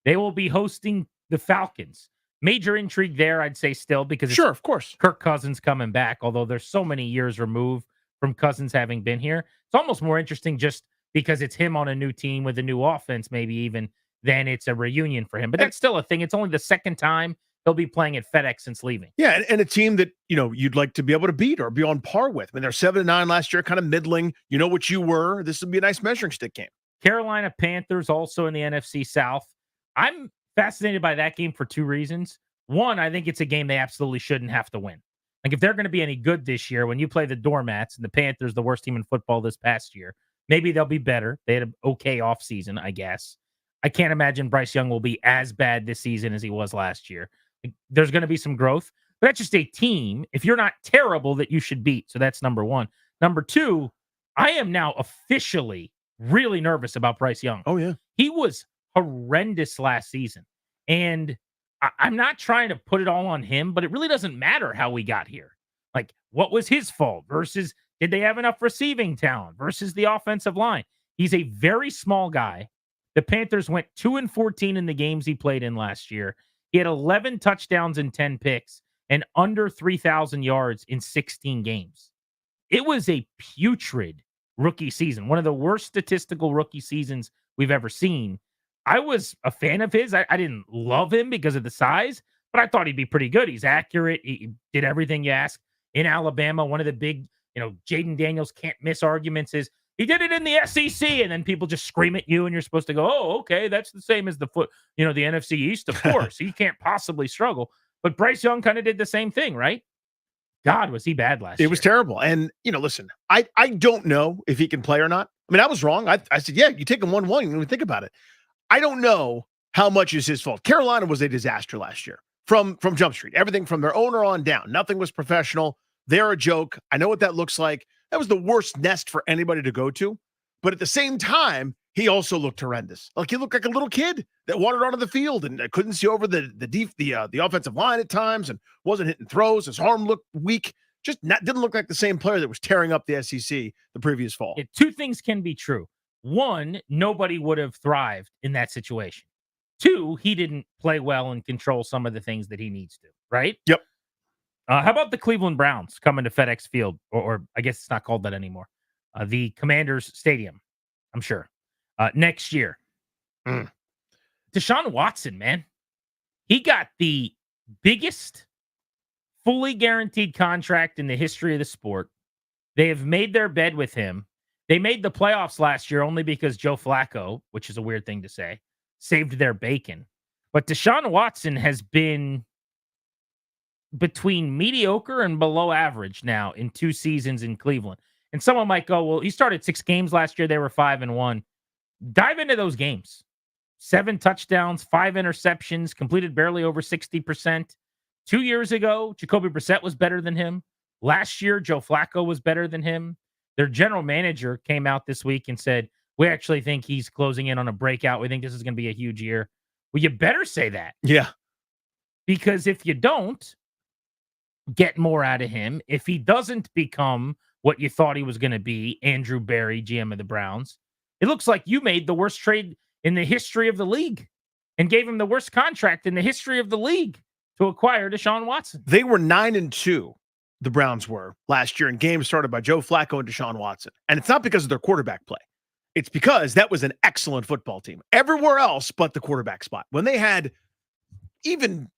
They will be hosting the Falcons. Major intrigue there, I'd say still, because sure, of course, Kirk Cousins coming back, although there's so many years removed from Cousins having been here. It's almost more interesting just because it's him on a new team with a new offense, maybe even, than it's a reunion for him. But that's still a thing. It's only the second time he'll be playing at FedEx since leaving. Yeah, and a team that, you'd like to be able to beat or be on par with. I mean, they're 7-9 last year, kind of middling. You know what you were. This would be a nice measuring stick game. Carolina Panthers also in the NFC South. I'm fascinated by that game for 2 reasons. One, I think it's a game they absolutely shouldn't have to win. Like, if they're going to be any good this year, when you play the Doormats and the Panthers, the worst team in football this past year, maybe they'll be better. They had an okay offseason, I guess. I can't imagine Bryce Young will be as bad this season as he was last year. Like, there's going to be some growth, but that's just a team, if you're not terrible, that you should beat. So that's number 1. Number 2, I am now officially really nervous about Bryce Young. Oh, yeah. He was horrendous last season. And I'm not trying to put it all on him, but it really doesn't matter how we got here. Like, what was his fault versus did they have enough receiving talent versus the offensive line? He's a very small guy. The Panthers went 2-14 in the games he played in last year. He had 11 touchdowns and 10 picks and under 3,000 yards in 16 games. It was a putrid rookie season, one of the worst statistical rookie seasons we've ever seen. I was a fan of his. I didn't love him because of the size, but I thought he'd be pretty good. He's accurate. He did everything you ask. In Alabama, one of the big, Jaden Daniels can't miss arguments is he did it in the SEC, and then people just scream at you, and you're supposed to go, oh, okay, that's the same as the NFC East, of course. He can't possibly struggle. But Bryce Young kind of did the same thing, right? God, was he bad last year. It was terrible. And, listen, I don't know if he can play or not. I mean, I was wrong. I said, yeah, you take him 1-1, you don't even think about it. I don't know how much is his fault. Carolina was a disaster last year from Jump Street. Everything from their owner on down. Nothing was professional. They're a joke. I know what that looks like. That was the worst nest for anybody to go to. But at the same time, he also looked horrendous. Like, he looked like a little kid that wandered onto the field and couldn't see over the offensive line at times and wasn't hitting throws. His arm looked weak. Didn't look like the same player that was tearing up the SEC the previous fall. 2 things can be true. 1, nobody would have thrived in that situation. 2, he didn't play well and control some of the things that he needs to, right? Yep. How about the Cleveland Browns coming to FedEx Field, or I guess it's not called that anymore, the Commanders Stadium, I'm sure, next year. Deshaun Watson, man. He got the biggest fully guaranteed contract in the history of the sport. They have made their bed with him. They made the playoffs last year only because Joe Flacco, which is a weird thing to say, saved their bacon. But Deshaun Watson has been between mediocre and below average now in 2 seasons in Cleveland. And someone might go, well, he started 6 games last year. They were 5-1. Dive into those games. 7 touchdowns, 5 interceptions, completed barely over 60%. 2 years ago, Jacoby Brissett was better than him. Last year, Joe Flacco was better than him. Their general manager came out this week and said, we actually think he's closing in on a breakout. We think this is going to be a huge year. Well, you better say that. Yeah. Because if you don't get more out of him, if he doesn't become what you thought he was going to be, Andrew Berry, GM of the Browns, it looks like you made the worst trade in the history of the league and gave him the worst contract in the history of the league to acquire Deshaun Watson. They were 9-2. The Browns were last year, and games started by Joe Flacco and Deshaun Watson. And it's not because of their quarterback play. It's because that was an excellent football team. Everywhere else but the quarterback spot. When they had even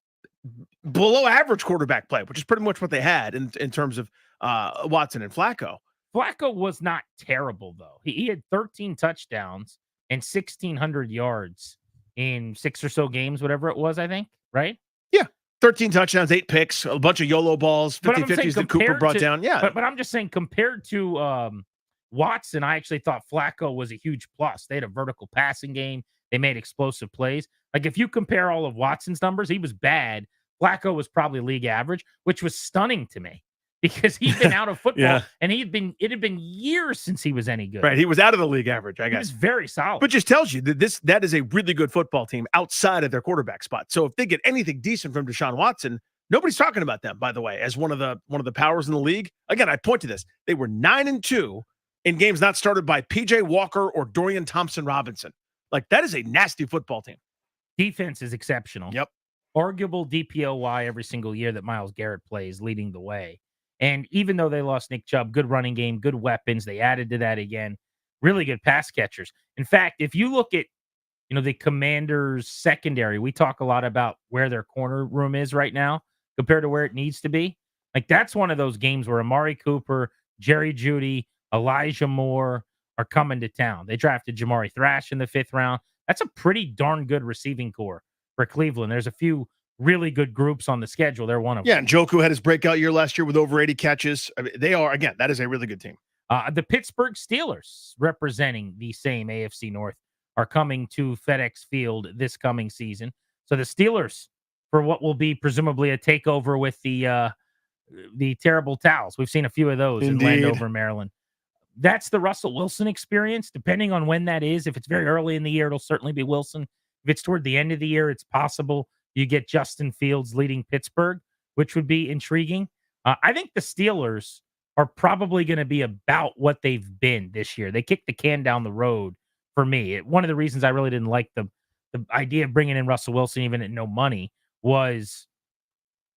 below average quarterback play, which is pretty much what they had in terms of Watson and Flacco. Flacco was not terrible, though. He had 13 touchdowns and 1,600 yards in 6 or so games, whatever it was, I think, right? Yeah. 13 touchdowns, 8 picks, a bunch of YOLO balls, 50-50s that Cooper brought down. Yeah. But I'm just saying, compared to Watson, I actually thought Flacco was a huge plus. They had a vertical passing game. They made explosive plays. Like, if you compare all of Watson's numbers, he was bad. Flacco was probably league average, which was stunning to me because he'd been out of football and it had been years since he was any good. Right. He was out of the league average, I guess. He was very solid. But just tells you that that is a really good football team outside of their quarterback spot. So if they get anything decent from Deshaun Watson, nobody's talking about them, by the way, as one of the powers in the league. Again, I point to this. They were 9-2 in games not started by PJ Walker or Dorian Thompson-Robinson. Like, that is a nasty football team. Defense is exceptional. Yep. Arguable DPOY every single year that Myles Garrett plays, leading the way. And even though they lost Nick Chubb, good running game, good weapons, they added to that again. Really good pass catchers. In fact, if you look at, the Commanders' secondary, we talk a lot about where their corner room is right now compared to where it needs to be. Like, that's one of those games where Amari Cooper, Jerry Jeudy, Elijah Moore are coming to town. They drafted Jamari Thrash in the 5th round. That's a pretty darn good receiving core for Cleveland. There's a few really good groups on the schedule. They're one of them. Yeah, and Njoku had his breakout year last year with over 80 catches. I mean, they are, again, that is a really good team. The Pittsburgh Steelers, representing the same AFC North, are coming to FedEx Field this coming season. So the Steelers, for what will be presumably a takeover with the terrible towels. We've seen a few of those in Landover, Maryland. That's the Russell Wilson experience, depending on when that is. If it's very early in the year, it'll certainly be Wilson. If it's toward the end of the year, it's possible you get Justin Fields leading Pittsburgh, which would be intriguing. I think the Steelers are probably going to be about what they've been this year. They kicked the can down the road for me. One of the reasons I really didn't like the idea of bringing in Russell Wilson, even at no money, was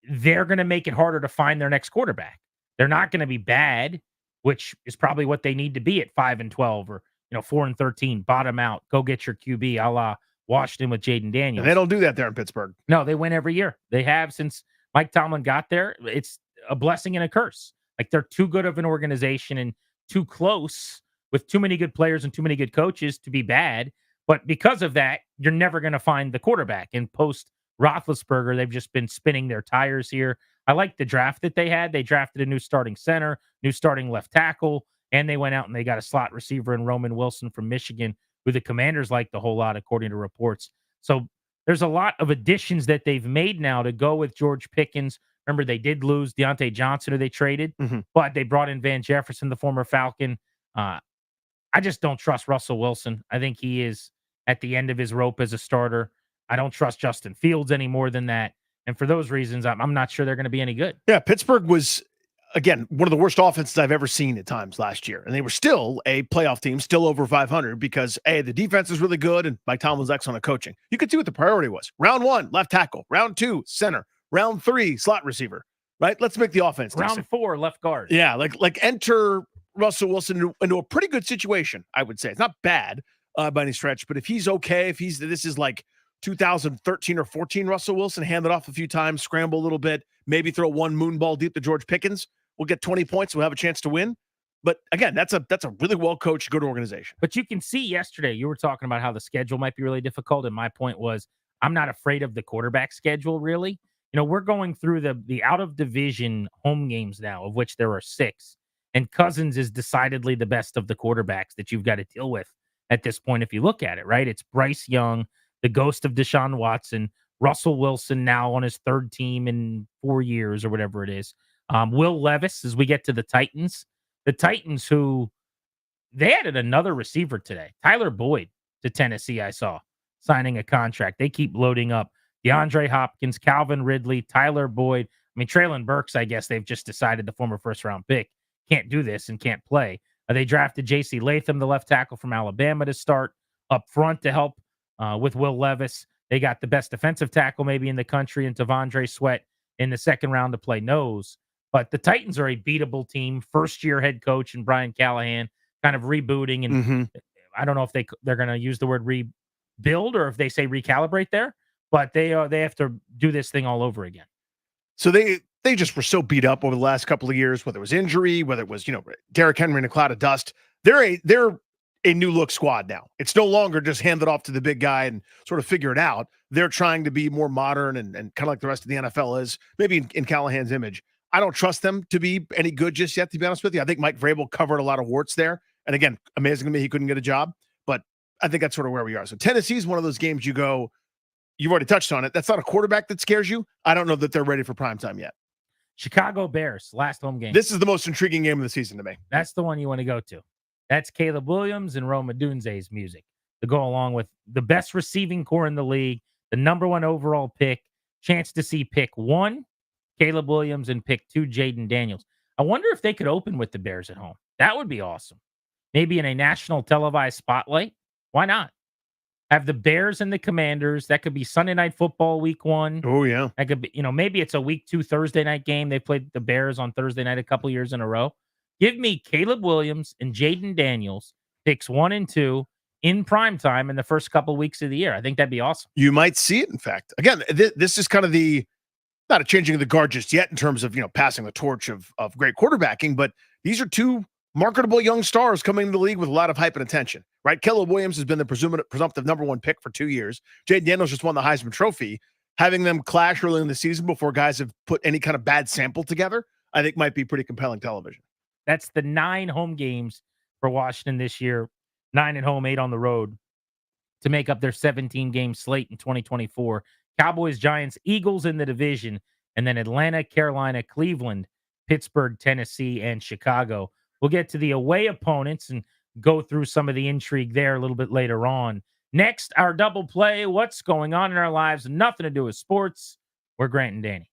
they're going to make it harder to find their next quarterback. They're not going to be bad, which is probably what they need to be at 5-12 or 4-13. Bottom out, go get your QB, a la Washington with Jaden Daniels. And they don't do that there in Pittsburgh. No, they win every year. They have since Mike Tomlin got there. It's a blessing and a curse. Like, they're too good of an organization and too close with too many good players and too many good coaches to be bad. But because of that, you're never going to find the quarterback. And post Roethlisberger, they've just been spinning their tires here. I like the draft that they had. They drafted a new starting center, new starting left tackle, and they went out and they got a slot receiver in Roman Wilson from Michigan, who the Commanders liked a whole lot, according to reports. So there's a lot of additions that they've made now to go with George Pickens. Remember, they did lose Deontay Johnson, who they traded, but they brought in Van Jefferson, the former Falcon. I just don't trust Russell Wilson. I think he is at the end of his rope as a starter. I don't trust Justin Fields any more than that. And for those reasons, I'm not sure they're going to be any good. Yeah, Pittsburgh was, again, one of the worst offenses I've ever seen at times last year. And they were still a playoff team, still over 500 because, A, the defense is really good and Mike Tomlin's excellent at coaching. You could see what the priority was. Round 1, left tackle. Round 2, center. Round 3, slot receiver. Right? Let's make the offense Round decent. 4, left guard. Yeah, like enter Russell Wilson into a pretty good situation, I would say. It's not bad by any stretch, but if he's okay, this is like 2013 or 14 Russell Wilson, hand it off a few times, scramble a little bit, maybe throw one moon ball deep to George Pickens, we'll get 20 points, we'll have a chance to win. But again, that's a really well-coached, good organization. But you can see yesterday, you were talking about how the schedule might be really difficult, and my point was, I'm not afraid of the quarterback schedule, really. We're going through the out-of-division home games now, of which there are 6, and Cousins is decidedly the best of the quarterbacks that you've got to deal with at this point if you look at it, right? It's Bryce Young, the ghost of Deshaun Watson, Russell Wilson now on his 3rd team in 4 years or whatever it is. Will Levis, as we get to the Titans, who they added another receiver today, Tyler Boyd to Tennessee, I saw, signing a contract. They keep loading up DeAndre Hopkins, Calvin Ridley, Tyler Boyd. I mean, Traylon Burks, I guess they've just decided, the former first-round pick, can't do this and can't play. They drafted J.C. Latham, the left tackle from Alabama, to start up front to help with Will Levis. They got the best defensive tackle maybe in the country, and T'Vondre Sweat in the 2nd round to play nose. But the Titans are a beatable team. First-year head coach and Brian Callahan kind of rebooting. And I don't know if they're going to use the word rebuild or if they say recalibrate there, but they have to do this thing all over again. So they just were so beat up over the last couple of years, whether it was injury, whether it was, Derrick Henry in a cloud of dust. They're a new look squad now. It's no longer just hand it off to the big guy and sort of figure it out. They're trying to be more modern and kind of like the rest of the NFL is, maybe in Callahan's image. I don't trust them to be any good just yet, to be honest with you. I think Mike Vrabel covered a lot of warts there. And again, amazing to me he couldn't get a job, but I think that's sort of where we are. So Tennessee is one of those games you've already touched on it. That's not a quarterback that scares you. I don't know that they're ready for primetime yet. Chicago Bears, last home game. This is the most intriguing game of the season to me. That's the one you want to go to. That's Caleb Williams and Rome Odunze's music to go along with the best receiving core in the league, the number 1 overall pick, chance to see pick 1, Caleb Williams, and pick 2, Jaden Daniels. I wonder if they could open with the Bears at home. That would be awesome. Maybe in a national televised spotlight. Why not? Have the Bears and the Commanders. That could be Sunday Night Football week 1. Oh, yeah. That could be, maybe it's a week 2 Thursday night game. They played the Bears on Thursday night a couple years in a row. Give me Caleb Williams and Jaden Daniels, picks 1 and 2 in primetime in the first couple weeks of the year. I think that'd be awesome. You might see it, in fact. Again, this is kind of not a changing of the guard just yet in terms of, passing the torch of great quarterbacking, but these are 2 marketable young stars coming into the league with a lot of hype and attention, right? Caleb Williams has been the presumptive number 1 pick for 2 years. Jaden Daniels just won the Heisman Trophy. Having them clash early in the season before guys have put any kind of bad sample together, I think might be pretty compelling television. That's the 9 home games for Washington this year, 9 at home, 8 on the road to make up their 17-game slate in 2024. Cowboys, Giants, Eagles in the division, and then Atlanta, Carolina, Cleveland, Pittsburgh, Tennessee, and Chicago. We'll get to the away opponents and go through some of the intrigue there a little bit later on. Next, our double play. What's going on in our lives? Nothing to do with sports. We're Grant and Danny.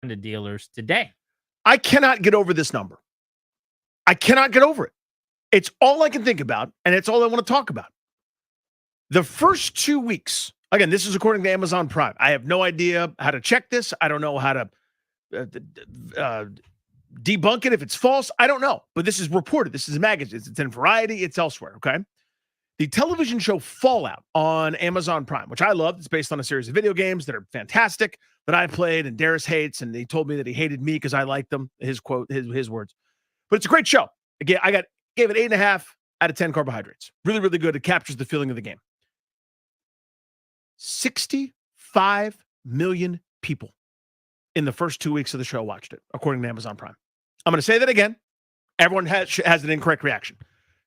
to dealers today. I cannot get over this number. I cannot get over it. It's all I can think about, and it's all I want to talk about. The first 2 weeks, again, this is according to Amazon Prime. I have no idea how to check this. I don't know how to debunk it if it's false. I don't know, but this is reported. This is a magazine. It's in Variety. It's elsewhere, okay? The television show Fallout on Amazon Prime, which I love. It's based on a series of video games that are fantastic that I played and Darius hates, and he told me that he hated me because I liked them, his quote, his words. But it's a great show. Again, gave it 8.5 out of 10 carbohydrates. Really, really good. It captures the feeling of the game. 65 million people in the first 2 weeks of the show watched it, according to Amazon Prime. I'm going to say that again. Everyone has an incorrect reaction.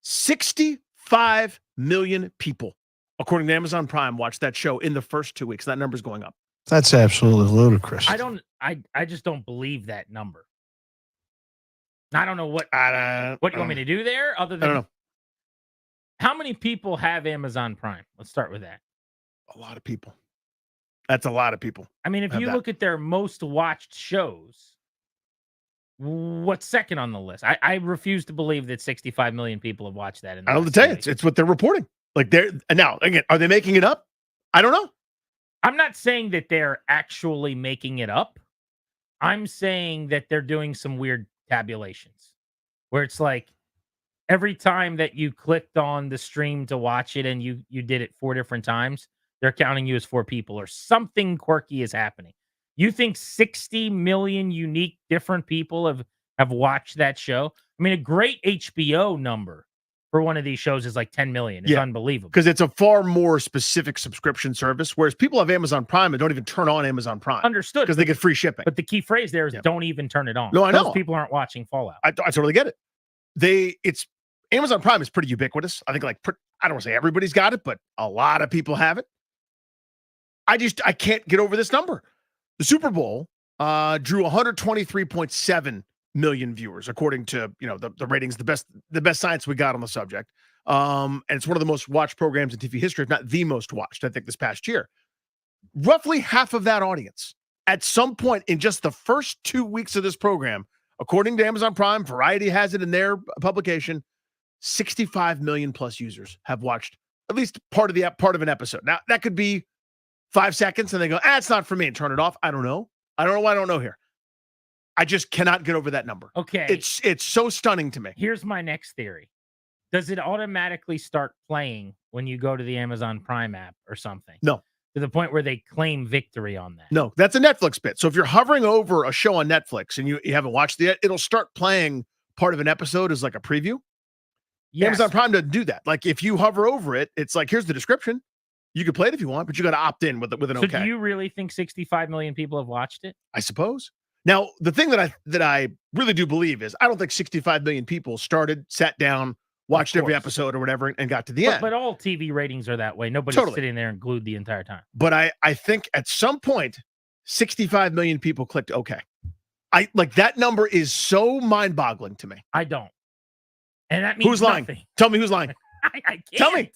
65 million people, according to Amazon Prime, watched that show in the first 2 weeks. That number's going up. That's absolutely ludicrous. I just don't believe that number. I don't know what you want me to do there other than I don't know. How many people have Amazon Prime? Let's start with that. A lot of people. That's a lot of people. I mean, if you look at their most watched shows, what's second on the list? I refuse to believe that 65 million people have watched that. I don't know to tell you. It's what they're reporting. Like now, again, are they making it up? I don't know. I'm not saying that they're actually making it up. I'm saying that they're doing some weird tabulations where it's like every time that you clicked on the stream to watch it and you did it 4 different times, they're counting you as 4 people or something quirky is happening. You think 60 million unique different people have watched that show? I mean, a great HBO number for one of these shows is like 10 million. It's unbelievable. Because it's a far more specific subscription service, whereas people have Amazon Prime and don't even turn on Amazon Prime. Understood. Because they get free shipping. But the key phrase there is don't even turn it on. No, I know. Those people aren't watching Fallout. I totally get it. Amazon Prime is pretty ubiquitous. I think I don't want to say everybody's got it, but a lot of people have it. I can't get over this number. The Super Bowl drew 123.7 million viewers, according to the ratings, the best science we got on the subject. And it's one of the most watched programs in TV history, if not the most watched, I think, this past year. Roughly half of that audience, at some point in just the first 2 weeks of this program, according to Amazon Prime, Variety has it in their publication, 65 million plus users have watched at least part of an episode. Now, that could be 5 seconds and they go, it's not for me, and turn it off. I don't know. I don't know why I don't know here. I just cannot get over that number. Okay. It's so stunning to me. Here's my next theory. Does it automatically start playing when you go to the Amazon Prime app or something? No. To the point where they claim victory on that? No, that's a Netflix bit. So if you're hovering over a show on Netflix and you haven't watched it yet, it'll start playing part of an episode as like a preview. Yes. Amazon Prime doesn't do that. Like if you hover over it, it's like, here's the description. You can play it if you want, but you got to opt in with an okay. So do you really think 65 million people have watched it? I suppose. Now, the thing that I really do believe is I don't think 65 million people sat down, watched every episode or whatever, and got to the end. But all TV ratings are that way. Nobody's sitting there and glued the entire time. But I think at some point, 65 million people clicked okay. That number is so mind-boggling to me. I don't. And that means who's lying? Nothing. Tell me who's lying. I can't. Tell me.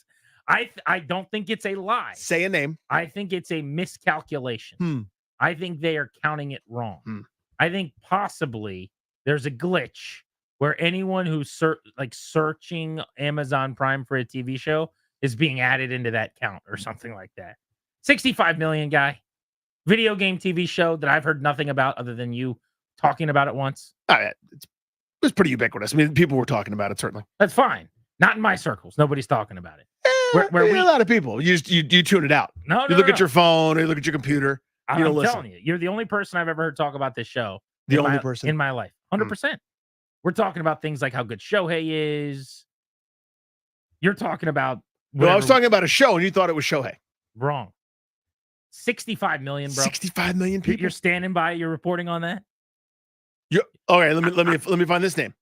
I don't think it's a lie. Say a name. I think it's a miscalculation. I think they are counting it wrong. I think possibly there's a glitch where anyone who's searching Amazon Prime for a TV show is being added into that count or something like that. 65 million guy, video game TV show that I've heard nothing about other than you talking about it once. It was pretty ubiquitous. I mean, people were talking about it, certainly. That's fine. Not in my circles. Nobody's talking about it. A lot of people. You tune it out. No, you look at your phone or you look at your computer. I'm telling you, you're the only person I've ever heard talk about this show. The only person in my life. 100%. We're talking about things like how good Shohei is. You're talking about. No, I was talking about a show and you thought it was Shohei. Wrong. 65 million, bro. 65 million people. You're standing by. You're reporting on that. Okay. Let me find this name.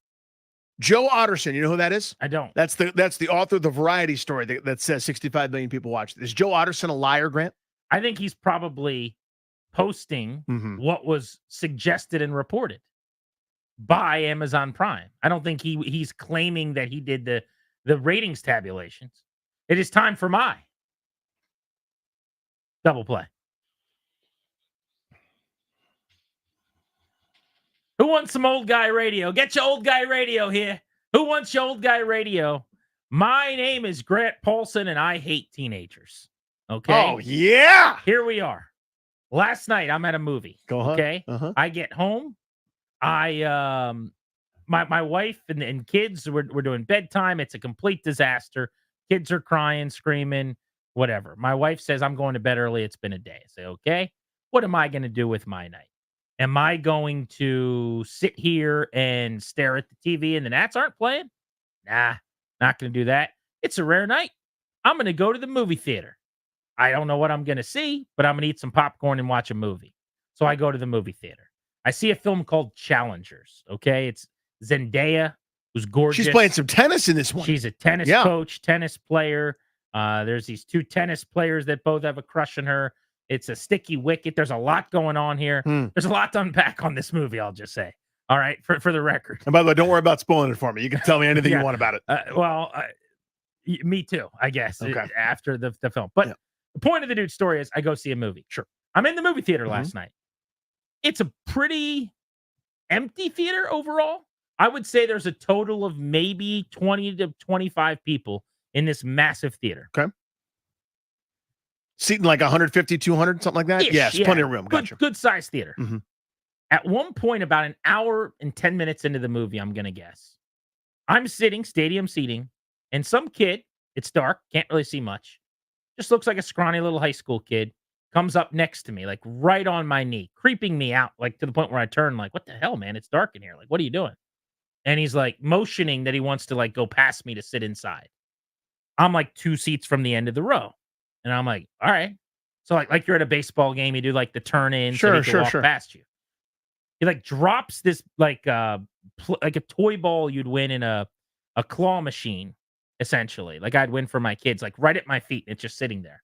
Joe Otterson. You know who that is? I don't. That's the author of the Variety story that says 65 million people watched it. Is Joe Otterson a liar, Grant? I think he's probably posting what was suggested and reported by Amazon Prime. I don't think he's claiming that he did the ratings tabulations. It is time for my double play. Who wants some old guy radio? Get your old guy radio here. Who wants your old guy radio? My name is Grant Paulson, and I hate teenagers. Okay? Oh, yeah. Here we are. Last night, I'm at a movie. Okay? I get home. My wife and kids, we're doing bedtime. It's a complete disaster. Kids are crying, screaming, whatever. My wife says, I'm going to bed early. It's been a day. I say, okay. What am I going to do with my night? Am I going to sit here and stare at the TV and the Nats aren't playing? Nah, not going to do that. It's a rare night. I'm going to go to the movie theater. I don't know what I'm going to see, but I'm going to eat some popcorn and watch a movie. So I go to the movie theater. I see a film called Challengers. Okay. It's Zendaya, who's gorgeous. She's playing some tennis in this one. She's a tennis coach, tennis player. There's these two tennis players that both have a crush on her. It's a sticky wicket. There's a lot going on here. There's a lot to unpack on this movie, I'll just say. All right, for the record. And by the way, don't worry about spoiling it for me. You can tell me anything you want about it. Me too, I guess, Okay. after the film. But the point of the dude's story is I go see a movie. Sure. I'm in the movie theater last night. It's a pretty empty theater overall. I would say there's a total of maybe 20 to 25 people in this massive theater. Okay. Seating like 150, 200, something like that? Ish, Yes, plenty of room. Gotcha. Good size theater. At one point, about an hour and 10 minutes into the movie, I'm going to guess, I'm sitting, stadium seating, and some kid, it's dark, can't really see much, just looks like a scrawny little high school kid, comes up next to me, like right on my knee, creeping me out, like to the point where I turn, like, what the hell, man? It's dark in here. Like, what are you doing? And he's like motioning that he wants to like go past me to sit inside. I'm like 2 seats from the end of the row. And I'm like, all right. So like you're at a baseball game, you do like the turn in, so he can walk past you. He like drops this like a toy ball you'd win in a claw machine, essentially. Like I'd win for my kids, like right at my feet. And it's just sitting there.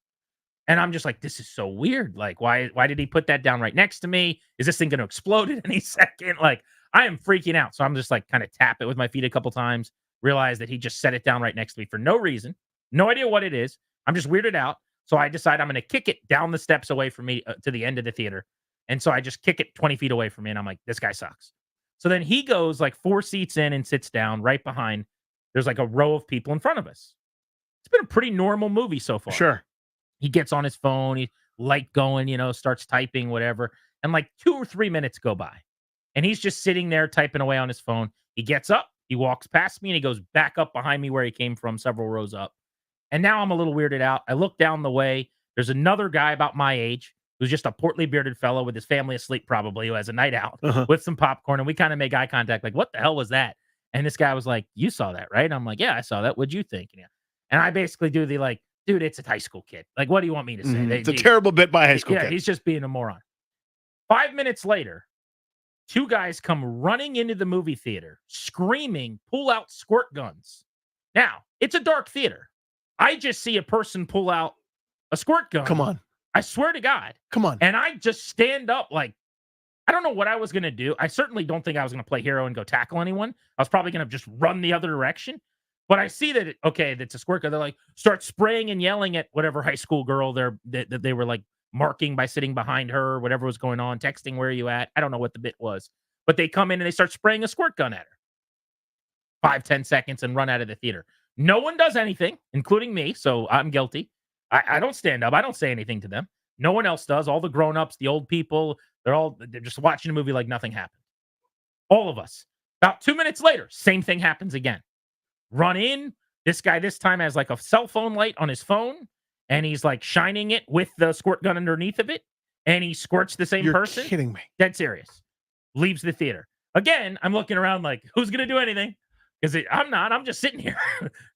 And I'm just like, this is so weird. Like, why did he put that down right next to me? Is this thing going to explode at any second? Like, I am freaking out. So I'm just like kind of tap it with my feet a couple times, realize that he just set it down right next to me for no reason. No idea what it is. I'm just weirded out. So I decide I'm going to kick it down the steps away from me to the end of the theater. And so I just kick it 20 feet away from me. And I'm like, this guy sucks. So then he goes like 4 seats in and sits down right behind. There's like a row of people in front of us. It's been a pretty normal movie so far. Sure. He gets on his phone, he light going, starts typing, whatever. And like 2 or 3 minutes go by. And he's just sitting there typing away on his phone. He gets up, he walks past me, and he goes back up behind me where he came from, several rows up. And now I'm a little weirded out. I look down the way. There's another guy about my age who's just a portly bearded fellow with his family asleep probably, who has a night out with some popcorn. And we kind of make eye contact like, what the hell was that? And this guy was like, you saw that, right? And I'm like, yeah, I saw that. What'd you think? And I basically do the like, dude, it's a high school kid. Like, what do you want me to say? It's a terrible bit by a high school kid. He's just being a moron. 5 minutes later, 2 guys come running into the movie theater, screaming, pull out squirt guns. Now, it's a dark theater. I just see a person pull out a squirt gun. Come on. I swear to God. Come on. And I just stand up like, I don't know what I was going to do. I certainly don't think I was going to play hero and go tackle anyone. I was probably going to just run the other direction. But I see that, that's a squirt gun. They're like, start spraying and yelling at whatever high school girl that they were like marking by sitting behind her or whatever was going on, texting, where are you at? I don't know what the bit was. But they come in and they start spraying a squirt gun at her. 5-10 seconds and run out of the theater. No one does anything, including me, so I'm guilty. I don't stand up. I don't say anything to them. No one else does. All the grown-ups, the old people, they're just watching a movie like nothing happened. All of us. About 2 minutes later, same thing happens again. Run in. This guy this time has like a cell phone light on his phone, and he's like shining it with the squirt gun underneath of it, and he squirts the same person. You're kidding me. Dead serious. Leaves the theater. Again, I'm looking around like, who's going to do anything? Because I'm not. I'm just sitting here.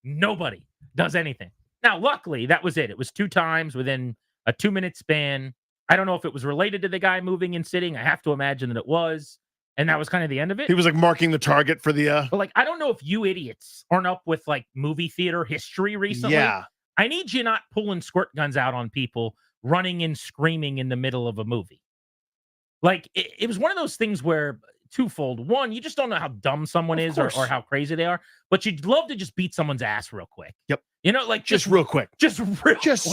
Nobody does anything. Now, luckily, that was it. It was 2 times within a 2-minute span. I don't know if it was related to the guy moving and sitting. I have to imagine that it was. And that was kind of the end of it. He was like marking the target for the... But like, I don't know if you idiots aren't up with like movie theater history recently. Yeah. I need you not pulling squirt guns out on people running and screaming in the middle of a movie. Like, it was one of those things where... Twofold. One, you just don't know how dumb someone is or how crazy they are, but you'd love to just beat someone's ass real quick. Yep. Like just real quick. Just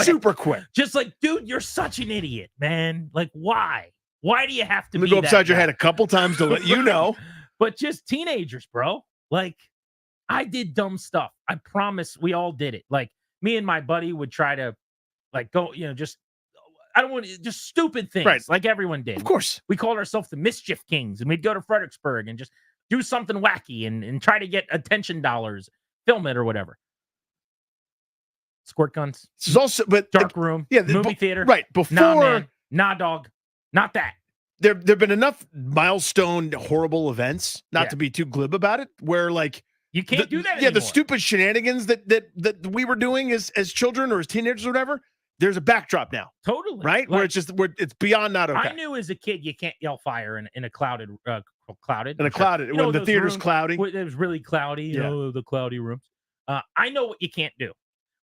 super quick. Just like, dude, you're such an idiot, man. Like, why? Why do you have to Let me be go upside that your guy? head a couple times to let you know. But just teenagers, bro. Like, I did dumb stuff. I promise we all did it. Like, me and my buddy would try to, like, go, just, I don't want to, just stupid things, Right. like everyone did. Of course. We called ourselves the Mischief Kings, and we'd go to Fredericksburg and just do something wacky and try to get attention dollars, film it or whatever. Squirt guns. This is also, but dark room. Yeah, movie theater. Right before. Nah, man. Nah, dog. Not that. There've been enough milestone horrible events, not to be too glib about it, where like you can't do that Yeah, anymore. the stupid shenanigans that we were doing as children or as teenagers or whatever. There's a backdrop now, totally right? Where it's just it's beyond not okay. I knew as a kid you can't yell fire in a clouded when the theater's rooms, cloudy. it was really cloudy. The cloudy rooms. I know what you can't do.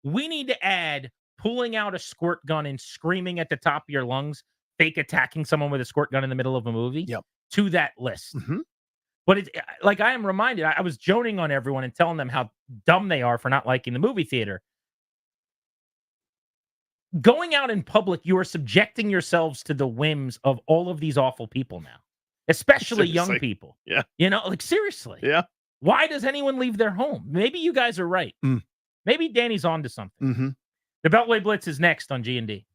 We need to add pulling out a squirt gun and screaming at the top of your lungs, fake attacking someone with a squirt gun in the middle of a movie. To that list. But it's like I am reminded. I was joning on everyone and telling them how dumb they are for not liking the movie theater. Going out in public, you are subjecting yourselves to the whims of all of these awful people now, especially young people. Yeah. Like seriously. Yeah. Why does anyone leave their home? Maybe you guys are right. Maybe Danny's onto something. The Beltway Blitz is next on G&D.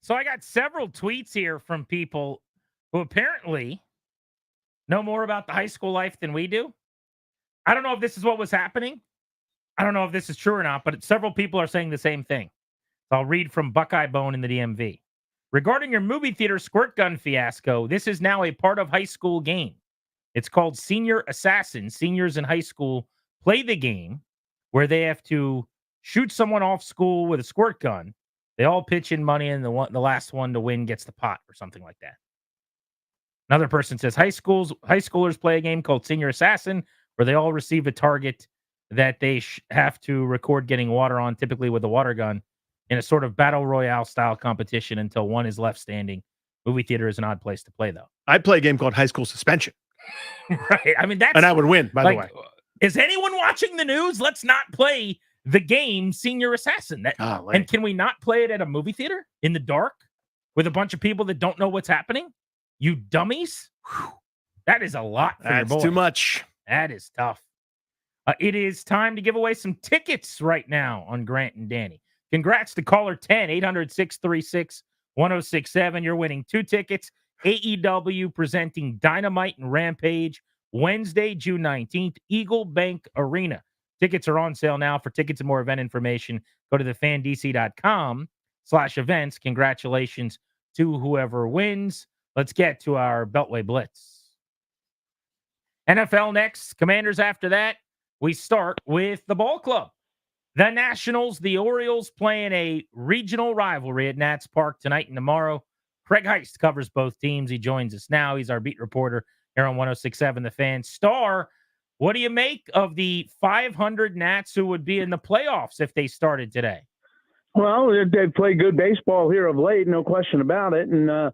So I got several tweets here from people who apparently know more about the high school life than we do. I don't know if this is what was happening. I don't know if this is true or not, but several people are saying the same thing. So I'll read from Buckeye Bone in the DMV. Regarding your movie theater squirt gun fiasco, this is now a part of high school game. It's called Senior Assassin. Seniors in high school play the game where they have to shoot someone off school with a squirt gun. They all pitch in money, and the last one to win gets the pot or something like that. Another person says high schoolers play a game called Senior Assassin, where they all receive a target that they have to record getting water on, typically with a water gun, in a sort of battle royale style competition until one is left standing. Movie theater is an odd place to play, though. I'd play a game called High School Suspension. Right. I mean, and I would win, by the way. Is anyone watching the news? Let's not play the game Senior Assassin. And can we not play it at a movie theater in the dark with a bunch of people that don't know what's happening? You dummies. Whew. That is a lot for your boy. That's too much. That is tough. It is time to give away some tickets right now on Grant and Danny. Congrats to caller 10, 800-636-1067. You're winning 2 tickets. AEW presenting Dynamite and Rampage Wednesday, June 19th, Eagle Bank Arena. Tickets are on sale now. For tickets and more event information, go to thefandc.com/events. Congratulations to whoever wins. Let's get to our Beltway Blitz. NFL next, Commanders after that. We start with the ball club. The Nationals, the Orioles playing a regional rivalry at Nats Park tonight and tomorrow. Craig Heist covers both teams. He joins us now. He's our beat reporter here on 106.7 The Fan. Star, what do you make of the 500 Nats who would be in the playoffs if they started today? Well, they've played good baseball here of late, no question about it. And the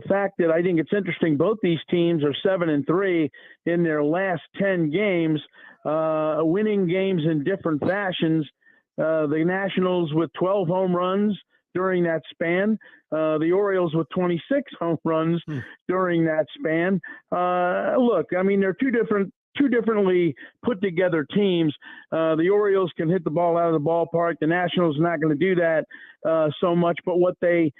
fact that I think it's interesting, both these teams are 7-3 in their last 10 games, winning games in different fashions. The Nationals with 12 home runs during that span, the Orioles with 26 home runs during that span. Look, I mean, they're two differently put together teams. The Orioles can hit the ball out of the ballpark. The Nationals are not going to do that so much, but what they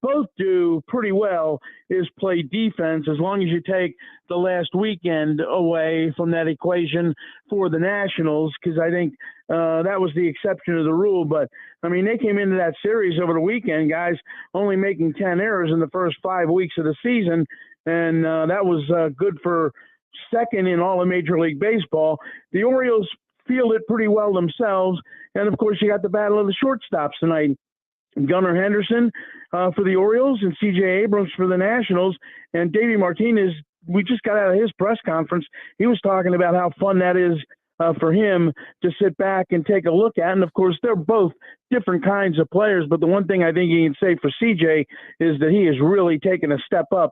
both do pretty well is play defense, as long as you take the last weekend away from that equation for the Nationals, because I think that was the exception to the rule. But, I mean, they came into that series over the weekend, guys, only making 10 errors in the first 5 weeks of the season, and that was good for second in all of Major League Baseball. The Orioles fielded pretty well themselves, and, of course, you got the battle of the shortstops tonight. Gunnar Henderson for the Orioles and C.J. Abrams for the Nationals. And Davey Martinez, we just got out of his press conference. He was talking about how fun that is for him to sit back and take a look at. And, of course, they're both different kinds of players. But the one thing I think you can say for C.J. is that he has really taken a step up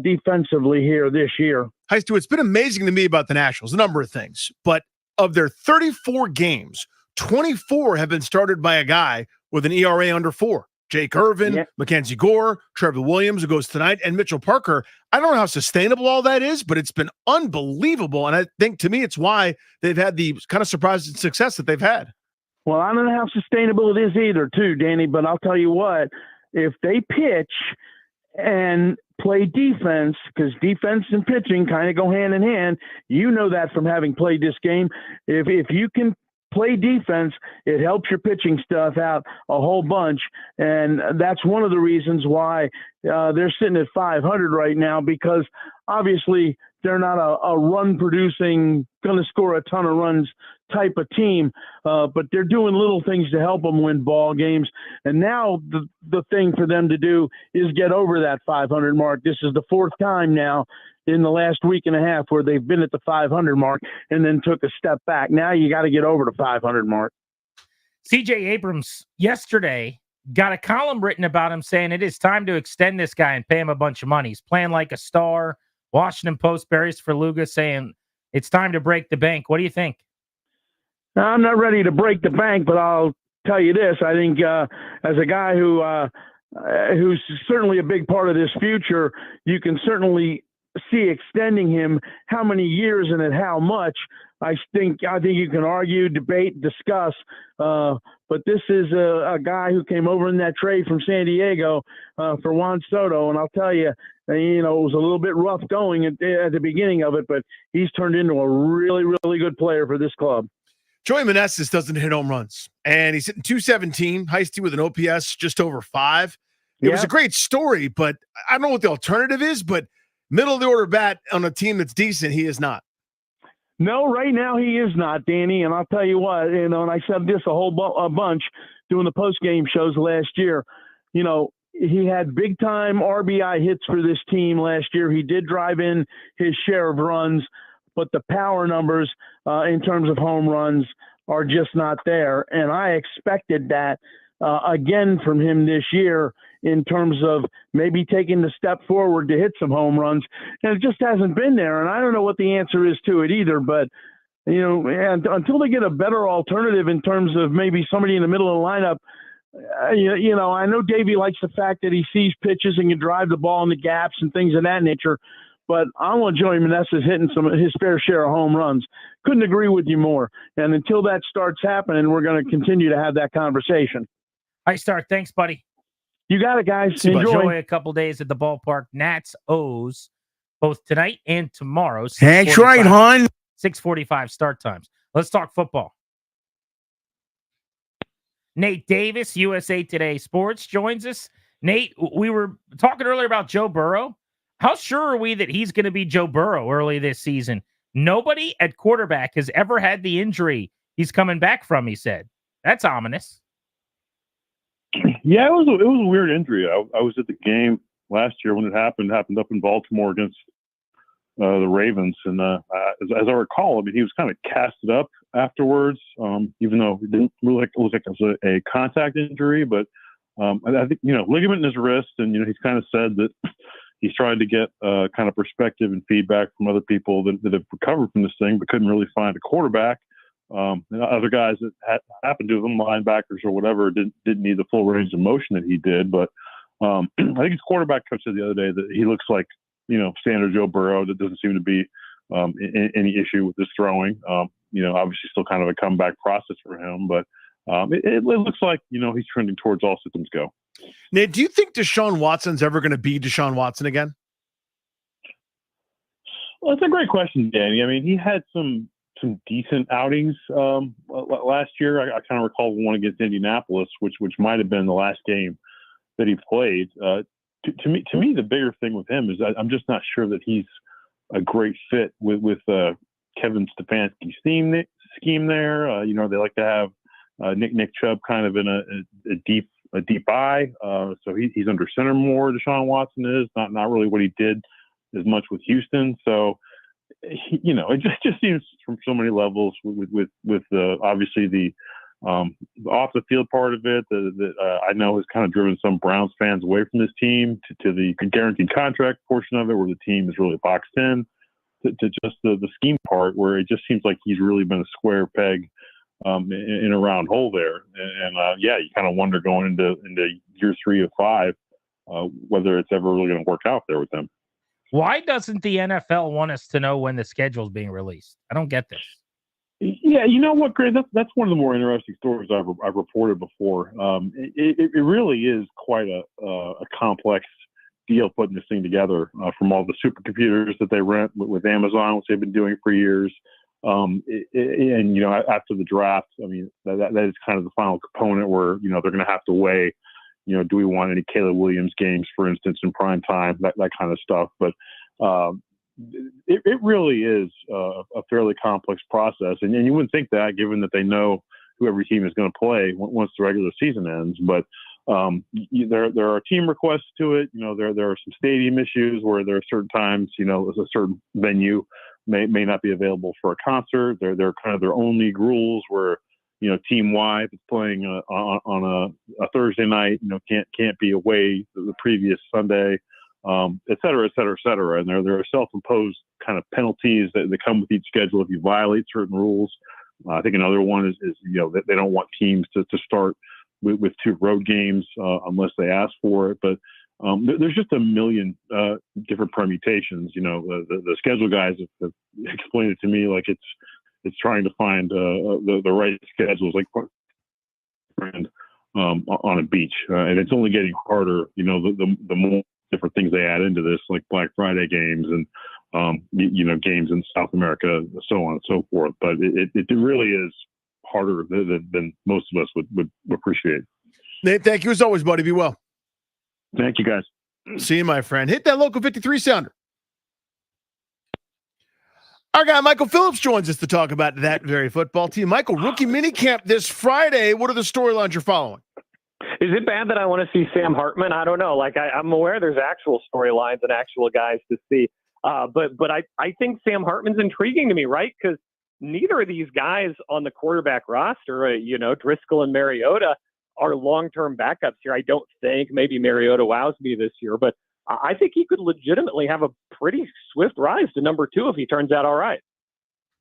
defensively here this year. Heistu, it's been amazing to me about the Nationals, a number of things. But of their 34 games, 24 have been started by a guy with an ERA under 4. Jake Irvin, Mackenzie Gore, Trevor Williams, who goes tonight, and Mitchell Parker. I don't know how sustainable all that is, but it's been unbelievable. And I think, to me, it's why they've had the kind of surprising success that they've had. Well, I don't know how sustainable it is either, too, Danny, but I'll tell you what, if they pitch and play defense, because defense and pitching kind of go hand in hand, you know that from having played this game. If you can play defense, it helps your pitching stuff out a whole bunch. And that's one of the reasons why they're sitting at 500 right now, because obviously they're not a run-producing, going to score a ton of runs type of team, but they're doing little things to help them win ball games. And now the thing for them to do is get over that 500 mark. This is the 4th time now in the last week and a half where they've been at the 500 mark and then took a step back. Now you got to get over the 500 mark. C.J. Abrams yesterday got a column written about him saying it is time to extend this guy and pay him a bunch of money. He's playing like a star. Washington Post Barry's Ferluga saying it's time to break the bank. What do you think? I'm not ready to break the bank, but I'll tell you this. I think as a guy who's certainly a big part of this future, you can certainly see extending him. How many years and at how much? I think you can argue, debate, discuss. But this is a guy who came over in that trade from San Diego for Juan Soto, and I'll tell you, it was a little bit rough going at the beginning of it, but he's turned into a really, really good player for this club. Joey Meneses doesn't hit home runs, and he's hitting 217, Heisty with an OPS just over 5. It was a great story, but I don't know what the alternative is, but middle of the order bat on a team that's decent, he is not. No, right now he is not, Danny. And I'll tell you what, and I said this a bunch doing the post-game shows last year. He had big-time RBI hits for this team last year. He did drive in his share of runs, but the power numbers in terms of home runs are just not there. And I expected that again from him this year in terms of maybe taking the step forward to hit some home runs. And it just hasn't been there. And I don't know what the answer is to it either, but, and until they get a better alternative in terms of maybe somebody in the middle of the lineup, I know Davey likes the fact that he sees pitches and can drive the ball in the gaps and things of that nature, but I want Joey Meneses hitting his fair share of home runs. Couldn't agree with you more. And until that starts happening, we're going to continue to have that conversation. All right, Stark. Thanks, buddy. You got it, guys. Enjoy a couple days at the ballpark. Nats, O's, both tonight and tomorrow. That's right, hon. 6:45 start times. Let's talk football. Nate Davis, USA Today Sports, joins us. Nate, we were talking earlier about Joe Burrow. How sure are we that he's going to be Joe Burrow early this season? Nobody at quarterback has ever had the injury he's coming back from, he said. That's ominous. Yeah, it was a weird injury. I was at the game last year when it happened up in Baltimore against the Ravens, and as I recall, I mean, he was kind of casted up afterwards, even though it didn't really look like it was a contact injury. But I think ligament in his wrist, and he's kind of said that he's trying to get kind of perspective and feedback from other people that have recovered from this thing, but couldn't really find a quarterback. Other guys that happened to them, linebackers or whatever, didn't need the full range of motion that he did. But I think his quarterback coach said the other day that he looks like standard Joe Burrow. That doesn't seem to be any issue with his throwing. Obviously still kind of a comeback process for him, but it looks like he's trending towards all systems go. Nate, do you think Deshaun Watson's ever going to be Deshaun Watson again? Well, it's a great question, Danny. I mean, he had some decent outings last year. I kind of recall one against Indianapolis, which might have been the last game that he played. To me, the bigger thing with him is I'm just not sure that he's a great fit with Kevin Stefanski's scheme there. They like to have Nick Chubb kind of in a deep eye, so he's under center more. Deshaun Watson is not really what he did as much with Houston. So it just seems from so many levels with obviously the off the field part of it that I know has kind of driven some Browns fans away from this team to the guaranteed contract portion of it, where the team is really boxed in, to just the scheme part, where it just seems like he's really been a square peg in a round hole there. And you kind of wonder going into year 3 of 5 whether it's ever really going to work out there with them. Why doesn't the NFL want us to know when the schedule is being released? I don't get this. Yeah, you know what, Greg? That's one of the more interesting stories I've reported before. It really is quite a complex deal putting this thing together, from all the supercomputers that they rent with Amazon, which they've been doing for years. And after the draft, I mean, that is kind of the final component where they're going to have to weigh. Do we want any Caleb Williams games, for instance, in prime time, that kind of stuff. But it really is a fairly complex process. And you wouldn't think that, given that they know who every team is going to play once the regular season ends. But there are team requests to it. There are some stadium issues where there are certain times, a certain venue may not be available for a concert. They're kind of their own league rules where, Team Y, if it's playing on a Thursday night, can't be away the previous Sunday, et cetera, et cetera, et cetera. And there are self-imposed kind of penalties that come with each schedule if you violate certain rules. I think another one is that they don't want teams to start with 2 road games unless they ask for it. But There's just a million different permutations. The schedule guys have explained it to me like it's trying to find the right schedules, like on a beach, and it's only getting harder. The more different things they add into this, like Black Friday games and games in South America, so on and so forth. But it really is harder than most of us would appreciate. Nate, thank you as always, buddy. Be well. Thank you, guys. See you, my friend. Hit that local 53 sounder. Our guy Michael Phillips joins us to talk about that very football team. Michael, rookie minicamp this Friday. What are the storylines you're following? Is it bad that I want to see Sam Hartman? I don't know. Like I'm aware there's actual storylines and actual guys to see, but I think Sam Hartman's intriguing to me, right? Because neither of these guys on the quarterback roster, Driscoll and Mariota, are long-term backups here. I don't think. Maybe Mariota wows me this year, but I think he could legitimately have a pretty swift rise to number 2 if he turns out all right.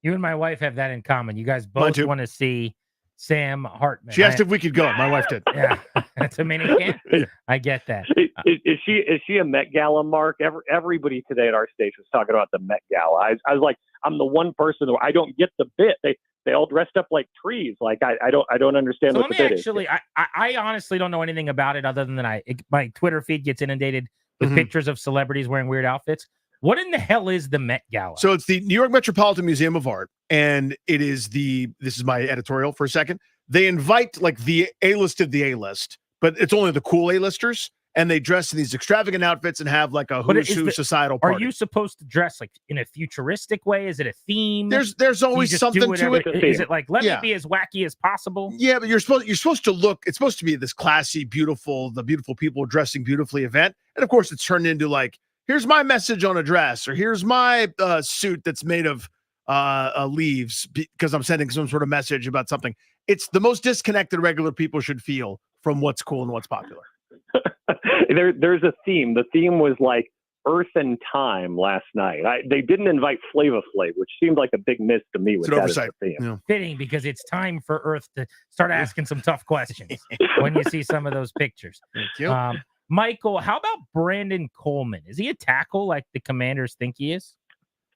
You and my wife have that in common. You guys both want to see Sam Hartman. She asked if we could go. My wife did. Yeah, that's a minicamp. I get that. Is she a Met Gala, Mark? Everybody today at our station was talking about the Met Gala. I was like, I'm the one person who I don't get the bit. They all dressed up like trees. Like I don't understand So what let the me bit actually, is. I honestly don't know anything about it other than my Twitter feed gets inundated with pictures of celebrities wearing weird outfits. What in the hell is the Met Gala? So it's the New York Metropolitan Museum of Art, and it is this is my editorial for a second. They invite like the A-list of the A-list, but it's only the cool A-listers, and they dress in these extravagant outfits and have like a who's who societal party. Are you supposed to dress like in a futuristic way? Is it a theme? There's always something to it. Is it like, let me be as wacky as possible? Yeah, but you're supposed to look. It's supposed to be this classy, beautiful people dressing beautifully event, and of course, it's turned into like, here's my message on a dress, or here's my suit that's made of leaves because I'm sending some sort of message about something. It's the most disconnected regular people should feel from what's cool and what's popular. There's a theme. The theme was like Earth and Time last night. They didn't invite Flava Flav, which seemed like a big miss to me with that as the theme. Yeah. Fitting, because it's time for Earth to start asking some tough questions when you see some of those pictures. Thank you. Michael, how about Brandon Coleman? Is he a tackle like the Commanders think he is?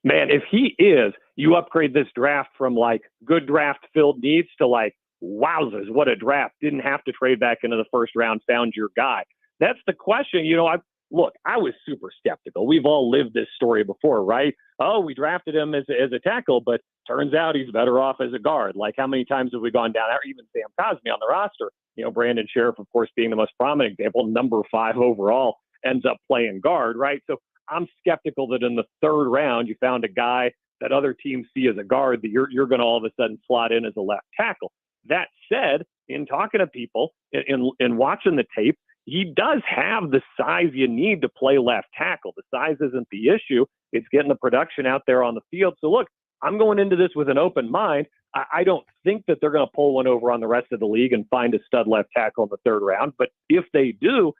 Man, if he is, you upgrade this draft from like good draft filled needs to like, wowzers, what a draft. Didn't have to trade back into the first round, found your guy. That's the question. I was super skeptical. We've all lived this story before, right? Oh, we drafted him as a tackle, but turns out he's better off as a guard. Like, how many times have we gone down, or even Sam Cosmi on the roster? Brandon Sheriff, of course, being the most prominent example, number 5 overall, ends up playing guard, right? So I'm skeptical that in the 3rd round, you found a guy that other teams see as a guard that you're going to all of a sudden slot in as a left tackle. That said, in talking to people, in watching the tape, he does have the size you need to play left tackle. The size isn't the issue. It's getting the production out there on the field. So look, I'm going into this with an open mind. I don't think that they're going to pull one over on the rest of the league and find a stud left tackle in the 3rd round. But if they do,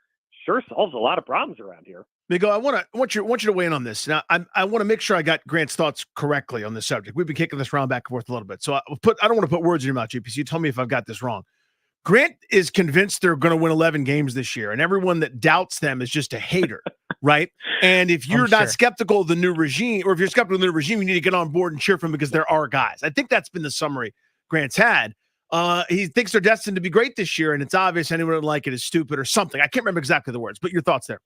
sure solves a lot of problems around here. Miguel, I want you to weigh in on this. Now, I want to make sure I got Grant's thoughts correctly on this subject. We've been kicking this round back and forth a little bit. So I don't want to put words in your mouth, JPC. You tell me if I've got this wrong. Grant is convinced they're going to win 11 games this year, and everyone that doubts them is just a hater, right? And if you're not skeptical of the new regime, or if you're skeptical of the new regime, you need to get on board and cheer for them because there are guys. I think that's been the summary Grant's had. He thinks they're destined to be great this year, and it's obvious anyone would like it is stupid or something. I can't remember exactly the words, but your thoughts there.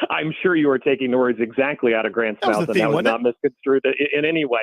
I'm sure you were taking the words exactly out of Grant's mouth, and that was not misconstrued in any way.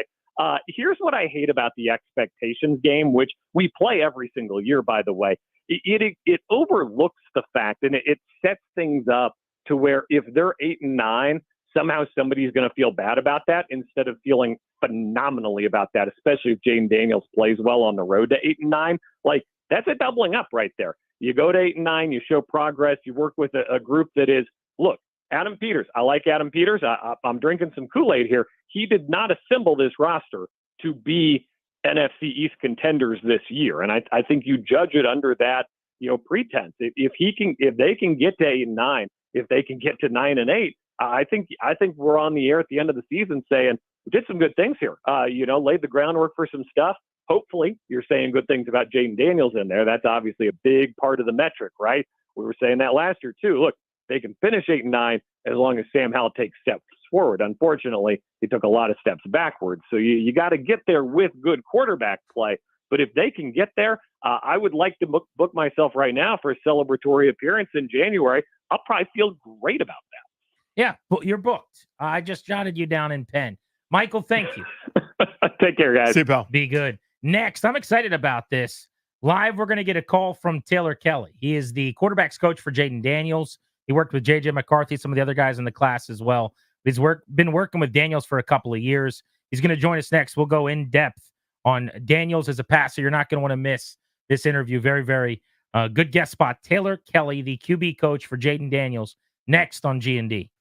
Here's what I hate about the expectations game, which we play every single year, by the way. It overlooks the fact, and it sets things up to where if they're 8-9, somehow somebody's going to feel bad about that instead of feeling phenomenally about that, especially if Jaden Daniels plays well on the road to 8-9. Like, that's a doubling up right there. You go to 8-9, you show progress, you work with a group that is, look, Adam Peters. I like Adam Peters. I'm drinking some Kool-Aid here. He did not assemble this roster to be NFC East contenders this year. And I think you judge it under that, pretense. If they can get to 8-9, if they can get to 9-8, I think we're on the air at the end of the season saying we did some good things here. Laid the groundwork for some stuff. Hopefully you're saying good things about Jaden Daniels in there. That's obviously a big part of the metric, right? We were saying that last year too. Look, they can finish 8-9 as long as Sam Howell takes steps forward. Unfortunately, he took a lot of steps backwards. So you got to get there with good quarterback play. But if they can get there, I would like to book myself right now for a celebratory appearance in January. I'll probably feel great about that. Yeah, you're booked. I just jotted you down in pen. Michael, thank you. Take care, guys. See you, pal. Be good. Next, I'm excited about this. Live, we're going to get a call from Taylor Kelly. He is the quarterback's coach for Jaden Daniels. He worked with J.J. McCarthy, some of the other guys in the class as well. He's been working with Daniels for a couple of years. He's going to join us next. We'll go in depth on Daniels as a passer. You're not going to want to miss this interview. Very, very good guest spot. Taylor Kelly, the QB coach for Jaden Daniels, next on G&D.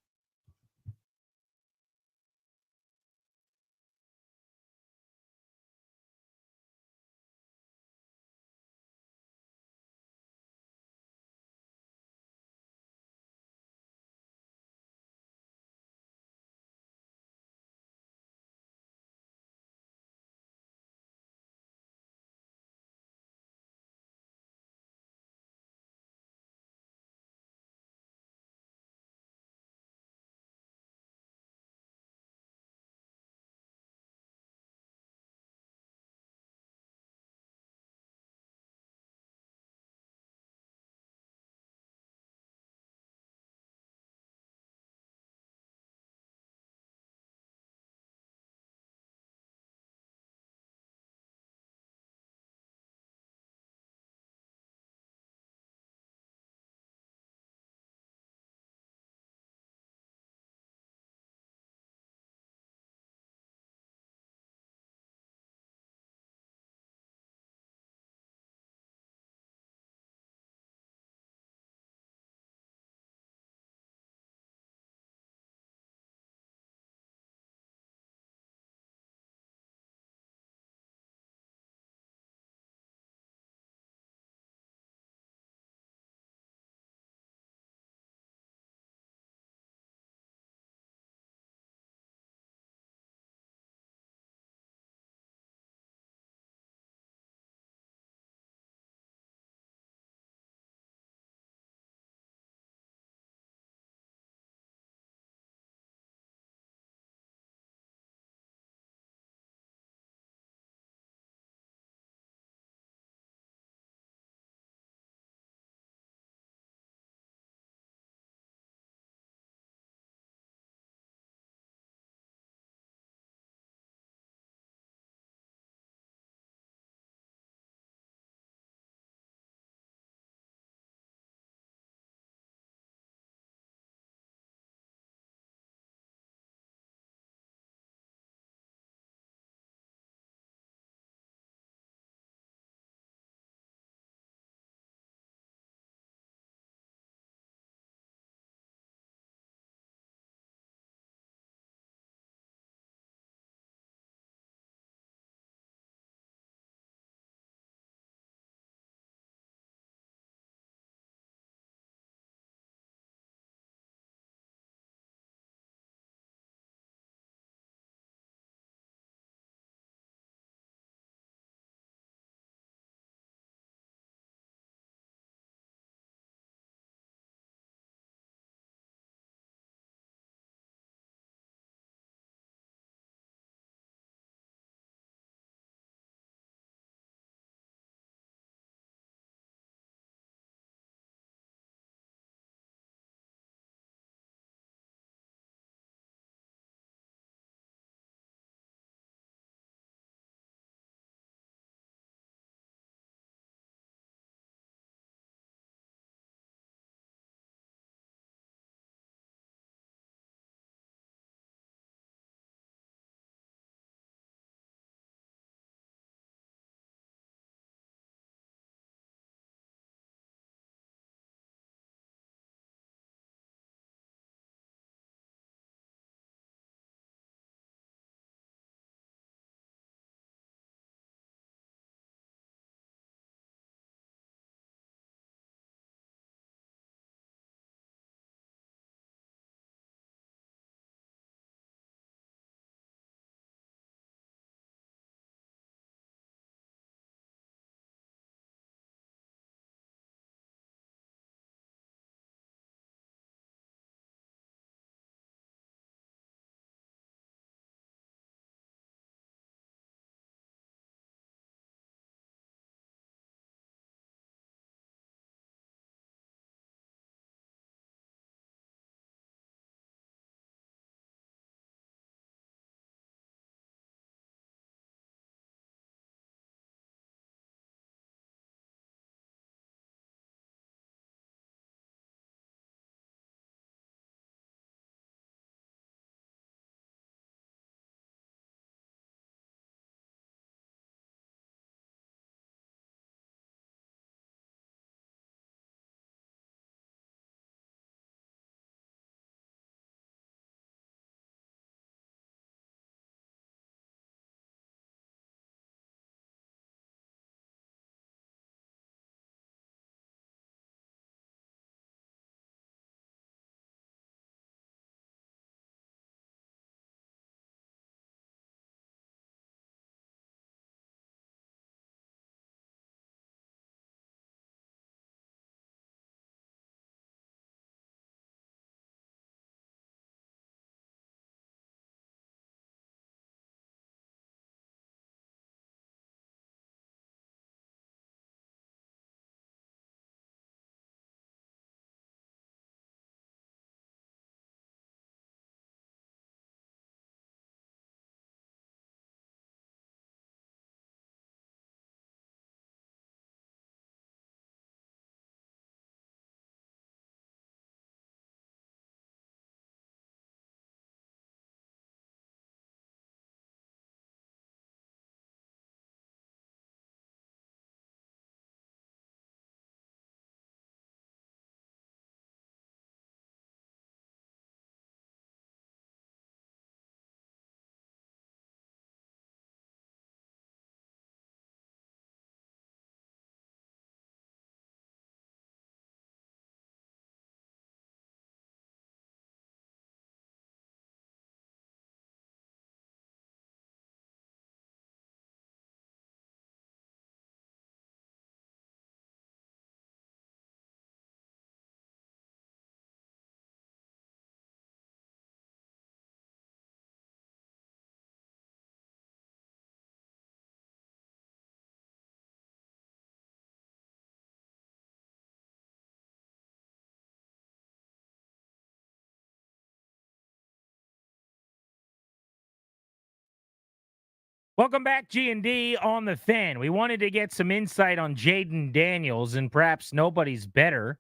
Welcome back, G&D on the Fan. We wanted to get some insight on Jaden Daniels, and perhaps nobody's better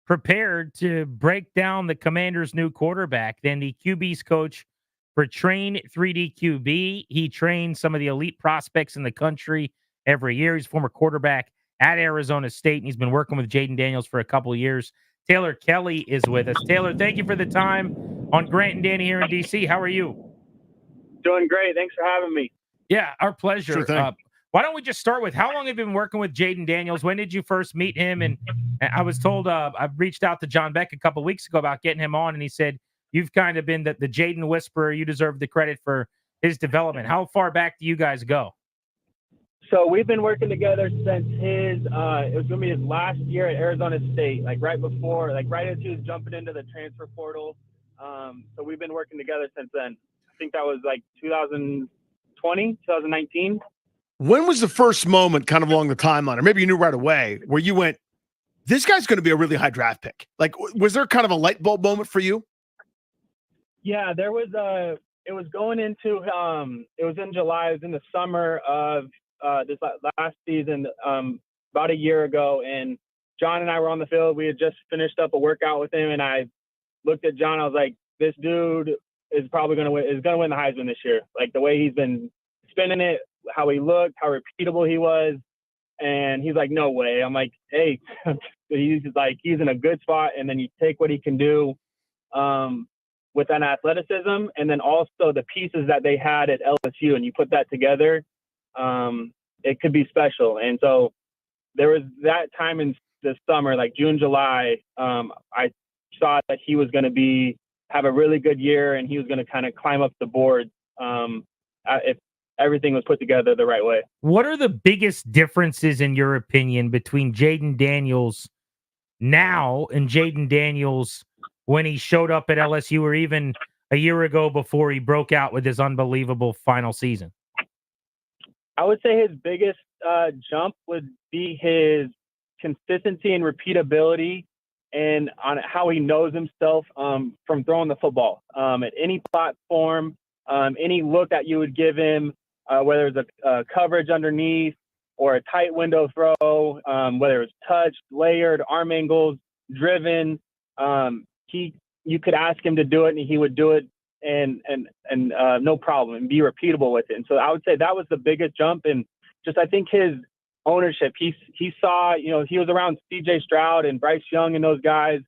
prepared to break down the Commanders' new quarterback than the QB's coach for Train 3D QB. He trains some of the elite prospects in the country every year. He's a former quarterback at Arizona State, and he's been working with Jaden Daniels for a couple of years. Taylor Kelly is with us. Taylor, thank you for the time on Grant and Danny here in D.C. How are you? Doing great. Thanks for having me. Yeah, our pleasure. Sure thing. Why don't we just start with how long have you been working with Jaden Daniels? When did you first meet him? And I was told I reached out to John Beck a couple of weeks ago about getting him on, and he said you've kind of been the Jaden whisperer. You deserve the credit for his development. How far back do you guys go? So we've been working together since it was going to be his last year at Arizona State, right as he was jumping into the transfer portal. So we've been working together since then. I think that was 2020, 2019. When was the first moment kind of along the timeline, or maybe you knew right away, where you went, this guy's going to be a really high draft pick? Was there kind of a light bulb moment for you? Yeah, there was it was going into it was in July. It was in the summer of this last season, about a year ago, and John and I were on the field. We had just finished up a workout with him, and I looked at John. I was like, this dude is probably going to win the Heisman this year. The way he's been spinning it, how he looked, how repeatable he was. And he's like, no way. I'm like, hey, he's in a good spot. And then you take what he can do with that athleticism, and then also the pieces that they had at LSU, and you put that together, it could be special. And so there was that time in the summer, June, July, I saw that he was going to have a really good year, and he was going to kind of climb up the board if everything was put together the right way. What are the biggest differences, in your opinion, between Jaden Daniels now and Jaden Daniels when he showed up at LSU, or even a year ago before he broke out with his unbelievable final season? I would say his biggest jump would be his consistency and repeatability, and on how he knows himself from throwing the football at any platform, any look that you would give him, whether it's a coverage underneath or a tight window throw, whether it's touched, layered, arm angles, driven. You could ask him to do it, and he would do it, and no problem, and be repeatable with it. And so I would say that was the biggest jump, and just I think his ownership. He saw, he was around C.J. Stroud and Bryce Young and those guys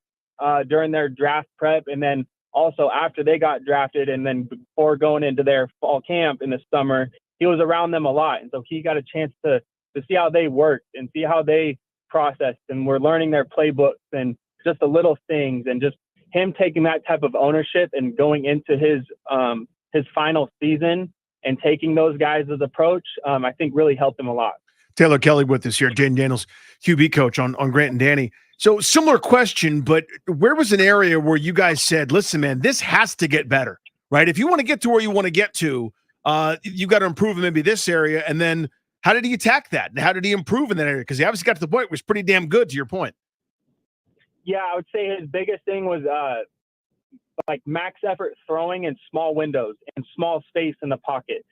during their draft prep, and then also after they got drafted, and then before going into their fall camp in the summer, he was around them a lot. And so he got a chance to see how they worked and see how they processed, and were learning their playbooks and just the little things, and just him taking that type of ownership and going into his final season and taking those guys' approach, I think really helped him a lot. Taylor Kelly with us here, Jaden Daniels, QB coach on Grant and Danny. So similar question, but where was an area where you guys said, listen, man, this has to get better, right? If you want to get to where you want to get to, you got to improve in maybe this area. And then how did he attack that? How did he improve in that area? Because he obviously got to the point where it was pretty damn good, to your point. Yeah, I would say his biggest thing was max effort throwing in small windows and small space in the pocket.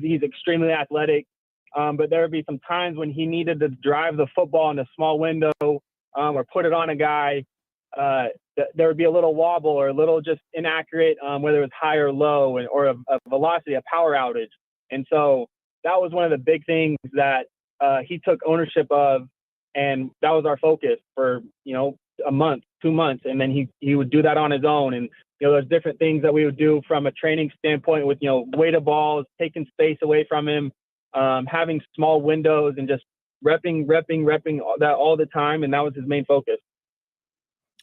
He's extremely athletic. But there would be some times when he needed to drive the football in a small window or put it on a guy. There would be a little wobble or a little just inaccurate, whether it was high or low, or a velocity, a power outage. And so that was one of the big things that he took ownership of, and that was our focus for a month, 2 months, and then he would do that on his own. And there's different things that we would do from a training standpoint with weighted balls, taking space away from him. Having small windows and just repping that all the time. And that was his main focus.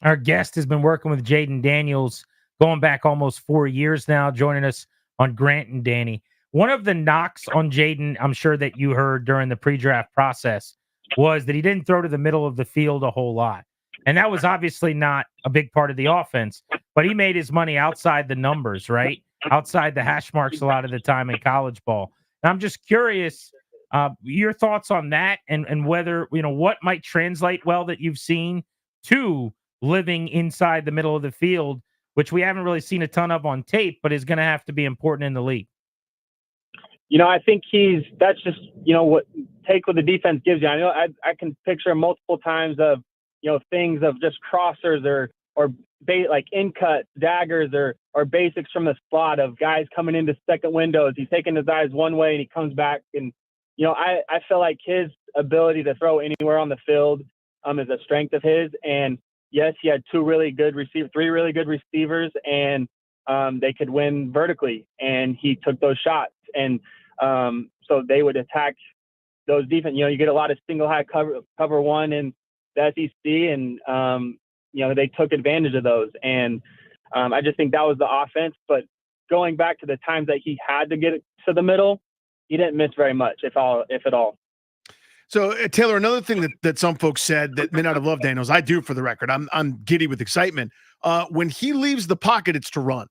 Our guest has been working with Jaden Daniels going back almost 4 years now, joining us on Grant and Danny. One of the knocks on Jaden, I'm sure that you heard during the pre-draft process, was that he didn't throw to the middle of the field a whole lot. And that was obviously not a big part of the offense, but he made his money outside the numbers, right? Outside the hash marks a lot of the time in college ball. And I'm just curious, your thoughts on that, and whether, what might translate well that you've seen to living inside the middle of the field, which we haven't really seen a ton of on tape, but is going to have to be important in the league. I think that's just, what take what the defense gives you. I know I can picture multiple times of, things of just crossers or like in cut daggers or basics from the slot of guys coming into second windows. He's taking his eyes one way and he comes back. And, I feel like his ability to throw anywhere on the field is a strength of his. And yes, he had three really good receivers, and they could win vertically, and he took those shots. And so they would attack those defense. You get a lot of single high cover one in the SEC, and they took advantage of those. And I just think that was the offense. But going back to the times that he had to get it to the middle, he didn't miss very much, if at all. So, Taylor, another thing that some folks said that may not have loved Daniels, I do for the record. I'm giddy with excitement. When he leaves the pocket, it's to run.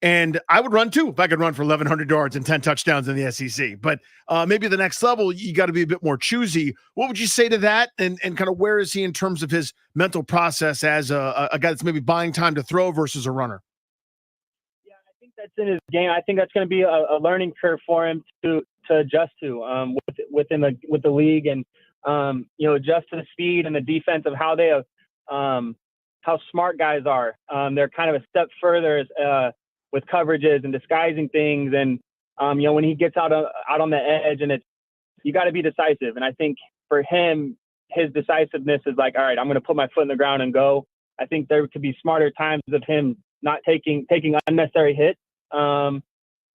And I would run too if I could run for 1,100 yards and 10 touchdowns in the SEC. But maybe the next level, you got to be a bit more choosy. What would you say to that? And kind of where is he in terms of his mental process as a guy that's maybe buying time to throw versus a runner? Yeah, I think that's in his game. I think that's going to be a learning curve for him to adjust to with the league, and adjust to the speed and the defense of how they how smart guys are. They're kind of a step further with coverages and disguising things, and when he gets out on the edge, and you got to be decisive. And I think for him, his decisiveness is like, all right, I'm going to put my foot in the ground and go. I think there could be smarter times of him not taking unnecessary hits.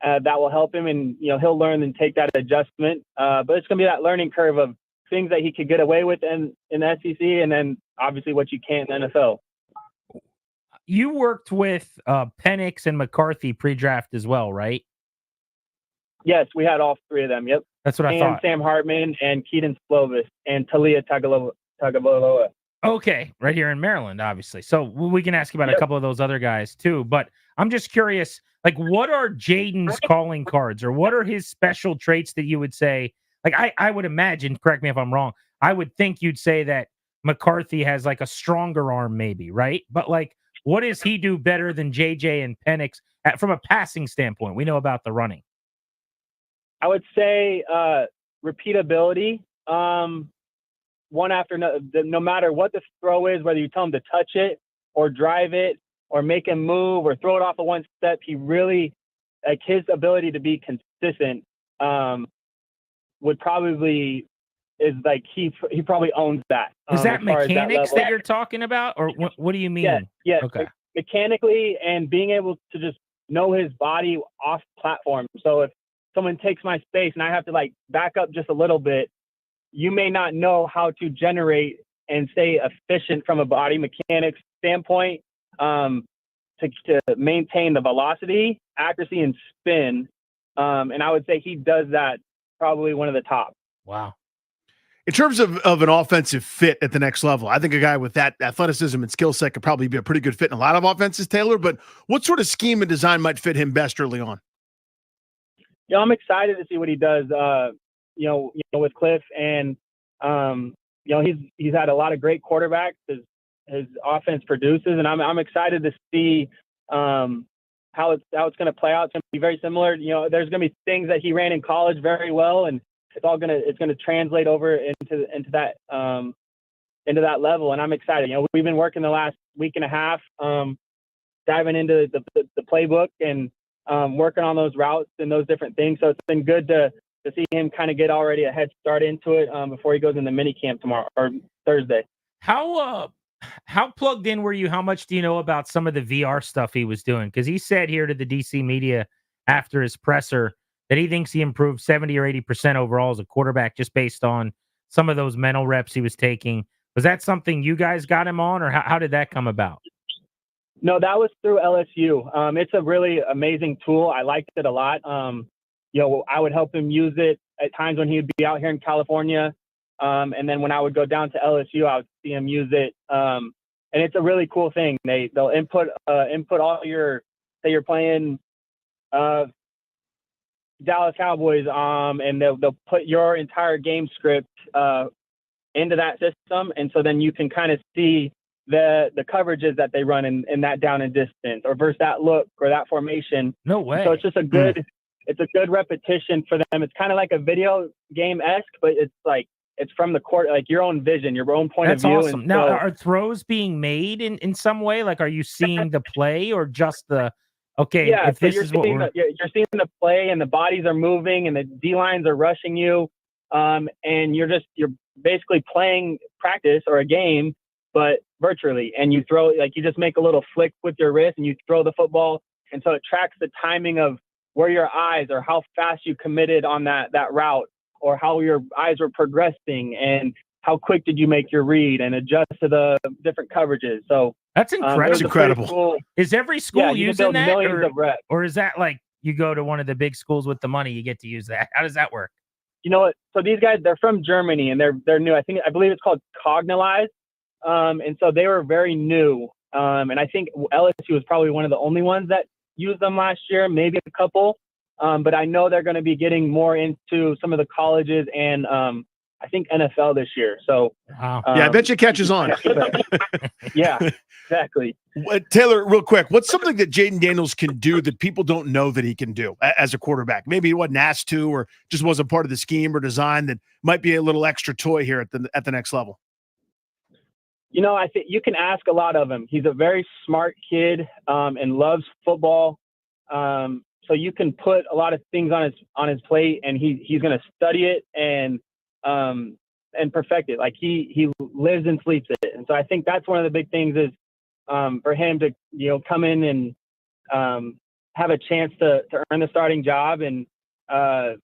That will help him, and he'll learn and take that adjustment. But it's going to be that learning curve of things that he could get away with in the SEC, and then obviously what you can't in the NFL. You worked with Penix and McCarthy pre-draft as well, right? Yes, we had all three of them. Yep. That's what I thought. Sam Hartman and Keaton Slovis and Talia Tagovailoa. Okay, right here in Maryland, obviously. So we can ask you about a couple of those other guys too. But I'm just curious, like, what are Jaden's calling cards, or what are his special traits that you would say? Like, I would imagine, correct me if I'm wrong, I would think you'd say that McCarthy has like a stronger arm, maybe, right? But like, what does he do better than JJ and Penix from a passing standpoint? We know about the running. I would say repeatability. One after no matter what the throw is, whether you tell him to touch it or drive it or make him move or throw it off of one step, he really, like, his ability to be consistent would probably is like he probably owns that. Is that mechanics that you're talking about, or what do you mean? Yeah. Okay. Mechanically, and being able to just know his body off platform. So if someone takes my space and I have to like back up just a little bit, you may not know how to generate and stay efficient from a body mechanics standpoint to maintain the velocity, accuracy, and spin. And I would say he does that probably one of the top. Wow. In terms of an offensive fit at the next level, I think a guy with that athleticism and skill set could probably be a pretty good fit in a lot of offenses, Taylor. But what sort of scheme and design might fit him best early on? Yeah, I'm excited to see what he does. With Cliff, and he's had a lot of great quarterbacks. His offense produces, and I'm excited to see how it's going to play out. It's going to be very similar. There's going to be things that he ran in college very well, and it's going to translate over into that level. And I'm excited. We've been working the last week and a half, diving into the playbook and working on those routes and those different things. So it's been good to see him kind of get already a head start into it before he goes into mini camp tomorrow or Thursday. How plugged in were you? How much do you know about some of the VR stuff he was doing? Because he said here to the DC media after his presser that he thinks he improved 70 or 80% overall as a quarterback just based on some of those mental reps he was taking. Was that something you guys got him on, or how did that come about? No, that was through LSU. It's a really amazing tool. I liked it a lot. I would help him use it at times when he would be out here in California. And then when I would go down to LSU, I would see him use it. And it's a really cool thing. They'll input all your, say you're playing Dallas Cowboys, and they'll put your entire game script into that system. And so then you can kind of see the coverages that they run in that down and distance, or versus that look or that formation. No way. So it's just a good it's a good repetition for them. It's kind of like a video game-esque, but it's like it's from the court, like your own vision, your own point That's of view. awesome. And Now, so, are throws being made in some way? Like, are you seeing the play or just the okay? yeah, If so this you're is what seeing we're you're seeing the play, and the bodies are moving, and the D lines are rushing you, and you're basically playing practice or a game, but virtually. And you throw, like, you just make a little flick with your wrist, and you throw the football, and so it tracks the timing of where your eyes or how fast you committed on that route, or how your eyes were progressing, and how quick did you make your read and adjust to the different coverages. So that's it was incredible. a pretty cool. Is every Yeah, school you can using build that, millions of reps. or is that like you go to one of the big schools with the money, you get to use that? How does that work? You know what? So these guys, they're from Germany, and they're new. I believe it's called Cognalize, and so they were very new. And I think LSU was probably one of the only ones that used them last year, maybe a couple. But I know they're going to be getting more into some of the colleges and I think NFL this year. So wow. Yeah, I bet you catches on. Yeah, exactly. Taylor, real quick, what's something that Jaden Daniels can do that people don't know that he can do as a quarterback? Maybe he wasn't asked to, or just wasn't part of the scheme or design that might be a little extra toy here at the next level. You know, I think you can ask a lot of him. He's a very smart kid and loves football. So you can put a lot of things on his plate, and he's going to study it and perfect it. Like he lives and sleeps it. And so I think that's one of the big things is for him to, come in and have a chance to earn the starting job. And I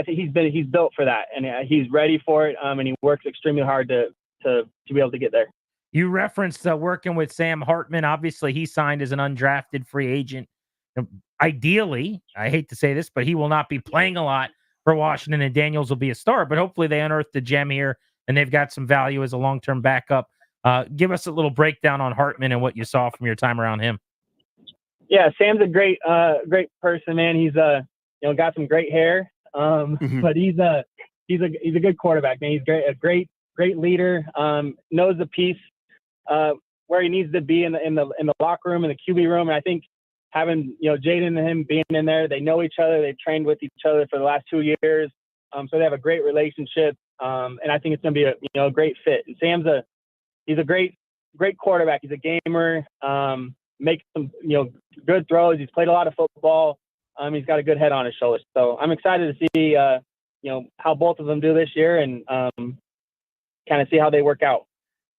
think he's built for that, and he's ready for it. And he works extremely hard to be able to get there. You referenced working with Sam Hartman. Obviously, he signed as an undrafted free agent. Ideally, I hate to say this, but he will not be playing a lot for Washington, and Daniels will be a star. But hopefully they unearthed the gem here, and they've got some value as a long-term backup. Give us a little breakdown on Hartman and what you saw from your time around him. Yeah, Sam's a great person, man. He's got some great hair, but he's a good quarterback, man. He's a great leader. Knows the piece where he needs to be in the locker room, in the QB room, and I think having Jaden and him being in there, they know each other. They've trained with each other for the last 2 years, so they have a great relationship, and I think it's going to be a great fit. And Sam's he's a great quarterback. He's a gamer. Makes some good throws. He's played a lot of football. He's got a good head on his shoulders. So I'm excited to see how both of them do this year, and kind of see how they work out.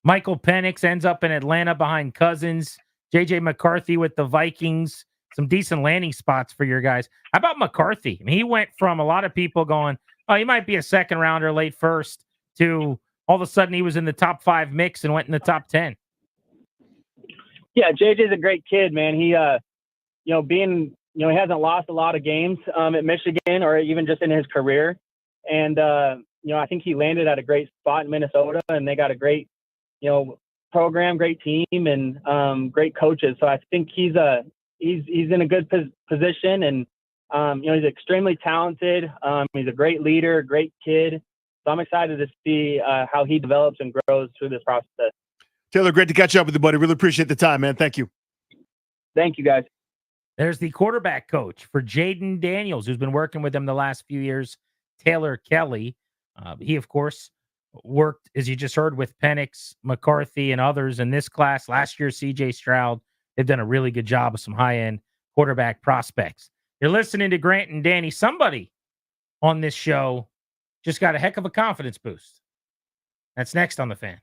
Michael Penix ends up in Atlanta behind Cousins. J.J. McCarthy with the Vikings. Some decent landing spots for your guys. How about McCarthy? I mean, he went from a lot of people going, oh, he might be a second rounder, late first, to all of a sudden he was in the top 5 mix and went in the top 10. Yeah, JJ's a great kid, man. He, he hasn't lost a lot of games at Michigan or even just in his career. And, I think he landed at a great spot in Minnesota, and they got a great, program, great team, and great coaches. So I think he's in a good position, and, he's extremely talented. He's a great leader, great kid. So I'm excited to see how he develops and grows through this process. Taylor, great to catch up with you, buddy. Really appreciate the time, man. Thank you. Thank you, guys. There's the quarterback coach for Jaden Daniels, who's been working with him the last few years, Taylor Kelly. He, of course, worked, as you just heard, with Penix, McCarthy, and others in this class. Last year, C.J. Stroud. They've done a really good job of some high-end quarterback prospects. You're listening to Grant and Danny. Somebody on this show just got a heck of a confidence boost. That's next on The Fan.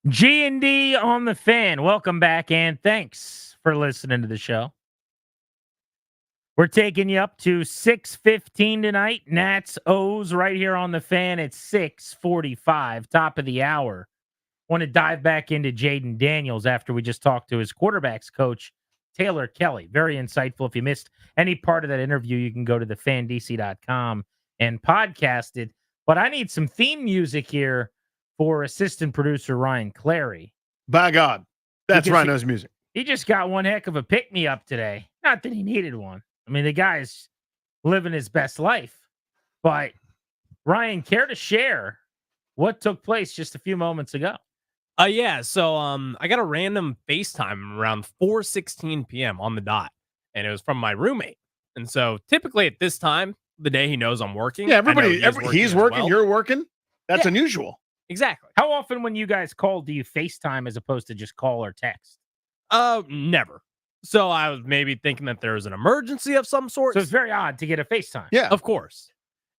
G&D on the Fan. Welcome back, and thanks for listening to the show. We're taking you up to 6:15 tonight. Nats O's right here on the Fan at 6:45, top of the hour. Want to dive back into Jaden Daniels after we just talked to his quarterbacks coach, Taylor Kelly. Very insightful. If you missed any part of that interview, you can go to thefandc.com and podcast it. But I need some theme music here for assistant producer Ryan Clary. By God, that's Rhino's music. He just got one heck of a pick-me-up today. Not that he needed one. I mean, the guy's living his best life. But, Ryan, care to share what took place just a few moments ago? Yeah, so I got a random FaceTime around 4:16 p.m. on the dot, and it was from my roommate. And so typically at this time, the day he knows I'm working. Yeah, he's working, well. you're working. That's unusual. Exactly. How often when you guys call do you FaceTime as opposed to just call or text? Never. So I was maybe thinking that there was an emergency of some sort. So it's very odd to get a FaceTime. Yeah, of course.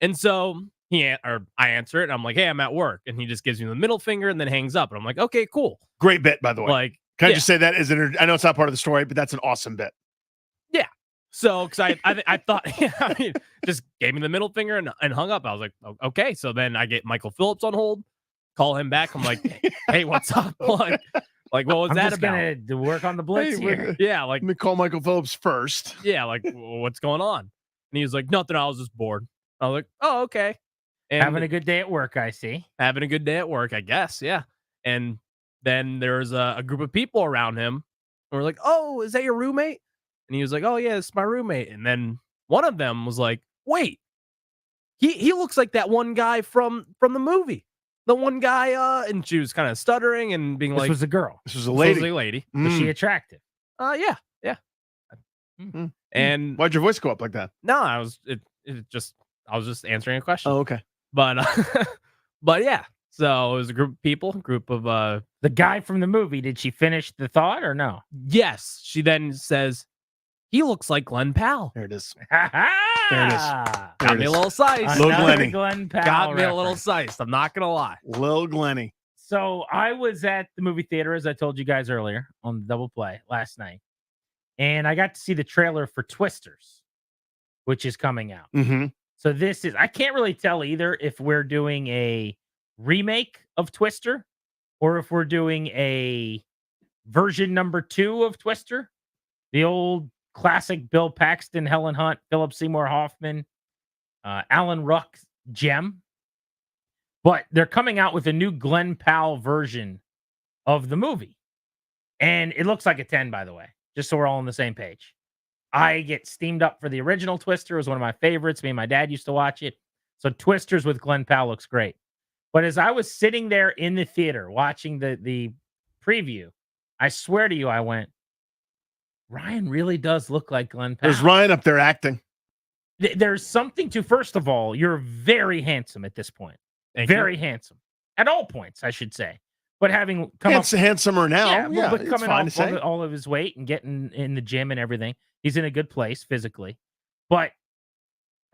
And so I answer it, and I'm like, "Hey, I'm at work," and he just gives me the middle finger and then hangs up, and I'm like, "Okay, cool." Great bit, by the way. Like, can I just say that as I know it's not part of the story, but that's an awesome bit. Yeah. So, because I thought, I mean, just gave me the middle finger and hung up. I was like, okay. So then I get Michael Phillips on hold, call him back. I'm like, hey, what's up? Like what was that about? I'm just gonna work on the blitz here. Yeah, like let me call Michael Phillips first. Yeah, like what's going on? And he was like, nothing. I was just bored. I was like, oh, okay. And having a good day at work, I see. Having a good day at work, I guess. Yeah. And then there's a group of people around him. And we're like, oh, is that your roommate? And he was like, oh, yeah, it's my roommate. And then one of them was like, wait, he looks like that one guy from the movie. The one guy, and she was kind of stuttering and being this like, was a girl. This was a lady. This was a lady. Was she attractive? Yeah. And why'd your voice go up like that? No, I was just answering a question. Oh, okay. But but yeah. So it was a group of people, the guy from the movie. Did she finish the thought or no? Yes. She then says, he looks like Glenn Powell. There it is. There it is. Got me a little sized. Lil Glenny. Glenn Powell Got me a reference. little sized. I'm not gonna lie. Lil Glenny. So I was at the movie theater, as I told you guys earlier, on the double play last night. And I got to see the trailer for Twisters, which is coming out. Mm-hmm. So this is, I can't really tell either if we're doing a remake of Twister or if we're doing a version number 2 of Twister. The old classic Bill Paxton, Helen Hunt, Philip Seymour Hoffman, Alan Ruck gem. But they're coming out with a new Glenn Powell version of the movie. And it looks like a 10, by the way, just so we're all on the same page. I get steamed up for the original Twister. It was one of my favorites. Me and my dad used to watch it. So Twisters with Glenn Powell looks great. But as I was sitting there in the theater watching the preview, I swear to you, I went, Ryan really does look like Glenn Powell. There's Ryan up there acting. There's something to, first of all, you're very handsome at this point. Very handsome. At all points, I should say. But having come up... handsomer now. Yeah, but it's coming fine off to say. all of his weight and getting in the gym and everything, he's in a good place physically. But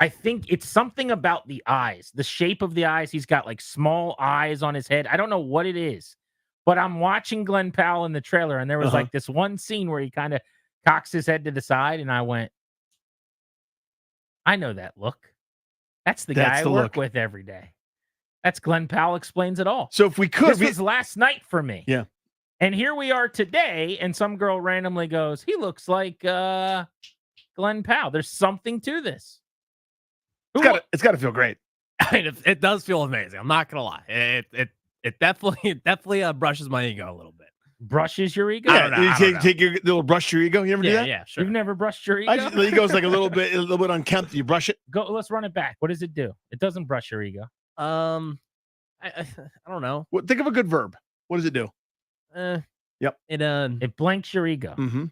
I think it's something about the eyes, the shape of the eyes. He's got like small eyes on his head. I don't know what it is. But I'm watching Glenn Powell in the trailer, and there was like this one scene where he kind of cocks his head to the side, and I went, I know that look. That's the guy I work with every day. That's Glenn Powell explains it all. So if we could, this was last night for me. Yeah. And here we are today, and some girl randomly goes, he looks like Glenn Powell. There's something to this. It's got to feel great. I mean, it does feel amazing. I'm not gonna lie. It definitely brushes my ego a little bit. Brushes your ego? Yeah, you take your little brush your ego. You ever do that? Yeah, sure. You've never brushed your ego? The ego's like a little bit unkempt. You brush it. Go. Let's run it back. What does it do? It doesn't brush your ego. I don't know. Think of a good verb. What does it do? Yep. It blanks your ego. Mm-hmm.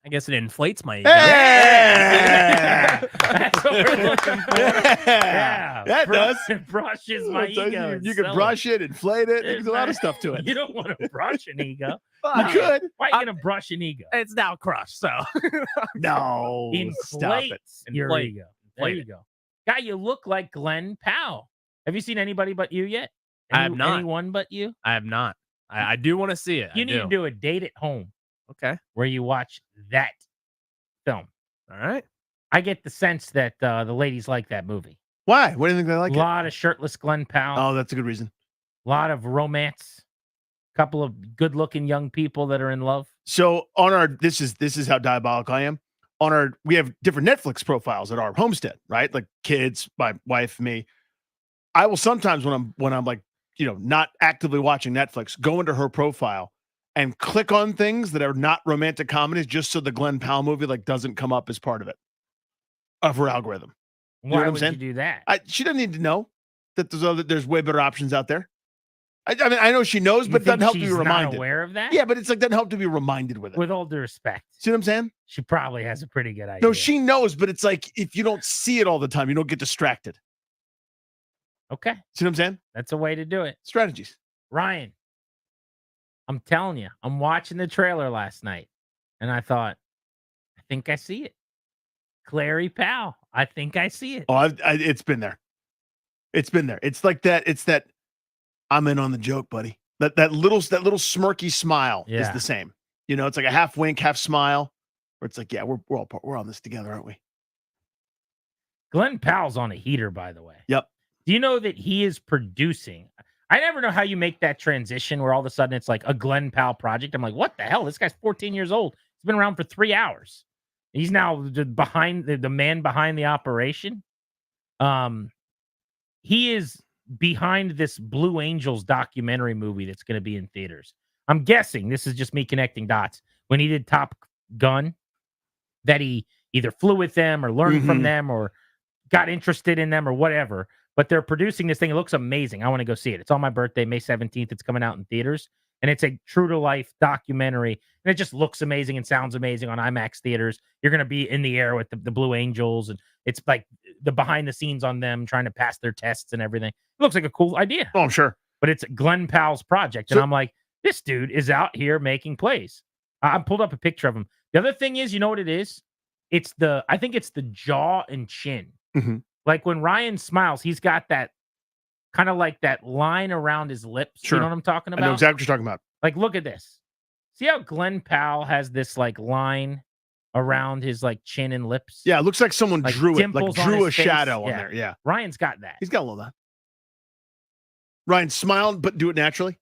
I guess it inflates my ego. Hey! That's what we're looking for. Yeah, that does. It brushes my ego. You can brush it, inflate it. There's a lot of stuff to it. You don't want to brush an ego. You could. Why are you going to brush an ego? It's now crushed, so. No. Stop it. Your ego. There you go. Guy, you look like Glenn Powell. Have you seen anybody but you yet? I have not. Anyone but you? I have not. I do want to see it. You need to do a date at home. Okay. Where you watch that film. All right. I get the sense that the ladies like that movie. Why? What do you think they like? A lot of shirtless Glenn Powell. Oh, that's a good reason. A lot of romance. A couple of good-looking young people that are in love. So on our this is how diabolical I am. On our we have different Netflix profiles at our homestead, right? Like kids, my wife, me. I will sometimes when I'm like, not actively watching Netflix, go into her profile and click on things that are not romantic comedies just so the Glenn Powell movie doesn't come up as part of her algorithm. You know Why what I'm would saying? you do that? She doesn't need to know that there's way better options out there. I mean, I know she knows, but it doesn't help to be she's reminded. Not aware of that? Yeah, but it's doesn't help to be reminded with it. With all due respect. See what I'm saying? She probably has a pretty good idea. No, she knows, but it's like if you don't see it all the time, you don't get distracted. Okay. See what I'm saying? That's a way to do it. Strategies. Ryan, I'm telling you, I'm watching the trailer last night, and I thought, I think I see it. Clary Powell. I think I see it. Oh, it's been there. It's been there. It's like that. It's that I'm in on the joke, buddy. That little smirky smile is the same. It's like a half wink, half smile, where it's like, yeah, we're on this together, aren't we? Glenn Powell's on a heater, by the way. Yep. Do you know that he is producing? I never know how you make that transition where all of a sudden it's like a Glenn Powell project. I'm like, what the hell? This guy's 14 years old. He's been around for 3 hours. He's now the man behind the operation. He is behind this Blue Angels documentary movie that's going to be in theaters. I'm guessing, this is just me connecting dots, when he did Top Gun, that he either flew with them or learned from them or got interested in them or whatever. But they're producing this thing. It looks amazing. I want to go see it. It's on my birthday, May 17th. It's coming out in theaters. And it's a true-to-life documentary. And it just looks amazing and sounds amazing on IMAX theaters. You're going to be in the air with the Blue Angels. And it's like the behind the scenes on them trying to pass their tests and everything. It looks like a cool idea. Oh, I'm sure. But it's Glenn Powell's project. And I'm like, this dude is out here making plays. I pulled up a picture of him. The other thing is, you know what it is? I think it's the jaw and chin. Mm-hmm. Like when Ryan smiles, he's got that kind of like that line around his lips. Sure. You know what I'm talking about? I know exactly what you're talking about. Like, look at this. See how Glenn Powell has this like line around his like chin and lips? Yeah, it looks like someone drew a his shadow face. on there. Yeah. Ryan's got that. He's got a little of that. Ryan smiled, but do it naturally.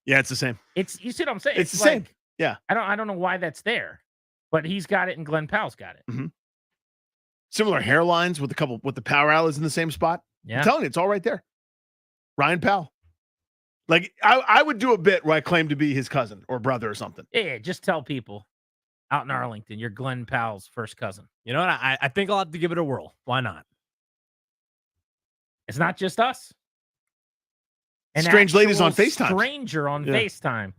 Yeah, it's the same. You see what I'm saying? It's the same. Yeah. I don't know why that's there, but he's got it and Glenn Powell's got it. Mm-hmm. Similar hairlines with the power outlets in the same spot. Yeah. I'm telling you, it's all right there. Ryan Powell. Like I would do a bit where I claim to be his cousin or brother or something. Yeah, just tell people out in Arlington, you're Glenn Powell's first cousin. You know what? I think I'll have to give it a whirl. Why not? It's not just us. Strange ladies on FaceTime. Stranger on FaceTime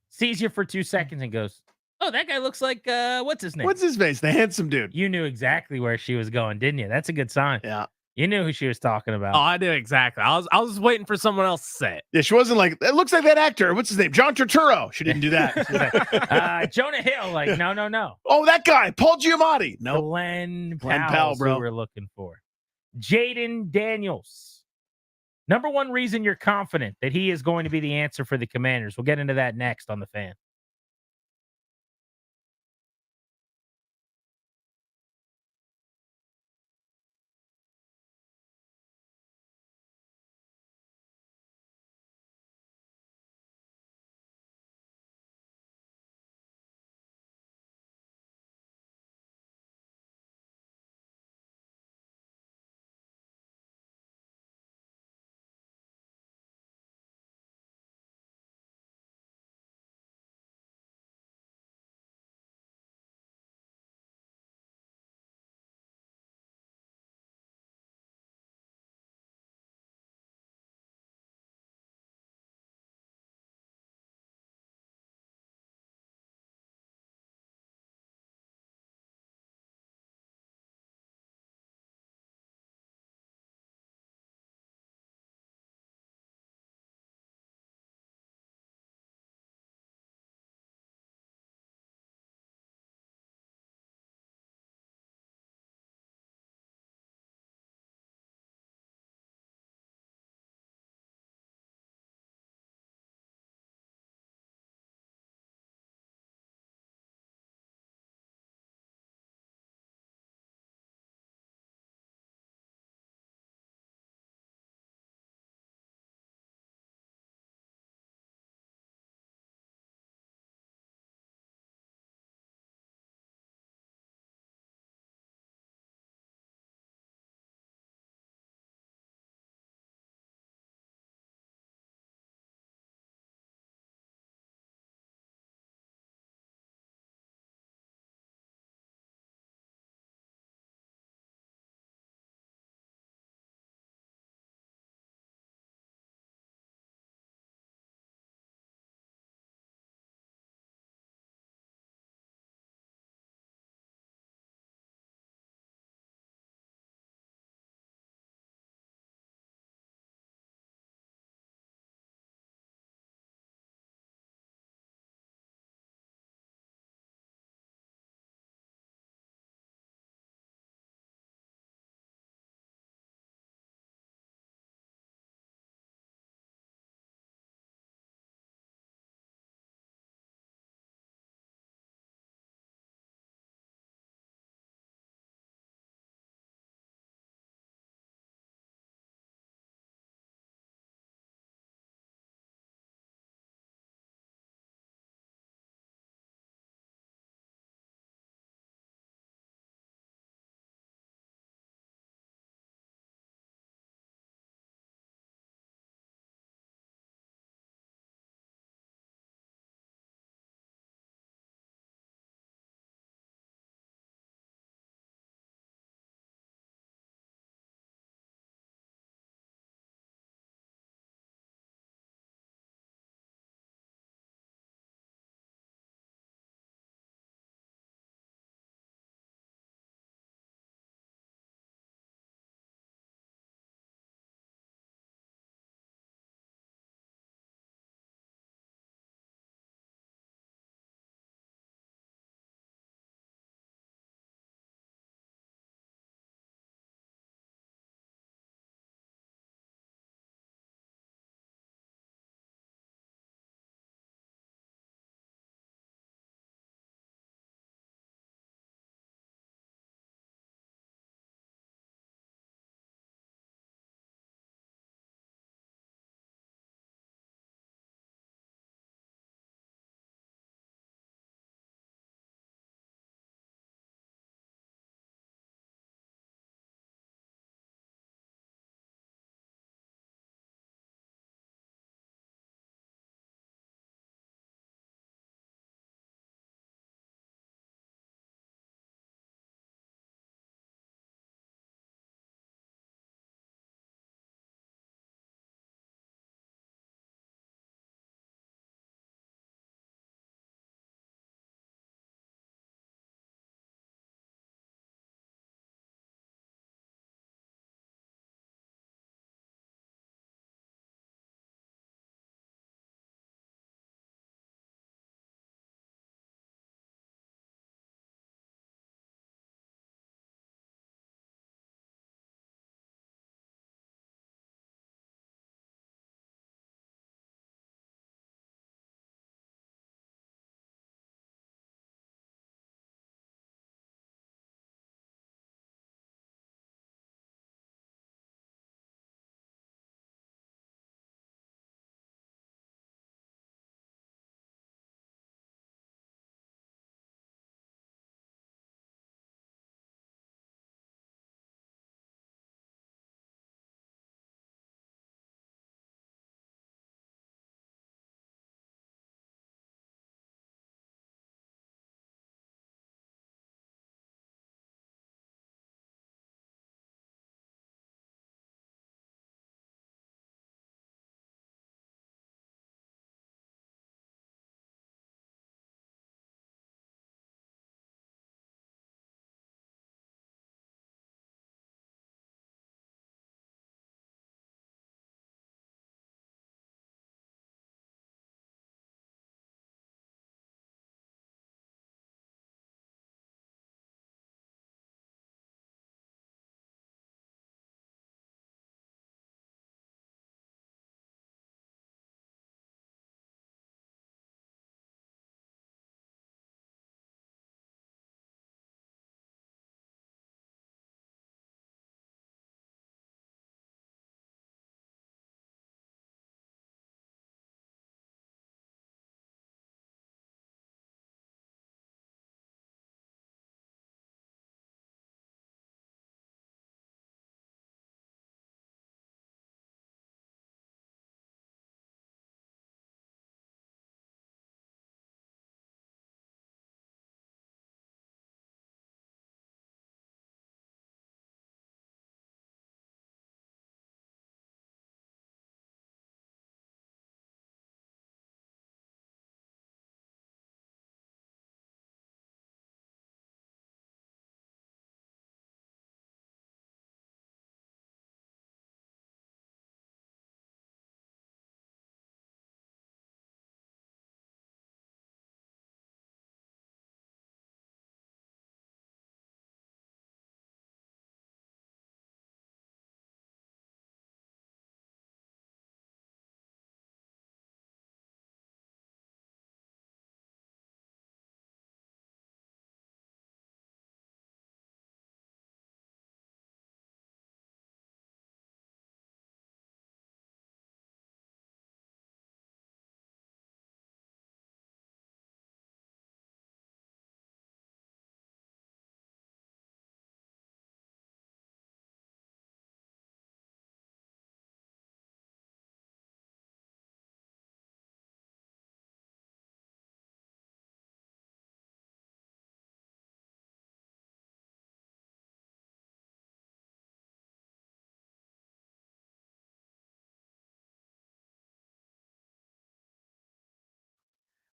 sees you for 2 seconds and goes, "Oh, that guy looks like what's his name? What's his face? The handsome dude." You knew exactly where she was going, didn't you? That's a good sign. Yeah. You knew who she was talking about. Oh, I did exactly. I was waiting for someone else to say it. Yeah, she wasn't like, it looks like that actor. What's his name? John Turturro. She didn't do that. Jonah Hill, like, no. Oh, that guy, Paul Giamatti. No. Glenn Powell, Powell, bro. who we're looking for. Jaden Daniels. Number one reason you're confident that he is going to be the answer for the Commanders. We'll get into that next on The Fan.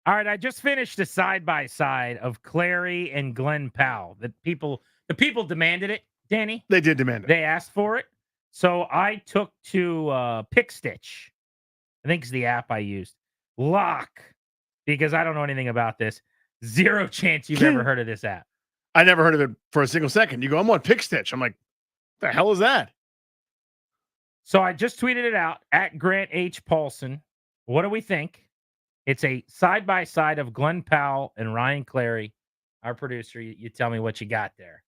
All right, I just finished a side-by-side of Clary and Glenn Powell. The people demanded it, Danny. They did demand it. They asked for it. So I took to Pick Stitch. I think it's the app I used. Lock, because I don't know anything about this. Zero chance you've ever heard of this app. I never heard of it for a single second. You go, I'm on Pick Stitch. I'm like, the hell is that? So I just tweeted it out at Grant H. Paulson. What do we think? It's a side-by-side of Glenn Powell and Ryan Clary, our producer. You tell me what you got there.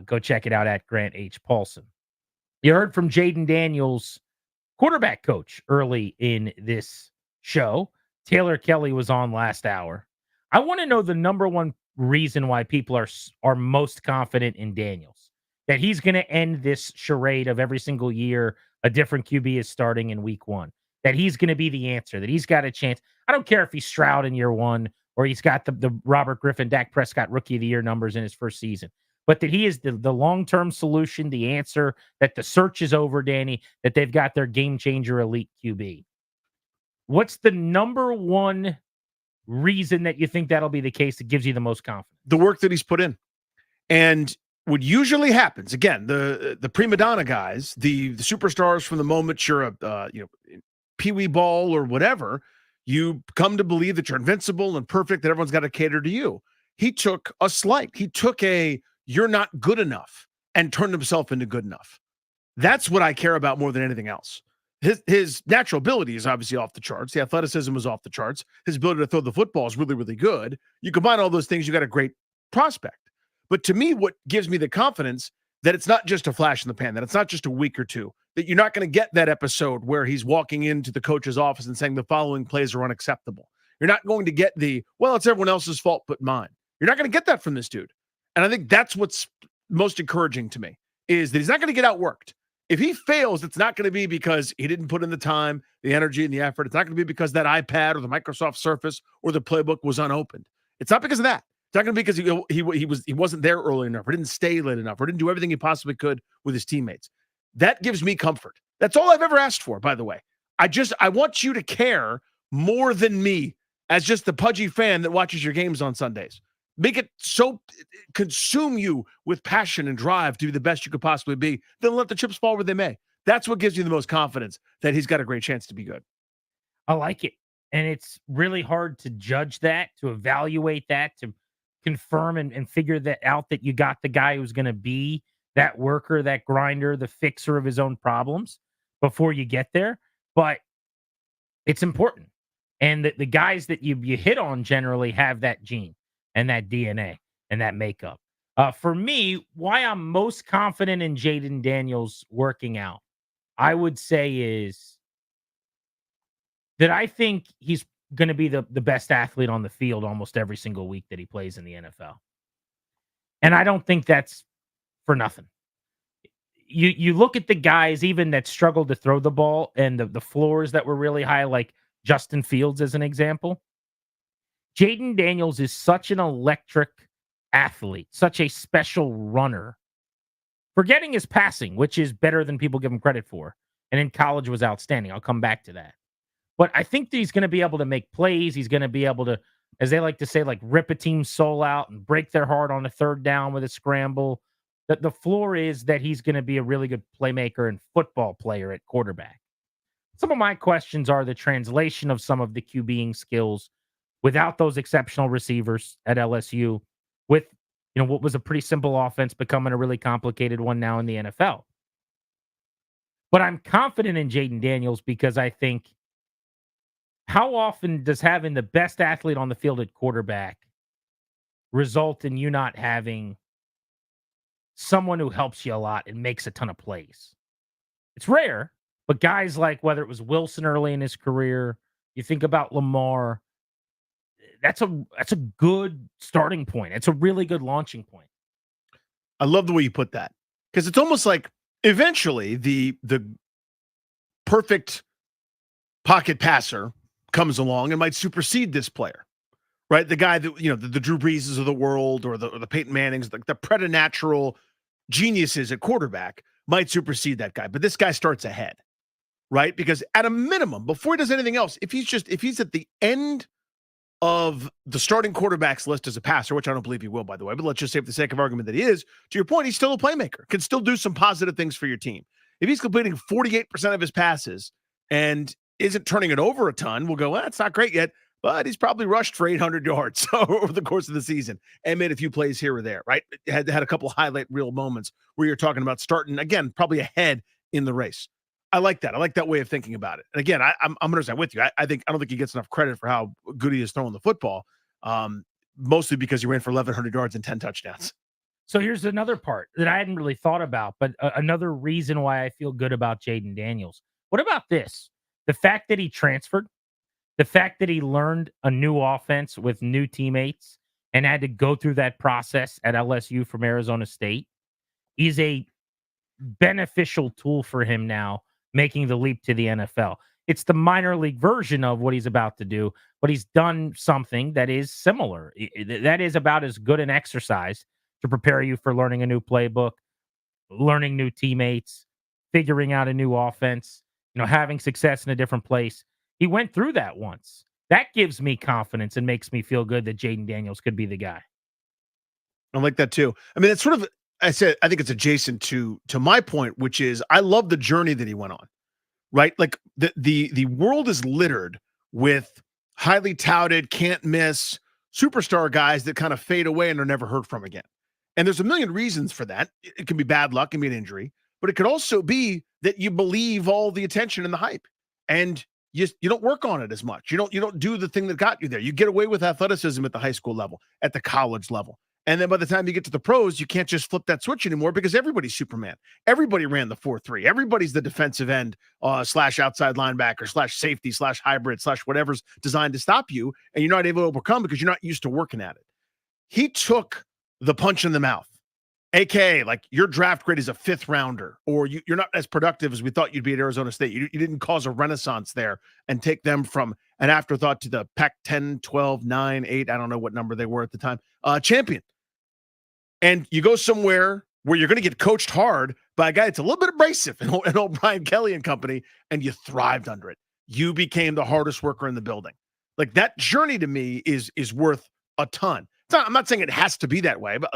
Go check it out at Grant H. Paulson. You heard from Jaden Daniels, quarterback coach, early in this show. Taylor Kelly was on last hour. I want to know the number one reason why people are most confident in Daniels, that he's going to end this charade of every single year a different QB is starting in week one, that he's going to be the answer, that he's got a chance. I don't care if he's Stroud in year one or he's got the Robert Griffin, Dak Prescott Rookie of the Year numbers in his first season, but that he is the long-term solution, the answer, that the search is over, Danny, that they've got their game-changer elite QB. What's the number one reason that you think that'll be the case that gives you the most confidence? The work that he's put in. And what usually happens, again, the prima donna guys, the superstars from the moment you're a peewee ball or whatever, you come to believe that you're invincible and perfect, that everyone's got to cater to you. He took a slight. He took a you're not good enough and turned himself into good enough. That's what I care about more than anything else. His natural ability is obviously off the charts. The athleticism is off the charts. His ability to throw the football is really, really good. You combine all those things, you got a great prospect. But to me, what gives me the confidence that it's not just a flash in the pan, that it's not just a week or two, that you're not going to get that episode where he's walking into the coach's office and saying the following plays are unacceptable. You're not going to get it's everyone else's fault but mine. You're not going to get that from this dude. And I think that's what's most encouraging to me, is that he's not going to get outworked. If he fails, it's not going to be because he didn't put in the time, the energy, and the effort. It's not going to be because that iPad or the Microsoft Surface or the playbook was unopened. It's not because of that. It's not going to be because he wasn't there early enough or didn't stay late enough or didn't do everything he possibly could with his teammates. That gives me comfort. That's all I've ever asked for, by the way. I want you to care more than me as just the pudgy fan that watches your games on Sundays. Make it so consume you with passion and drive to be the best you could possibly be. Then let the chips fall where they may. That's what gives you the most confidence that he's got a great chance to be good. I like it. And it's really hard to judge that, to evaluate that, to confirm and figure that out, that you got the guy who's going to be that worker, that grinder, the fixer of his own problems before you get there. But it's important. And the guys that you hit on generally have that gene and that DNA and that makeup. For me, why I'm most confident in Jaden Daniels working out, I would say, is that I think he's going to be the best athlete on the field almost every single week that he plays in the NFL. And I don't think that's for nothing. You look at the guys even that struggled to throw the ball and the floors that were really high, like Justin Fields as an example. Jaden Daniels is such an electric athlete, such a special runner. Forgetting his passing, which is better than people give him credit for, and in college was outstanding. I'll come back to that. But I think that he's going to be able to make plays. He's going to be able to, as they like to say, like rip a team's soul out and break their heart on a third down with a scramble. That the floor is that he's going to be a really good playmaker and football player at quarterback. Some of my questions are the translation of some of the QBing skills without those exceptional receivers at LSU, with what was a pretty simple offense becoming a really complicated one now in the NFL. But I'm confident in Jaden Daniels because I think, how often does having the best athlete on the field at quarterback result in you not having someone who helps you a lot and makes a ton of plays? It's rare, but guys like, whether it was Wilson early in his career, you think about Lamar, that's a good starting point. It's a really good launching point. I love the way you put that, because it's almost like eventually the perfect pocket passer comes along and might supersede this player, right? The guy that, the Drew Breeses of the world or the Peyton Mannings, the preternatural geniuses at quarterback might supersede that guy. But this guy starts ahead, right? Because at a minimum, before he does anything else, if he's at the end of the starting quarterbacks list as a passer, which I don't believe he will, by the way, but let's just say for the sake of argument that he is, to your point, he's still a playmaker, can still do some positive things for your team. If he's completing 48% of his passes and isn't turning it over a ton, we'll go, well, it's not great yet, but he's probably rushed for 800 yards over the course of the season and made a few plays here or there, right? Had a couple of highlight reel moments where you're talking about starting, again, probably ahead in the race. I like that. I like that way of thinking about it. And again, I'm 100% with you. I don't think he gets enough credit for how good he is throwing the football, mostly because he ran for 1,100 yards and 10 touchdowns. So here's another part that I hadn't really thought about, but another reason why I feel good about Jayden Daniels. What about this? The fact that he transferred, the fact that he learned a new offense with new teammates and had to go through that process at LSU from Arizona State is a beneficial tool for him now, making the leap to the NFL. It's the minor league version of what he's about to do, but he's done something that is similar. That is about as good an exercise to prepare you for learning a new playbook, learning new teammates, figuring out a new offense, having success in a different place. He went through that once. That gives me confidence and makes me feel good that Jayden Daniels could be the guy. I like that too. I mean, it's sort of, I think it's adjacent to my point, which is I love the journey that he went on, right? Like the world is littered with highly touted, can't miss superstar guys that kind of fade away and are never heard from again. And there's a million reasons for that. It can be bad luck, it can be an injury, but it could also be that you believe all the attention and the hype and you don't work on it as much. You don't do the thing that got you there. You get away with athleticism at the high school level, at the college level. And then by the time you get to the pros, you can't just flip that switch anymore because everybody's Superman. Everybody ran the 4-3. Everybody's the defensive end slash outside linebacker slash safety slash hybrid slash whatever's designed to stop you. And you're not able to overcome because you're not used to working at it. He took the punch in the mouth, AKA like your draft grade is a 5th rounder, or you're not as productive as we thought you'd be at Arizona State. You didn't cause a renaissance there and take them from an afterthought to the Pac 10, 12, 9, 8, I don't know what number they were at the time, champion. And you go somewhere where you're going to get coached hard by a guy that's a little bit abrasive and old Brian Kelly and company, and you thrived under it. You became the hardest worker in the building. Like that journey to me is worth a ton. I'm not saying it has to be that way, but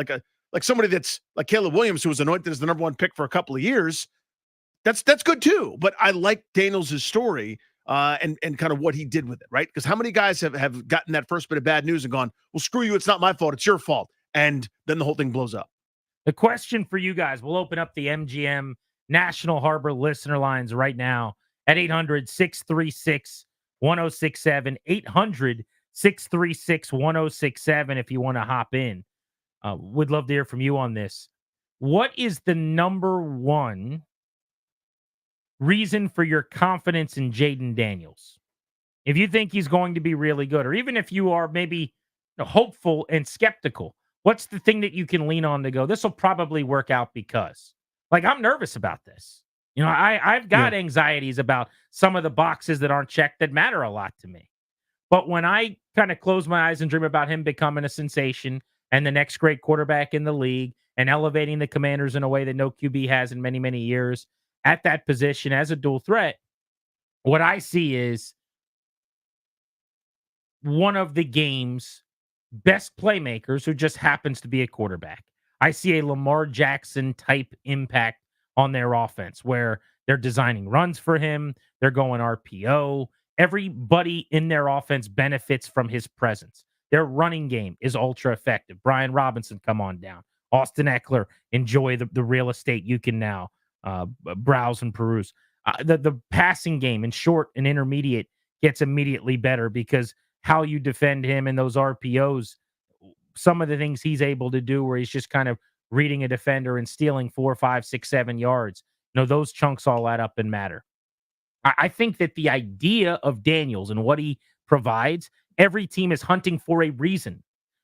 like somebody that's like Caleb Williams, who was anointed as the number 1 pick for a couple of years, that's good too. But I like Daniels' story and kind of what he did with it, right? Because how many guys have gotten that first bit of bad news and gone, well, screw you, it's not my fault, it's your fault. And then the whole thing blows up. The question for you guys, we'll open up the MGM National Harbor listener lines right now at 800-636-1067, 800-636-1067 if you want to hop in. Would love to hear from you on this. What is the number one reason for your confidence in Jayden Daniels? If you think he's going to be really good, or even if you are maybe hopeful and skeptical, what's the thing that you can lean on to go, this will probably work out because? Like, I'm nervous about this. I've got anxieties about some of the boxes that aren't checked that matter a lot to me. But when I kind of close my eyes and dream about him becoming a sensation and the next great quarterback in the league and elevating the Commanders in a way that no QB has in many, many years at that position as a dual threat, what I see is one of the game's best playmakers who just happens to be a quarterback. I see a Lamar Jackson type impact on their offense where they're designing runs for him. They're going RPO. Everybody in their offense benefits from his presence. Their running game is ultra effective. Brian Robinson, come on down. Austin Eckler, enjoy the real estate you can now browse and peruse. The passing game in short and intermediate gets immediately better because how you defend him in those RPOs, some of the things he's able to do where he's just kind of reading a defender and stealing 4, 5, 6, 7 yards. Those chunks all add up and matter. I think that the idea of Daniels and what he provides, every team is hunting for a reason.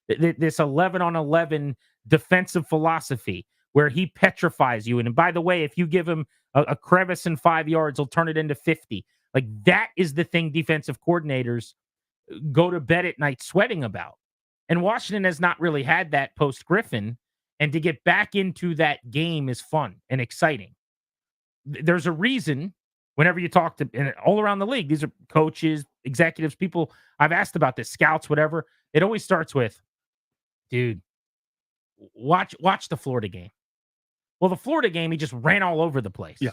This 11-on-11 defensive philosophy where he petrifies you. And by the way, if you give him a crevice in 5 yards, he'll turn it into 50. Like, that is the thing defensive coordinators go to bed at night sweating about. And Washington has not really had that post Griffin. And to get back into that game is fun and exciting. There's a reason Whenever you talk to and all around the league, these are coaches, executives, people I've asked about this, scouts, whatever. It always starts with, dude, watch the Florida game. Well, the Florida game, he just ran all over the place. Yeah.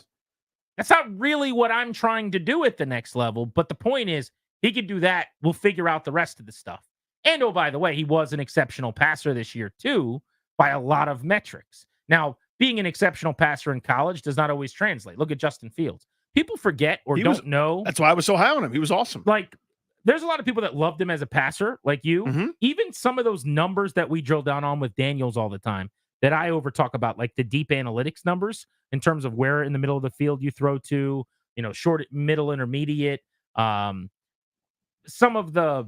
That's not really what I'm trying to do at the next level. But the point is, he could do that. We'll figure out the rest of the stuff. And oh, by the way, he was an exceptional passer this year, too, by a lot of metrics. Now, being an exceptional passer in college does not always translate. Look at Justin Fields. People forget or don't know. That's why I was so high on him. He was awesome. Like, there's a lot of people that loved him as a passer, like you. Mm-hmm. Even some of those numbers that we drill down on with Daniels all the time that I over talk about, like the deep analytics numbers in terms of where in the middle of the field you throw to, short, middle, intermediate. Some of the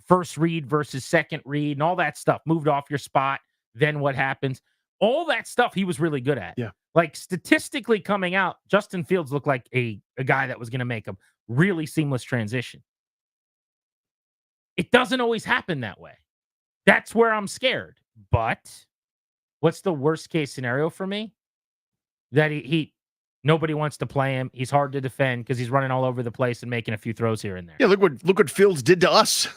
first read versus second read and all that stuff, moved off your spot, then what happens? All that stuff he was really good at. Yeah. Like statistically coming out, Justin Fields looked like a guy that was going to make a really seamless transition. It doesn't always happen that way. That's where I'm scared. But what's the worst case scenario for me? That he nobody wants to play him. He's hard to defend because he's running all over the place and making a few throws here and there. Yeah, look what Fields did to us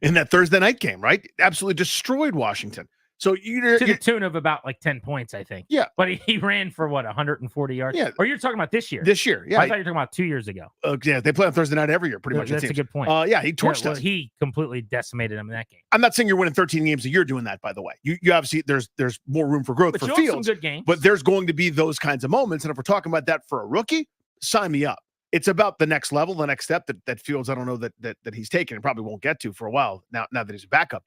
in that Thursday night game, right? Absolutely destroyed Washington. So to the tune of about like 10 points, I think. Yeah. But he ran for 140 yards? Yeah. Or you're talking about this year? This year, yeah. I thought you were talking about 2 years ago. Yeah, they play on Thursday night every year, pretty much. That's a good point. Yeah, he torched us. He completely decimated him in that game. I'm not saying you're winning 13 games a year doing that, by the way. You obviously there's more room for growth But for you have Fields. some good games. But there's going to be those kinds of moments, and if we're talking about that for a rookie, sign me up. It's about the next level, the next step that Fields, I don't know that he's taken and probably won't get to for a while now that he's a backup.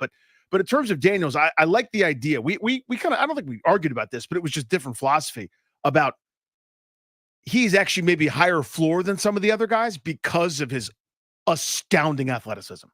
But in terms of Daniels, I like the idea. We kind of, I don't think we argued about this, but it was just different philosophy about he's actually maybe higher floor than some of the other guys because of his astounding athleticism.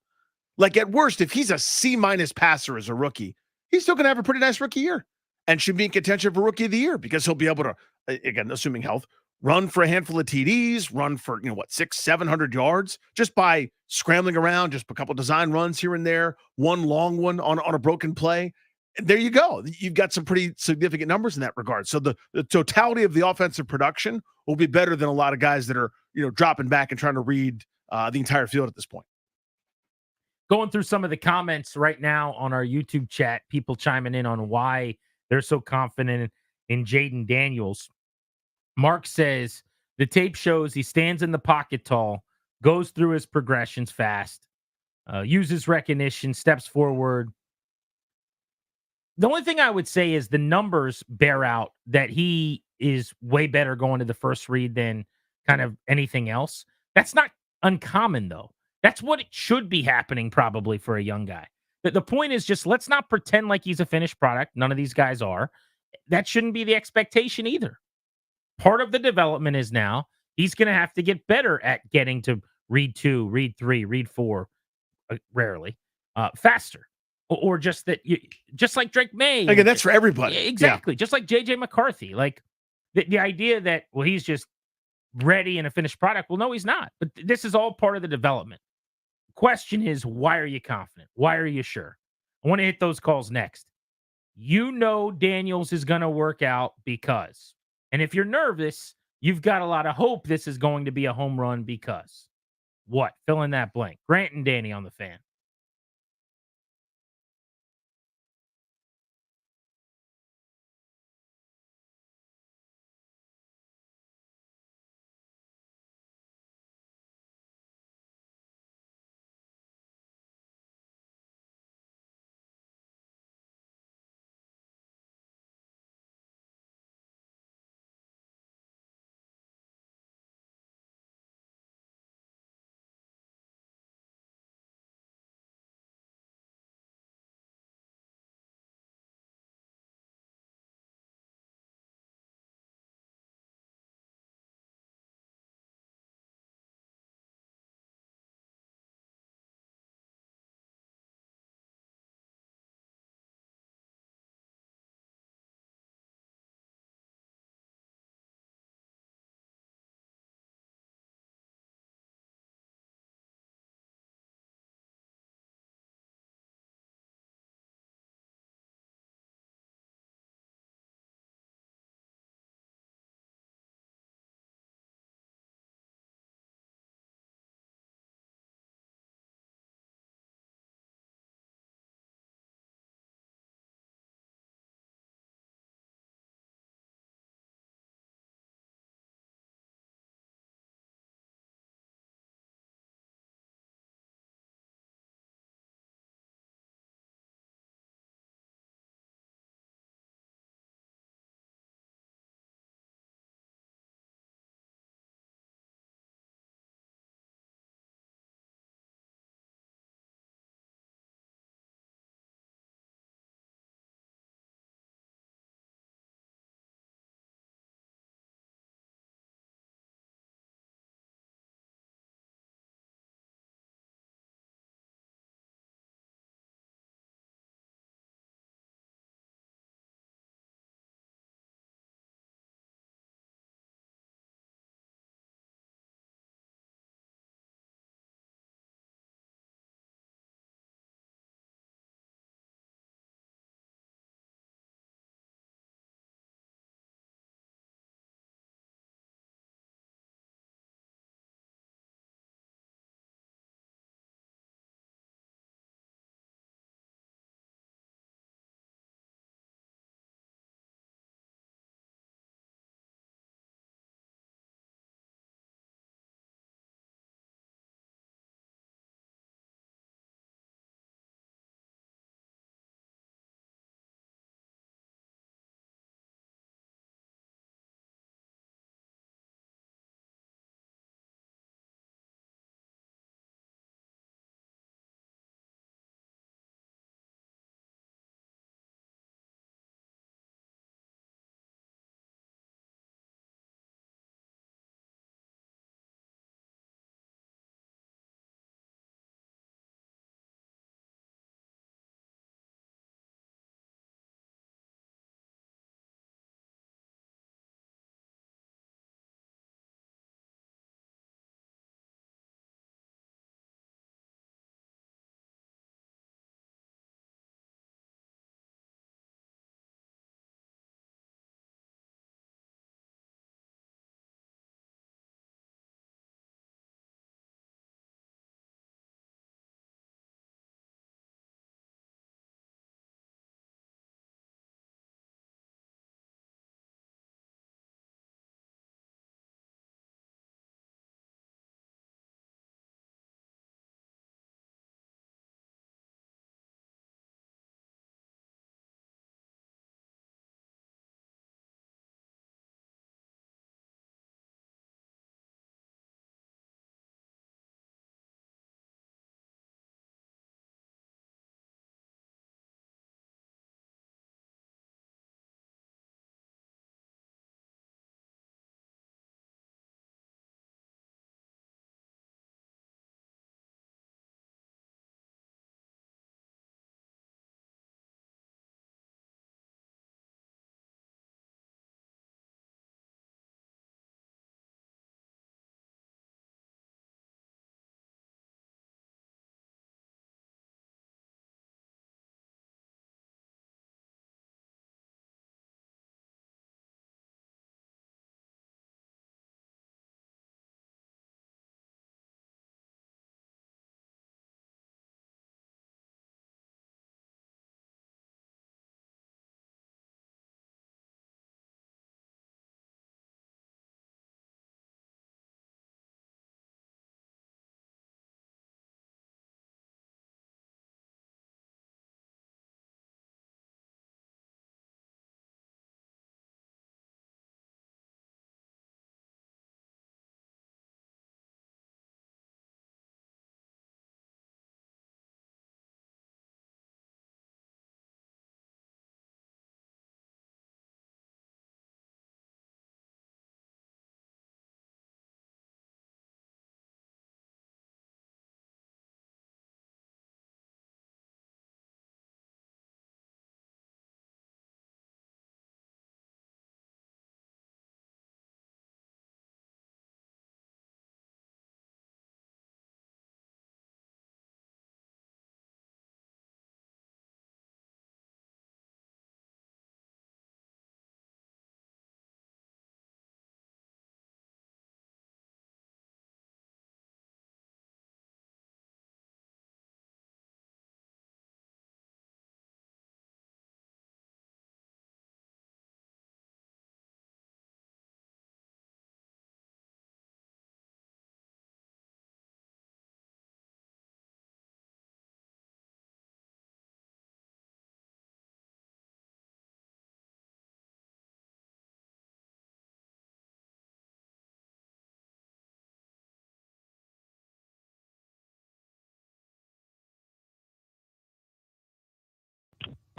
Like at worst, if he's a C- passer as a rookie, he's still going to have a pretty nice rookie year and should be in contention for rookie of the year because he'll be able to, again, assuming health, run for a handful of TDs, run for, 600-700 yards just by scrambling around, just a couple design runs here and there, one long one on a broken play. And there you go. You've got some pretty significant numbers in that regard. So the totality of the offensive production will be better than a lot of guys that are, dropping back and trying to read the entire field at this point. Going through some of the comments right now on our YouTube chat, people chiming in on why they're so confident in Jaden Daniels. Mark says the tape shows he stands in the pocket tall, goes through his progressions fast, uses recognition, steps forward. The only thing I would say is the numbers bear out that he is way better going to the first read than kind of anything else. That's not uncommon, though. That's what it should be happening probably for a young guy. The point is just let's not pretend like he's a finished product. None of these guys are. That shouldn't be the expectation either. Part of the development is now he's going to have to get better at getting to read 2, read 3, read 4, rarely, faster. Or just that, just like Drake May. Again, that's for everybody. Exactly. Yeah. Just like JJ McCarthy. Like the idea that, well, he's just ready and a finished product. Well, no, he's not. But this is all part of the development. Question is, why are you confident? Why are you sure? I want to hit those calls next. Daniels is going to work out because. And if you're nervous, you've got a lot of hope this is going to be a home run because. What? Fill in that blank. Grant and Danny on the Fan.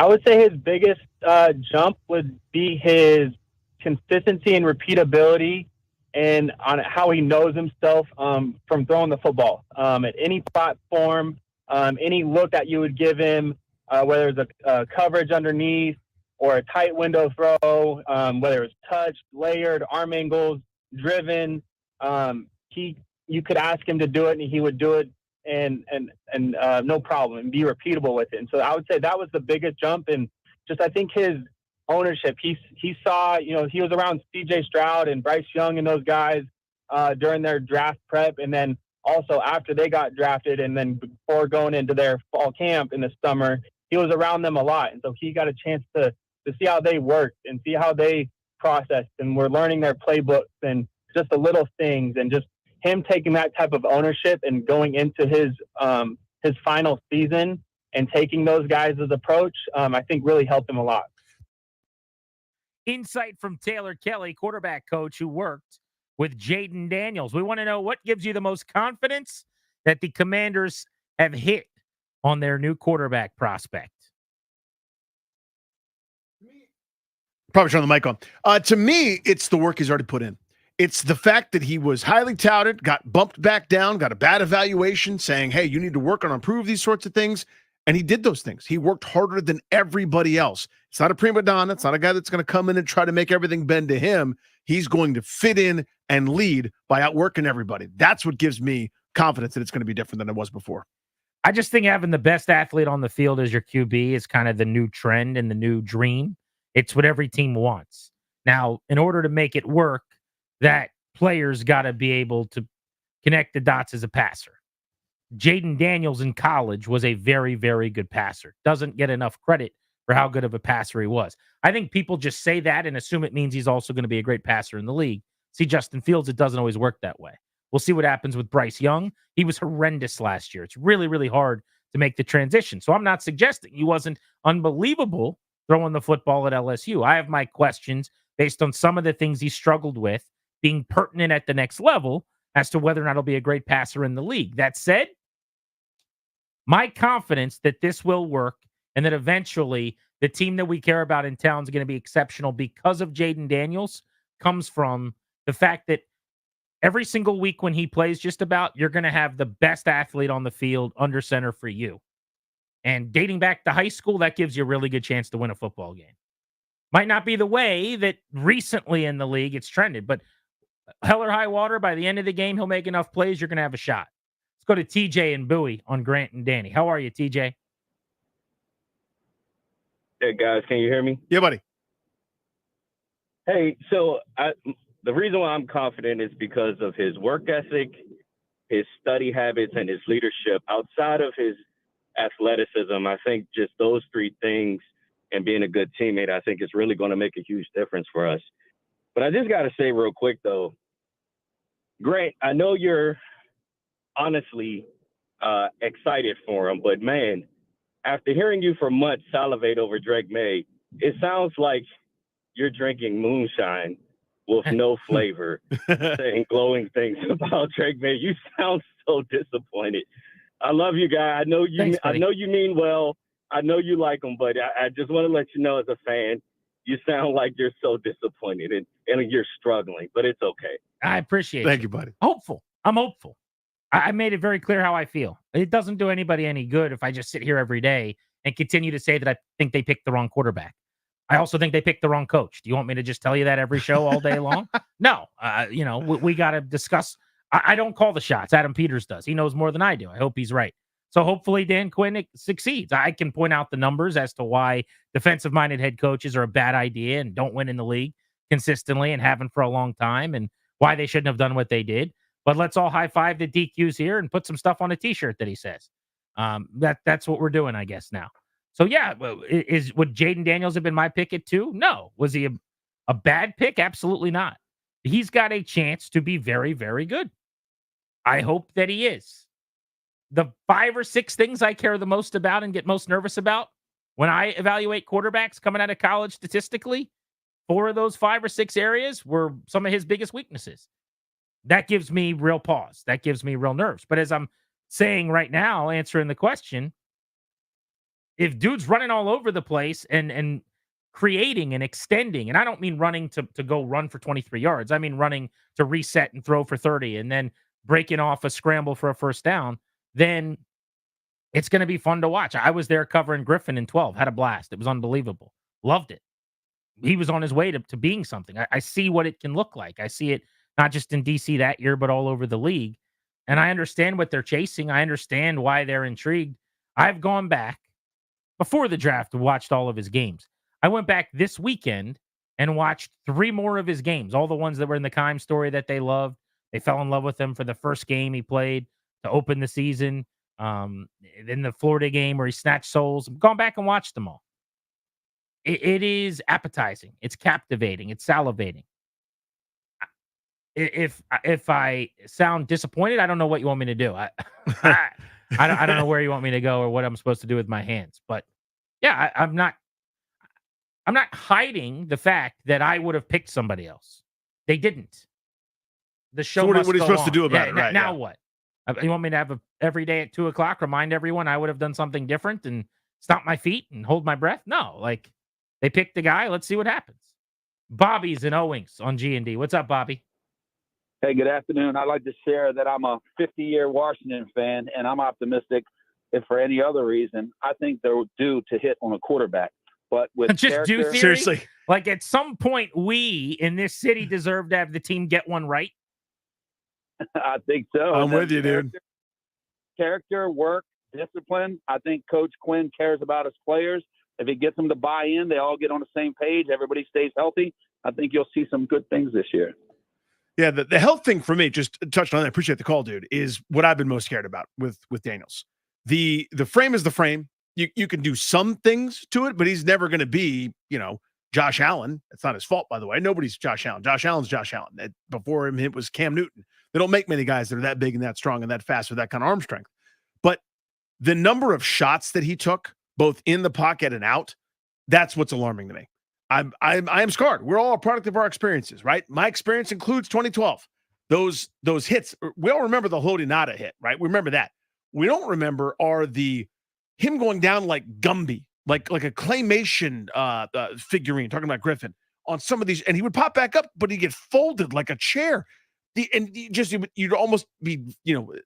I would say his biggest jump would be his consistency and repeatability, and on how he knows himself from throwing the football at any platform, any look that you would give him, whether it's a coverage underneath or a tight window throw, whether it's touched, layered, arm angles, driven. You could ask him to do it, and he would do it, and no problem, and be repeatable with it. And so I would say that was the biggest jump, and just I think his ownership. He saw, he was around C.J. Stroud and Bryce Young and those guys during their draft prep, and then also after they got drafted, and then before going into their fall camp in the summer, he was around them a lot, and so he got a chance to see how they worked and see how they processed, and we're learning their playbooks and just the little things, and just him taking that type of ownership and going into his final season and taking those guys' approach, I think really helped him a lot. Insight from Taylor Kelly, quarterback coach who worked with Jaden Daniels. We want to know what gives you the most confidence that the Commanders have hit on their new quarterback prospect. Probably turn the mic on. To me, it's the work he's already put in. It's the fact that he was highly touted, got bumped back down, got a bad evaluation saying, hey, you need to work on improve these sorts of things. And he did those things. He worked harder than everybody else. It's not a prima donna. It's not a guy that's going to come in and try to make everything bend to him. He's going to fit in and lead by outworking everybody. That's what gives me confidence that it's going to be different than it was before. I just think having the best athlete on the field as your QB is kind of the new trend and the new dream. It's what every team wants. Now, in order to make it work, that player's got to be able to connect the dots as a passer. Jaden Daniels in college was a very, very good passer. Doesn't get enough credit for how good of a passer he was. I think people just say that and assume it means he's also going to be a great passer in the league. See, Justin Fields, it doesn't always work that way. We'll see what happens with Bryce Young. He was horrendous last year. It's really, really hard to make the transition. So I'm not suggesting he wasn't unbelievable throwing the football at LSU. I have my questions based on some of the things he struggled with being pertinent at the next level as to whether or not he'll be a great passer in the league. That said, my confidence that this will work and that eventually the team that we care about in town is going to be exceptional because of Jaden Daniels comes from the fact that every single week when he plays just about, you're going to have the best athlete on the field under center for you. And dating back to high school, that gives you a really good chance to win a football game. Might not be the way that recently in the league it's trended, but hell or high water, by the end of the game, he'll make enough plays, you're going to have a shot. Let's go to TJ and Bowie on Grant and Danny. How are you, TJ? Hey, guys. Can you hear me? Yeah, buddy. Hey, so the reason why I'm confident is because of his work ethic, his study habits, and his leadership. Outside of his athleticism, I think just those three things and being a good teammate, I think is really going to make a huge difference for us. But I just got to say real quick, though, Grant, I know you're honestly excited for him, but man, after hearing you for months salivate over Drake May, it sounds like you're drinking moonshine with no flavor, saying glowing things about Drake May. You sound so disappointed. I love you, guy. I know you. Thanks, I know you mean well. I know you like him, but I just want to let you know, as a fan, you sound like you're so disappointed and you're struggling, but it's okay. I appreciate it. Thank you, buddy. Hopeful. I'm hopeful. I made it very clear how I feel. It doesn't do anybody any good if I just sit here every day and continue to say that I think they picked the wrong quarterback. I also think they picked the wrong coach. Do you want me to just tell you that every show all day long? No. We got to discuss. I don't call the shots. Adam Peters does. He knows more than I do. I hope he's right. So hopefully Dan Quinn succeeds. I can point out the numbers as to why defensive-minded head coaches are a bad idea and don't win in the league consistently and haven't for a long time, and why they shouldn't have done what they did. But let's all high-five the DQs here and put some stuff on a T-shirt that he says. That's what we're doing, I guess, now. So, yeah, would Jaden Daniels have been my pick at 2? No. Was he a bad pick? Absolutely not. He's got a chance to be very, very good. I hope that he is. The 5 or 6 things I care the most about and get most nervous about when I evaluate quarterbacks coming out of college statistically, 4 of those 5 or 6 areas were some of his biggest weaknesses. That gives me real pause. That gives me real nerves. But as I'm saying right now, answering the question, if dude's running all over the place and creating and extending, and I don't mean running to go run for 23 yards. I mean running to reset and throw for 30 and then breaking off a scramble for a first down, then it's going to be fun to watch. I was there covering Griffin in 12, had a blast. It was unbelievable. Loved it. He was on his way to being something. I see what it can look like. I see it not just in DC that year, but all over the league. And I understand what they're chasing. I understand why they're intrigued. I've gone back before the draft and watched all of his games. I went back this weekend and watched 3 more of his games, all the ones that were in the Keim story that they loved. They fell in love with him for the first game he played to open the season. In the Florida game where he snatched souls. I've gone back and watched them all. It is appetizing. It's captivating. It's salivating. If I sound disappointed, I don't know what you want me to do. I don't know where you want me to go or what I'm supposed to do with my hands. But yeah, I'm not hiding the fact that I would have picked somebody else. They didn't. The show. So what are you supposed to do about it? Right now, what? You want me to have every day at 2:00 remind everyone I would have done something different and stomp my feet and hold my breath? No, like they picked the guy. Let's see what happens. Bobby's in Owings on G&D. What's up, Bobby? Hey, good afternoon. I'd like to share that I'm a 50-year Washington fan, and I'm optimistic. If for any other reason, I think they're due to hit on a quarterback. But with just do theory? Seriously, like at some point, we in this city deserve to have the team get one right. I think so. I'm with you, dude. Character, work, discipline. I think Coach Quinn cares about his players. If he gets them to buy in, they all get on the same page. Everybody stays healthy. I think you'll see some good things this year. Yeah, the health thing for me, just touched on that. I appreciate the call, dude, is what I've been most scared about with Daniels. The frame is the frame. You can do some things to it, but he's never going to be, Josh Allen. It's not his fault, by the way. Nobody's Josh Allen. Josh Allen's Josh Allen. Before him, it was Cam Newton. They don't make many guys that are that big and that strong and that fast with that kind of arm strength. But the number of shots that he took, both in the pocket and out, that's what's alarming to me. I am scarred. We're all a product of our experiences, right? My experience includes 2012. Those hits. We all remember the Hodinata hit, right? We remember that. We don't remember him going down like Gumby, like a claymation figurine, talking about Griffin, on some of these, and he would pop back up, but he'd get folded like a chair. You'd almost be,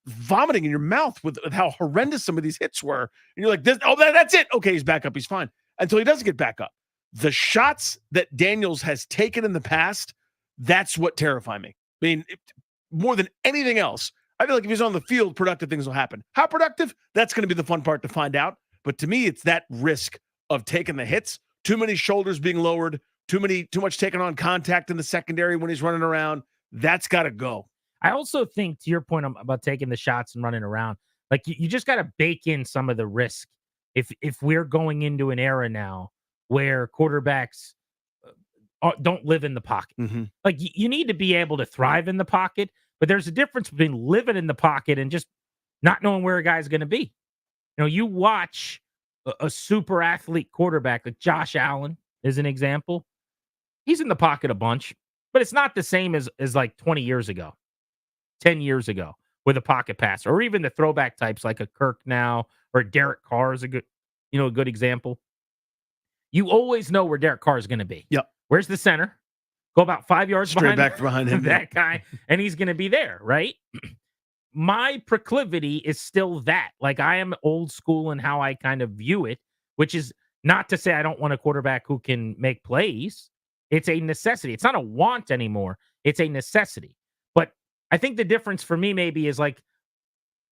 vomiting in your mouth with how horrendous some of these hits were. And you're like, that's it. Okay, he's back up. He's fine. Until he doesn't get back up. The shots that Daniels has taken in the past, that's what terrify me. I mean, more than anything else, I feel like if he's on the field, productive things will happen. How productive? That's going to be the fun part to find out. But to me, it's that risk of taking the hits. Too many shoulders being lowered. Too much taking on contact in the secondary when he's running around. That's got to go. I also think, to your point about taking the shots and running around, like you just got to bake in some of the risk. If we're going into an era now where quarterbacks don't live in the pocket, like you need to be able to thrive in the pocket, but there's a difference between living in the pocket and just not knowing where a guy's going to be. You watch a super athlete quarterback like Josh Allen is an example. He's in the pocket a bunch, but it's not the same as like 20 years ago, 10 years ago with a pocket passer, or even the throwback types like a Kirk now, or Derek Carr is a good example. You always know where Derek Carr is going to be. Yep. Where's the center? Go about 5 yards straight back behind him. That guy, and he's going to be there, right? My proclivity is still that. Like, I am old school in how I kind of view it, which is not to say I don't want a quarterback who can make plays. It's a necessity. It's not a want anymore. It's a necessity. But I think the difference for me maybe is like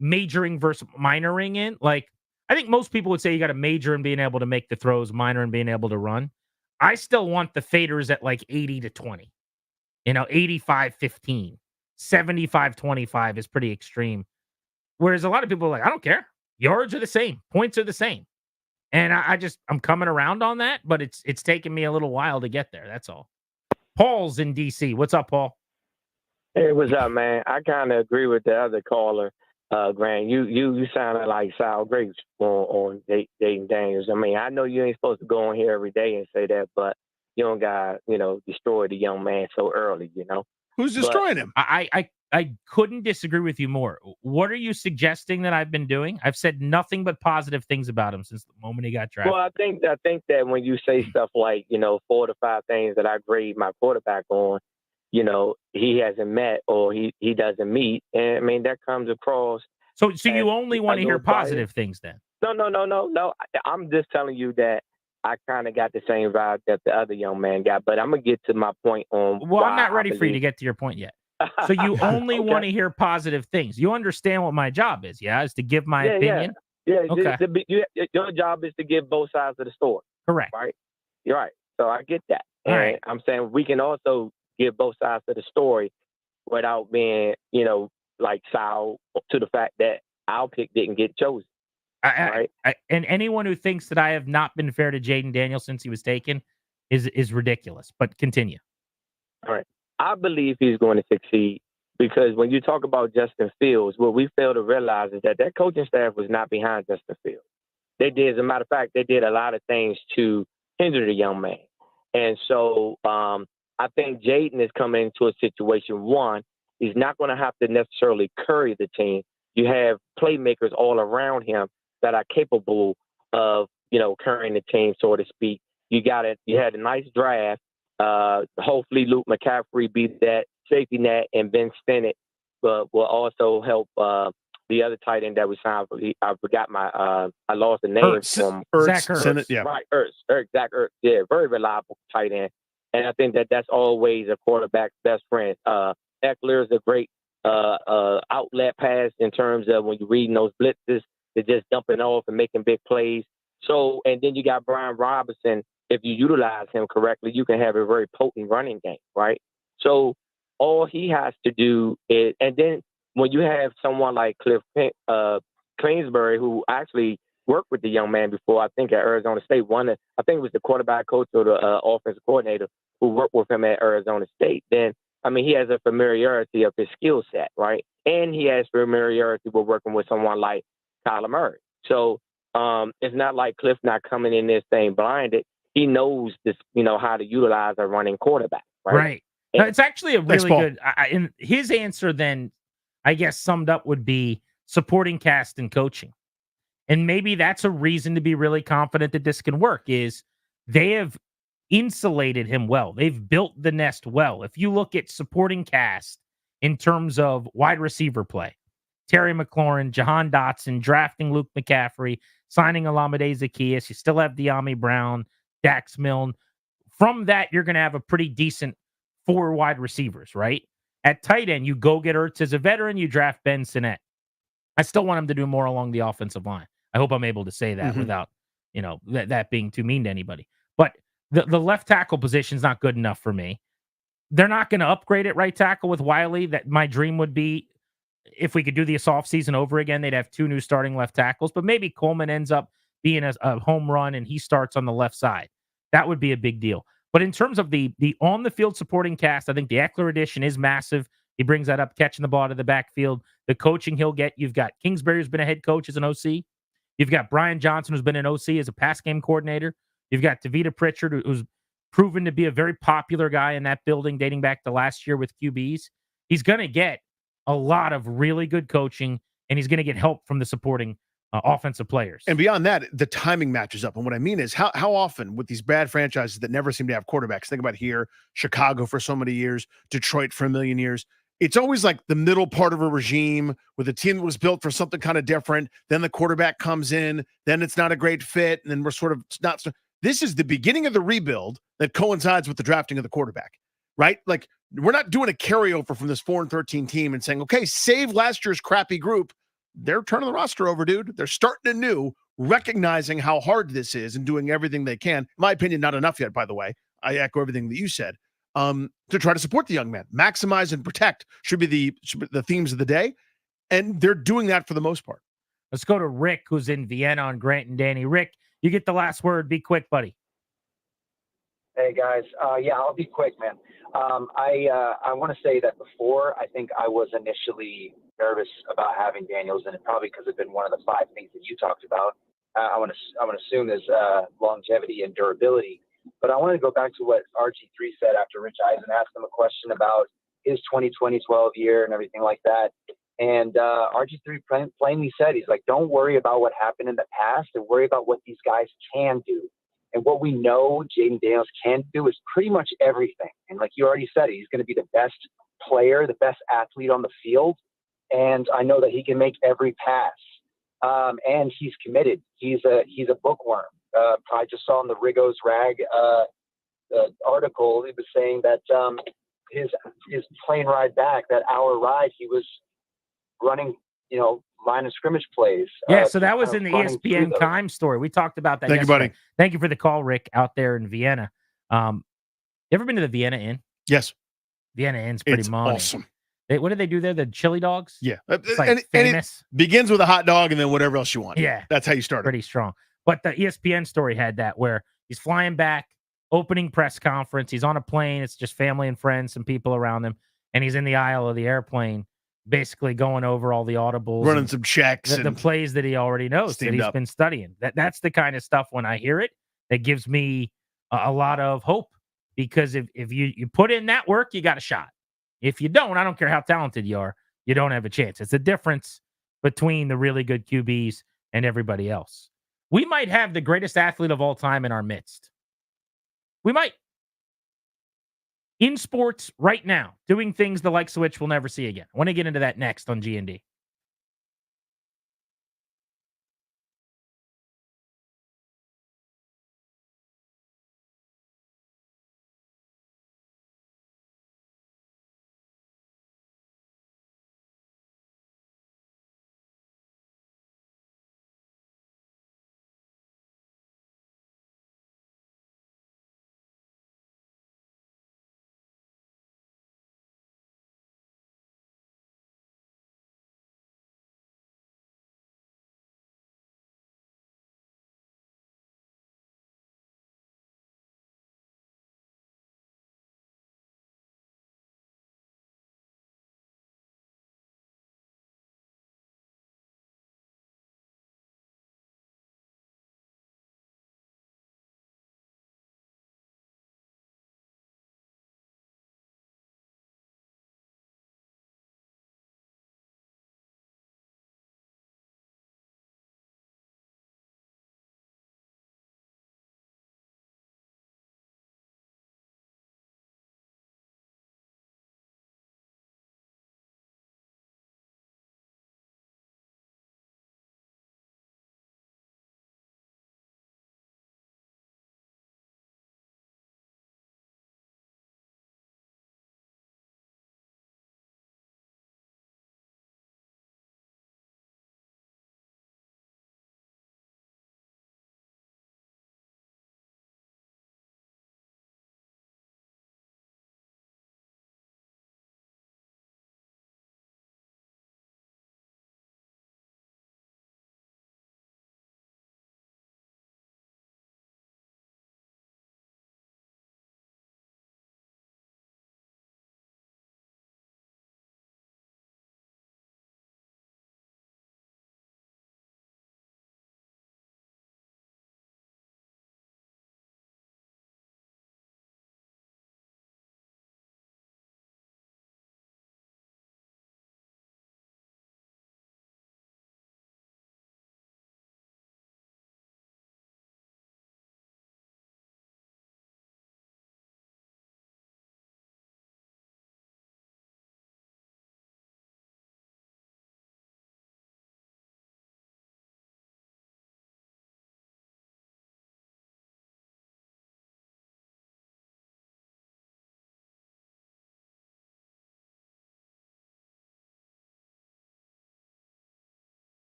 majoring versus minoring in. Like, I think most people would say you got to major in being able to make the throws, minor in being able to run. I still want the faders at like 80-20, 85-15, 75-25 is pretty extreme. Whereas a lot of people are like, I don't care. Yards are the same. Points are the same. And I'm coming around on that, but it's taken me a little while to get there. That's all. Paul's in DC. What's up, Paul? Hey, what's up, man? I kind of agree with the other caller, Grant. You sounded like Sal Grapes on dating Daniels. I mean, I know you ain't supposed to go on here every day and say that, but you don't got destroy the young man so early. Who's destroying him? I I couldn't disagree with you more. What are you suggesting that I've been doing? I've said nothing but positive things about him since the moment he got drafted. Well, I think that when you say stuff like, 4 to 5 things that I grade my quarterback on, he hasn't met or he doesn't meet. And I mean, that comes across. So you only want to hear positive things then? No. I'm just telling you that I kind of got the same vibe that the other young man got, but I'm going to get to my point on. Well, I'm not ready for you to get to your point yet. So you only want to hear positive things. You understand what my job is, yeah? Is to give my opinion? Yeah. Okay. Your job is to give both sides of the story. Correct. Right? You're right. So I get that. All and right. I'm saying we can also give both sides of the story without being, like sour to the fact that our pick didn't get chosen. Right? And anyone who thinks that I have not been fair to Jaden Daniels since he was taken is ridiculous. But continue. All right. I believe he's going to succeed because when you talk about Justin Fields, what we fail to realize is that coaching staff was not behind Justin Fields. They did, as a matter of fact, they did a lot of things to hinder the young man. And so I think Jaden is coming into a situation, one, he's not going to have to necessarily carry the team. You have playmakers all around him that are capable of, carrying the team, so to speak. You had a nice draft. Hopefully Luke McCaffrey be that safety net, and Ben Stennett will also help the other tight end that we signed. I forgot I lost the name from Zach Ertz. Yeah. Right, Zach Ertz. Yeah, very reliable tight end. And I think that's always a quarterback's best friend. Eckler is a great outlet pass in terms of when you're reading those blitzes, they're just dumping off and making big plays. So, and then you got Brian Robinson. If you utilize him correctly, you can have a very potent running game, right? So all he has to do is, and then when you have someone like Cliff Kingsbury, who actually worked with the young man before, I think at Arizona State, I think it was the quarterback coach or the offensive coordinator who worked with him at Arizona State, then, I mean, he has a familiarity of his skill set, right? And he has familiarity with working with someone like Kyler Murray. So it's not like Cliff not coming in this thing blinded. He knows this, how to utilize a running quarterback, right? Right. No, it's actually a really good. And his answer then, I guess, summed up would be supporting cast and coaching, and maybe that's a reason to be really confident that this can work. Is they have insulated him well. They've built the nest well. If you look at supporting cast in terms of wide receiver play, Terry McLaurin, Jahan Dotson, drafting Luke McCaffrey, signing Olamide Zaccheaus, you still have De'Ami Brown, Dax Milne. From that, you're going to have a pretty decent 4 wide receivers, right? At tight end, you go get Ertz as a veteran, you draft Ben Sinnett. I still want him to do more along the offensive line. I hope I'm able to say that without, that being too mean to anybody. But the left tackle position is not good enough for me. They're not going to upgrade at right tackle with Wiley. That my dream would be if we could do this offseason over again, they'd have 2 new starting left tackles, but maybe Coleman ends up being a home run and he starts on the left side. That would be a big deal. But in terms of the on-the-field supporting cast, I think the Eckler addition is massive. He brings that up, catching the ball out of the backfield. The coaching he'll get. You've got Kingsbury, who's been a head coach as an OC. You've got Brian Johnson, who's been an OC as a pass game coordinator. You've got Tavita Pritchard, who's proven to be a very popular guy in that building dating back to last year with QBs. He's going to get a lot of really good coaching, and he's going to get help from the supporting offensive players. And beyond that, the timing matches up. And what I mean is how often with these bad franchises that never seem to have quarterbacks, think about here, Chicago for so many years, Detroit for a million years, it's always like the middle part of a regime with a team that was built for something kind of different. Then the quarterback comes in, then it's not a great fit. And then we're sort of not. This is the beginning of the rebuild that coincides with the drafting of the quarterback, right? Like we're not doing a carryover from this 4-13 team and saying, okay, save last year's crappy group. They're turning the roster over, dude. They're starting anew, recognizing how hard this is and doing everything they can. In my opinion, not enough yet, by the way. I echo everything that you said. To try to support the young man. Maximize and protect should be the themes of the day. And they're doing that for the most part. Let's go to Rick, who's in Vienna on Grant and Danny. Rick, you get the last word. Be quick, buddy. Hey, guys. Yeah, I'll be quick, man. I want to say that before, I think I was initially nervous about having Daniels, and it probably because it's been one of the 5 things that you talked about. I want to assume is longevity and durability. But I want to go back to what RG3 said after Rich Eisen asked him a question about his 2012 year and everything like that. And RG3 plainly said, he's like, don't worry about what happened in the past and worry about what these guys can do. And what we know Jaden Daniels can do is pretty much everything. And like you already said, he's going to be the best player, the best athlete on the field. And I know that he can make every pass. And he's committed. He's a bookworm. I just saw in the Rigos Rag article, it was saying that his plane ride back, that hour ride, he was running, line of scrimmage plays. Yeah, so that was in the ESPN Keim story. We talked about that. Thank you, buddy. Thank you for the call, Rick, out there in Vienna. You ever been to the Vienna Inn? Yes. Vienna Inn's pretty money. Awesome. What do they do there? The chili dogs? Yeah. It's like and famous. it begins with a hot dog and then whatever else you want. Yeah. That's how you start it. Pretty strong. But the ESPN story had that where he's flying back, opening press conference. He's on a plane. It's just family and friends, some people around him. And he's in the aisle of the airplane, basically going over all the audibles. Running some checks. The plays that he already knows, that he's been studying. That's the kind of stuff, when I hear it, that gives me a lot of hope. Because if you put in that work, you got a shot. If you don't, I don't care how talented you are, you don't have a chance. It's a difference between the really good QBs and everybody else. We might have the greatest athlete of all time in our midst. We might. In sports right now, doing things the likes of which we'll never see again. I want to get into that next on G&D.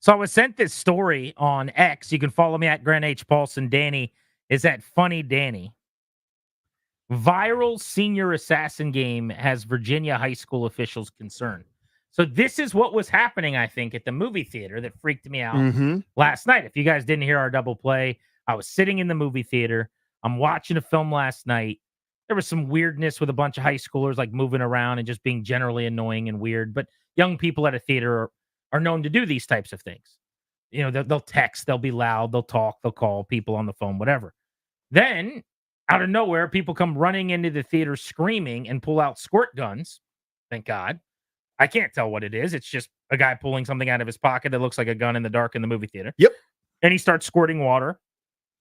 So I was sent this story on X. You can follow me at Grant H. Paulson. Danny is at Funny Danny. Viral senior assassin game has Virginia high school officials concerned. So this is what was happening, I think, at the movie theater that freaked me out last night. If you guys didn't hear our double play, I was sitting in the movie theater. I'm watching a film last night. There was some weirdness with a bunch of high schoolers like moving around and just being generally annoying and weird. But young people at a theater are known to do these types of things. You know, they'll text, they'll be loud, they'll talk, they'll call people on the phone, whatever. Then, out of nowhere, people come running into the theater screaming and pull out squirt guns. Thank God. I can't tell what it is. It's just a guy pulling something out of his pocket that looks like a gun in the dark in the movie theater. Yep. And he starts squirting water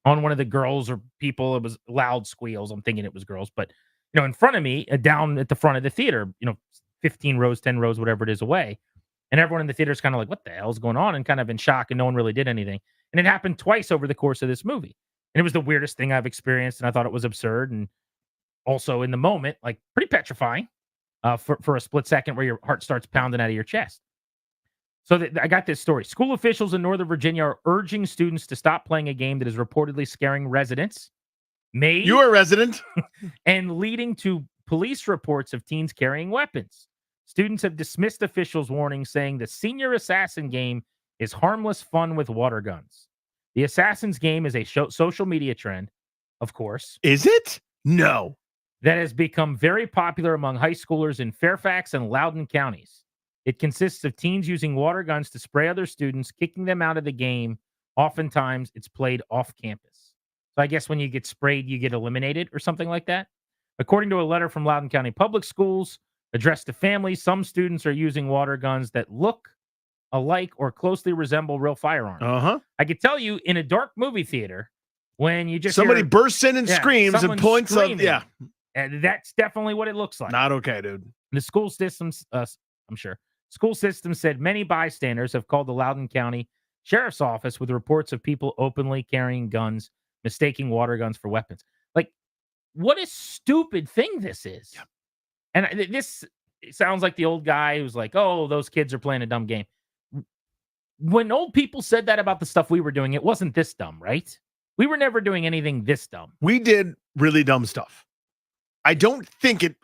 on one of the girls or people. It was loud squeals. I'm thinking it was girls. But, in front of me, down at the front of the theater, 15 rows, 10 rows, whatever it is away. And everyone in the theater is kind of like, what the hell is going on? And kind of in shock, and no one really did anything. And it happened twice over the course of this movie. And it was the weirdest thing I've experienced, and I thought it was absurd. And also in the moment, like pretty petrifying for a split second where your heart starts pounding out of your chest. So I got this story. School officials in Northern Virginia are urging students to stop playing a game that is reportedly scaring residents. You're a resident. And leading to police reports of teens carrying weapons. Students have dismissed officials' warnings, saying the senior assassin game is harmless fun with water guns. The Assassin's game is a social media trend, of course. Is it? No. That has become very popular among high schoolers in Fairfax and Loudoun counties. It consists of teens using water guns to spray other students, kicking them out of the game. Oftentimes, it's played off campus. So I guess when you get sprayed, you get eliminated or something like that. According to a letter from Loudoun County Public Schools addressed to families, some students are using water guns that look alike or closely resemble real firearms. I could tell you in a dark movie theater, when you just somebody bursts in and screams and points up, and that's definitely what it looks like. Not okay, dude. The school systems, I'm sure, school system said many bystanders have called the Loudoun County Sheriff's Office with reports of people openly carrying guns, mistaking water guns for weapons. Like, what a stupid thing this is. Yeah. And this sounds like the old guy who's like, oh, those kids are playing a dumb game. When old people said that about the stuff we were doing, it wasn't this dumb, right? We were never doing anything this dumb. We did really dumb stuff. I don't think it...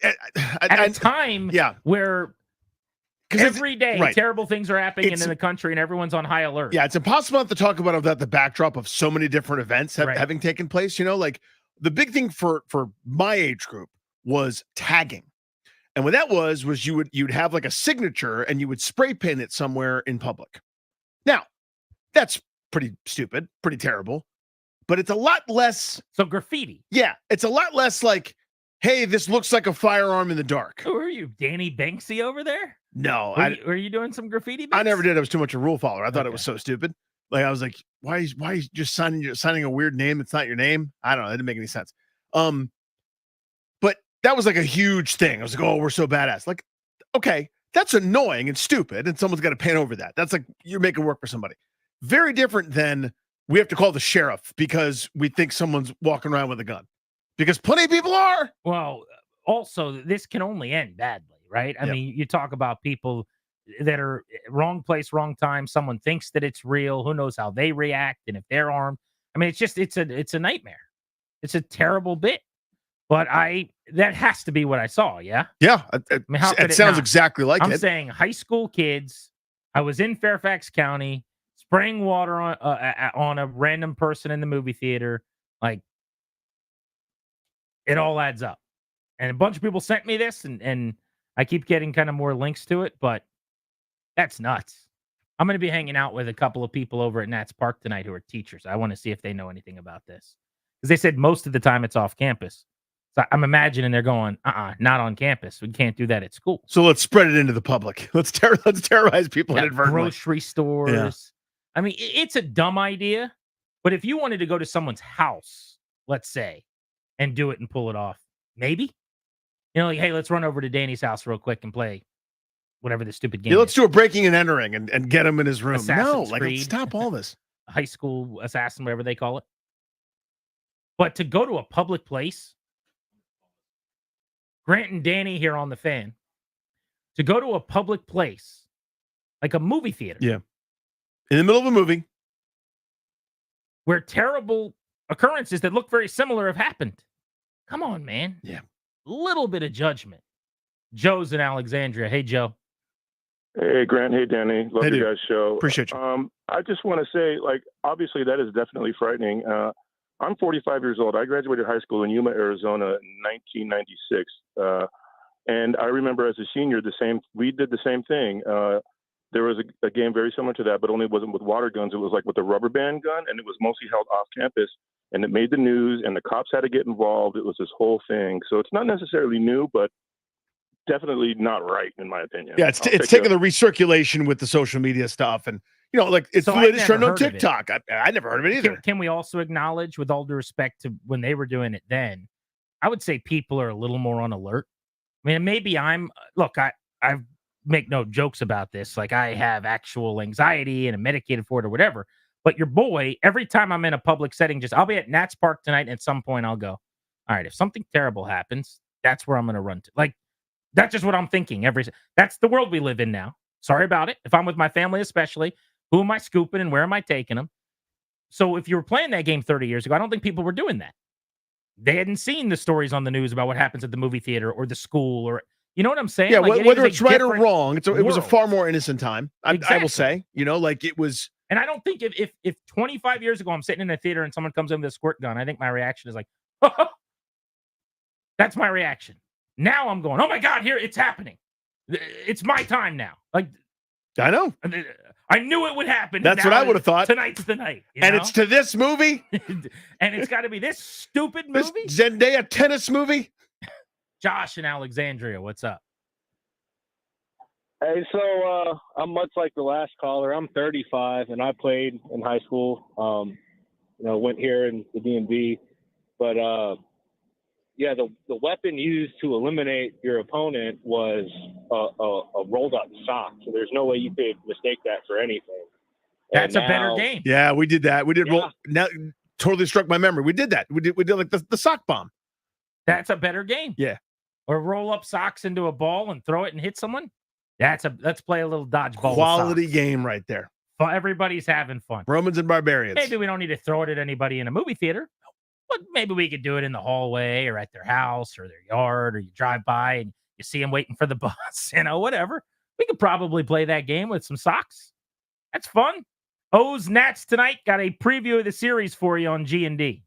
At a time where every day terrible things are happening in the country and everyone's on high alert. Yeah, it's impossible not to talk about without the backdrop of so many different events having taken place. Like the big thing for my age group was tagging. And what that was you'd have like a signature and you would spray paint it somewhere in public. Now, that's pretty stupid, pretty terrible, but it's a lot less. So graffiti. Yeah. It's a lot less like, hey, this looks like a firearm in the dark. Who are you, Danny Banksy over there? No. Were you doing some graffiti? I never did. I was too much a rule follower. I thought it was so stupid. Like I was like, why are you just signing a weird name that's not your name? I don't know. It didn't make any sense. But that was like a huge thing. I was like, oh, we're so badass. Like, okay, that's annoying and stupid, and someone's got to paint over that. That's like you're making work for somebody. Very different than we have to call the sheriff because we think someone's walking around with a gun. Because plenty of people are. Well, also, this can only end badly, right? I mean, you talk about people that are wrong place, wrong time. Someone thinks that it's real. Who knows how they react and if they're armed. I mean, it's a nightmare. It's a terrible bit. But that has to be what I saw, yeah? Yeah. I mean, how it sounds exactly like it. I'm saying high school kids. I was in Fairfax County spraying water on a random person in the movie theater. Like, it all adds up. And a bunch of people sent me this, and I keep getting kind of more links to it, but that's nuts. I'm going to be hanging out with a couple of people over at Nats Park tonight who are teachers. I want to see if they know anything about this. Because they said most of the time it's off campus. So I'm imagining they're going, not on campus. We can't do that at school. So let's spread it into the public. Let's terrorize people inadvertently. Grocery stores. Yeah. I mean, it's a dumb idea. But if you wanted to go to someone's house, let's say, and do it and pull it off, maybe. Like, hey, let's run over to Danny's house real quick and play whatever the stupid game is. Let's do a breaking and entering and get him in his room. Assassin's Creed, let's stop all this. High school assassin, whatever they call it. But to go to a public place, Grant and Danny here on the Fan, to go to a public place, like a movie theater, In the middle of a movie. Where terrible occurrences that look very similar have happened. Come on, man. Yeah. Little bit of judgment. Joe's in Alexandria. Hey, Joe. Hey, Grant. Hey, Danny. Love Hey, your dude. guys' show. Appreciate you. I just want to say, obviously that is definitely frightening. I'm 45 years old. I graduated high school in Yuma, Arizona in 1996. And I remember as a senior, we did the same thing. There was a game very similar to that, but only wasn't with water guns. It was like with a rubber band gun, and it was mostly held off campus. And it made the news, and the cops had to get involved. It was this whole thing. So it's not necessarily new, but definitely not right, in my opinion. Yeah, it's taking the recirculation with the social media stuff. And, it's the latest trend on TikTok. I never heard of it either. Can we also acknowledge, with all due respect to when they were doing it then, I would say people are a little more on alert. I mean, maybe I make no jokes about this. Like, I have actual anxiety and I'm medicated for it or whatever. But your boy, every time I'm in a public setting, I'll be at Nats Park tonight, and at some point I'll go, all right, if something terrible happens, that's where I'm going to run to. Like, that's just what I'm thinking. That's the world we live in now. Sorry about it. If I'm with my family, especially, who am I scooping and where am I taking them? So if you were playing that game 30 years ago, I don't think people were doing that. They hadn't seen the stories on the news about what happens at the movie theater or the school, or you know what I'm saying? Yeah, Like, whether it's right or wrong, it was a world. far more innocent time. I will say, it was. And I don't think if 25 years ago I'm sitting in a theater and someone comes in with a squirt gun, I think my reaction is like, that's my reaction. Now I'm going, oh my God, here it's happening. It's my time now. Like, I know. I knew it would happen. That's what I would have thought. Tonight's the night. And it's to this movie. And it's got to be this stupid movie. This Zendaya tennis movie. Josh in Alexandria, what's up? Hey, so I'm much like the last caller. I'm 35, and I played in high school. Went here in the DMV, but the weapon used to eliminate your opponent was a rolled up sock. So there's no way you could mistake that for anything. That's a better game. Yeah, we did that. We did roll. Now, totally struck my memory. We did that. We did like the sock bomb. That's a better game. Yeah. Or roll up socks into a ball and throw it and hit someone. Let's play a little dodgeball. Quality game right there. Everybody's having fun. Romans and barbarians. Maybe we don't need to throw it at anybody in a movie theater, but maybe we could do it in the hallway or at their house or their yard, or you drive by and you see them waiting for the bus, whatever. We could probably play that game with some socks. That's fun. O's Nats tonight. Got a preview of the series for you on G&D.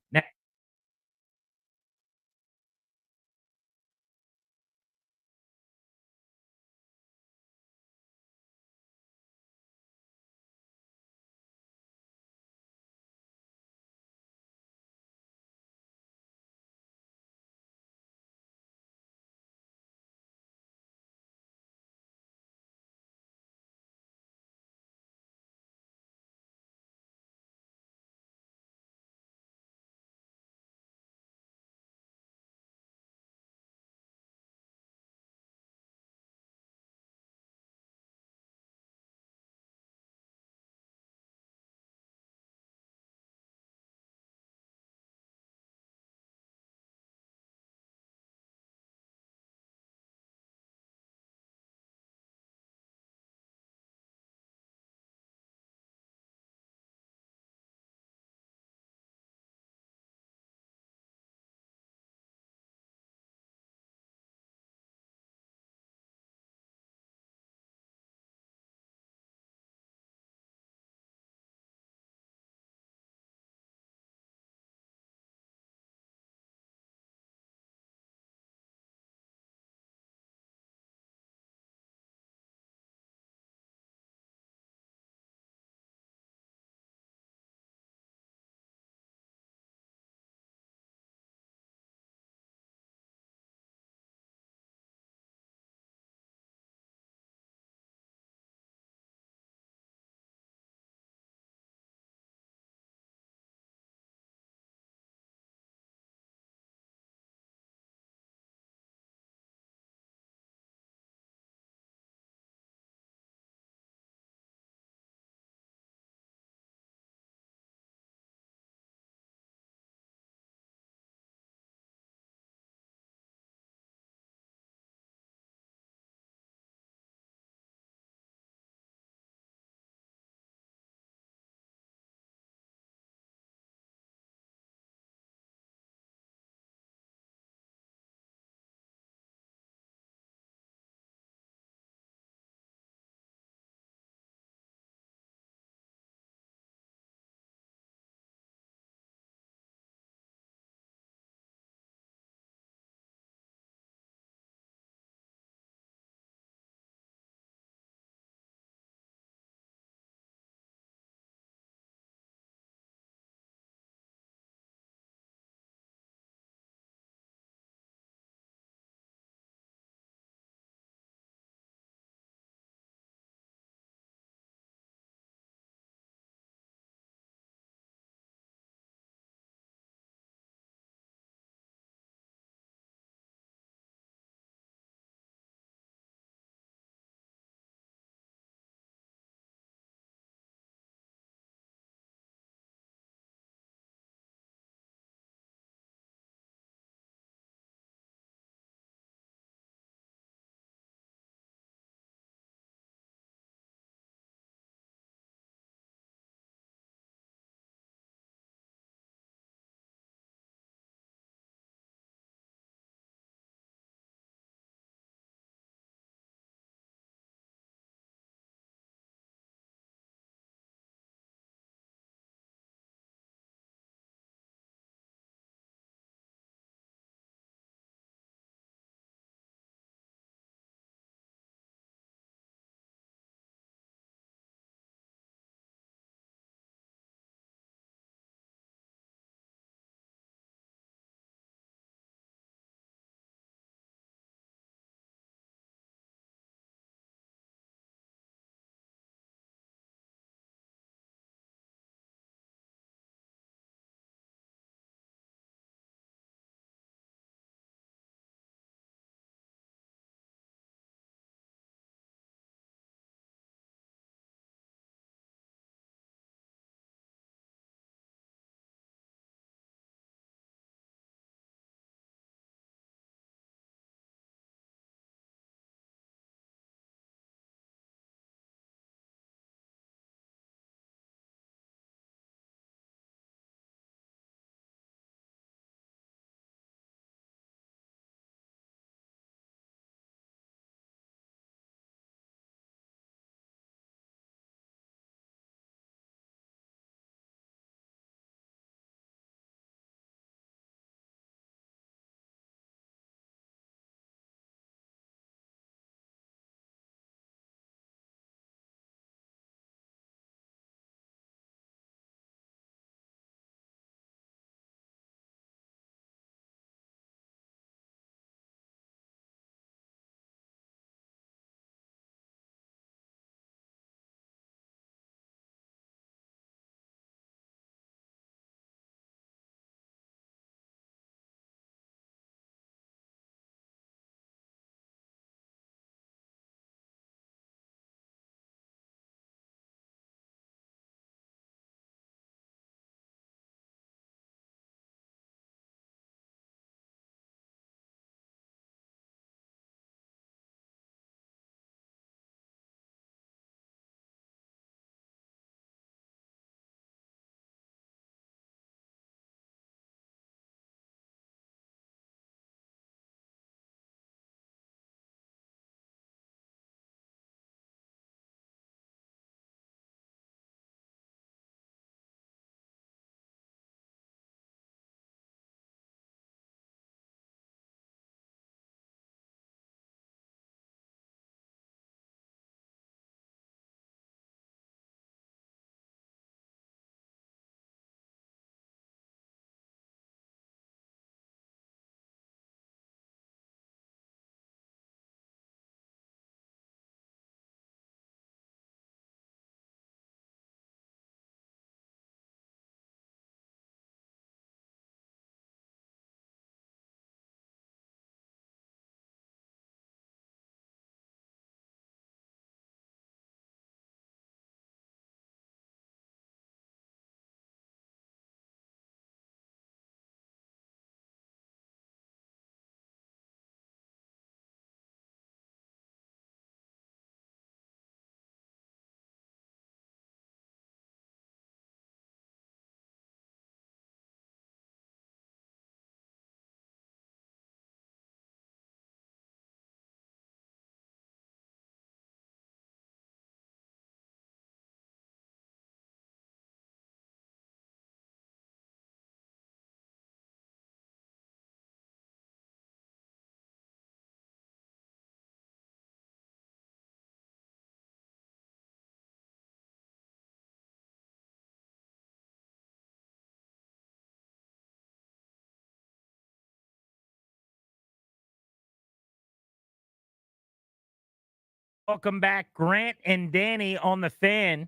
Welcome back, Grant and Danny on the Fan.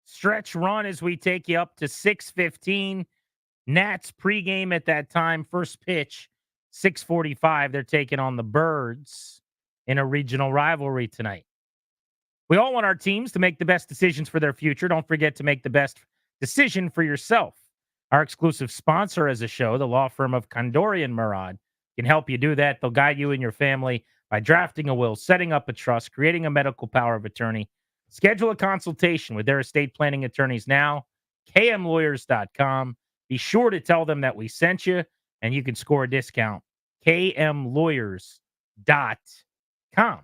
Stretch run as we take you up to 6:15. Nats pregame at that time. First pitch, 6:45. They're taking on the Birds in a regional rivalry tonight. We all want our teams to make the best decisions for their future. Don't forget to make the best decision for yourself. Our exclusive sponsor as a show, the law firm of Kondorian Murad, can help you do that. They'll guide you and your family by drafting a will, setting up a trust, creating a medical power of attorney. Schedule a consultation with their estate planning attorneys now, kmlawyers.com. Be sure to tell them that we sent you, and you can score a discount, kmlawyers.com.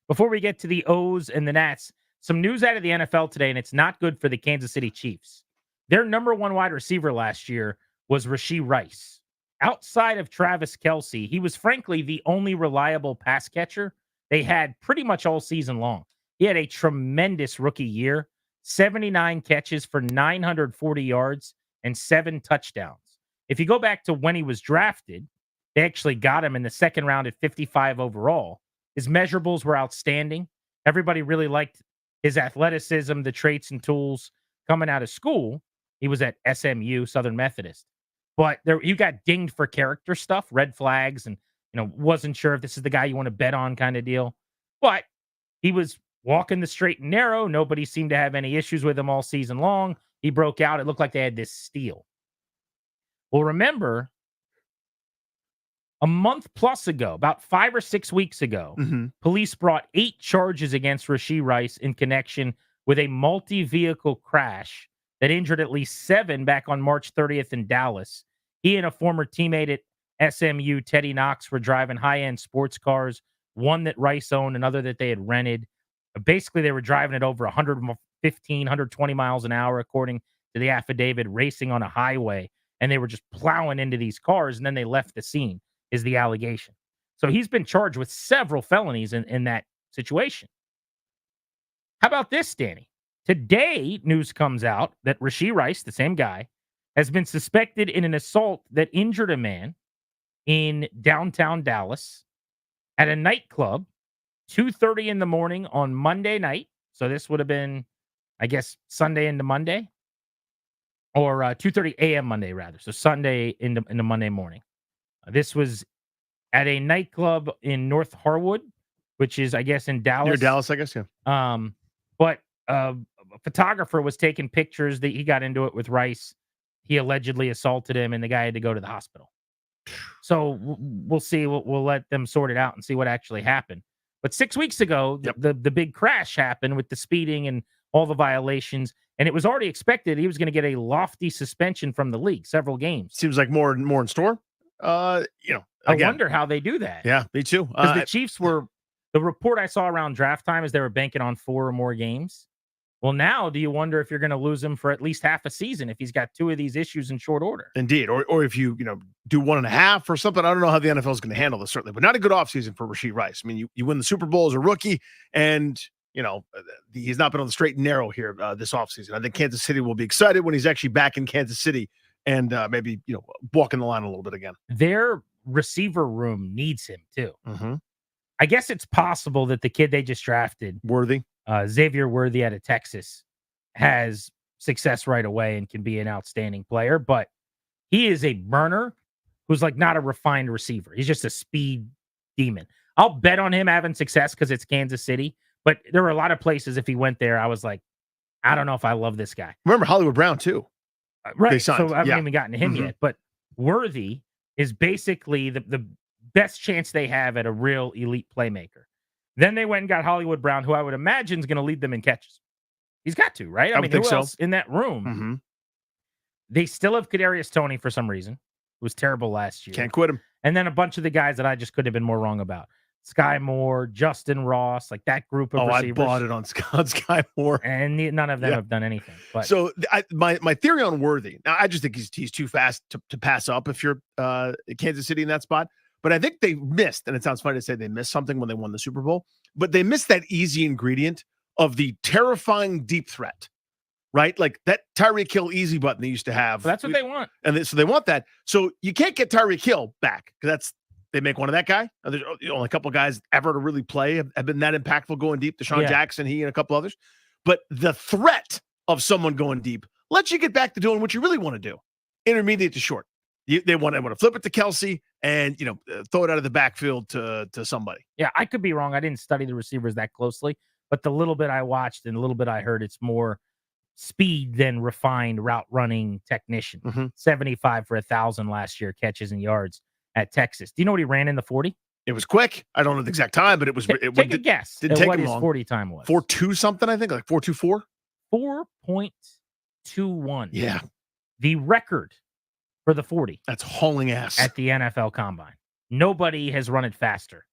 Before we get to the O's and the Nats, some news out of the NFL today, and it's not good for the Kansas City Chiefs. Their number one wide receiver last year was Rashee Rice. Outside of Travis Kelce, he was frankly the only reliable pass catcher they had pretty much all season long. He had a tremendous rookie year, 79 catches for 940 yards and 7 touchdowns. If you go back to when he was drafted, they actually got him in the second round at 55 overall. His measurables were outstanding. Everybody really liked his athleticism, the traits and tools coming out of school. He was at SMU, Southern Methodist. But you got dinged for character stuff, red flags, and wasn't sure if this is the guy you want to bet on kind of deal. But he was walking the straight and narrow. Nobody seemed to have any issues with him all season long. He broke out. It looked like they had this steal. Well, remember, a month plus ago, about 5 or 6 weeks ago, police brought 8 charges against Rashee Rice in connection with a multi-vehicle crash that injured at least 7 back on March 30th in Dallas. He and a former teammate at SMU, Teddy Knox, were driving high-end sports cars, one that Rice owned, another that they had rented. Basically, they were driving at over 115, 120 miles an hour, according to the affidavit, racing on a highway, and they were just plowing into these cars, and then they left the scene, is the allegation. So he's been charged with several felonies in that situation. How about this, Danny? Today, news comes out that Rashee Rice, the same guy, has been suspected in an assault that injured a man in downtown Dallas at a nightclub, 2:30 in the morning on Monday night. So this would have been, I guess, Sunday into Monday, or 2:30 a.m. Monday, rather. So Sunday into Monday morning. This was at a nightclub in North Harwood, which is, I guess, in Dallas. Near Dallas, I guess, yeah. But a photographer was taking pictures that he got into it with Rice. He allegedly assaulted him, and the guy had to go to the hospital. So we'll see. We'll let them sort it out and see what actually happened. But 6 weeks ago, the big crash happened with the speeding and all the violations, and it was already expected he was going to get a lofty suspension from the league, several games. Seems like more in store. I wonder how they do that. Yeah, me too. Because the Chiefs were, the report I saw around draft time is they were banking on 4 or more games. Well, now do you wonder if you're going to lose him for at least half a season if he's got 2 of these issues in short order? Indeed. Or if you do 1.5 or something. I don't know how the NFL is going to handle this, certainly, but not a good offseason for Rashee Rice. I mean, you win the Super Bowl as a rookie, and he's not been on the straight and narrow here this offseason. I think Kansas City will be excited when he's actually back in Kansas City and maybe walking the line a little bit again. Their receiver room needs him too. I guess it's possible that the kid they just drafted, Worthy, Xavier Worthy out of Texas, has success right away and can be an outstanding player, but he is a burner who's like not a refined receiver. He's just a speed demon. I'll bet on him having success because it's Kansas City, but there were a lot of places if he went there, I was like, I don't know if I love this guy. Remember Hollywood Brown too. Right. So I haven't even gotten to him yet, but Worthy is basically the best chance they have at a real elite playmaker. Then they went and got Hollywood Brown, who I would imagine is going to lead them in catches. He's got to, right? I mean, who else in that room? They still have Kadarius Toney for some reason. It was terrible last year. Can't quit him. And then a bunch of the guys that I just couldn't have been more wrong about. Sky Moore, Justin Ross, like that group of receivers. I bought it on Sky Moore. And none of them have done anything. But so my theory on Worthy, now I just think he's too fast to pass up if you're Kansas City in that spot. But I think they missed, and it sounds funny to say they missed something when they won the Super Bowl, but they missed that easy ingredient of the terrifying deep threat, right? Like that Tyreek Hill easy button they used to have. That's what they want. And so they want that. So you can't get Tyreek Hill back because that's they make one of that guy. There's only a couple of guys ever to really play have been that impactful going deep. Deshaun Jackson, he and a couple others. But the threat of someone going deep lets you get back to doing what you really want to do, intermediate to short. They want to flip it to Kelsey and throw it out of the backfield to somebody. Yeah, I could be wrong. I didn't study the receivers that closely, but the little bit I watched and the little bit I heard, it's more speed than refined route running technician. 75 for 1,000 last year catches and yards at Texas. Do you know what he ran in the 40? It was quick. I don't know the exact time, but it was. Take a guess. Didn't take what him his long. 40 time was. 4.2 something, I think, like 4.24. 4.21. Yeah. The record for the 40. That's hauling ass at the NFL Combine. Nobody has run it faster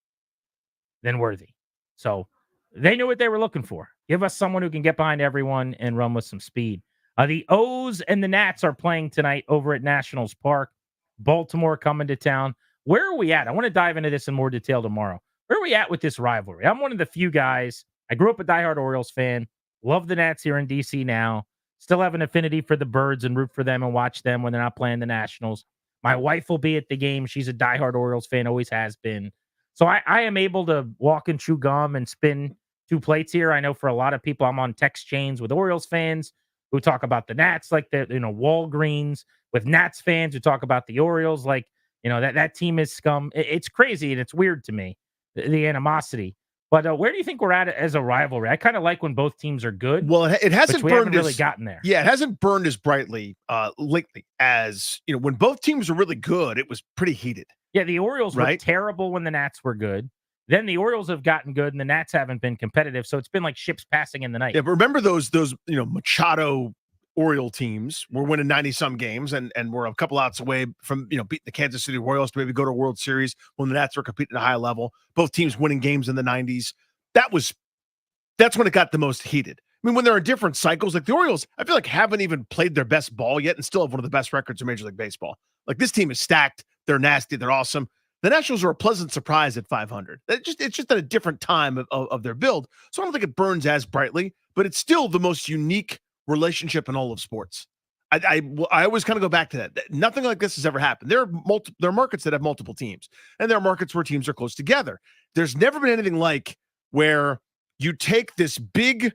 than Worthy. So they knew what they were looking for. Give us someone who can get behind everyone and run with some speed. The O's and the Nats are playing tonight over at Nationals Park. Baltimore coming to town. Where are we at? I want to dive into this in more detail tomorrow. Where are we at with this rivalry? I'm one of the few guys. I grew up a diehard Orioles fan. Love the Nats here in D.C. now. Still have an affinity for the Birds and root for them and watch them when they're not playing the Nationals. My wife will be at the game. She's a diehard Orioles fan, always has been. So I am able to walk and chew gum and spin two plates here. I know for a lot of people, I'm on text chains with Orioles fans who talk about the Nats like the Walgreens, with Nats fans who talk about the Orioles like that team is scum. It's crazy and it's weird to me, the animosity. But where do you think we're at as a rivalry? I kind of like when both teams are good. Well, it hasn't burned really gotten there. Yeah, it hasn't burned as brightly lately as when both teams were really good. It was pretty heated. Yeah, the Orioles were terrible when the Nats were good. Then the Orioles have gotten good, and the Nats haven't been competitive. So it's been like ships passing in the night. Yeah, but remember those Machado Oriole teams were winning 90-some games and were a couple outs away from beating the Kansas City Royals to maybe go to a World Series when the Nats were competing at a high level. Both teams winning games in the 90s. That's when it got the most heated. I mean, when there are different cycles, like the Orioles, I feel like haven't even played their best ball yet and still have one of the best records in Major League Baseball. Like this team is stacked. They're nasty. They're awesome. The Nationals are a pleasant surprise at 500. It's just at a different time of their build. So I don't think it burns as brightly, but it's still the most unique relationship in all of sports. I always kind of go back to that. Nothing like this has ever happened. There are markets that have multiple teams, and there are markets where teams are close together. There's never been anything like where you take this big,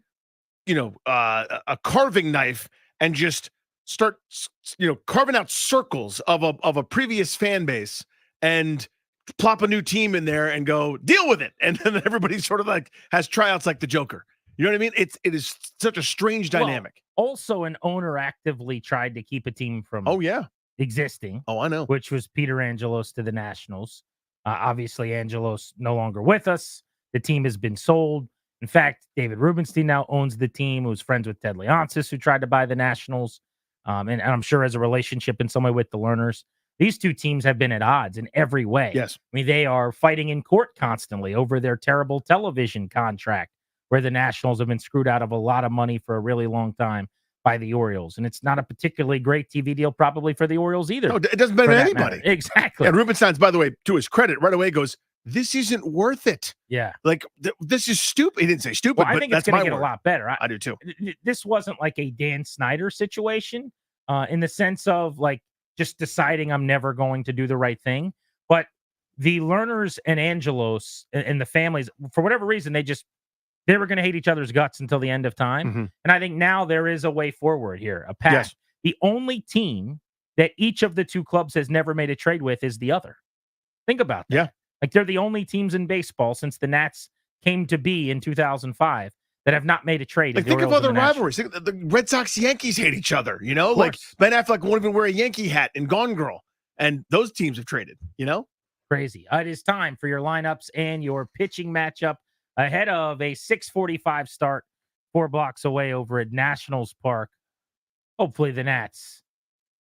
a carving knife and just start, carving out circles of a previous fan base and plop a new team in there and go deal with it. And then everybody sort of like has tryouts like the Joker. You know what I mean? It is such a strange dynamic. Well, also, an owner actively tried to keep a team from existing. Oh, I know. Which was Peter Angelos to the Nationals. Obviously, Angelos no longer with us. The team has been sold. In fact, David Rubenstein now owns the team, who's friends with Ted Leonsis, who tried to buy the Nationals. And I'm sure has a relationship in some way with the Lerners. These two teams have been at odds in every way. Yes. I mean, they are fighting in court constantly over their terrible television contract, where the Nationals have been screwed out of a lot of money for a really long time by the Orioles. And it's not a particularly great TV deal probably for the Orioles either. No, it doesn't benefit anybody. Exactly. And Rubenstein's, by the way, to his credit, right away goes, this isn't worth it. Yeah. Like, this is stupid. He didn't say stupid, Well, I but think that's it's going my to get word. a lot better. I do too. This wasn't like a Dan Snyder situation in the sense of like just deciding I'm never going to do the right thing. But the Lerners and Angelos and the families, for whatever reason, they were going to hate each other's guts until the end of time. Mm-hmm. And I think now there is a way forward here, a path. Yes. The only team that each of the two clubs has never made a trade with is the other. Think about that. Yeah. Like they're the only teams in baseball since the Nats came to be in 2005 that have not made a trade. Like, think of other rivalries. Think the Red Sox Yankees hate each other, Like Ben Affleck won't even wear a Yankee hat in Gone Girl. And those teams have traded, Crazy. It is time for your lineups and your pitching matchup ahead of a 6:45 start 4 blocks away over at Nationals Park. Hopefully the Nats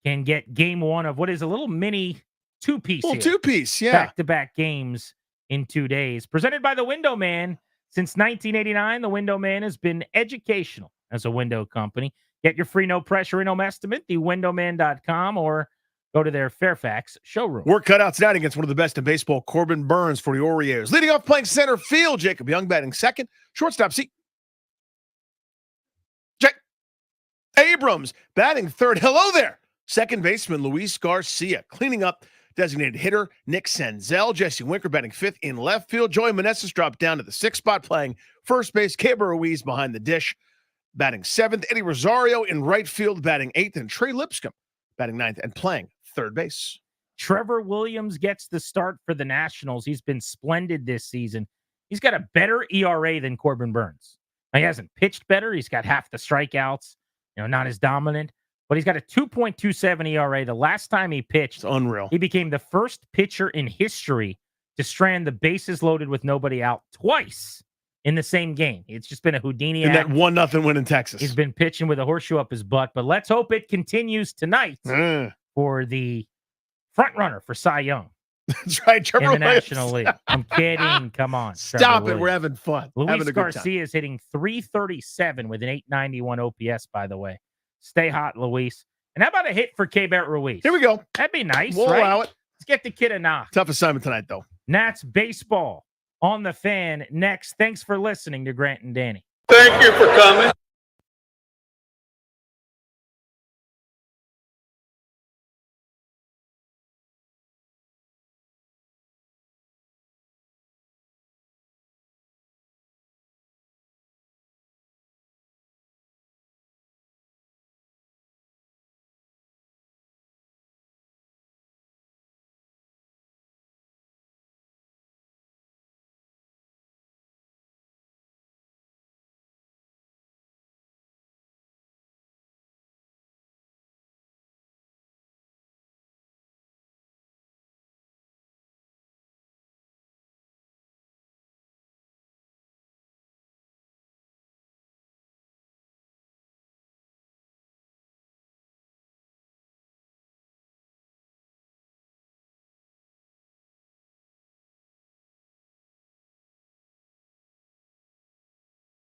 can get game one of what is a little mini two-piece. Well, two-piece, yeah. Back-to-back games in 2 days. Presented by the Window Man. Since 1989, the Window Man has been educational as a window company. Get your free no-pressure in-home estimate, thewindowman.com, or go to their Fairfax showroom. Work cut out tonight against one of the best in baseball, Corbin Burns for the Orioles. Leading off playing center field, Jacob Young batting second. Shortstop seat. Jake Abrams batting third. Hello there. Second baseman, Luis Garcia, cleaning up Designated hitter, Nick Senzel. Jesse Winker batting 5th in left field. Joey Meneses dropped down to the 6th spot, playing first base. Keibert Ruiz behind the dish, batting 7th. Eddie Rosario in right field, batting 8th. And Trey Lipscomb batting 9th and playing third base. Trevor Williams gets the start for the Nationals. He's been splendid this season. He's got a better ERA than Corbin Burns. Now, he hasn't pitched better. He's got half the strikeouts, not as dominant, but he's got a 2.27 ERA. The last time he pitched, it's unreal. He became the first pitcher in history to strand the bases loaded with nobody out twice in the same game. It's just been a Houdini in act. that 1-0 win in Texas. He's been pitching with a horseshoe up his butt, but let's hope it continues tonight for the front runner for Cy Young. That's right, Trevor in the Williams. National League. I'm kidding. Come on. Stop it. We're having fun. Luis Garcia is hitting 337 with an 891 OPS, by the way. Stay hot, Luis. And how about a hit for Keibert Ruiz? Here we go. That'd be nice, We'll right? allow it. Let's get the kid a knock. Tough assignment tonight, though. Nats baseball on the Fan next. Thanks for listening to Grant and Danny. Thank you for coming.